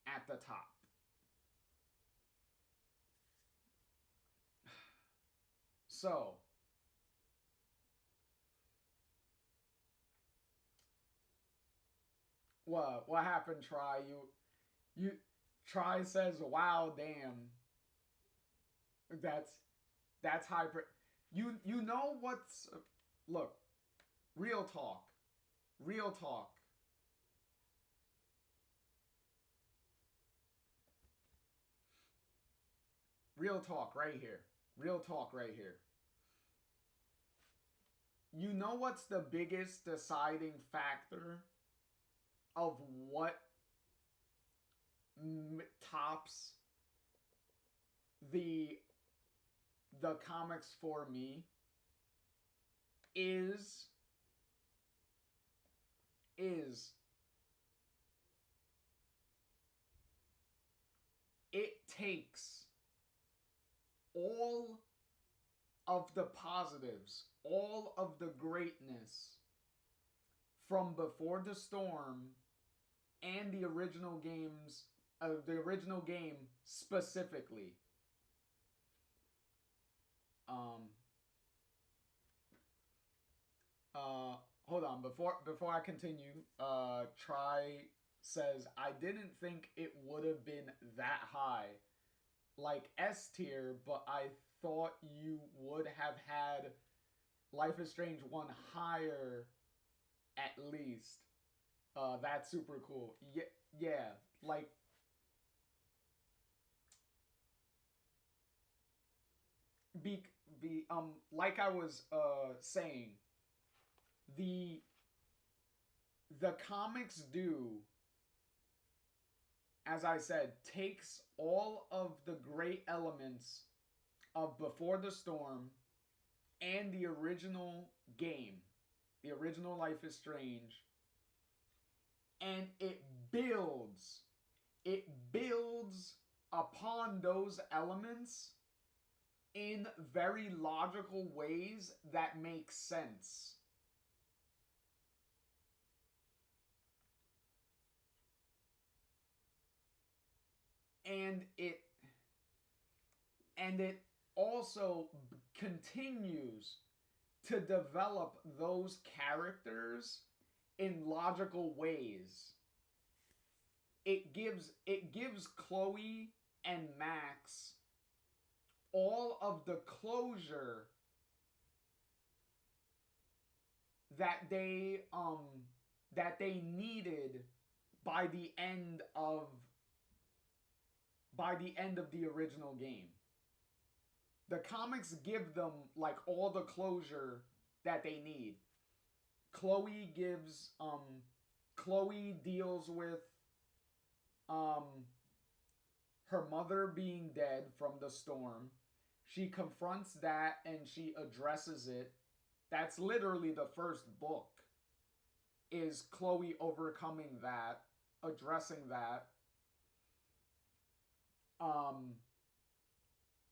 A: at the top. So, what happened, Try? You Try says, "Wow, damn. That's hyper." You know what's look, real talk. Real talk. Real talk right here. Real talk right here. You know what's the biggest deciding factor of what tops the comics for me is it takes all of the positives, all of the greatness from Before the Storm and the original games, the original game specifically. Hold on, before I continue, Try says, "I didn't think it would have been that high, like S tier, but I thought you would have had Life is Strange 1 higher at least." That's super cool. Yeah, like like I was saying, the comics do, as I said, takes all of the great elements of Before the Storm and the original game, the original Life is Strange, and it builds upon those elements in very logical ways that make sense. And it also continues to develop those characters in logical ways. It gives Chloe and Max all of the closure that they needed by the end of the original game. the comics give them like all the closure that they need. Chloe deals with her mother being dead from the storm. She confronts that and she addresses it. That's literally the first book, is Chloe overcoming that, addressing that.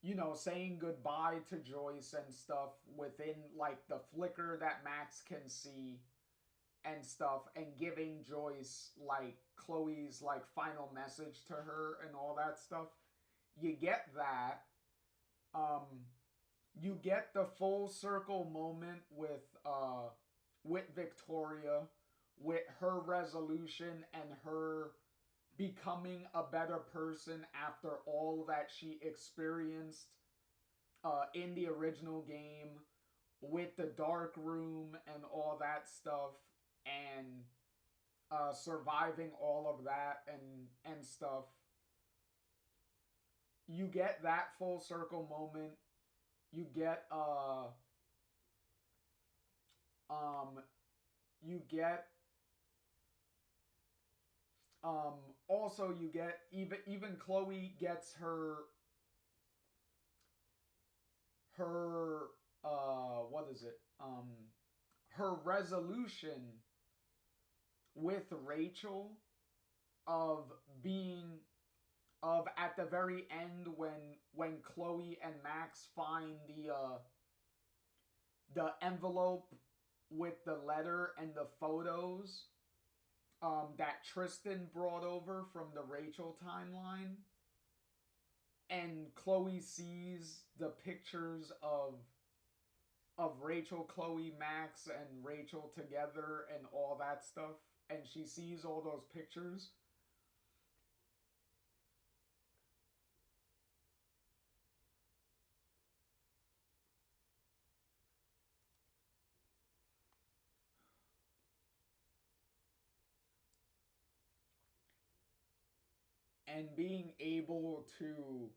A: You know, saying goodbye to Joyce and stuff within like the flicker that Max can see and stuff, and giving Joyce like Chloe's like final message to her and all that stuff. You get that. You get the full circle moment with Victoria, with her resolution and her becoming a better person after all that she experienced in the original game, with the dark room and all that stuff, and surviving all of that and stuff. You get that full circle moment. You get also you get even Chloe gets her what is it? Her resolution with Rachel of at the very end when Chloe and Max find the envelope with the letter and the photos that Tristan brought over from the Rachel timeline, and Chloe sees the pictures of Rachel, Chloe, Max, and Rachel together and all that stuff, and she sees all those pictures. And being able to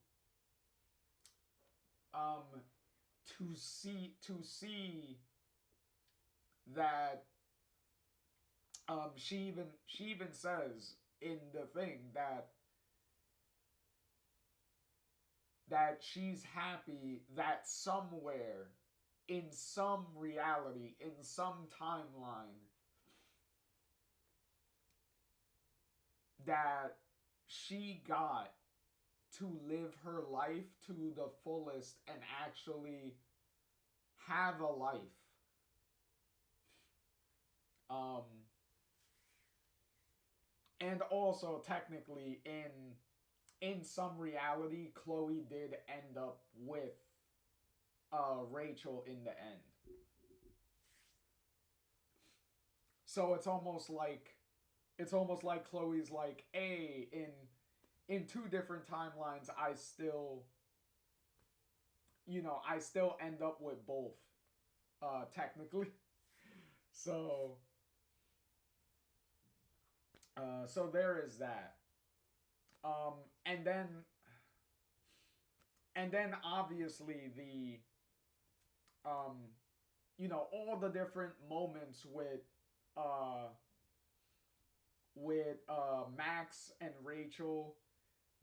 A: see that she even says in the thing that she's happy that somewhere in some reality, in some timeline, that she got to live her life to the fullest and actually have a life. And also technically in some reality, Chloe did end up with Rachel in the end. So it's almost like Chloe's like, hey, in two different timelines, I still end up with both, technically. So there is that. And then obviously the all the different moments with Max and Rachel,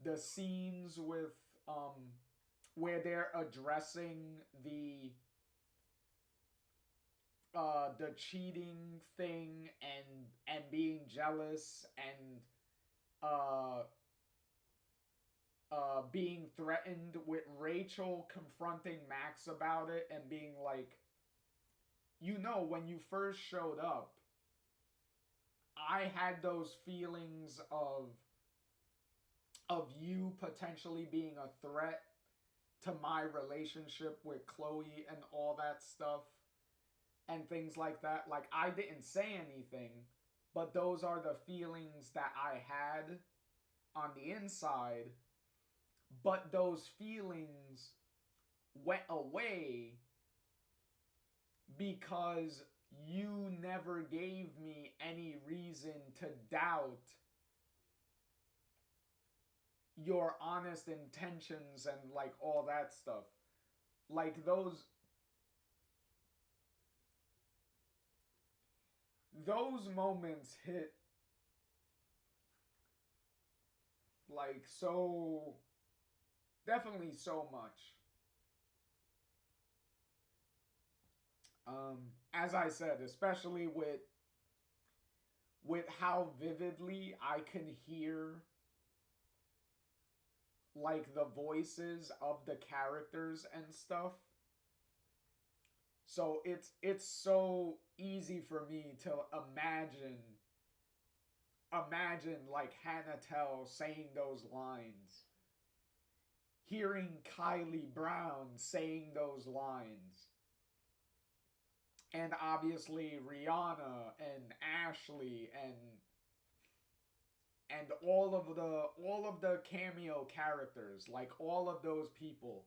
A: the scenes with where they're addressing the cheating thing and being jealous and being threatened, with Rachel confronting Max about it and being like, when you first showed up, I had those feelings of you potentially being a threat to my relationship with Chloe and all that stuff and things like that. Like, I didn't say anything, but those are the feelings that I had on the inside. But those feelings went away because you never gave me any reason to doubt your honest intentions and like all that stuff. like those moments hit like so definitely so much. As I said, especially with how vividly I can hear like the voices of the characters and stuff. So it's so easy for me to imagine like Hannah Tell saying those lines, hearing Kylie Brown saying those lines, and obviously Rihanna and Ashley and all of the cameo characters, like all of those people.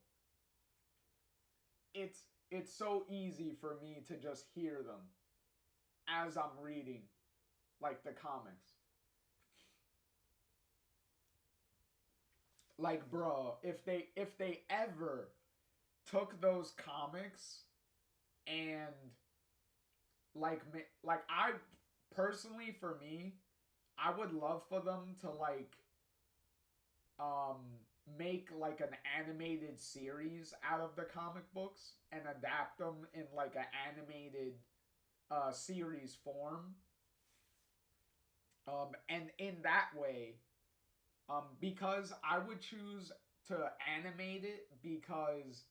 A: It's so easy for me to just hear them as I'm reading like the comics. Like bruh, if they ever took those comics and like I personally, for me, I would love for them to like um make like an animated series out of the comic books and adapt them in like an animated series form. And in that way, because I would choose to animate it because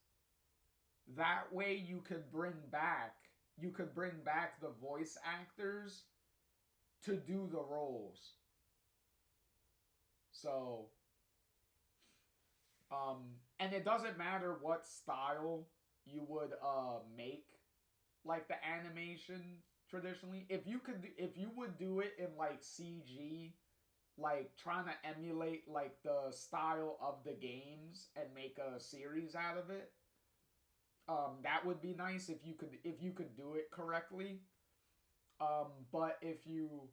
A: that way you could bring back the voice actors to do the roles. So and it doesn't matter what style you would make like the animation traditionally. If you would do it in like CG, like trying to emulate like the style of the games and make a series out of it, that would be nice if you could do it correctly. But if you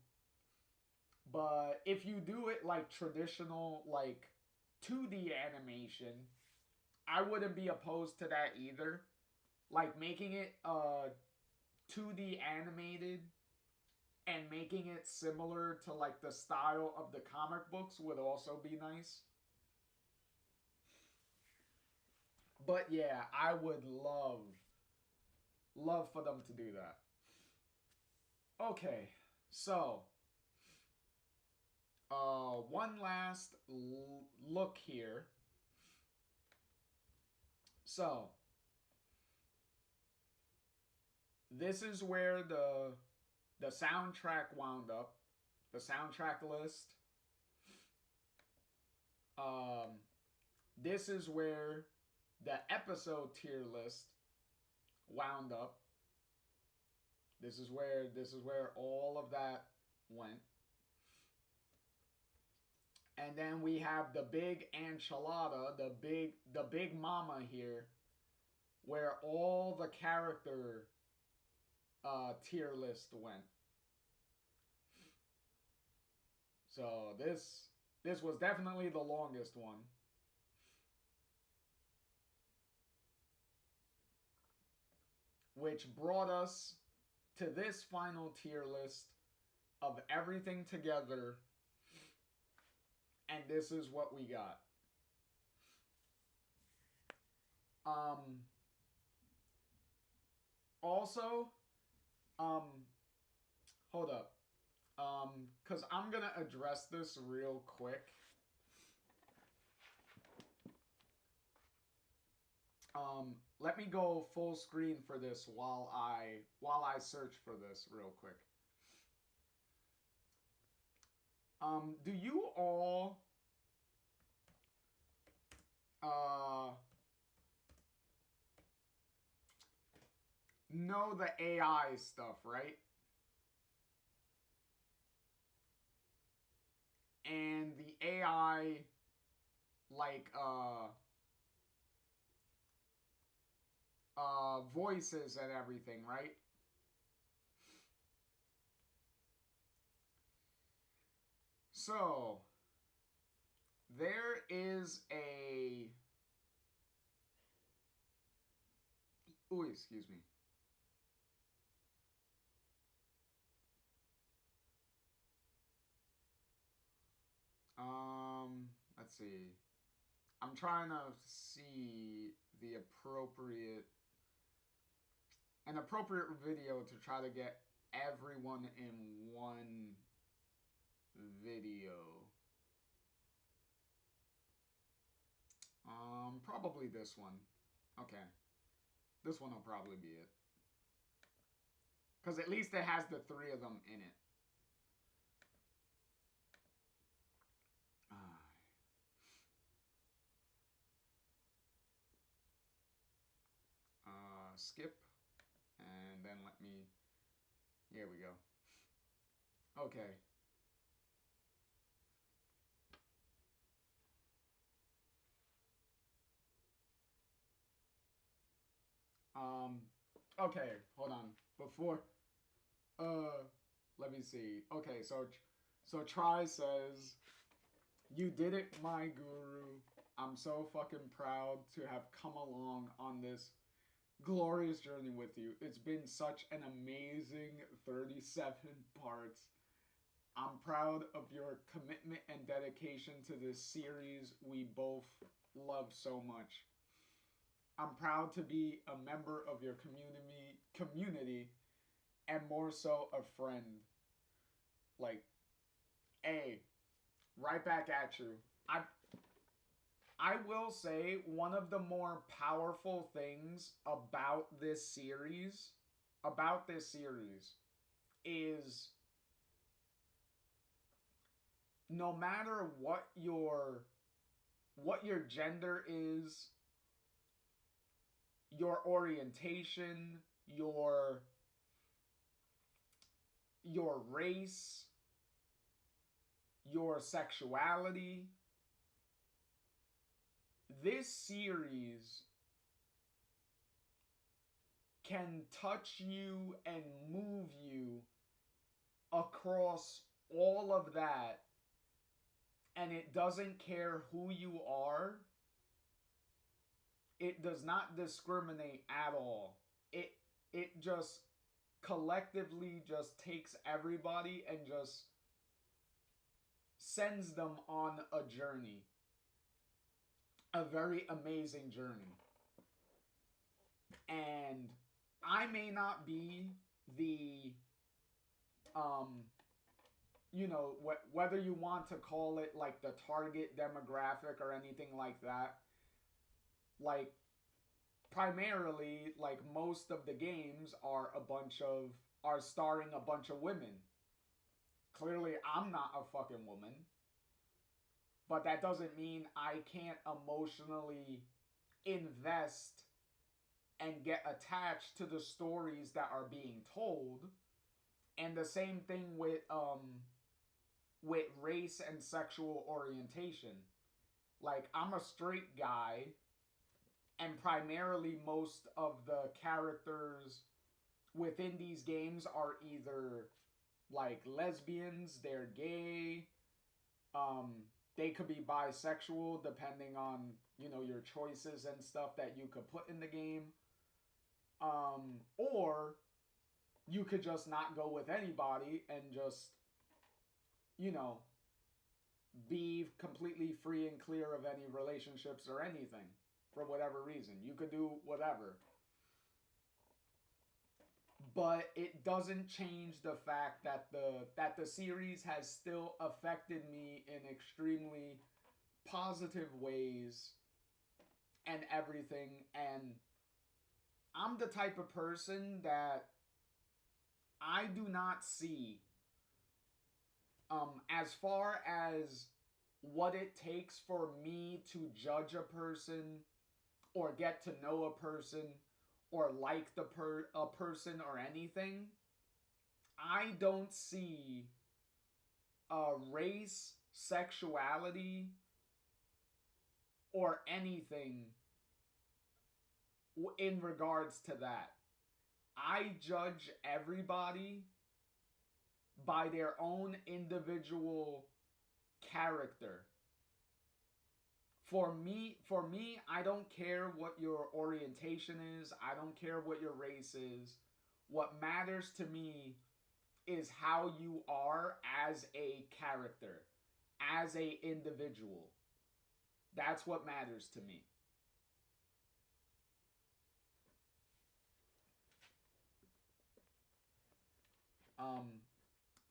A: do it like traditional like 2D animation, I wouldn't be opposed to that either. Like making it 2D animated and making it similar to like the style of the comic books would also be nice. But yeah, I would love for them to do that. Okay, so one last look here. So this is where the soundtrack wound up, the soundtrack list. This is where the episode tier list wound up. This is where all of that went. And then we have the big enchilada, the big mama here, where all the character tier list went. So this was definitely the longest one. Which brought us to this final tier list of everything together. And this is what we got. Also, hold up. Cause I'm gonna address this real quick. Let me go full screen for this while I search for this real quick. Do you all know the AI stuff, right? And the AI like voices and everything, right? So there is excuse me. Let's see. I'm trying to see the an appropriate video to try to get everyone in one video. Probably this one. Okay. This one will probably be it. Because at least it has the three of them in it. Skip. And then let me... Here we go. Okay. Okay, hold on. Before, let me see. Okay, so Try says, "You did it, my guru. I'm so fucking proud to have come along on this glorious journey with you. It's been such an amazing 37 parts. I'm proud of your commitment and dedication to this series we both love so much. I'm proud to be a member of your community and more so a friend." Like, hey, right back at you. I will say one of the more powerful things about this series is no matter what your gender is, your orientation, your race, your sexuality, this series can touch you and move you across all of that, and it doesn't care who you are. It does not discriminate at all. It just collectively just takes everybody and just sends them on a journey. A very amazing journey. And I may not be the, you know, whether you want to call it like the target demographic or anything like that. Like, primarily, like, most of the games are starring a bunch of women. Clearly, I'm not a fucking woman. But that doesn't mean I can't emotionally invest and get attached to the stories that are being told. And the same thing with race and sexual orientation. Like, I'm a straight guy, and primarily most of the characters within these games are either like lesbians, they're gay, they could be bisexual depending on, you know, your choices and stuff that you could put in the game. Or you could just not go with anybody and just, you know, be completely free and clear of any relationships or anything for whatever reason. You could do whatever. But it doesn't change the fact that the series has still affected me in extremely positive ways and everything. And I'm the type of person that I do not see, as far as what it takes for me to judge a person or get to know a person or like a person or anything. I don't see race, sexuality, or anything in regards to that. I judge everybody by their own individual character for me, I don't care what your orientation is. I don't care what your race is. What matters to me is how you are as a character, as a individual. That's what matters to me.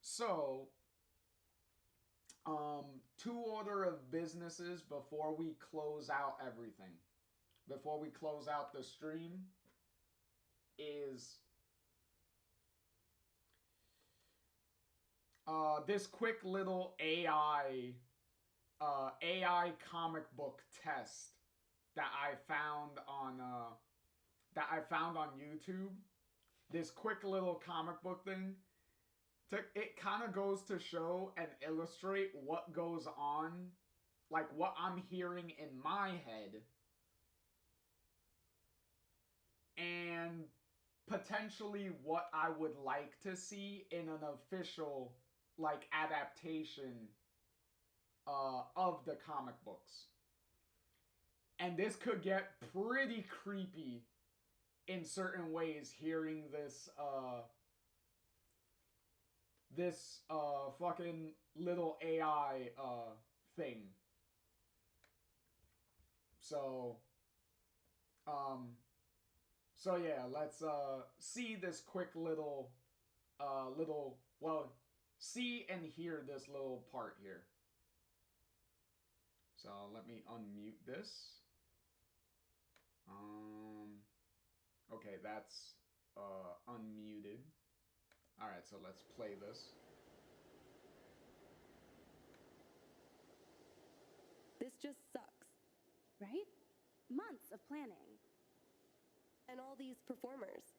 A: So, two order of businesses before we close out everything. Before we close out the stream is this quick little AI comic book test that I found on YouTube. This quick little comic book thing. It kind of goes to show and illustrate what goes on, like what I'm hearing in my head, and potentially what I would like to see in an official, like, adaptation of the comic books. And this could get pretty creepy in certain ways, hearing this fucking little AI thing. So yeah, let's see this quick little see and hear this little part here. So let me unmute this. Okay, that's unmuted. Alright, so let's play this.
J: This just sucks, right? Months of planning. And all these performers.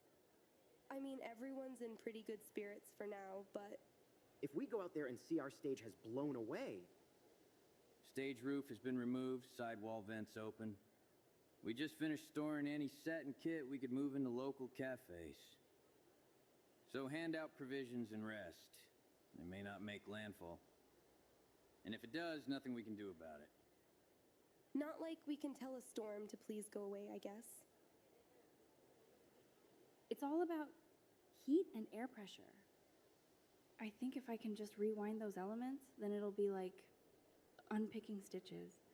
J: I mean, everyone's in pretty good spirits for now, but...
K: If we go out there and see our stage has blown away...
L: Stage roof has been removed, sidewall vents open. We just finished storing any set and kit we could move into local cafes. So hand out provisions and rest. It may not make landfall. And if it does, nothing we can do about it.
J: Not like we can tell a storm to please go away, I guess.
C: It's all about heat and air pressure. I think if I can just rewind those elements, then it'll be like unpicking stitches.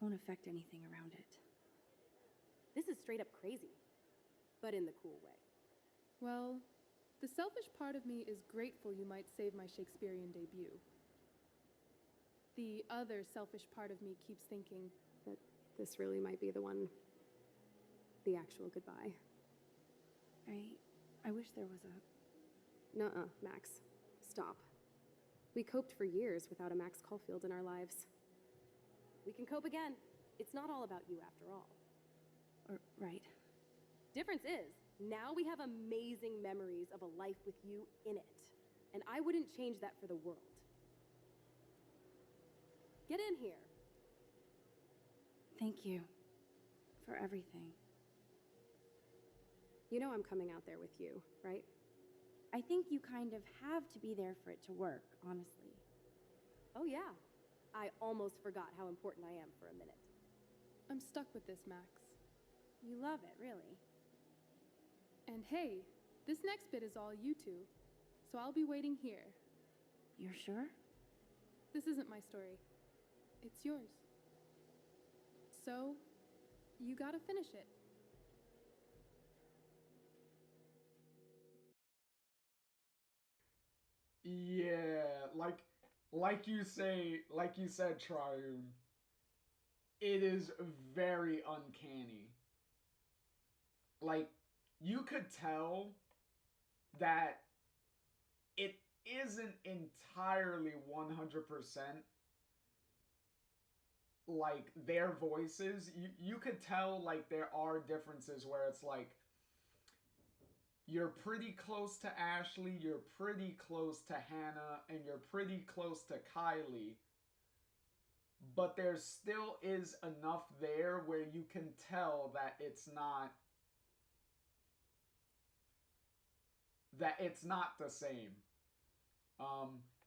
C: Won't affect anything around it.
J: This is straight up crazy, but in the cool way.
M: Well, the selfish part of me is grateful you might save my Shakespearean debut. The other selfish part of me keeps thinking
N: that this really might be the one, the actual goodbye.
C: I wish there was a...
N: Nuh-uh, Max. Stop. We coped for years without a Max Caulfield in our lives.
J: We can cope again. It's not all about you after all.
C: Right.
J: Difference is, now we have amazing memories of a life with you in it. And I wouldn't change that for the world. Get in here.
C: Thank you for everything.
N: You know I'm coming out there with you, right?
C: I think you kind of have to be there for it to work, honestly.
J: Oh yeah. I almost forgot how important I am for a minute.
M: I'm stuck with this, Max.
C: You love it, really.
M: And hey, this next bit is all you two, so I'll be waiting here.
C: You're sure?
M: This isn't my story. It's yours. So, you gotta finish it.
A: Yeah, like you said, Triune, it is very uncanny. Like, you could tell that it isn't entirely 100% like their voices. You could tell, like, there are differences where it's like, you're pretty close to Ashley, you're pretty close to Hannah, and you're pretty close to Kylie. But there still is enough there where you can tell that it's not the same.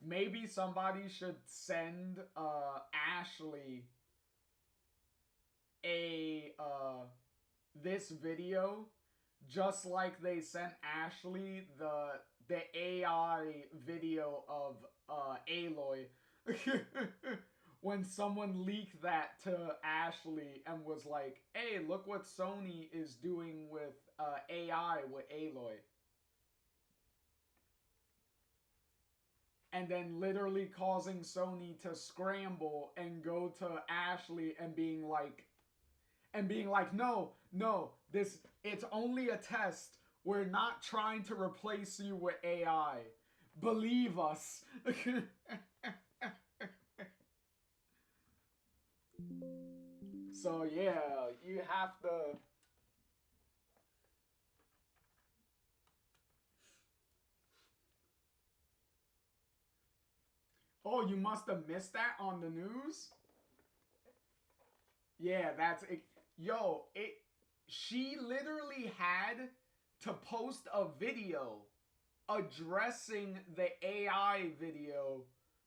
A: Maybe somebody should send Ashley this video, just like they sent Ashley the AI video of Aloy. When someone leaked that to Ashley and was like, hey, look what Sony is doing with AI with Aloy. And then literally causing Sony to scramble and go to Ashley and being like, no, it's only a test. We're not trying to replace you with AI. Believe us. So yeah, you have to... Oh, you must have missed that on the news? Yeah, that's it. Yo, she literally had to post a video addressing the AI video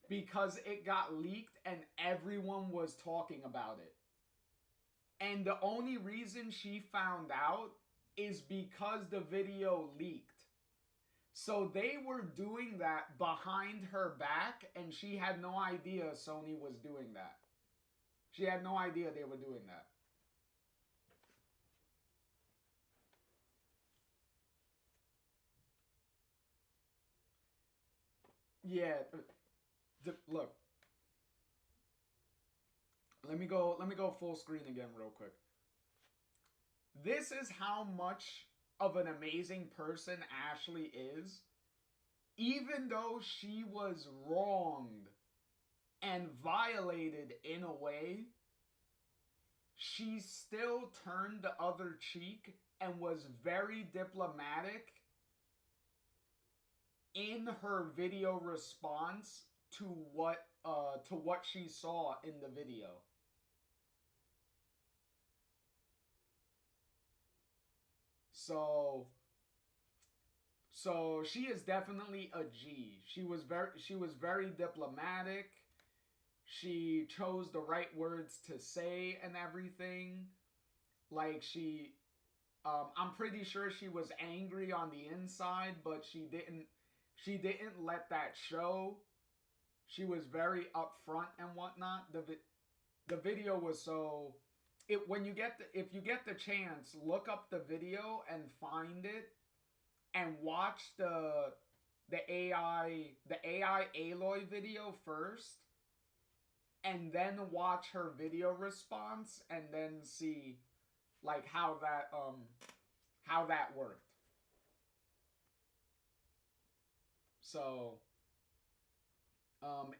A: because it got leaked and everyone was talking about it. And the only reason she found out is because the video leaked. So they were doing that behind her back, and she had no idea Sony was doing that. She had no idea they were doing that. Yeah, look. Let me go full screen again real quick. This is how much of an amazing person Ashley is. Even though she was wronged and violated in a way, she still turned the other cheek and was very diplomatic in her video response to what she saw in the video. So she is definitely a G. She was very diplomatic. She chose the right words to say and everything. Like I'm pretty sure she was angry on the inside, but she didn't let that show. She was very upfront and whatnot. The video was so... if you get the chance, look up the video and find it, and watch the AI Aloy video first, and then watch her video response, and then see like how that worked. So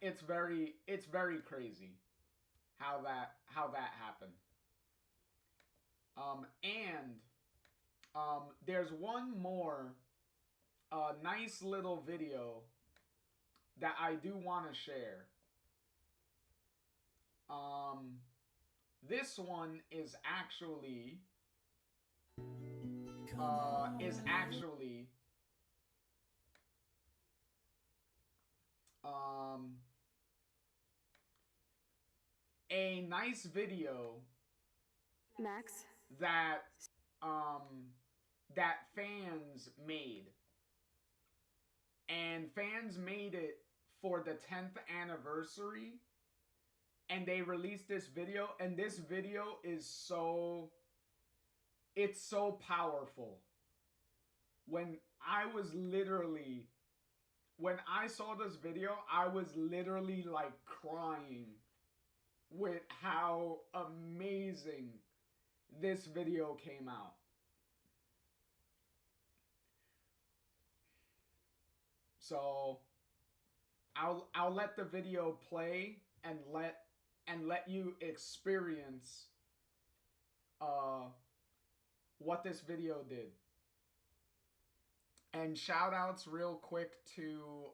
A: it's very crazy how that happened. There's one more nice little video that I do want to share. This one is actually a nice video
N: Max?
A: that fans made. And fans made it for the 10th anniversary. And they released this video. And this video is it's so powerful. When I saw this video, I was literally like crying with how amazing this video came out. So I'll let the video play and let you experience what this video did. And shout outs real quick to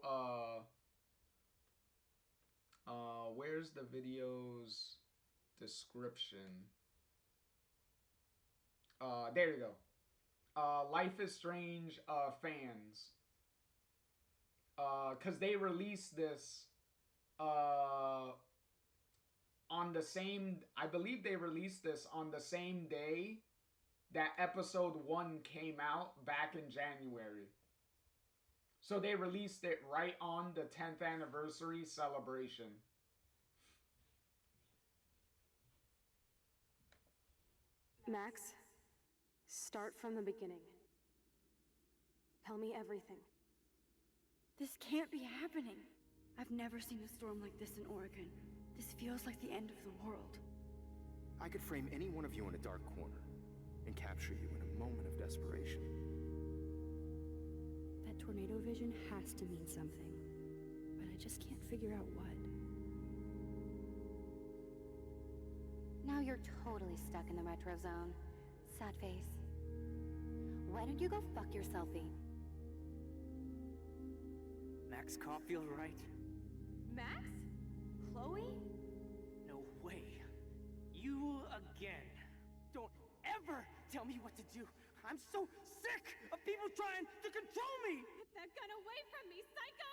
A: where's the video's description? There you go. Life is Strange fans. Because they released this on the same, I believe they released this on the same day that episode 1 came out back in January. So they released it right on the 10th anniversary celebration.
N: Max, start from the beginning. Tell me everything.
C: This can't be happening. I've never seen a storm like this in Oregon. This feels like the end of the world.
K: I could frame any one of you in a dark corner and capture you in a moment of desperation.
C: That tornado vision has to mean something, but I just can't figure out what.
E: Now you're totally stuck in the retro zone. Sad face. Why don't you go fuck your selfie?
F: Max Caulfield, right?
C: Max? Chloe?
F: No way. You again. Don't ever tell me what to do. I'm so sick of people trying to control me!
E: Get that gun away from me, psycho!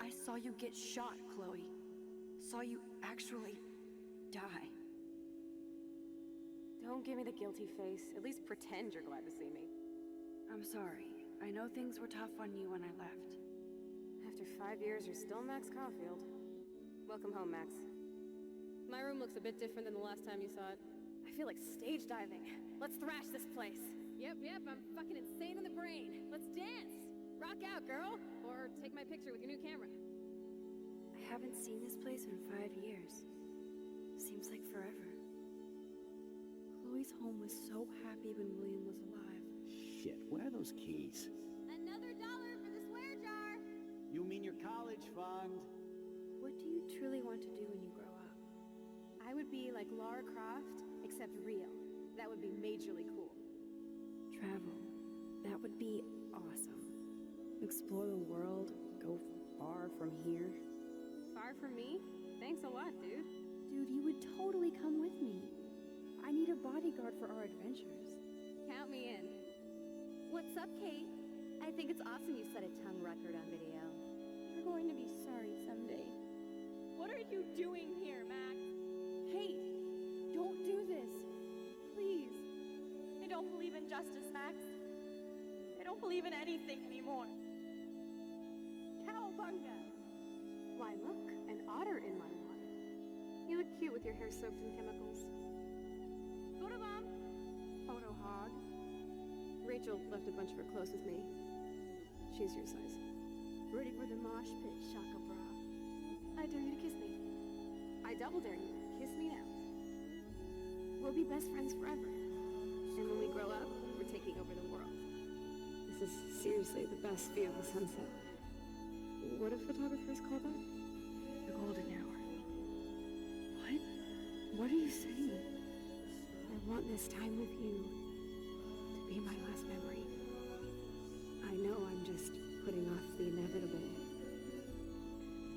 C: I saw you get shot, Chloe. Saw you actually die.
N: Don't give me the guilty face. At least pretend you're glad to see me.
C: I'm sorry. I know things were tough on you when I left.
N: After 5 years, you're still Max Caulfield. Welcome home, Max. My room looks a bit different than the last time you saw it. I feel like stage diving. Let's thrash this place. Yep, I'm fucking insane in the brain. Let's dance! Rock out, girl! Or take my picture with your new camera.
C: I haven't seen this place in 5 years. Seems like forever. Chloe's home was so happy when William was alive.
O: Shit, where are those keys?
E: Another $1 for the swear jar!
O: You mean your college fund?
C: What do you truly want to do when you grow up?
N: I would be like Lara Croft, except real. That would be majorly cool.
C: Travel. That would be awesome. Explore the world, go far from here.
N: Far from me? Thanks a lot, dude.
C: Dude, you would totally come with me. I need a bodyguard for our adventures.
N: Count me in.
E: What's up, Kate? I think it's awesome you set a tongue record on video.
N: You're going to be sorry someday. What are you doing here, Max? Kate, don't do this. Please.
E: I don't believe in justice, Max. I don't believe in anything anymore.
N: Cowabunga! Why, look, an otter in my water. You look cute with your hair soaked in chemicals.
E: Photobomb!
N: Photo hog. Rachel left a bunch of her clothes with me. She's your size. Ready for the mosh pit, Shaka Bra. I dare you to kiss me. I double dare you. Kiss me now. We'll be best friends forever. And when we grow up, we're taking over the world. This is seriously the best view of the sunset. What do photographers call that?
C: The golden hour. What? What are you saying?
N: I want this time with you to be my last memory. I know I'm just putting off the inevitable.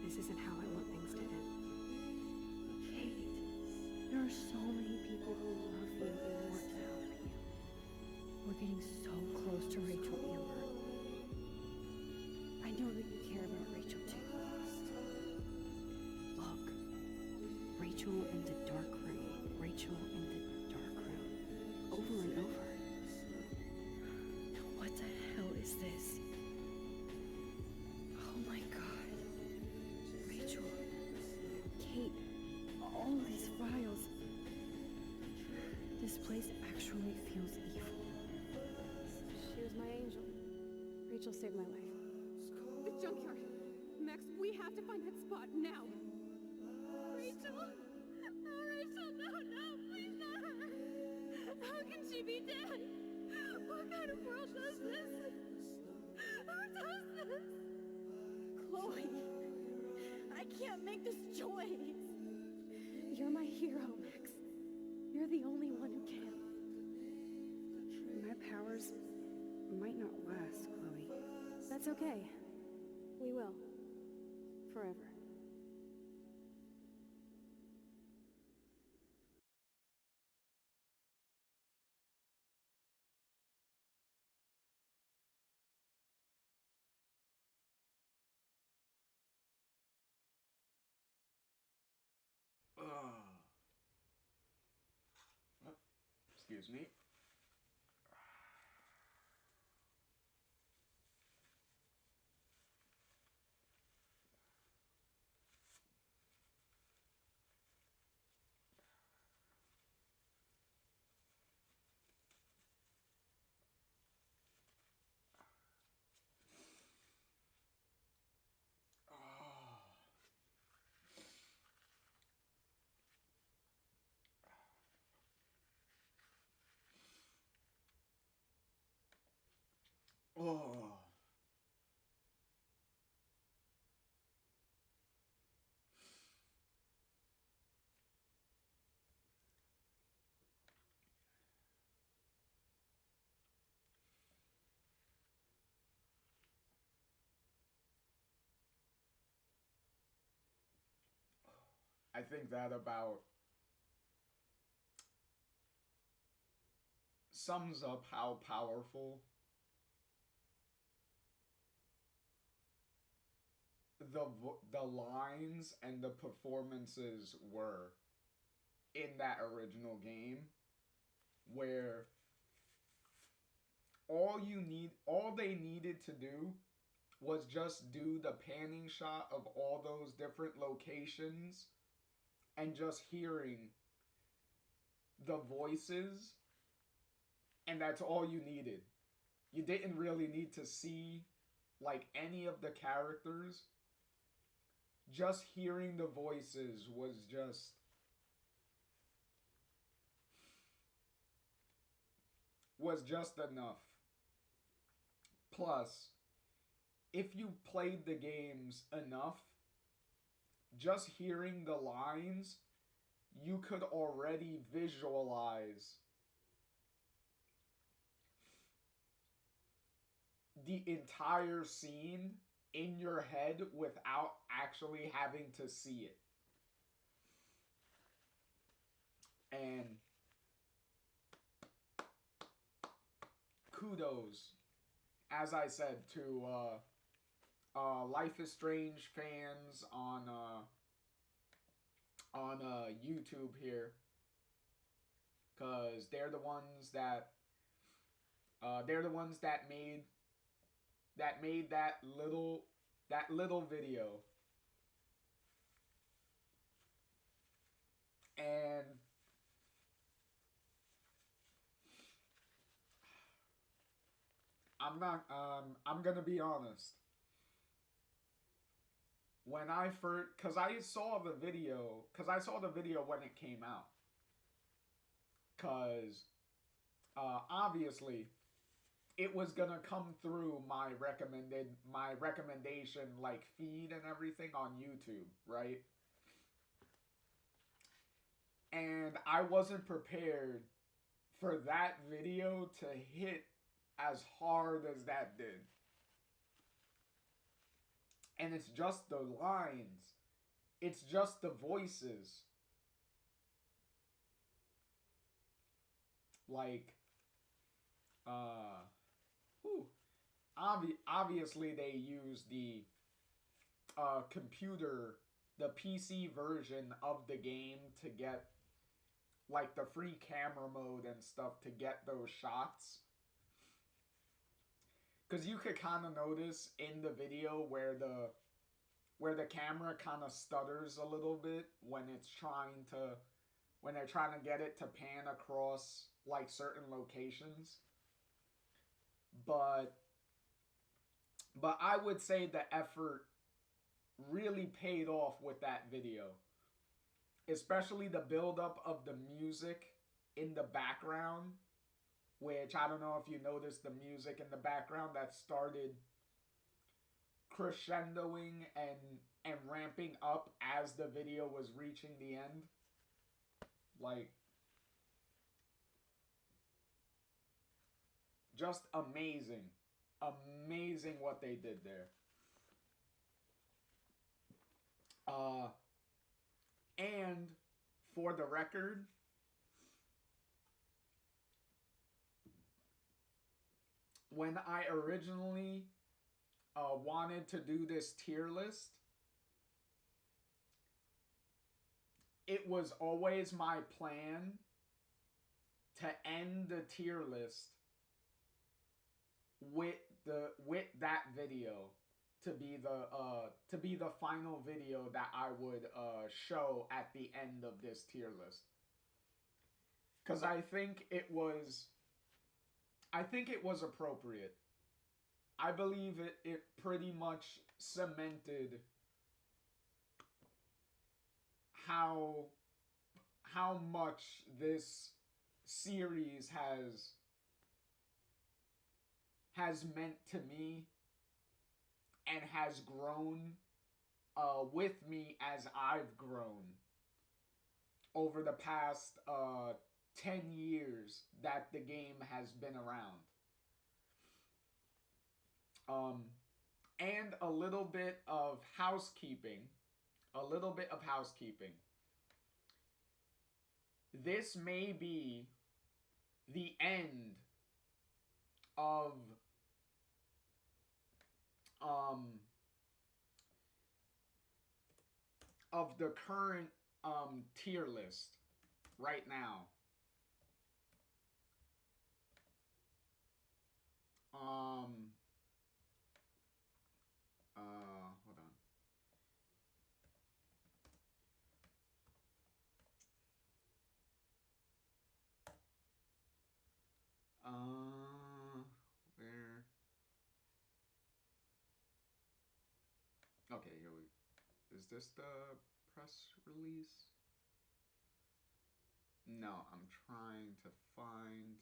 N: This isn't how I want things to end.
C: Kate, there are so many people who love you and want to help you. We're getting so close to Rachel Amber. I know that you care about Rachel too. Look. Rachel in the dark room. Rachel in the dark room. Over and over. What the hell is this? Oh my god. Rachel. Kate. All these files. This place actually feels evil.
N: She was my angel. Rachel saved my life. The junkyard! Max, we have to find that spot now!
E: Rachel! Oh, Rachel, no, please not her! How can she be dead? What kind of world does this? Who does this?
N: Chloe! I can't make this choice! You're my hero, Max. You're the only one who can.
C: My powers might not last, Chloe.
N: That's okay. We will. Forever.
A: Excuse me. Oh. I think that about sums up how powerful the lines and the performances were in that original game, where all they needed to do was just do the panning shot of all those different locations and just hearing the voices, and that's all you needed. You didn't really need to see like any of the characters. Just hearing the voices was just enough. Plus, if you played the games enough, just hearing the lines, you could already visualize the entire scene in your head without actually having to see it. And kudos, as I said, to Life is Strange fans on YouTube here, because they're the ones that made that little video. And I'm gonna be honest. When I first, cause I saw the video when it came out. Cause obviously it was gonna come through my recommendation like feed and everything on YouTube, right? And I wasn't prepared for that video to hit as hard as that did. And it's just the lines. It's just the voices. Like, obviously they use the computer, the PC version of the game to get like the free camera mode and stuff to get those shots. Because you could kind of notice in the video where the camera kind of stutters a little bit when they're trying to get it to pan across like certain locations. But I would say the effort really paid off with that video. Especially the buildup of the music in the background, which I don't know if you noticed the music in the background that started crescendoing and ramping up as the video was reaching the end. Like, just amazing. Amazing what they did there. And for the record, when I originally wanted to do this tier list, it was always my plan to end the tier list with that video to be the final video that I would show at the end of this tier list. Cuz I think it was appropriate. I believe it pretty much cemented how much this series has meant to me and has grown with me as I've grown over the past 10 years that the game has been around. And a little bit of housekeeping. This may be the end of the current tier list right now. Hold on. Where? Okay, here we. Is this the press release? No, I'm trying to find.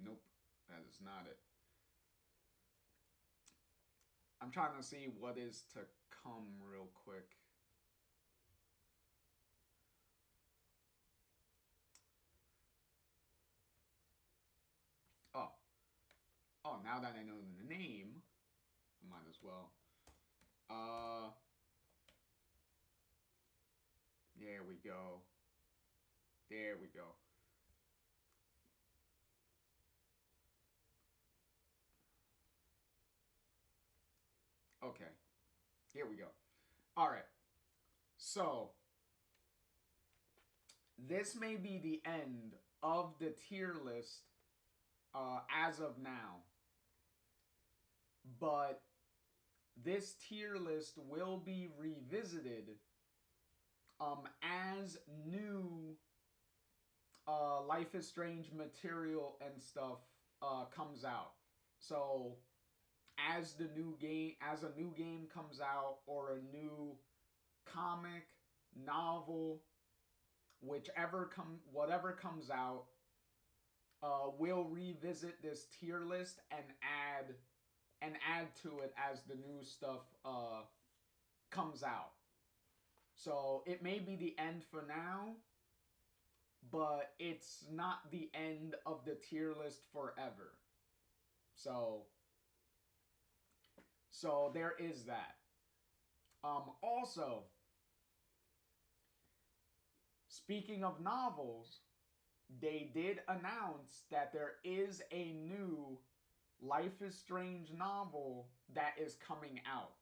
A: Nope, that is not it. I'm trying to see what is to come real quick. Oh, now that I know the name, I might as well. There we go. There we go. Okay. Here we go. All right. So, this may be the end of the tier list as of now. But this tier list will be revisited as new Life is Strange material and stuff comes out. So as a new game comes out, or a new comic, novel, whatever comes out, we'll revisit this tier list and add to it as the new stuff comes out. So it may be the end for now, but it's not the end of the tier list forever. So there is that. Also, speaking of novels, they did announce that there is a new Life is Strange novel that is coming out.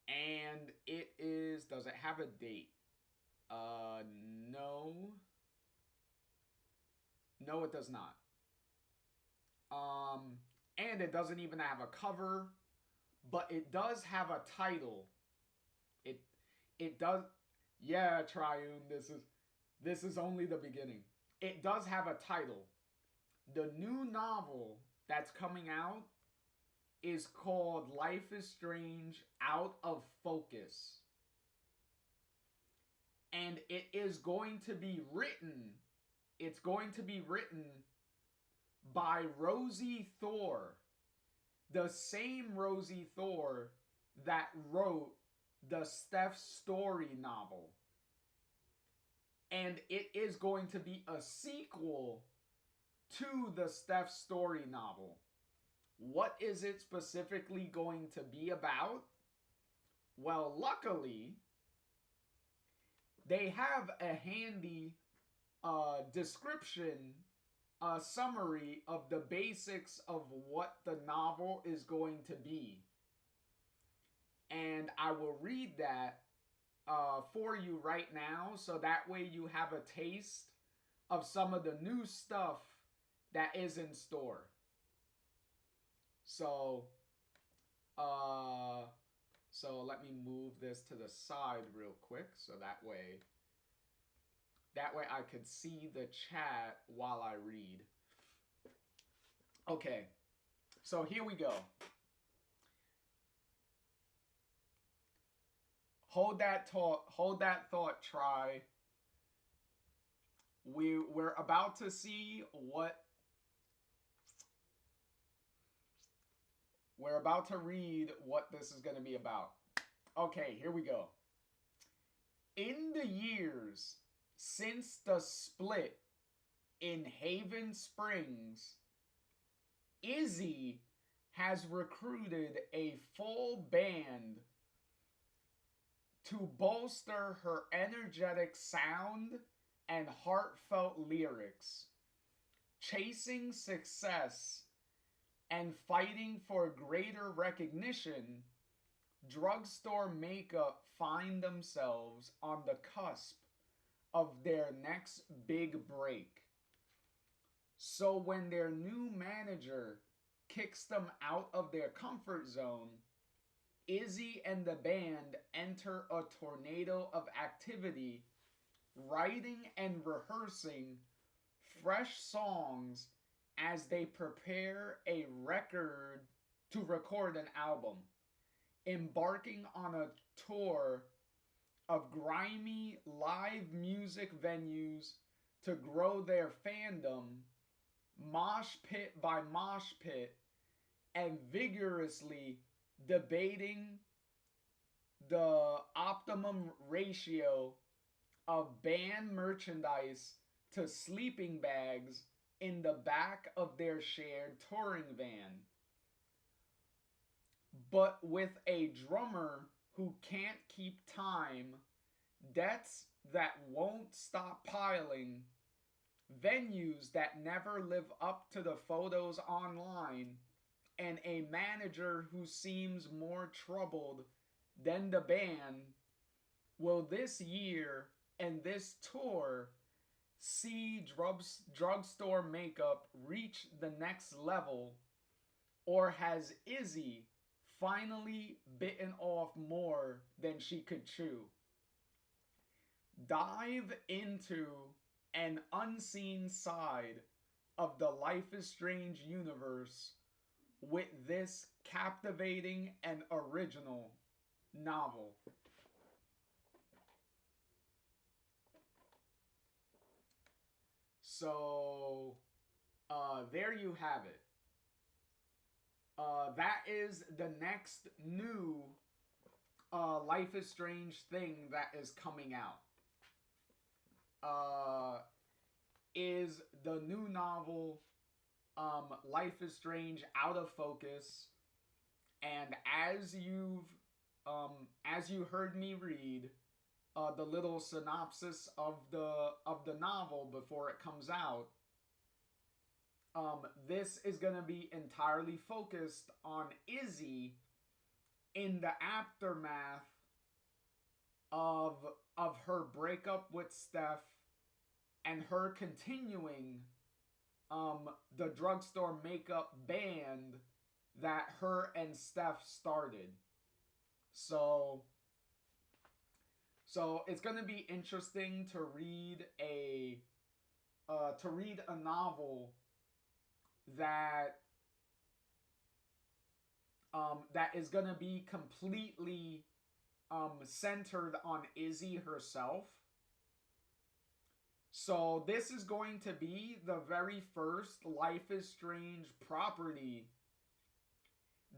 A: And it is, does it have a date? No. No, it does not. And it doesn't even have a cover, but it does have a title. It does, yeah, Triune, this is only the beginning. It does have a title. The new novel that's coming out is called Life is Strange Out of Focus. And it is going to be written, by Rosie Thor. The same Rosie Thor that wrote the Steph Story novel. And it is going to be a sequel to the Steph Story novel. What is it specifically going to be about? Well, luckily, they have a handy description, a summary of the basics of what the novel is going to be. And I will read that for you right now, so that way you have a taste of some of the new stuff that is in store. So, let me move this to the side real quick, so that way I could see the chat while I read. Okay, so here we go. Hold that thought, Try. We're about to see what we're about to read what this is going to be about. Okay, here we go. In the years since the split in Haven Springs, Izzy has recruited a full band to bolster her energetic sound and heartfelt lyrics. Chasing success and fighting for greater recognition, Drugstore Makeup find themselves on the cusp of their next big break. So when their new manager kicks them out of their comfort zone, Izzy and the band enter a tornado of activity, writing and rehearsing fresh songs as they prepare to record an album, embarking on a tour of grimy live music venues to grow their fandom, mosh pit by mosh pit, and vigorously debating the optimum ratio of band merchandise to sleeping bags in the back of their shared touring van. But with a drummer who can't keep time, debts that won't stop piling, venues that never live up to the photos online, and a manager who seems more troubled than the band, will this year and this tour see Drugstore Makeup reach the next level, or has Izzy finally bitten off more than she could chew? Dive into an unseen side of the Life is Strange universe with this captivating and original novel. So, there you have it. That is the next new Life is Strange thing that is coming out. Is the new novel Life is Strange Out of Focus. And as you heard me read the little synopsis of the novel before it comes out, this is going to be entirely focused on Izzy in the aftermath of her breakup with Steph and her continuing the Drugstore Makeup band that her and Steph started. So it's going to be interesting to read a novel that is going to be completely centered on Izzy herself. So this is going to be the very first Life is Strange property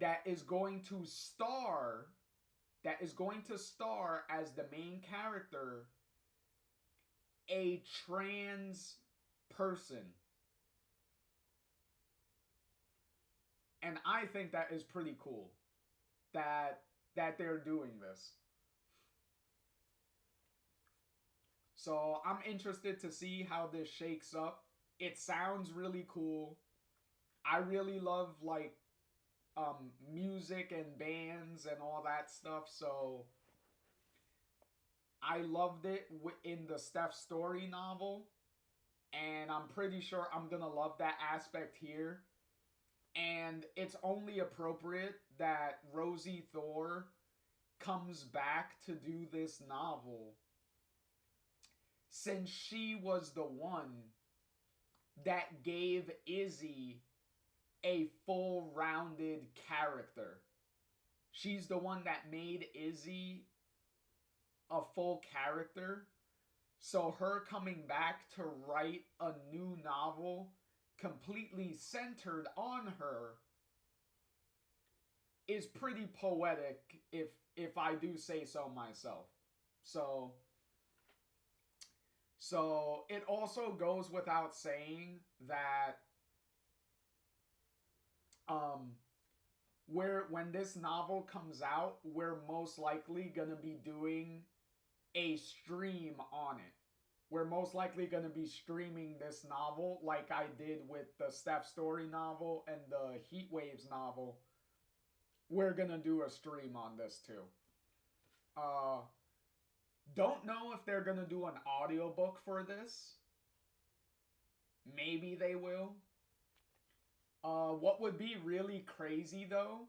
A: that is going to star as the main character a trans person. And I think that is pretty cool that they're doing this. So I'm interested to see how this shakes up. It sounds really cool. I really love like music and bands and all that stuff, so I loved it in the Steph Story novel, and I'm pretty sure I'm gonna love that aspect here. And it's only appropriate that Rosie Thor comes back to do this novel, since she was the one that gave Izzy a full-rounded character. She's the one that made Izzy a full character. So her coming back to write a new novel completely centered on her is pretty poetic, if I do say so myself. So it also goes without saying that when this novel comes out, we're most likely gonna be doing a stream on it. We're most likely gonna be streaming this novel like I did with the Steph Story novel and the Heat Waves novel. We're gonna do a stream on this too. Don't know if they're gonna do an audiobook for this. Maybe they will. What would be really crazy though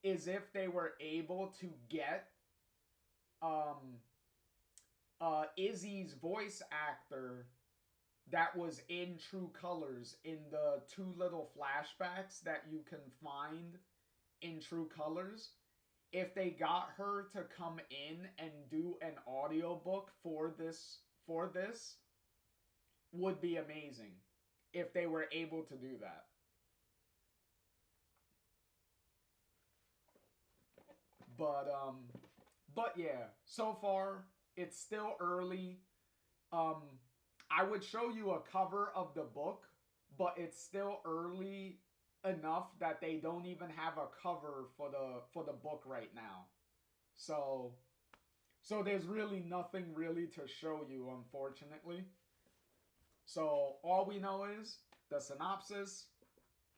A: is if they were able to get Izzy's voice actor that was in True Colors in the 2 little flashbacks that you can find in True Colors. If they got her to come in and do an audiobook for this would be amazing if they were able to do that. But yeah, so far it's still early. I would show you a cover of the book, but it's still early enough that they don't even have a cover for the book right now. So there's really nothing really to show you, unfortunately. So all we know is the synopsis,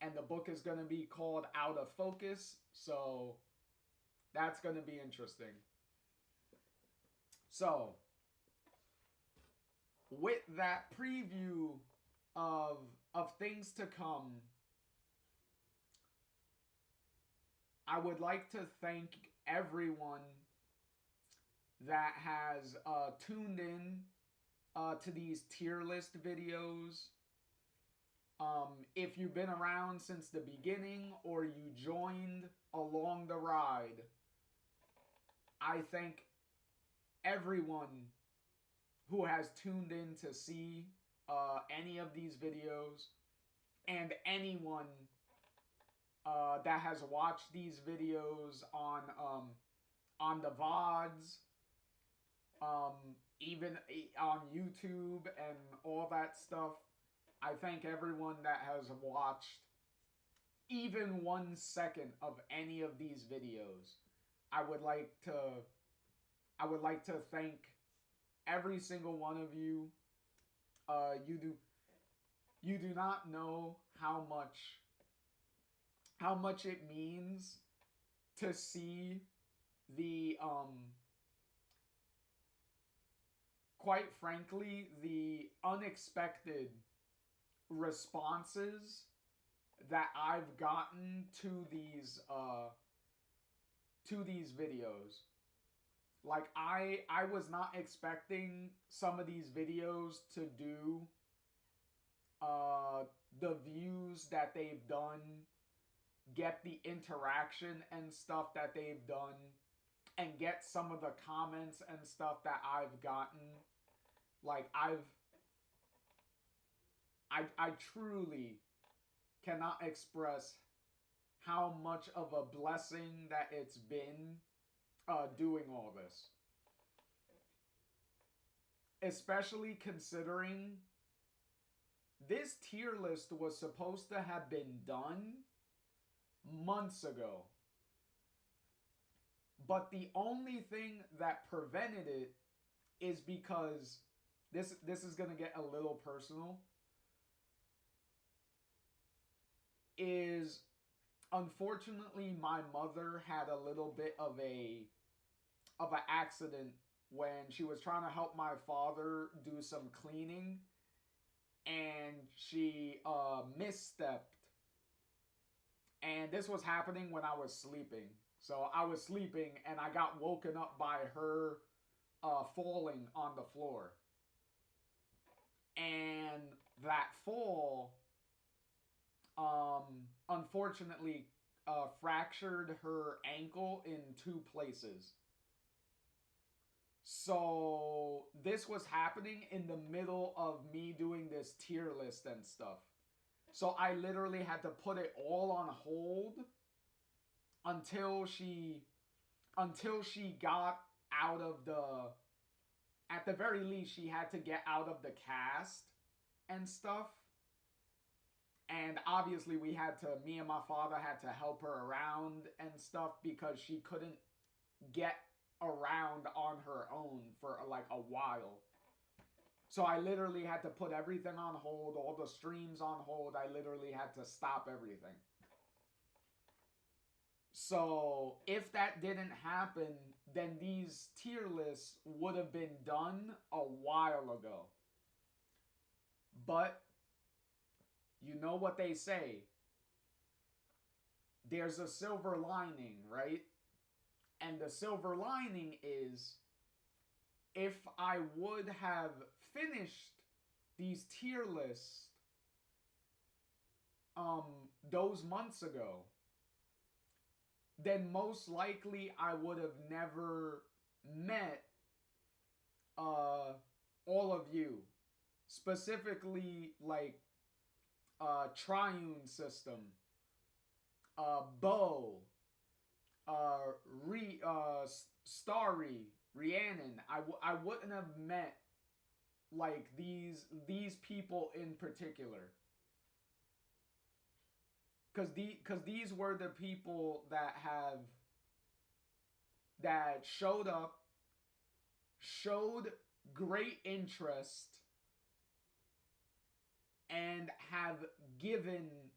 A: and the book is going to be called Out of Focus. So that's going to be interesting. So with that preview of things to come, I would like to thank everyone that has tuned in to these tier list videos. If you've been around since the beginning or you joined along the ride, I thank everyone who has tuned in to see any of these videos, and anyone that has watched these videos on the VODs, even on YouTube and all that stuff. I thank everyone that has watched even 1 second of any of these videos. I would like to thank every single one of you. You do not know how much it means to see the quite frankly, the unexpected responses that I've gotten to these videos. Like I was not expecting some of these videos to do the views that they've done, get the interaction and stuff that they've done, and get some of the comments and stuff that I've gotten. Like I truly cannot express how much of a blessing that it's been doing all this. Especially considering this tier list was supposed to have been done months ago. But the only thing that prevented it is because this is gonna get a little personal. Is unfortunately my mother had a little bit of an accident when she was trying to help my father do some cleaning, and she misstepped. And this was happening when I was sleeping. So I was sleeping and I got woken up by her falling on the floor. And that fall unfortunately fractured her ankle in 2 places. So this was happening in the middle of me doing this tier list and stuff. So I literally had to put it all on hold until she got out of at the very least she had to get out of the cast and stuff. And obviously me and my father had to help her around and stuff because she couldn't get around on her own for like a while. So I literally had to put everything on hold, all the streams on hold. I literally had to stop everything. So if that didn't happen, then these tier lists would have been done a while ago. But you know what they say. There's a silver lining, right? And the silver lining is if I would have finished these tier lists those months ago, then most likely I would have never met all of you. Specifically, like Triune System, Bo, Starry, Rhiannon. I wouldn't have met like these people in particular. Cause these were the people that showed up, showed great interest, and have given,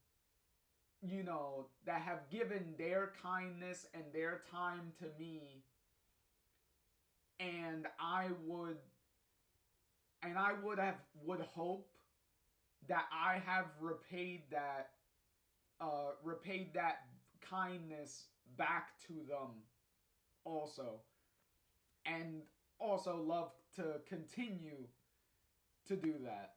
A: that have given their kindness and their time to me. And I would hope that I have repaid that kindness back to them also. And also love to continue to do that.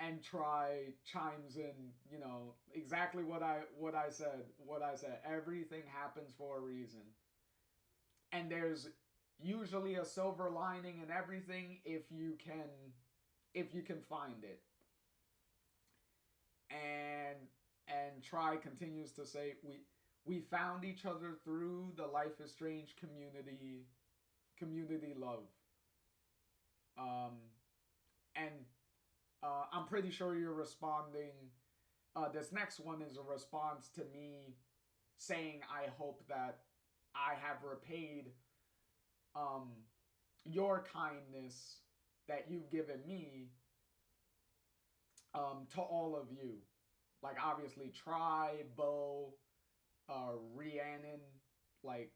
A: And Try chimes in, exactly what I said. Everything happens for a reason. And there's usually a silver lining in everything if you can find it. And Try continues to say, we found each other through the Life is Strange community love. And I'm pretty sure you're responding. This next one is a response to me saying I hope that I have repaid your kindness that you've given me to all of you. Like obviously Try, Bo, Rhiannon, like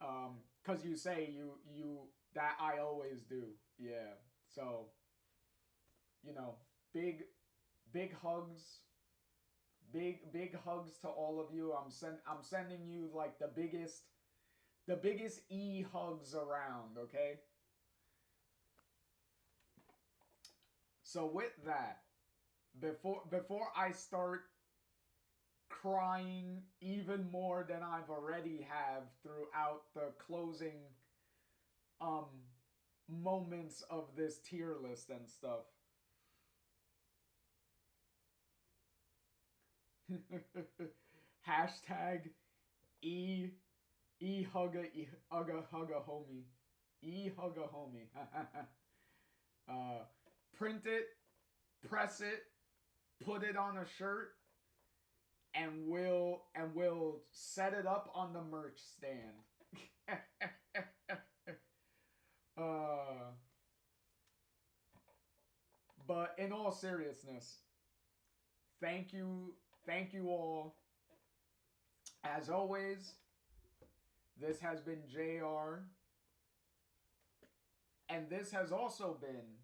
A: cause you say you that I always do. Yeah. So big hugs. Big hugs to all of you. I'm sending you like the biggest hugs around, okay? So with that, before I start crying even more than I've already have throughout the closing moments of this tier list and stuff. Hashtag hugga homie. Hugga homie. Print it, press it, put it on a shirt, and we'll set it up on the merch stand. But in all seriousness, thank you all. As always, this has been JR, and this has also been,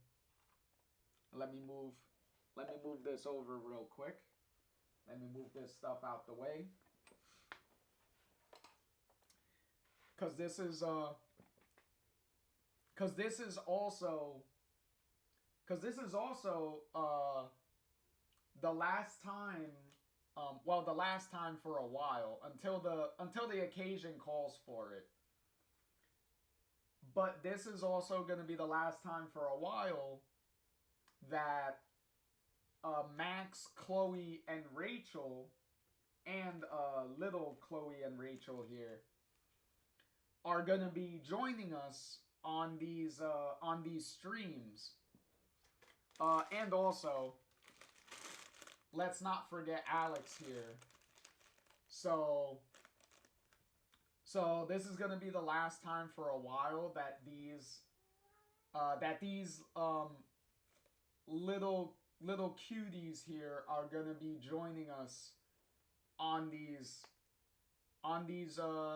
A: let me move this over real quick. Let me move this stuff out the way. Cause this is also the last time, the last time for a while, until the occasion calls for it. But this is also going to be the last time for a while that Max, Chloe, and Rachel, and little Chloe and Rachel here, are going to be joining us on these streams. And also, let's not forget Alex here. So this is gonna be the last time for a while that these little cuties here are gonna be joining us on these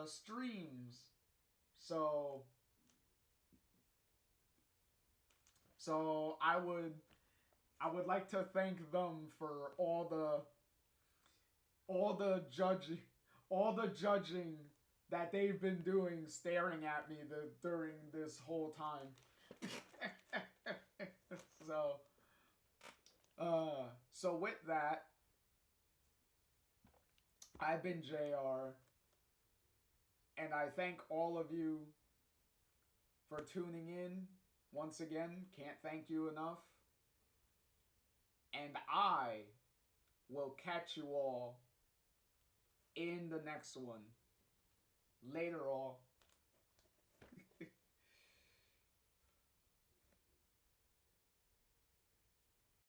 A: streams. So I would like to thank them for all the judging that they've been doing, staring at me during this whole time. So with that, I've been JR, and I thank all of you for tuning in. Once again, can't thank you enough. And I will catch you all in the next one. Later, all.